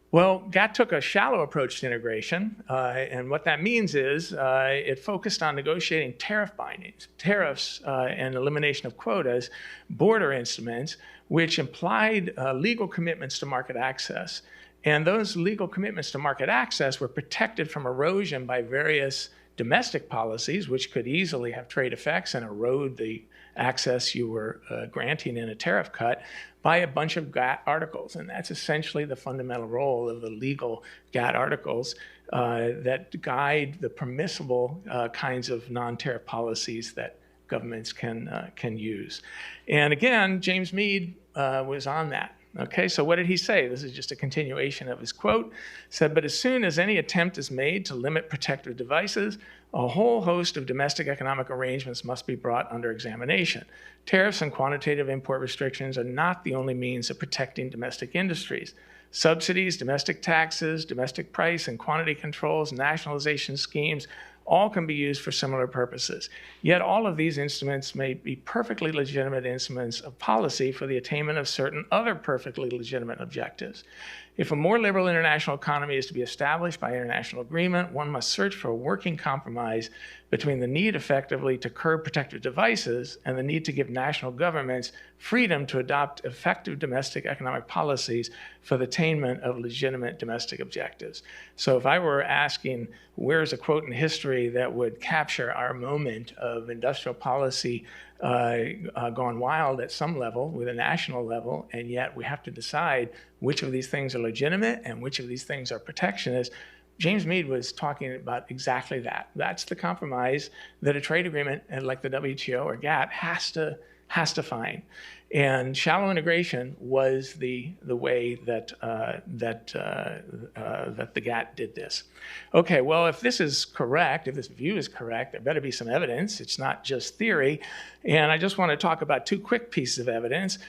Well, GATT took a shallow approach to integration, and what that means is it focused on negotiating tariff bindings, tariffs and elimination of quotas, border instruments, which implied legal commitments to market access. And those legal commitments to market access were protected from erosion by various domestic policies, which could easily have trade effects and erode the access you were granting in a tariff cut, by a bunch of GATT articles. And that's essentially the fundamental role of the legal GATT articles that guide the permissible kinds of non-tariff policies that governments can use. And again, James Mead was on that. Okay, so what did he say? This is just a continuation of his quote. Said, "But as soon as any attempt is made to limit protective devices, a whole host of domestic economic arrangements must be brought under examination. Tariffs and quantitative import restrictions are not the only means of protecting domestic industries. Subsidies, domestic taxes, domestic price and quantity controls, nationalization schemes, all can be used for similar purposes. Yet all of these instruments may be perfectly legitimate instruments of policy for the attainment of certain other perfectly legitimate objectives. If a more liberal international economy is to be established by international agreement, one must search for a working compromise between the need effectively to curb protective devices and the need to give national governments freedom to adopt effective domestic economic policies for the attainment of legitimate domestic objectives." So if I were asking, where's a quote in history that would capture our moment of industrial policy gone wild at some level, with a national level, and yet we have to decide which of these things are legitimate and which of these things are protectionist, James Mead was talking about exactly that. That's the compromise that a trade agreement like the WTO or GATT has to find. And shallow integration was the way that the GATT did this. Okay, well, if this is correct, if this view is correct, there better be some evidence. It's not just theory. And I just want to talk about two quick pieces of evidence.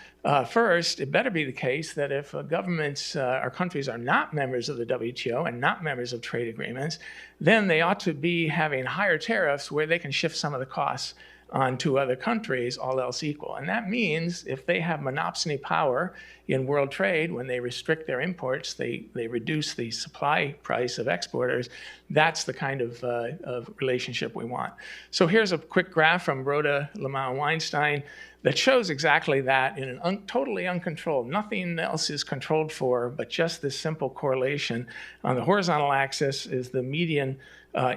First, it better be the case that if governments or countries are not members of the WTO and not members of trade agreements, then they ought to be having higher tariffs where they can shift some of the costs onto other countries, all else equal. And that means if they have monopsony power in world trade, when they restrict their imports, they reduce the supply price of exporters. That's the kind of relationship we want. So here's a quick graph from Rhoda, Lamau, and Weinstein that shows exactly that in an totally uncontrolled, nothing else is controlled for, but just this simple correlation. On the horizontal axis is the median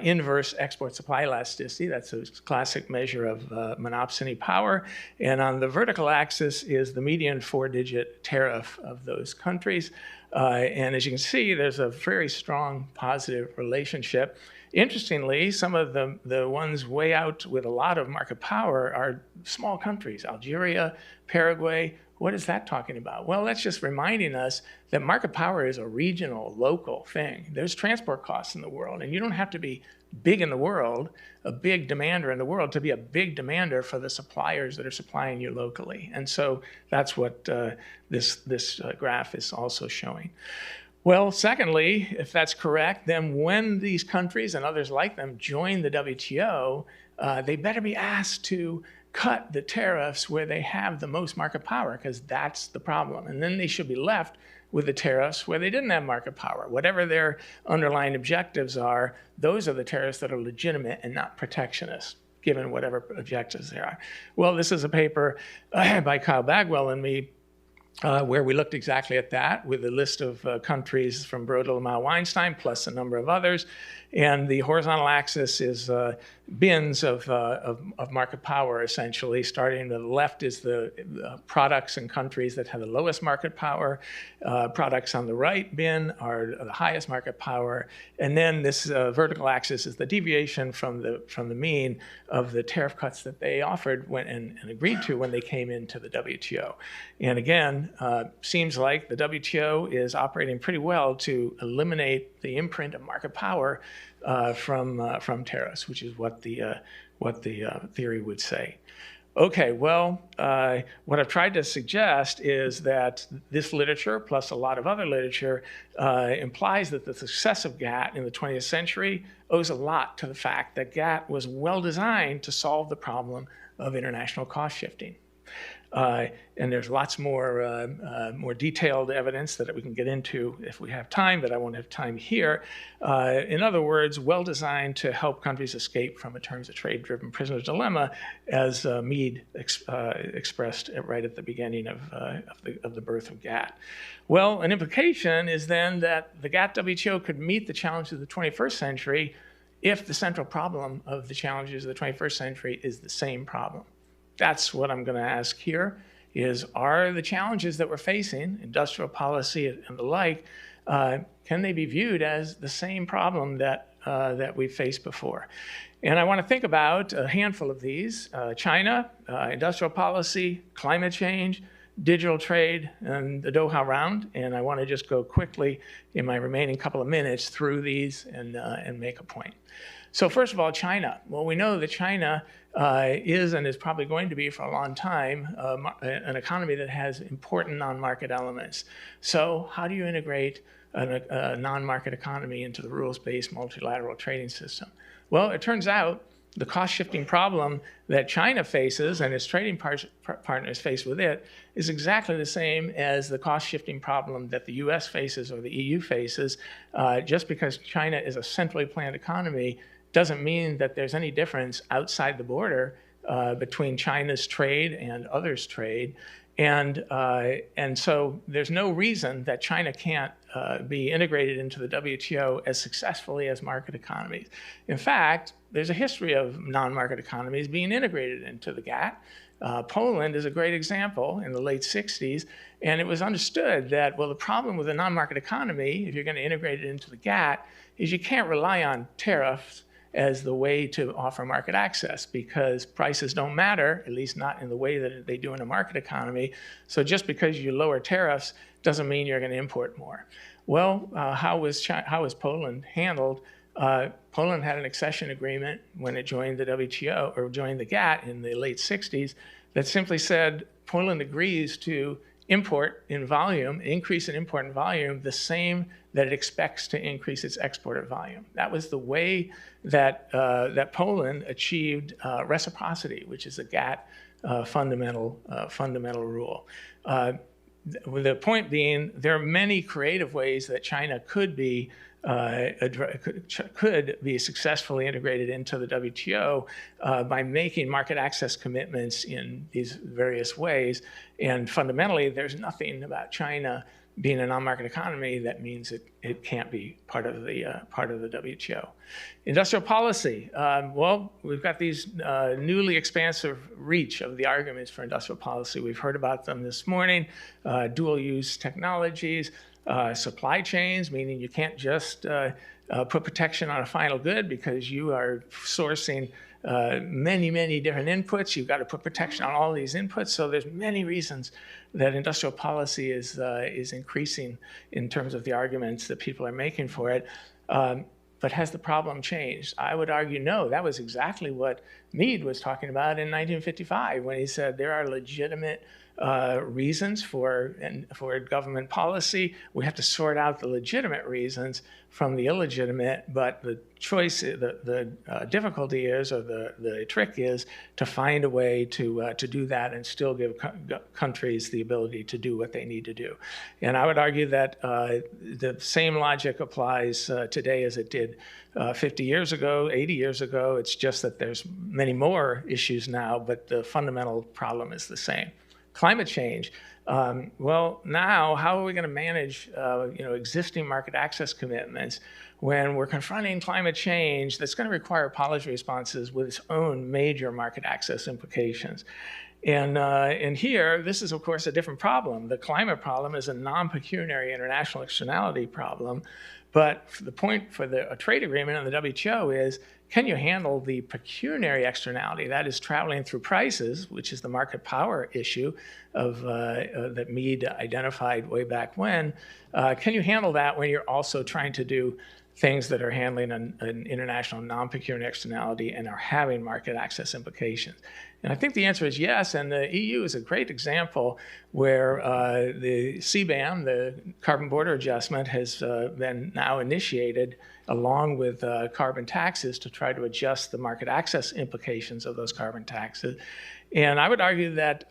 inverse export supply elasticity. That's a classic measure of monopsony power. And on the vertical axis is the median 4-digit tariff of those countries. And as you can see, there's a very strong positive relationship. Interestingly, some of the ones way out with a lot of market power are small countries, Algeria, Paraguay. What is that talking about? Well, that's just reminding us that market power is a regional, local thing. There's transport costs in the world, and you don't have to be big in the world, a big demander in the world, to be a big demander for the suppliers that are supplying you locally. And so that's what this graph is also showing. Well, secondly, if that's correct, then when these countries and others like them join the WTO, they better be asked to cut the tariffs where they have the most market power, because that's the problem. And then they should be left with the tariffs where they didn't have market power. Whatever their underlying objectives are, those are the tariffs that are legitimate and not protectionist, given whatever objectives there are. Well, this is a paper by Kyle Bagwell and me where we looked exactly at that with a list of countries from Brodel, Mao, Weinstein, plus a number of others. And the horizontal axis is bins of market power, essentially. Starting to the left is the products and countries that have the lowest market power. Products on the right bin are the highest market power. And then this vertical axis is the deviation from the mean of the tariff cuts that they offered and agreed to when they came into the WTO. And again, seems like the WTO is operating pretty well to eliminate the imprint of market power from tariffs, which is what the theory would say. Okay, well, what I've tried to suggest is that this literature, plus a lot of other literature, implies that the success of GATT in the 20th century owes a lot to the fact that GATT was well designed to solve the problem of international cost shifting. And there's lots more detailed evidence that we can get into if we have time, but I won't have time here. In other words, well designed to help countries escape from a terms of trade-driven prisoner's dilemma, as Mead expressed right at the beginning of the birth of GATT. Well, an implication is then that the GATT WTO could meet the challenges of the 21st century if the central problem of the challenges of the 21st century is the same problem. That's what I'm going to ask here, is are the challenges that we're facing, industrial policy and the like, can they be viewed as the same problem that we've faced before? And I want to think about a handful of these: China, industrial policy, climate change, digital trade, and the Doha round. And I want to just go quickly in my remaining couple of minutes through these and make a point. So first of all, China. Well, we know that China is and is probably going to be for a long time an economy that has important non-market elements. So how do you integrate a non-market economy into the rules-based multilateral trading system? Well, it turns out the cost-shifting problem that China faces and its trading partners face with it is exactly the same as the cost-shifting problem that the US faces or the EU faces. Just because China is a centrally planned economy doesn't mean that there's any difference outside the border between China's trade and others' trade. And so there's no reason that China can't be integrated into the WTO as successfully as market economies. In fact, there's a history of non-market economies being integrated into the GATT. Poland is a great example in the late 60s, and it was understood that, well, the problem with a non-market economy, if you're going to integrate it into the GATT, is you can't rely on tariffs as the way to offer market access, because prices don't matter, at least not in the way that they do in a market economy. So just because you lower tariffs doesn't mean you're going to import more. Well, how was Poland handled? Poland had an accession agreement when it joined the WTO or joined the GATT in the late 60s that simply said Poland agrees to import in volume, increase in import in volume, the same that it expects to increase its export volume. That was the way that Poland achieved reciprocity, which is a GATT fundamental rule. The point being, there are many creative ways that China could be successfully integrated into the WTO by making market access commitments in these various ways. And fundamentally, there's nothing about China being a non-market economy that means it can't be part of the WTO. Industrial policy. Well, we've got these newly expansive reach of the arguments for industrial policy. We've heard about them this morning. Dual-use technologies. Supply chains, meaning you can't just put protection on a final good because you are sourcing many, many different inputs. You've got to put protection on all these inputs. So there's many reasons that industrial policy is increasing in terms of the arguments that people are making for it. But has the problem changed? I would argue no. That was exactly what Mead was talking about in 1955 when he said there are legitimate reasons for government policy. We have to sort out the legitimate reasons from the illegitimate, but the choice, the difficulty is, or the trick is, to find a way to do that and still give countries the ability to do what they need to do. And I would argue that the same logic applies today as it did 50 years ago, 80 years ago. It's just that there's many more issues now, but the fundamental problem is the same. Climate change. Well, now how are we going to manage existing market access commitments when we're confronting climate change that's going to require policy responses with its own major market access implications? And here, this is, of course, a different problem. The climate problem is a non-pecuniary international externality problem. But the point for a trade agreement on the WTO is, can you handle the pecuniary externality, that is traveling through prices, which is the market power issue that Mead identified way back when? Can you handle that when you're also trying to do things that are handling an international non-pecuniary externality and are having market access implications? And I think the answer is yes, and the EU is a great example where the CBAM, the carbon border adjustment, has been now initiated along with carbon taxes to try to adjust the market access implications of those carbon taxes. And I would argue that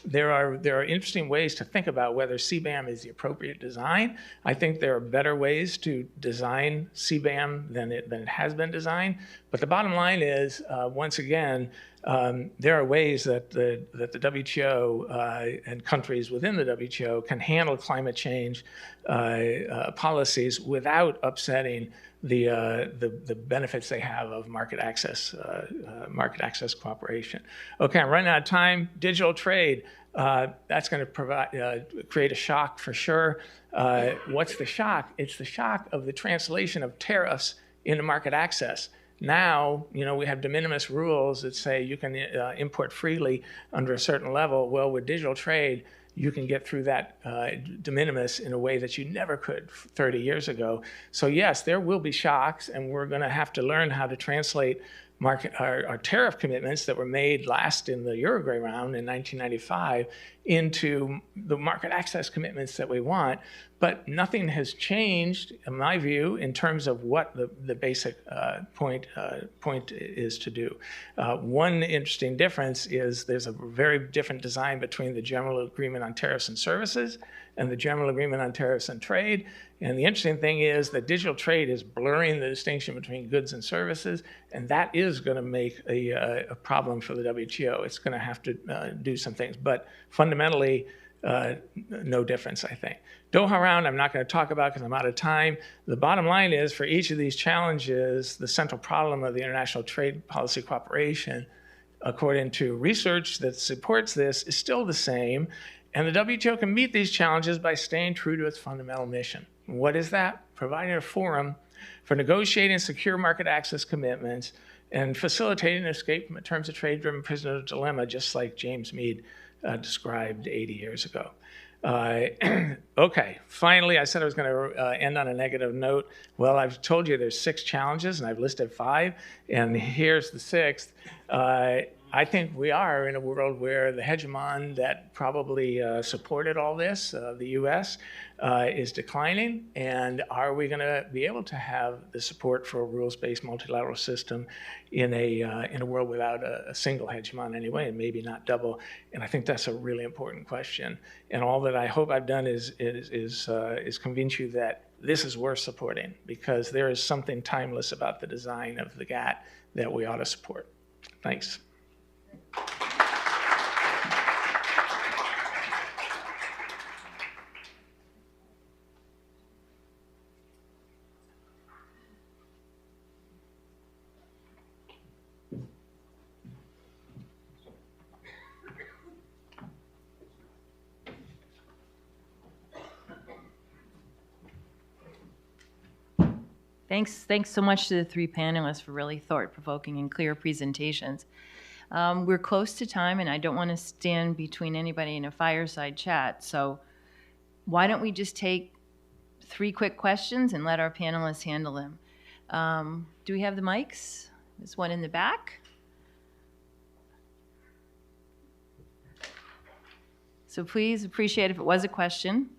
there are interesting ways to think about whether CBAM is the appropriate design. I think there are better ways to design CBAM than it has been designed. But the bottom line is, once again, there are ways that the WTO and countries within the WTO can handle climate change policies without upsetting the benefits they have of market access cooperation. Okay, I'm running out of time. Digital trade, that's going to create a shock for sure. What's the shock? It's the shock of the translation of tariffs into market access. Now, we have de minimis rules that say you can import freely under a certain level. Well, with digital trade, you can get through that de minimis in a way that you never could 30 years ago. So yes, there will be shocks, and we're going to have to learn how to translate our tariff commitments that were made last in the Uruguay round in 1995 into the market access commitments that we want. But nothing has changed, in my view, in terms of what the basic point is to do. One interesting difference is there's a very different design between the General Agreement on Tariffs and Services and the General Agreement on Tariffs and Trade. And the interesting thing is that digital trade is blurring the distinction between goods and services, and that is going to make a problem for the WTO. It's going to have to do some things, but fundamentally, no difference, I think. Doha round, I'm not going to talk about because I'm out of time. The bottom line is, for each of these challenges, the central problem of the international trade policy cooperation, according to research that supports this, is still the same. And the WTO can meet these challenges by staying true to its fundamental mission. What is that? Providing a forum for negotiating secure market access commitments and facilitating an escape from a terms of trade-driven prisoner's dilemma, just like James Mead described 80 years ago. Okay, finally, I said I was going to end on a negative note. Well, I've told you there's 6 challenges, and I've listed 5, and here's the 6th. I think we are in a world where the hegemon that probably supported all this, the US, is declining. And are we going to be able to have the support for a rules-based multilateral system in a world without a single hegemon anyway, and maybe not double? And I think that's a really important question. And all that I hope I've done is convince you that this is worth supporting, because there is something timeless about the design of the GATT that we ought to support. Thanks. Thanks so much to the 3 panelists for really thought-provoking and clear presentations. We're close to time, and I don't want to stand between anybody in a fireside chat. So why don't we just take 3 quick questions and let our panelists handle them? Do we have the mics? There's one in the back. So please appreciate if it was a question.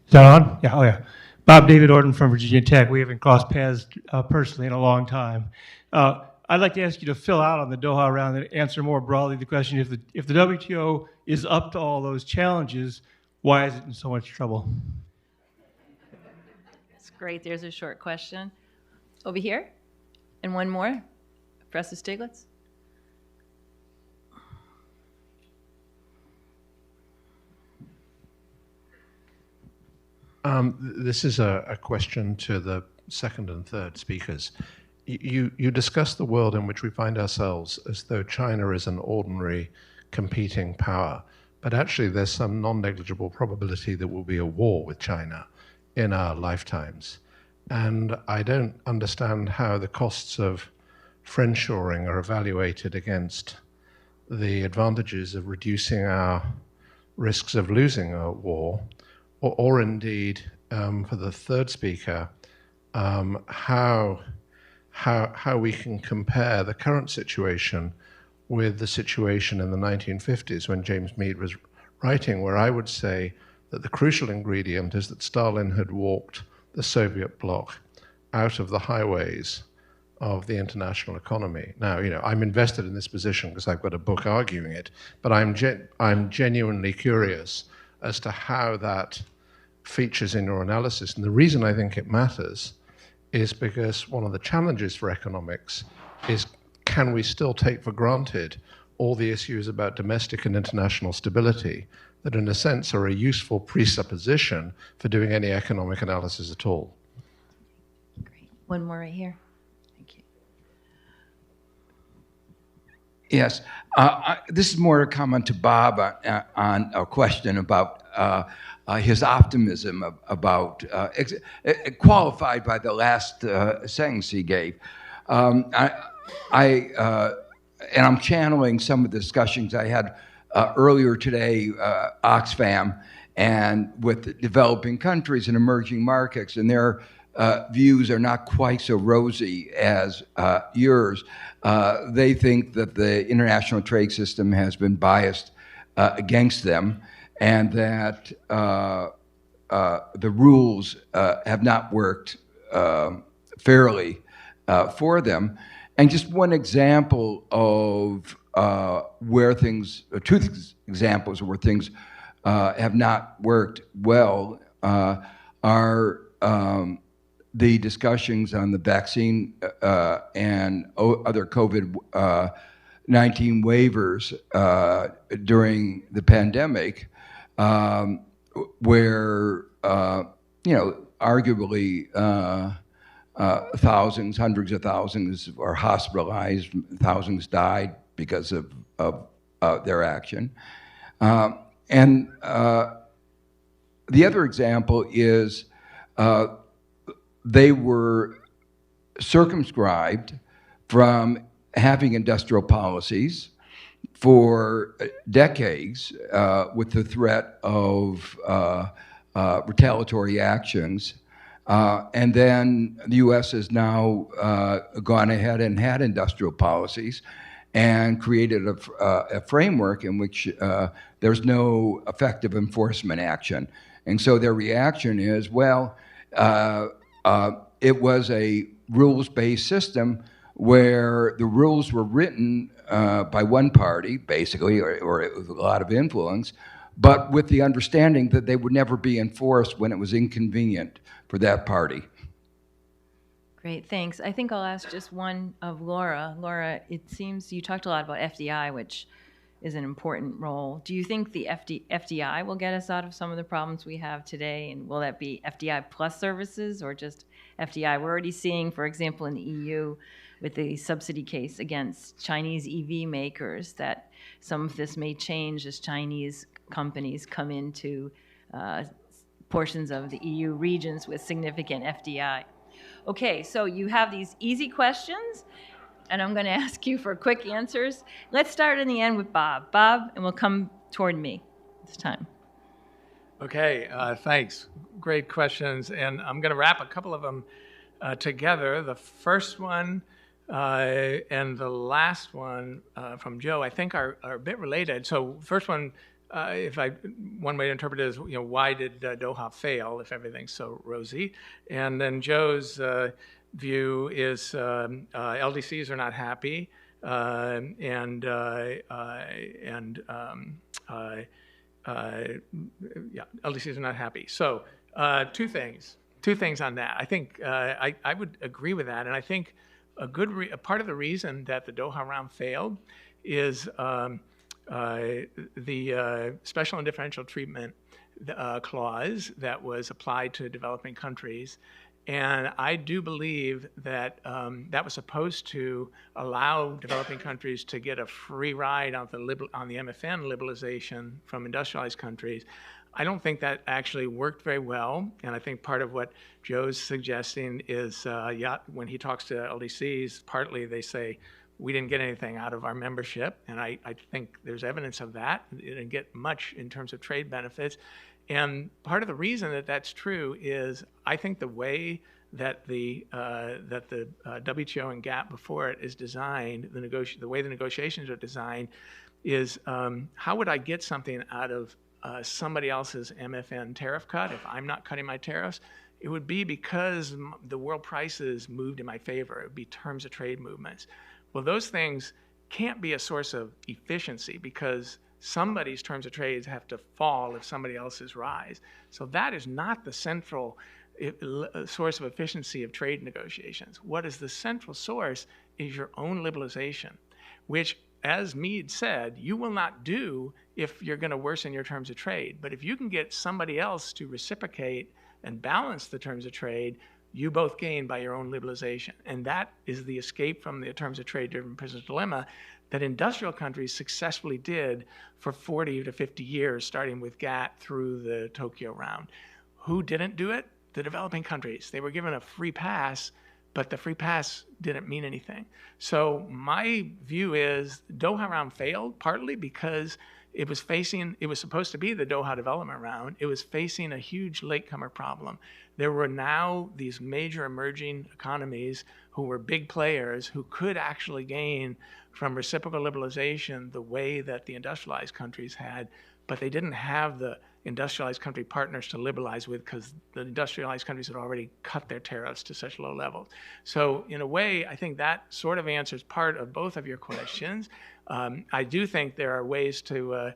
Is that on? Yeah, oh yeah. Bob David Orton from Virginia Tech. We haven't crossed paths personally in a long time. I'd like to ask you to fill out on the Doha round and answer more broadly the question, if the WTO is up to all those challenges, why is it in so much trouble? That's great. There's a short question. Over here. And one more. Professor Stiglitz. This is a question to the second and third speakers. You discussed the world in which we find ourselves as though China is an ordinary competing power, but actually there's some non-negligible probability that will be a war with China in our lifetimes. And I don't understand how the costs of friendshoring are evaluated against the advantages of reducing our risks of losing a war, or indeed, for the third speaker, how we can compare the current situation with the situation in the 1950s when James Meade was writing, where I would say that the crucial ingredient is that Stalin had walked the Soviet bloc out of the highways of the international economy. Now, I'm invested in this position because I've got a book arguing it, but I'm genuinely curious as to how that features in your analysis. And the reason I think it matters is because one of the challenges for economics is, can we still take for granted all the issues about domestic and international stability that in a sense are a useful presupposition for doing any economic analysis at all? Great. One more right here. Thank you. Yes. This is more a comment to Bob on a question about his optimism about, qualified by the last sentence he gave. And I'm channeling some of the discussions I had earlier today, Oxfam, and with developing countries and emerging markets, and their views are not quite so rosy as yours. They think that the international trade system has been biased against them, and that the rules have not worked fairly for them. And just one example of where things, two examples where things have not worked well are the discussions on the vaccine and other COVID-19 waivers during the pandemic, where, arguably thousands, hundreds of thousands are hospitalized, thousands died because of their action. And the other example is they were circumscribed from having industrial policies for decades with the threat of retaliatory actions. And then the U.S. has now gone ahead and had industrial policies and created a framework in which there's no effective enforcement action. And so their reaction is, well, it was a rules-based system where the rules were written by one party, basically, or with a lot of influence, but with the understanding that they would never be enforced when it was inconvenient for that party. Great, thanks. I think I'll ask just one of Laura. Laura, it seems you talked a lot about FDI, which is an important role. Do you think the FDI will get us out of some of the problems we have today? And will that be FDI plus services or just FDI? We're already seeing, for example, in the EU, with the subsidy case against Chinese EV makers, that some of this may change as Chinese companies come into portions of the EU regions with significant FDI. Okay, so you have these easy questions, and I'm going to ask you for quick answers. Let's start in the end with Bob. Bob, and we'll come toward me this time. Okay, thanks. Great questions, and I'm going to wrap a couple of them together. The first one and the last one from Joe, I think are a bit related. So first one, one way to interpret it is, why did Doha fail if everything's so rosy? And then Joe's view is LDCs are not happy, LDCs are not happy. So two things on that. I think I would agree with that, and I think a part of the reason that the Doha round failed is the special and differential treatment clause that was applied to developing countries. And I do believe that that was supposed to allow developing countries to get a free ride on the MFN liberalization from industrialized countries. I don't think that actually worked very well. And I think part of what Joe's suggesting is, when he talks to LDCs, partly they say, we didn't get anything out of our membership. And I think there's evidence of that. It didn't get much in terms of trade benefits. And part of the reason that that's true is I think the way that the WTO and GATT before it is designed, the way the negotiations are designed, is how would I get something out of somebody else's MFN tariff cut if I'm not cutting my tariffs? It would be because the world prices moved in my favor. It would be terms of trade movements. Well, those things can't be a source of efficiency because somebody's terms of trade have to fall if somebody else's rise. So that is not the central source of efficiency of trade negotiations. What is the central source is your own liberalization, which, as Mead said, you will not do if you're going to worsen your terms of trade. But if you can get somebody else to reciprocate and balance the terms of trade, you both gain by your own liberalization. And that is the escape from the terms of trade-driven prisoner's dilemma that industrial countries successfully did for 40 to 50 years, starting with GATT through the Tokyo round. Who didn't do it? The developing countries. They were given a free pass, but the free pass didn't mean anything. So my view is Doha round failed partly because it was supposed to be the Doha development round. It was facing a huge latecomer problem. There were now these major emerging economies who were big players who could actually gain from reciprocal liberalization the way that the industrialized countries had, but they didn't have the industrialized country partners to liberalize with because the industrialized countries had already cut their tariffs to such low levels. So in a way, I think that sort of answers part of both of your questions. I do think there are ways to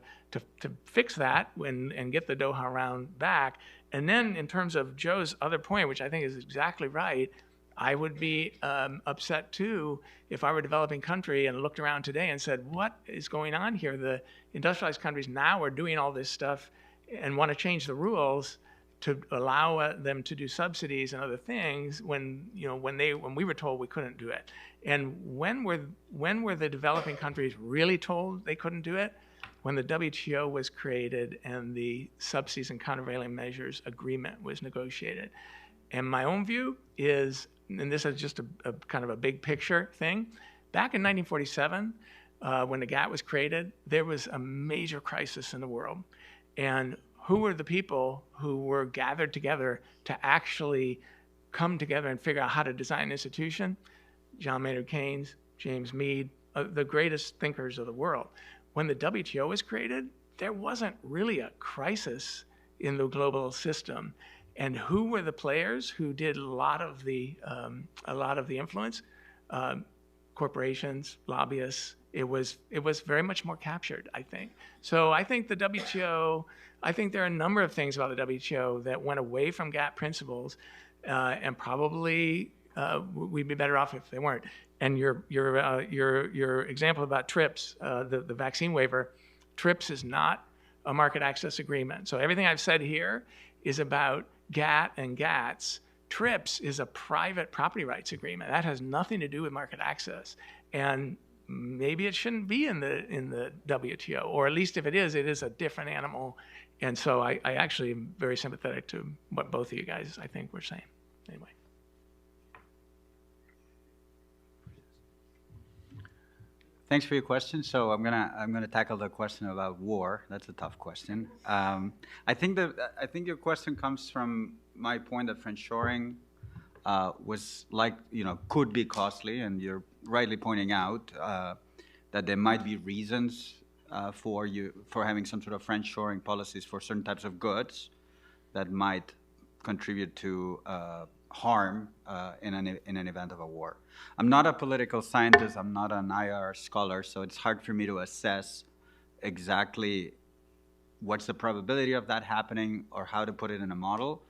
fix that and get the Doha round back. And then in terms of Joe's other point, which I think is exactly right, I would be upset too if I were a developing country and looked around today and said, what is going on here? The industrialized countries now are doing all this stuff and want to change the rules to allow them to do subsidies and other things when we were told we couldn't do it. And when were the developing countries really told they couldn't do it? When the WTO was created and the subsidies and countervailing measures agreement was negotiated. And my own view is, and this is just a kind of a big picture thing, back in 1947, when the GATT was created, there was a major crisis in the world. And who were the people who were gathered together to actually come together and figure out how to design an institution? John Maynard Keynes, James Mead, the greatest thinkers of the world. When the WTO was created, there wasn't really a crisis in the global system. And who were the players who did a lot of the influence? Corporations, lobbyists. It was very much more captured, I think. So I think the WTO, I think there are a number of things about the WTO that went away from GATT principles, and probably we'd be better off if they weren't. And your example about TRIPS, the vaccine waiver, TRIPS is not a market access agreement. So everything I've said here is about GATT and GATS. TRIPS is a private property rights agreement. That has nothing to do with market access. And maybe it shouldn't be in the WTO, or at least if it is a different animal. And so I actually am very sympathetic to what both of you guys, I think, were saying. Anyway. Thanks for your question. So I'm gonna tackle the question about war. That's a tough question. I think your question comes from my point that friendshoring was like, could be costly, and you're rightly pointing out that there might be reasons for having some sort of friend-shoring policies for certain types of goods that might contribute to harm in an event of a war. I'm not a political scientist, I'm not an IR scholar, so it's hard for me to assess exactly what's the probability of that happening or how to put it in a model.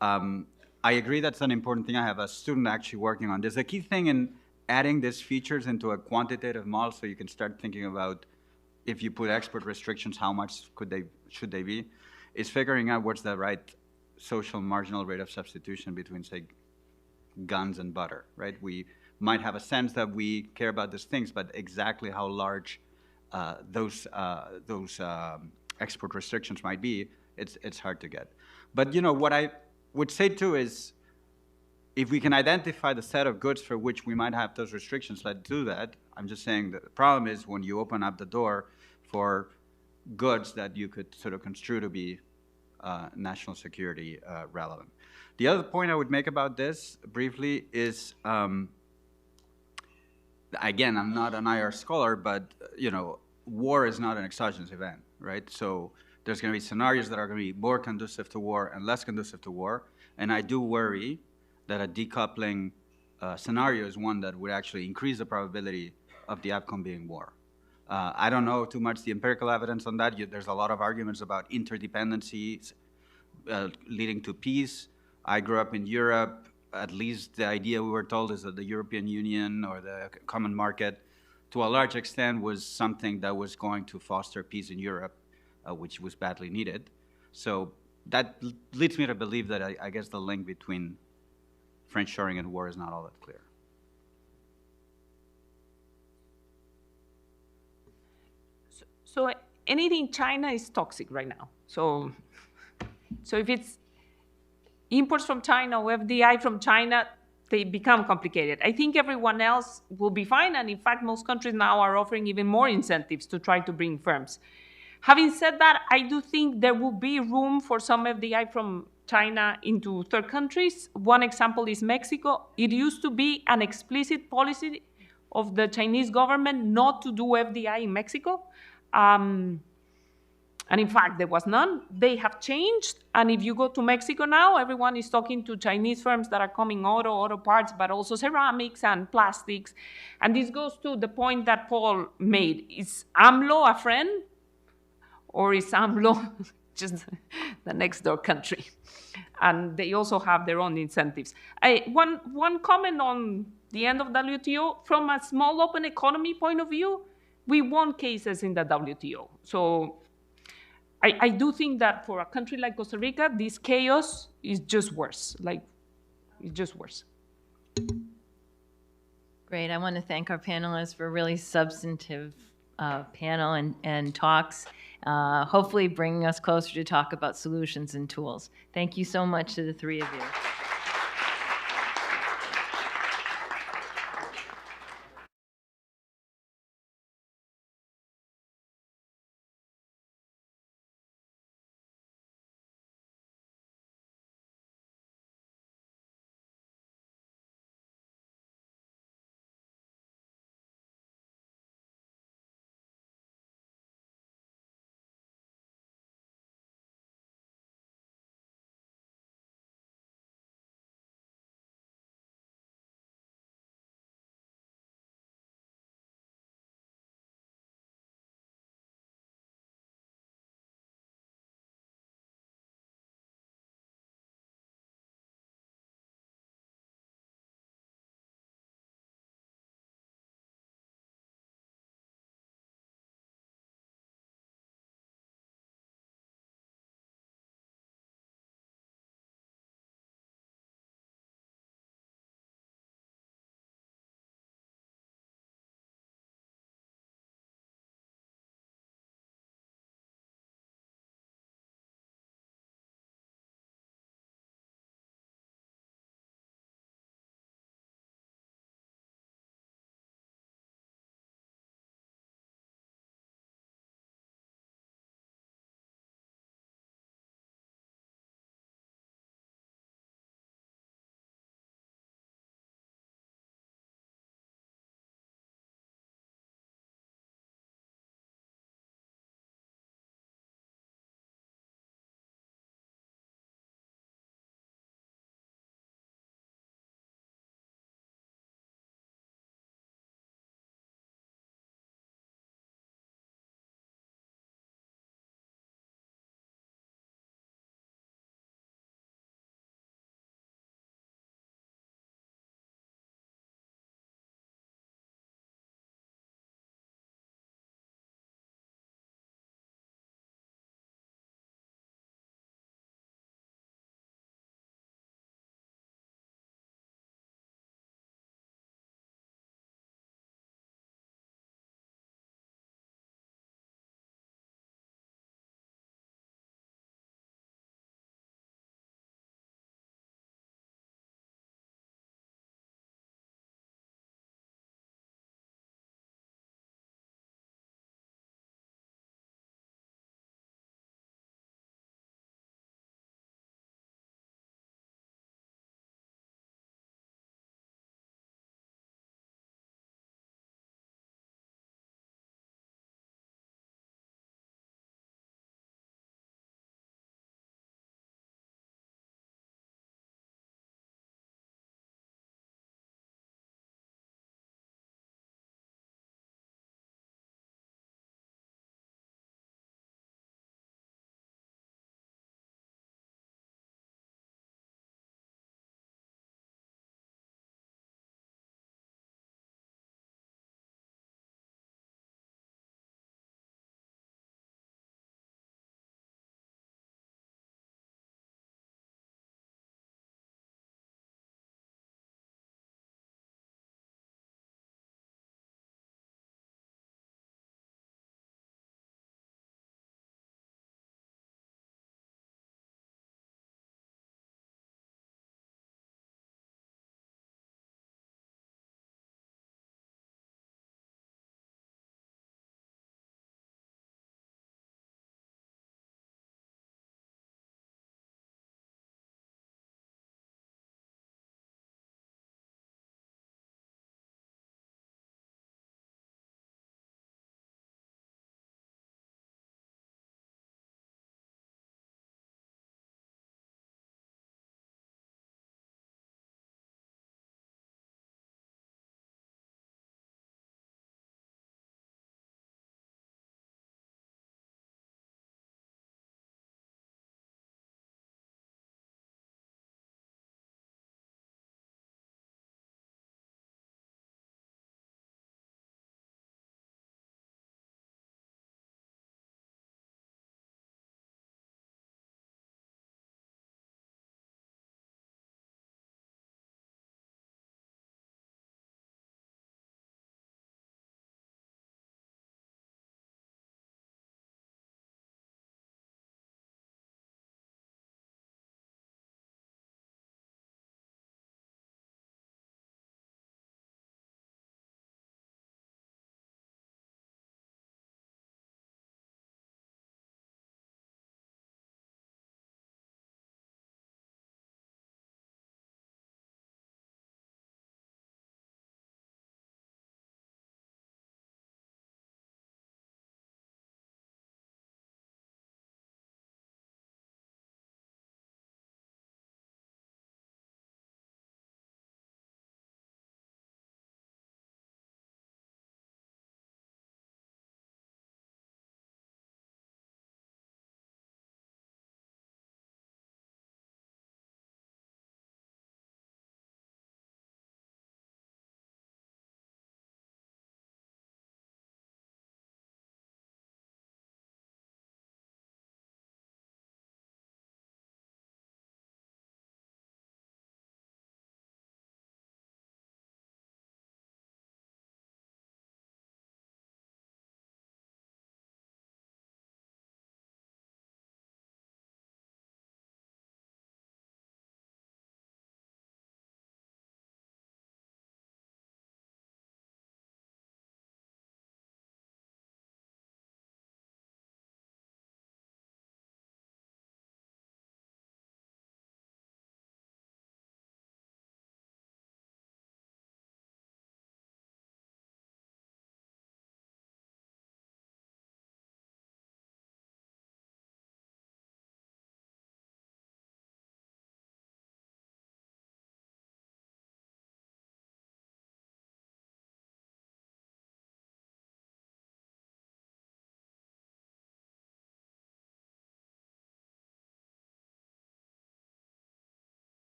I agree that's an important thing. I have a student actually working on this. The key thing in adding these features into a quantitative model so you can start thinking about if you put export restrictions, how much should they be, is figuring out what's the right social marginal rate of substitution between, say, guns and butter, right? We might have a sense that we care about these things, but exactly how large those export restrictions might be, it's hard to get. But what I would say too is, if we can identify the set of goods for which we might have those restrictions, let's do that. I'm just saying that the problem is when you open up the door for goods that you could sort of construe to be national security relevant. The other point I would make about this briefly is, again, I'm not an IR scholar, but war is not an exogenous event, right? So there's going to be scenarios that are going to be more conducive to war and less conducive to war, and I do worry that a decoupling scenario is one that would actually increase the probability of the outcome being war. I don't know too much the empirical evidence on that. There's a lot of arguments about interdependencies leading to peace. I grew up in Europe. At least the idea we were told is that the European Union or the common market, to a large extent, was something that was going to foster peace in Europe, which was badly needed. So that leads me to believe that I guess the link between friend-shoring and war is not all that clear. So anything China is toxic right now. So if it's imports from China or FDI from China, they become complicated. I think everyone else will be fine, and in fact, most countries now are offering even more incentives to try to bring firms. Having said that, I do think there will be room for some FDI from China into third countries. One example is Mexico. It used to be an explicit policy of the Chinese government not to do FDI in Mexico. And in fact, there was none. They have changed. And if you go to Mexico now, everyone is talking to Chinese firms that are coming auto parts, but also ceramics and plastics. And this goes to the point that Paul made. Is AMLO a friend? Or is AMLO just the next door country? And they also have their own incentives. One comment on the end of WTO, from a small open economy point of view, we won cases in the WTO. So I do think that for a country like Costa Rica, this chaos is just worse. It's just worse. Great. I want to thank our panelists for a really substantive panel and talks, hopefully bringing us closer to talk about solutions and tools. Thank you so much to the three of you.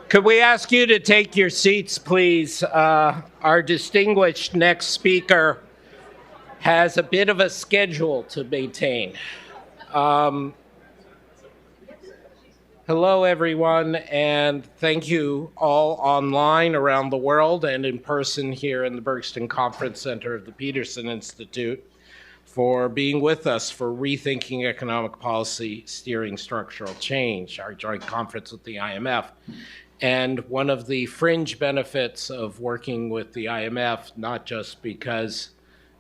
Could we ask you to take your seats, please? Our distinguished next speaker has a bit of a schedule to maintain. Hello, everyone, and thank you all online around the world and in person here in the Bergston Conference Center of the Peterson Institute for being with us for Rethinking Economic Policy Steering Structural Change, our joint conference with the IMF. And one of the fringe benefits of working with the IMF, not just because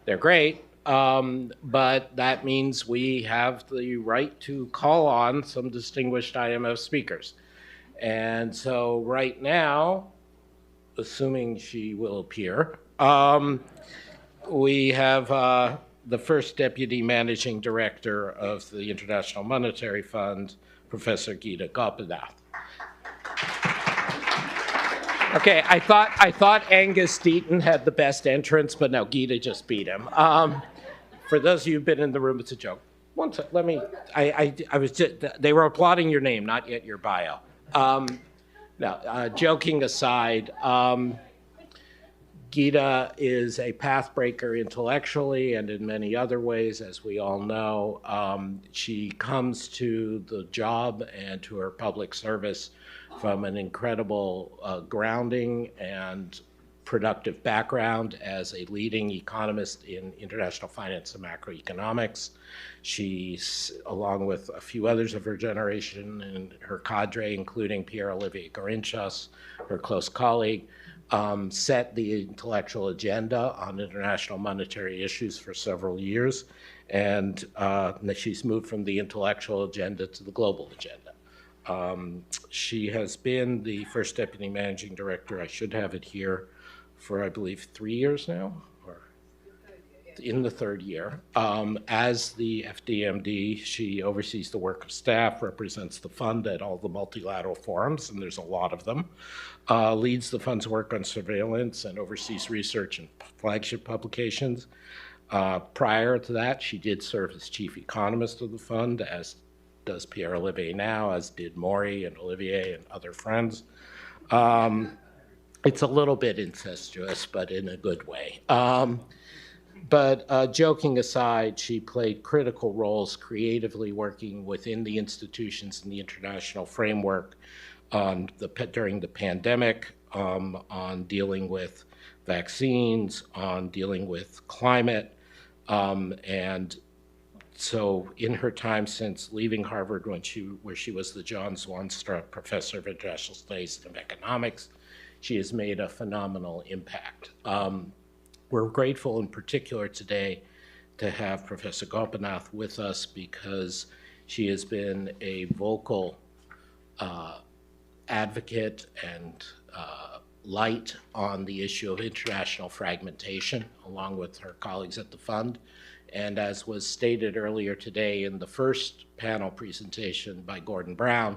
they're great, but that means we have the right to call on some distinguished IMF speakers. And so right now, assuming she will appear, we have the first Deputy Managing Director of the International Monetary Fund, Professor Keyu Jin. Okay, I thought Angus Deaton had the best entrance, but no, Gita just beat him. For those of you who've been in the room, it's a joke. One sec, let me, I was just, they were applauding your name, not yet your bio. Joking aside, Gita is a pathbreaker intellectually and in many other ways, as we all know. She comes to the job and to her public service from an incredible grounding and productive background as a leading economist in international finance and macroeconomics. She's, along with a few others of her generation and her cadre, including Pierre-Olivier Garinchas, her close colleague, set the intellectual agenda on international monetary issues for several years. And she's moved from the intellectual agenda to the global agenda. She has been the first Deputy Managing Director, I should have it here, for I believe 3 years now, or in the third year. As the FDMD, she oversees the work of staff, represents the fund at all the multilateral forums, and there's a lot of them, leads the fund's work on surveillance and oversees research and flagship publications. Prior to that, she did serve as chief economist of the fund, as does Pierre-Olivier now, as did Maury and Olivier and other friends. It's a little bit incestuous, but in a good way. But joking aside, she played critical roles creatively working within the institutions in the international framework during the pandemic, on dealing with vaccines, on dealing with climate, and so in her time since leaving Harvard, where she was the John Zwanstra Professor of International Studies and Economics, she has made a phenomenal impact. We're grateful in particular today to have Professor Gopinath with us because she has been a vocal advocate and light on the issue of international fragmentation, along with her colleagues at the fund. And as was stated earlier today in the first panel presentation by Gordon Brown,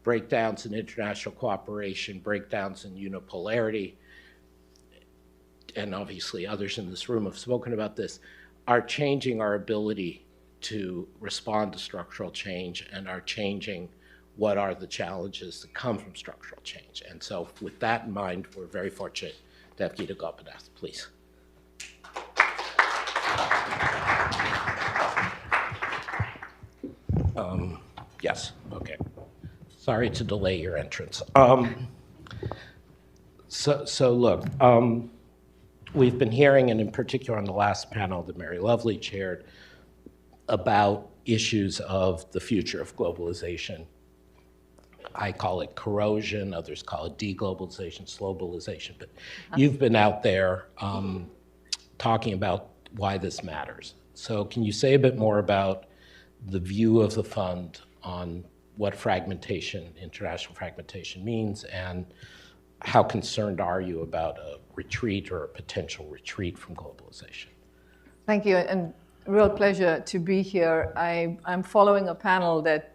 breakdowns in international cooperation, breakdowns in unipolarity, and obviously others in this room have spoken about this, are changing our ability to respond to structural change and are changing what are the challenges that come from structural change. And so with that in mind, we're very fortunate to have Keyu Jin, please. Yes, okay. Sorry to delay your entrance. So look, we've been hearing, and in particular on the last panel that Mary Lovely chaired, about issues of the future of globalization. I call it corrosion, others call it deglobalization, slowbalization, but you've been out there talking about why this matters. So can you say a bit more about the view of the fund on what fragmentation, international fragmentation means, and how concerned are you about a retreat or a potential retreat from globalization? Thank you, and real pleasure to be here. I'm following a panel that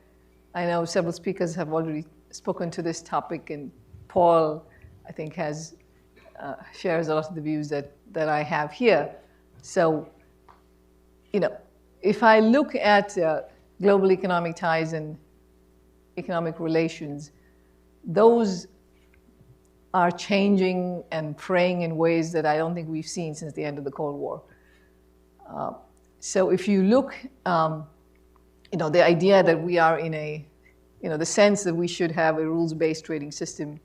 I know several speakers have already spoken to this topic, and Paul, I think, shares a lot of the views that I have here. So, if I look at global economic ties and economic relations, those are changing and fraying in ways that I don't think we've seen since the end of the Cold War. So if you look, the idea that we are in a, the sense that we should have a rules-based trading system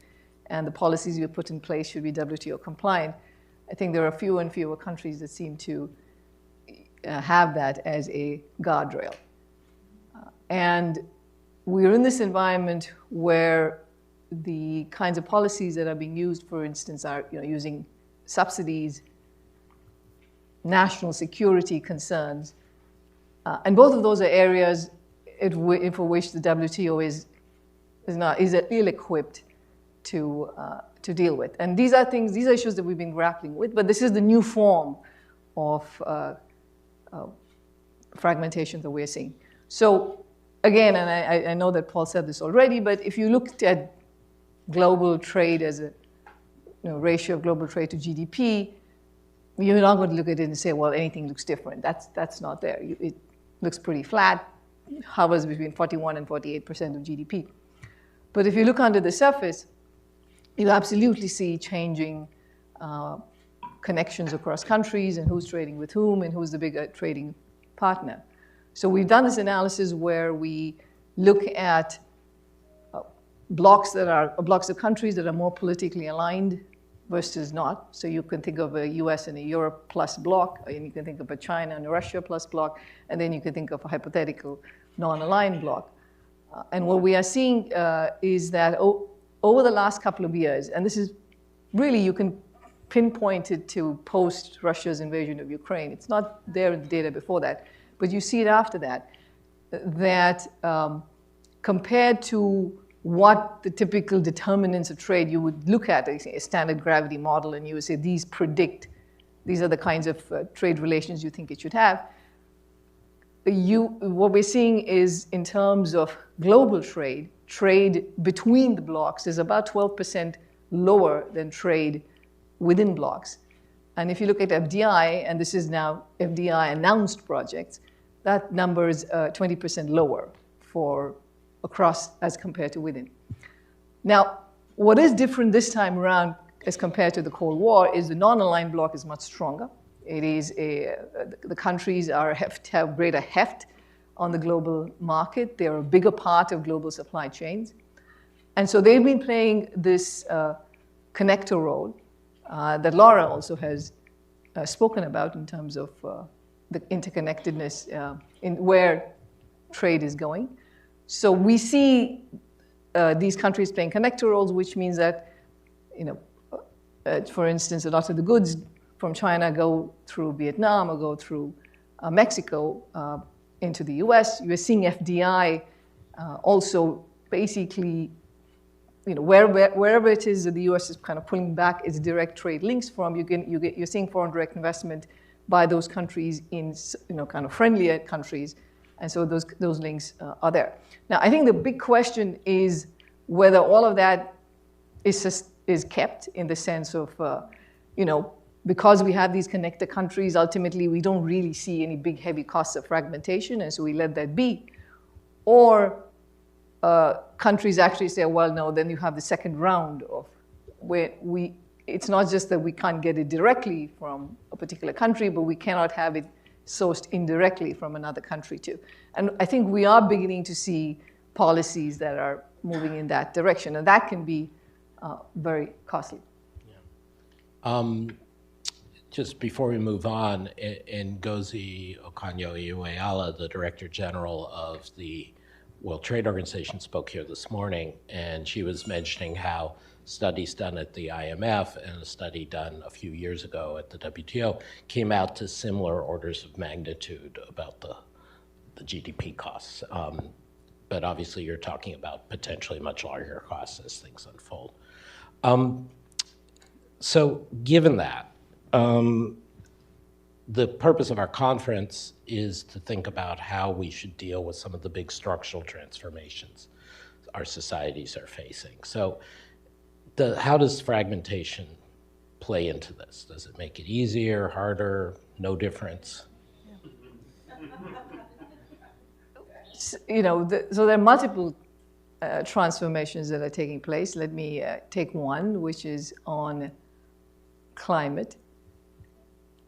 and the policies we put in place should be WTO compliant, I think there are fewer and fewer countries that seem to have that as a guardrail. And we're in this environment where the kinds of policies that are being used, for instance, are using subsidies, national security concerns, and both of those are areas for which the WTO is ill-equipped to deal with. And these are issues that we've been grappling with, but this is the new form of fragmentation that we're seeing. So again, and I know that Paul said this already, but if you looked at global trade as a ratio of global trade to GDP, you're not going to look at it and say, well, anything looks different. That's not there. It looks pretty flat, hovers between 41 and 48% of GDP. But if you look under the surface, you absolutely see changing connections across countries and who's trading with whom and who's the bigger trading partner. So we've done this analysis where we look at blocks of countries that are more politically aligned versus not. So you can think of a US and a Europe plus bloc, and you can think of a China and a Russia plus bloc, and then you can think of a hypothetical non-aligned bloc. And what we are seeing is that over the last couple of years, and this is really, you can pinpoint it to post-Russia's invasion of Ukraine. It's not there in the data before that, but you see it after that, that compared to what the typical determinants of trade, you would look at a standard gravity model and you would say these are the kinds of trade relations you think it should have. What we're seeing is in terms of global trade between the blocks is about 12% lower than trade within blocks. And if you look at FDI, and this is now FDI announced projects, that number is 20% lower for across as compared to within. Now, what is different this time around as compared to the Cold War is the non-aligned bloc is much stronger. It is the countries have greater heft on the global market. They're a bigger part of global supply chains. And so they've been playing this connector role that Laura also has spoken about in terms of the interconnectedness in where trade is going. So we see these countries playing connector roles, which means that, for instance, a lot of the goods from China go through Vietnam or go through Mexico into the US. You're seeing FDI also basically, wherever it is that the US is kind of pulling back its direct trade links from, you're seeing foreign direct investment by those countries in kind of friendlier countries. And so those links are there. Now, I think the big question is whether all of that is kept in the sense of, because we have these connected countries, ultimately we don't really see any big heavy costs of fragmentation, and so we let that be. Or countries actually say, well, no, then you have the second round of where it's not just that we can't get it directly from a particular country, but we cannot have it sourced indirectly from another country too. And I think we are beginning to see policies that are moving in that direction, and that can be very costly. Yeah. Just before we move on, Ngozi Okonjo-Iweala, the Director General of the World Trade Organization, spoke here this morning, and she was mentioning how studies done at the IMF and a study done a few years ago at the WTO came out to similar orders of magnitude about the GDP costs. But obviously you're talking about potentially much larger costs as things unfold. So given that, the purpose of our conference is to think about how we should deal with some of the big structural transformations our societies are facing. So how does fragmentation play into this? Does it make it easier, harder, no difference? So there are multiple transformations that are taking place. Let me take one, which is on climate.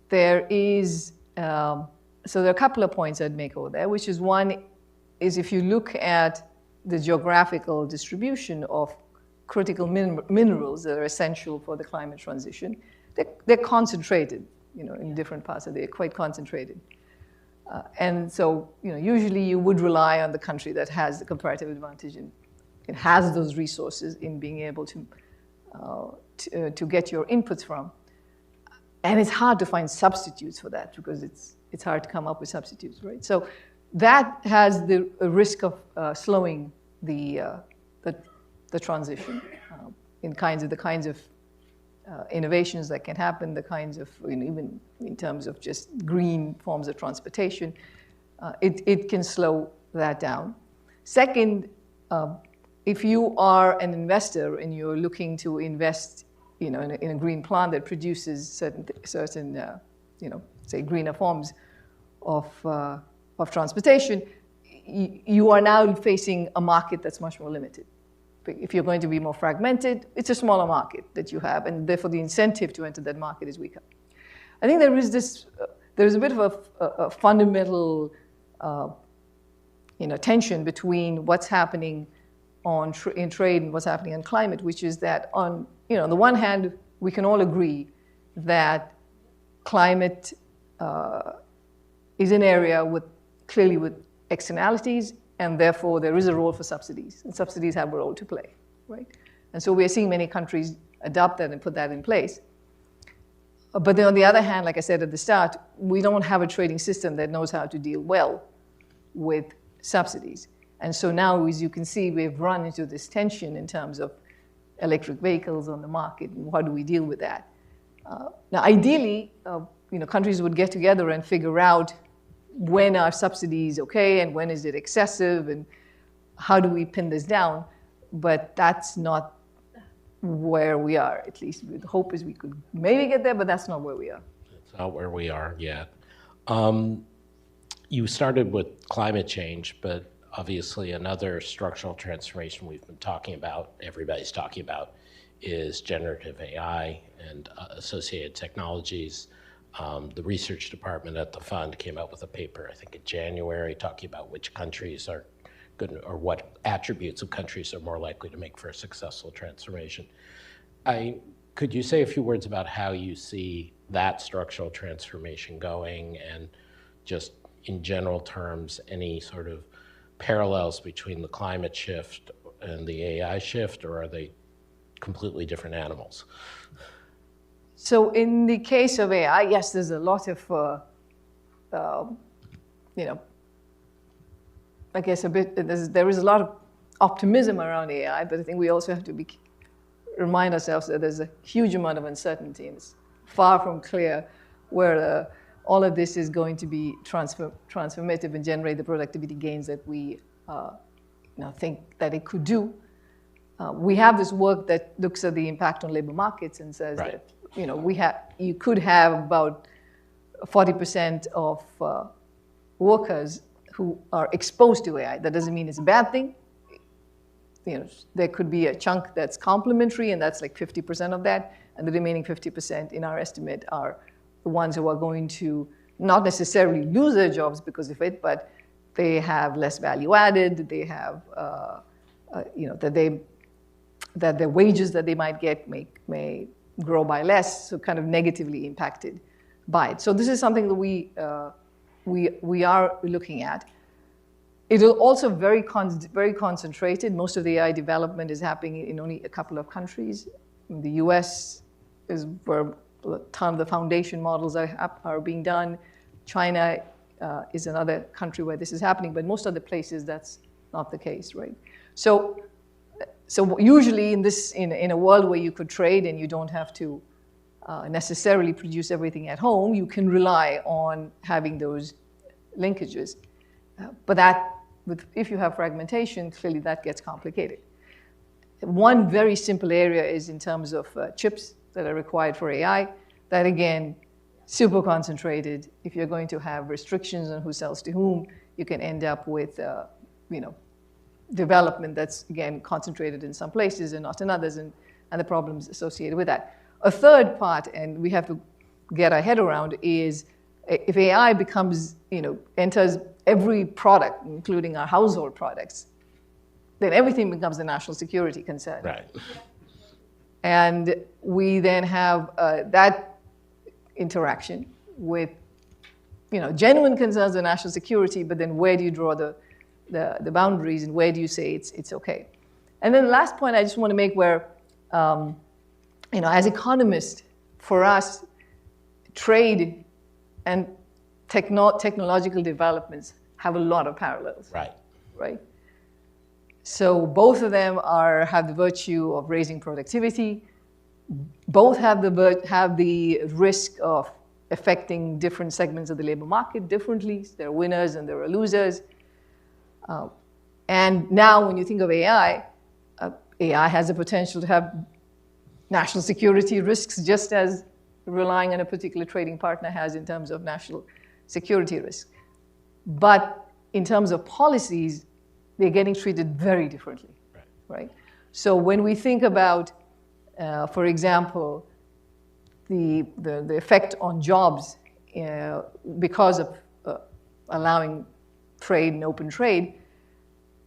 There is, so there are a couple of points I'd make over there, which is one is if you look at the geographical distribution of critical minerals that are essential for the climate transition, they're concentrated, in different parts, they're quite concentrated. And so, usually you would rely on the country that has the comparative advantage and it has those resources in being able to get your inputs from. And it's hard to find substitutes for that because it's hard to come up with substitutes, right? So that has the risk of slowing the transition in the kinds of innovations that can happen, the kinds of, even in terms of just green forms of transportation, it can slow that down. Second, if you are an investor and you're looking to invest, in a green plant that produces certain say greener forms of transportation, you are now facing a market that's much more limited. If you're going to be more fragmented, it's a smaller market that you have, and therefore the incentive to enter that market is weaker. I think there is a bit of a fundamental tension between what's happening in trade and what's happening in climate, which is that on the one hand, we can all agree that climate is an area clearly with externalities, and therefore there is a role for subsidies, and subsidies have a role to play, right? And so we're seeing many countries adopt that and put that in place. But then on the other hand, like I said at the start, we don't have a trading system that knows how to deal well with subsidies. And so now, as you can see, we've run into this tension in terms of electric vehicles on the market, and how do we deal with that? Now, ideally, countries would get together and figure out when are subsidies okay and when is it excessive and how do we pin this down? But that's not where we are, at least. The hope is we could maybe get there, but that's not where we are. It's not where we are yet. You started with climate change, but obviously another structural transformation we've been talking about, everybody's talking about, is generative AI and associated technologies. The research department at the fund came out with a paper, I think in January, talking about which countries are good, or what attributes of countries are more likely to make for a successful transformation. Could you say a few words about how you see that structural transformation going, and just in general terms, any sort of parallels between the climate shift and the AI shift, or are they completely different animals? So in the case of AI, yes, there's a lot of, I guess there is a lot of optimism around AI, but I think we also have to remind ourselves that there's a huge amount of uncertainty, and it's far from clear where all of this is going to be transformative and generate the productivity gains that we think that it could do. We have this work that looks at the impact on labor markets and says that you could have about 40% of workers who are exposed to AI. That doesn't mean it's a bad thing. There could be a chunk that's complementary, and that's like 50% of that, and the remaining 50% in our estimate are the ones who are going to not necessarily lose their jobs because of it, but they have less value added, they have, that their wages that they might get may grow by less, so kind of negatively impacted by it. So this is something that we are looking at. It is also very concentrated. Most of the AI development is happening in only a couple of countries. In the US is where a ton of the foundation models are being done. China is another country where this is happening, but most other places that's not the case, right? So usually in a world where you could trade and you don't have to necessarily produce everything at home, you can rely on having those linkages. But if you have fragmentation, clearly that gets complicated. One very simple area is in terms of chips that are required for AI. That again, super concentrated. If you're going to have restrictions on who sells to whom, you can end up with development that's, again, concentrated in some places and not in others, and the problems associated with that. A third part, and we have to get our head around, is if AI becomes, enters every product, including our household products, then everything becomes a national security concern. Right. And we then have that interaction with, genuine concerns of national security, but then where do you draw the boundaries, and where do you say it's okay? And then the last point I just want to make, where, as economists, for us, trade and technological developments have a lot of parallels. Right. Right? So both of them have the virtue of raising productivity. Both have the risk of affecting different segments of the labor market differently. There are winners and there are losers. And now when you think of AI, AI has the potential to have national security risks, just as relying on a particular trading partner has in terms of national security risk. But in terms of policies, they're getting treated very differently, right? So when we think about, for example, the effect on jobs because of allowing trade and open trade,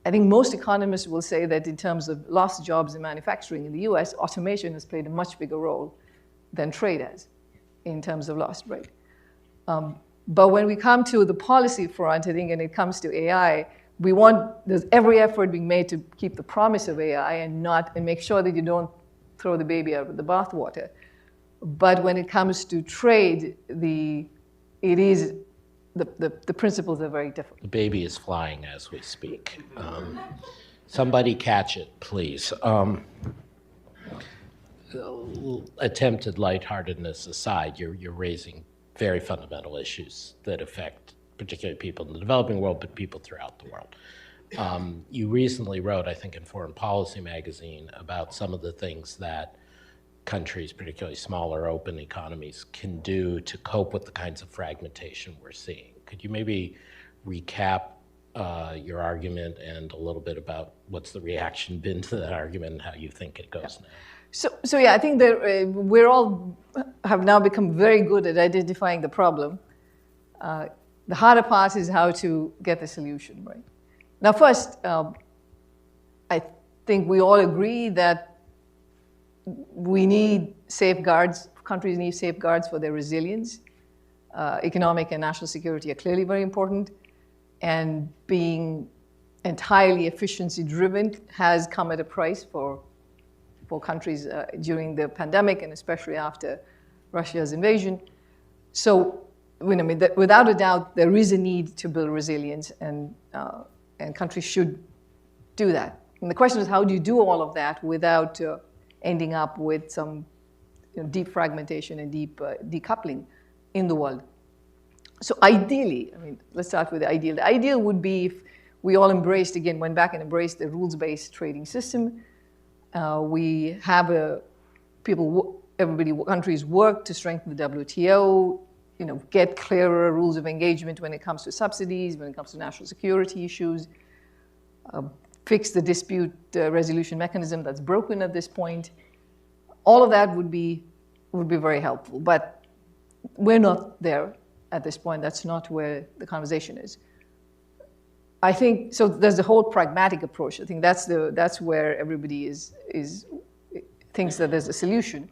I think most economists will say that in terms of lost jobs in manufacturing in the US, automation has played a much bigger role than trade has in terms of lost, right? But when we come to the policy front, I think, and it comes to AI, there's every effort being made to keep the promise of AI and make sure that you don't throw the baby out with the bathwater. But when it comes to trade, the principles are very different. The baby is flying as we speak. Somebody catch it, please. Attempted lightheartedness aside, you're raising very fundamental issues that affect particularly people in the developing world, but people throughout the world. You recently wrote, I think in Foreign Policy magazine, about some of the things that countries, particularly smaller open economies, can do to cope with the kinds of fragmentation we're seeing. Could you maybe recap your argument and a little bit about what's the reaction been to that argument and how you think it goes now? So yeah, I think that we all have now become very good at identifying the problem. The harder part is how to get the solution, right? Now, first, I think we all agree that we need safeguards, countries need safeguards for their resilience. Economic and national security are clearly very important, and being entirely efficiency-driven has come at a price for countries during the pandemic and especially after Russia's invasion. So, without a doubt, there is a need to build resilience, and countries should do that. And the question is, how do you do all of that without ending up with some deep fragmentation and deep decoupling in the world? So ideally, let's start with the ideal. The ideal would be if we all went back and embraced the rules-based trading system. We have countries work to strengthen the WTO, get clearer rules of engagement when it comes to subsidies, when it comes to national security issues, fix the dispute resolution mechanism that's broken at this point. All of that would be very helpful, but we're not there at this point. That's not where the conversation is. I think so. There's the whole pragmatic approach. I think that's where everybody thinks that there's a solution,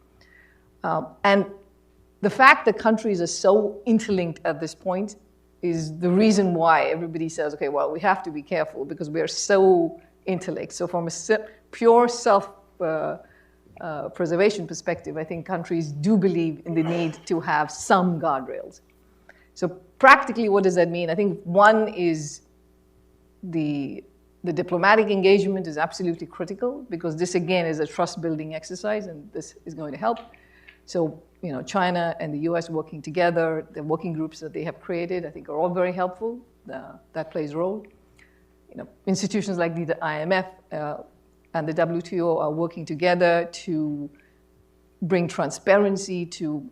and the fact that countries are so interlinked at this point is the reason why everybody says, okay, well, we have to be careful because we are so interlinked. So from a pure self-preservation perspective, I think countries do believe in the need to have some guardrails. So practically, what does that mean? I think one is the diplomatic engagement is absolutely critical because this, again, is a trust-building exercise, and this is going to help. So, China and the US working together, the working groups that they have created, I think are all very helpful. That plays a role. Institutions like the IMF and the WTO are working together to bring transparency to,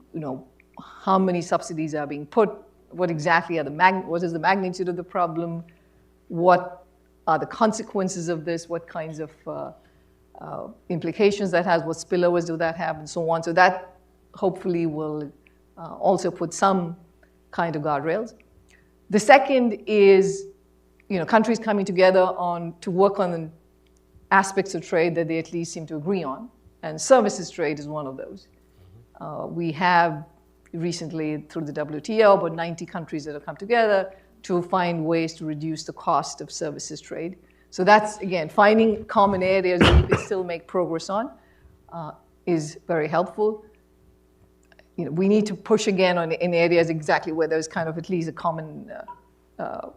how many subsidies are being put, what exactly what is the magnitude of the problem, what are the consequences of this, what kinds of implications that has, what spillovers do that have, and so on. So that hopefully will also put some kind of guardrails. The second is, countries coming together to work on aspects of trade that they at least seem to agree on, and services trade is one of those. We have recently, through the WTO, about 90 countries that have come together to find ways to reduce the cost of services trade. So that's, again, finding common areas that you can still make progress on is very helpful. We need to push again in areas exactly where there's kind of at least a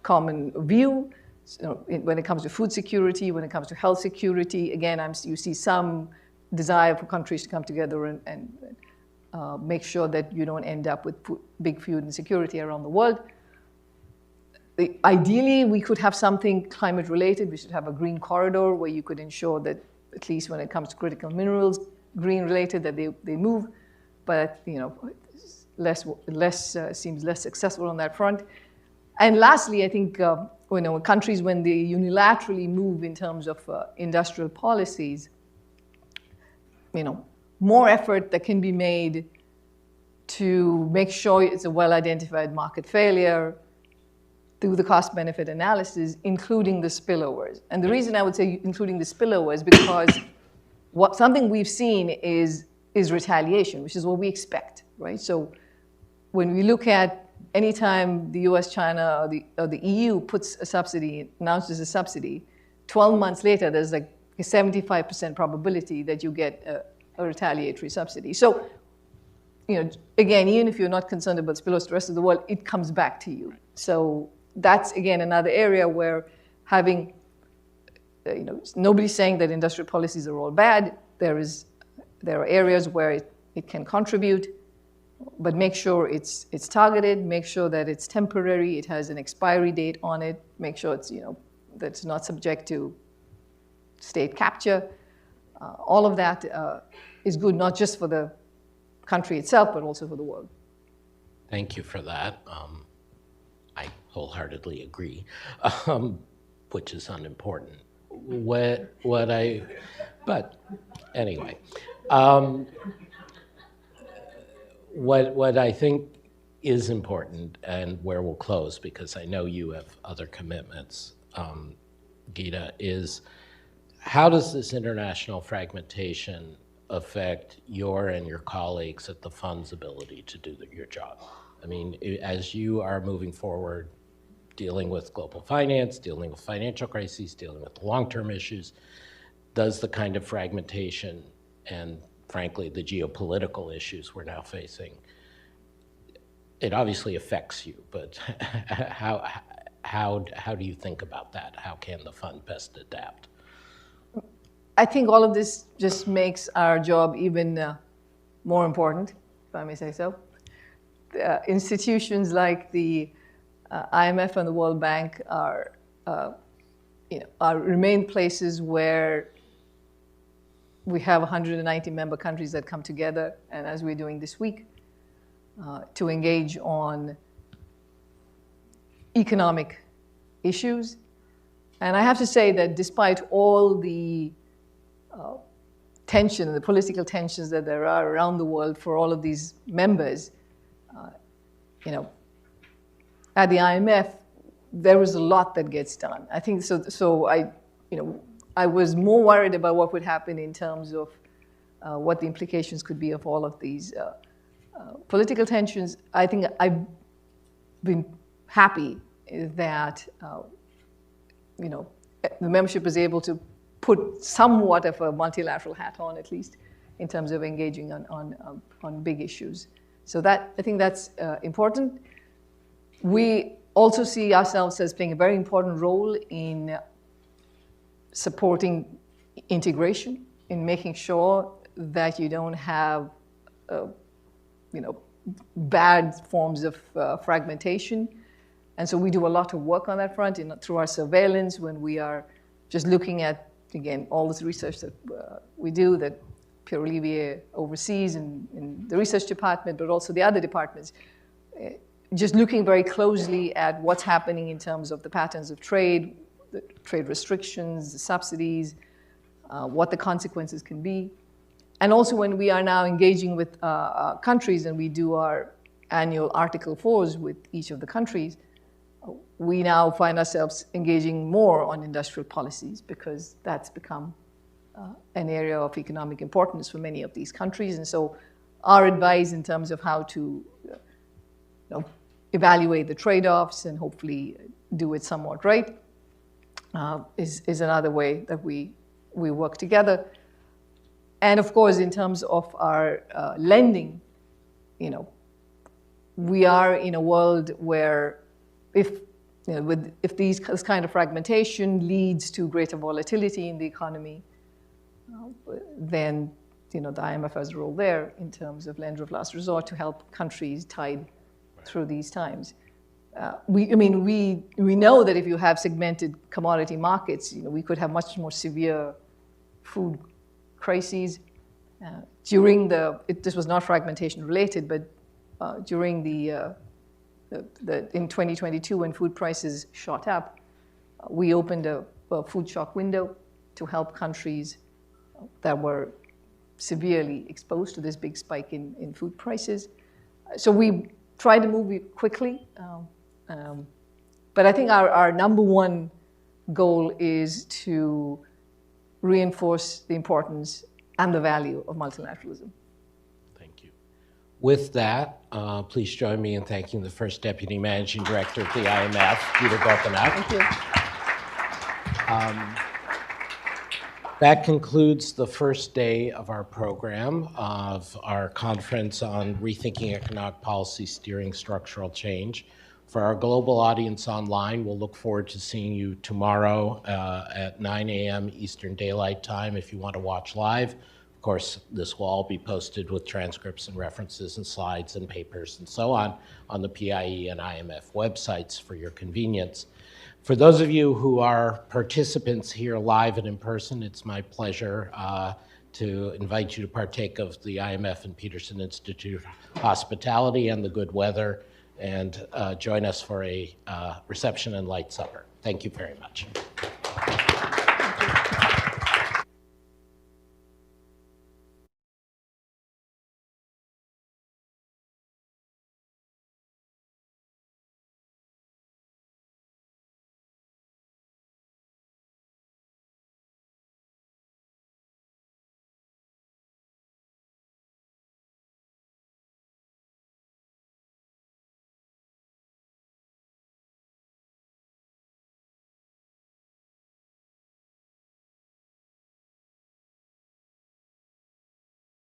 common view. So when it comes to food security, when it comes to health security, again, you see some desire for countries to come together and make sure that you don't end up with big food insecurity around the world. Ideally, we could have something climate related. We should have a green corridor where you could ensure that, at least when it comes to critical minerals, green related, that they move. But seems less successful on that front. And lastly, I think countries, when they unilaterally move in terms of industrial policies, more effort that can be made to make sure it's a well-identified market failure through the cost-benefit analysis, including the spillovers. And the reason I would say including the spillovers, because something we've seen is retaliation, which is what we expect, right? So when we look at any time the US, China, or the EU puts a subsidy, announces a subsidy, 12 months later, there's like a 75% probability that you get a retaliatory subsidy. So, again, even if you're not concerned about spillovers to the rest of the world, it comes back to you. So that's, again, another area where having, nobody's saying that industrial policies are all bad. There are areas where it can contribute, but make sure it's targeted, make sure that it's temporary, it has an expiry date on it, make sure it's, that it's not subject to state capture. All of that is good, not just for the country itself, but also for the world. Thank you for that. I wholeheartedly agree, which is unimportant. But anyway, what I think is important, and where we'll close, because I know you have other commitments, Gita, is how does this international fragmentation affect your and your colleagues at the fund's ability to do your job? I mean, as you are moving forward, dealing with global finance, dealing with financial crises, dealing with long-term issues, does the kind of fragmentation and, frankly, the geopolitical issues we're now facing, it obviously affects you, but how do you think about that? How can the fund best adapt? I think all of this just makes our job even more important, if I may say so. Institutions like the IMF and the World Bank remain places where we have 190 member countries that come together, and as we're doing this week, to engage on economic issues. And I have to say that despite all the tension, the political tensions that there are around the world for all of these members, at the IMF, there was a lot that gets done. I think so. So I was more worried about what would happen in terms of what the implications could be of all of these political tensions. I think I've been happy that the membership is able to put somewhat of a multilateral hat on, at least in terms of engaging on big issues. So that, I think that's important. We also see ourselves as playing a very important role in supporting integration, in making sure that you don't have, bad forms of fragmentation. And so we do a lot of work on that front through our surveillance, when we are just looking at, again, all this research that we do, that Pierre Olivier oversees in the research department, but also the other departments, just looking very closely at what's happening in terms of the patterns of trade, the trade restrictions, the subsidies, what the consequences can be. And also when we are now engaging with countries and we do our annual Article 4s with each of the countries, we now find ourselves engaging more on industrial policies because that's become an area of economic importance for many of these countries. And so our advice in terms of how to evaluate the trade-offs and hopefully do it somewhat right is another way that we work together. And of course, in terms of our lending, we are in a world where if this kind of fragmentation leads to greater volatility in the economy, then the IMF has a role there in terms of lender of last resort to help countries tide through these times. We know that if you have segmented commodity markets, we could have much more severe food crises. This was not fragmentation related, but during in 2022 when food prices shot up, we opened a food shock window to help countries that were severely exposed to this big spike in food prices. So we tried to move quickly, but I think our number one goal is to reinforce the importance and the value of multilateralism. Thank you. With that, please join me in thanking the first Deputy Managing Director of the IMF, Peter Gopinath. Thank you. That concludes the first day of our program of our conference on Rethinking Economic Policy Steering Structural Change. For our global audience online, we'll look forward to seeing you tomorrow at 9 a.m. Eastern Daylight Time if you want to watch live. Of course, this will all be posted with transcripts and references and slides and papers and so on the PIIE and IMF websites for your convenience. For those of you who are participants here live and in person, it's my pleasure to invite you to partake of the IMF and Peterson Institute hospitality and the good weather, and join us for a reception and light supper. Thank you very much.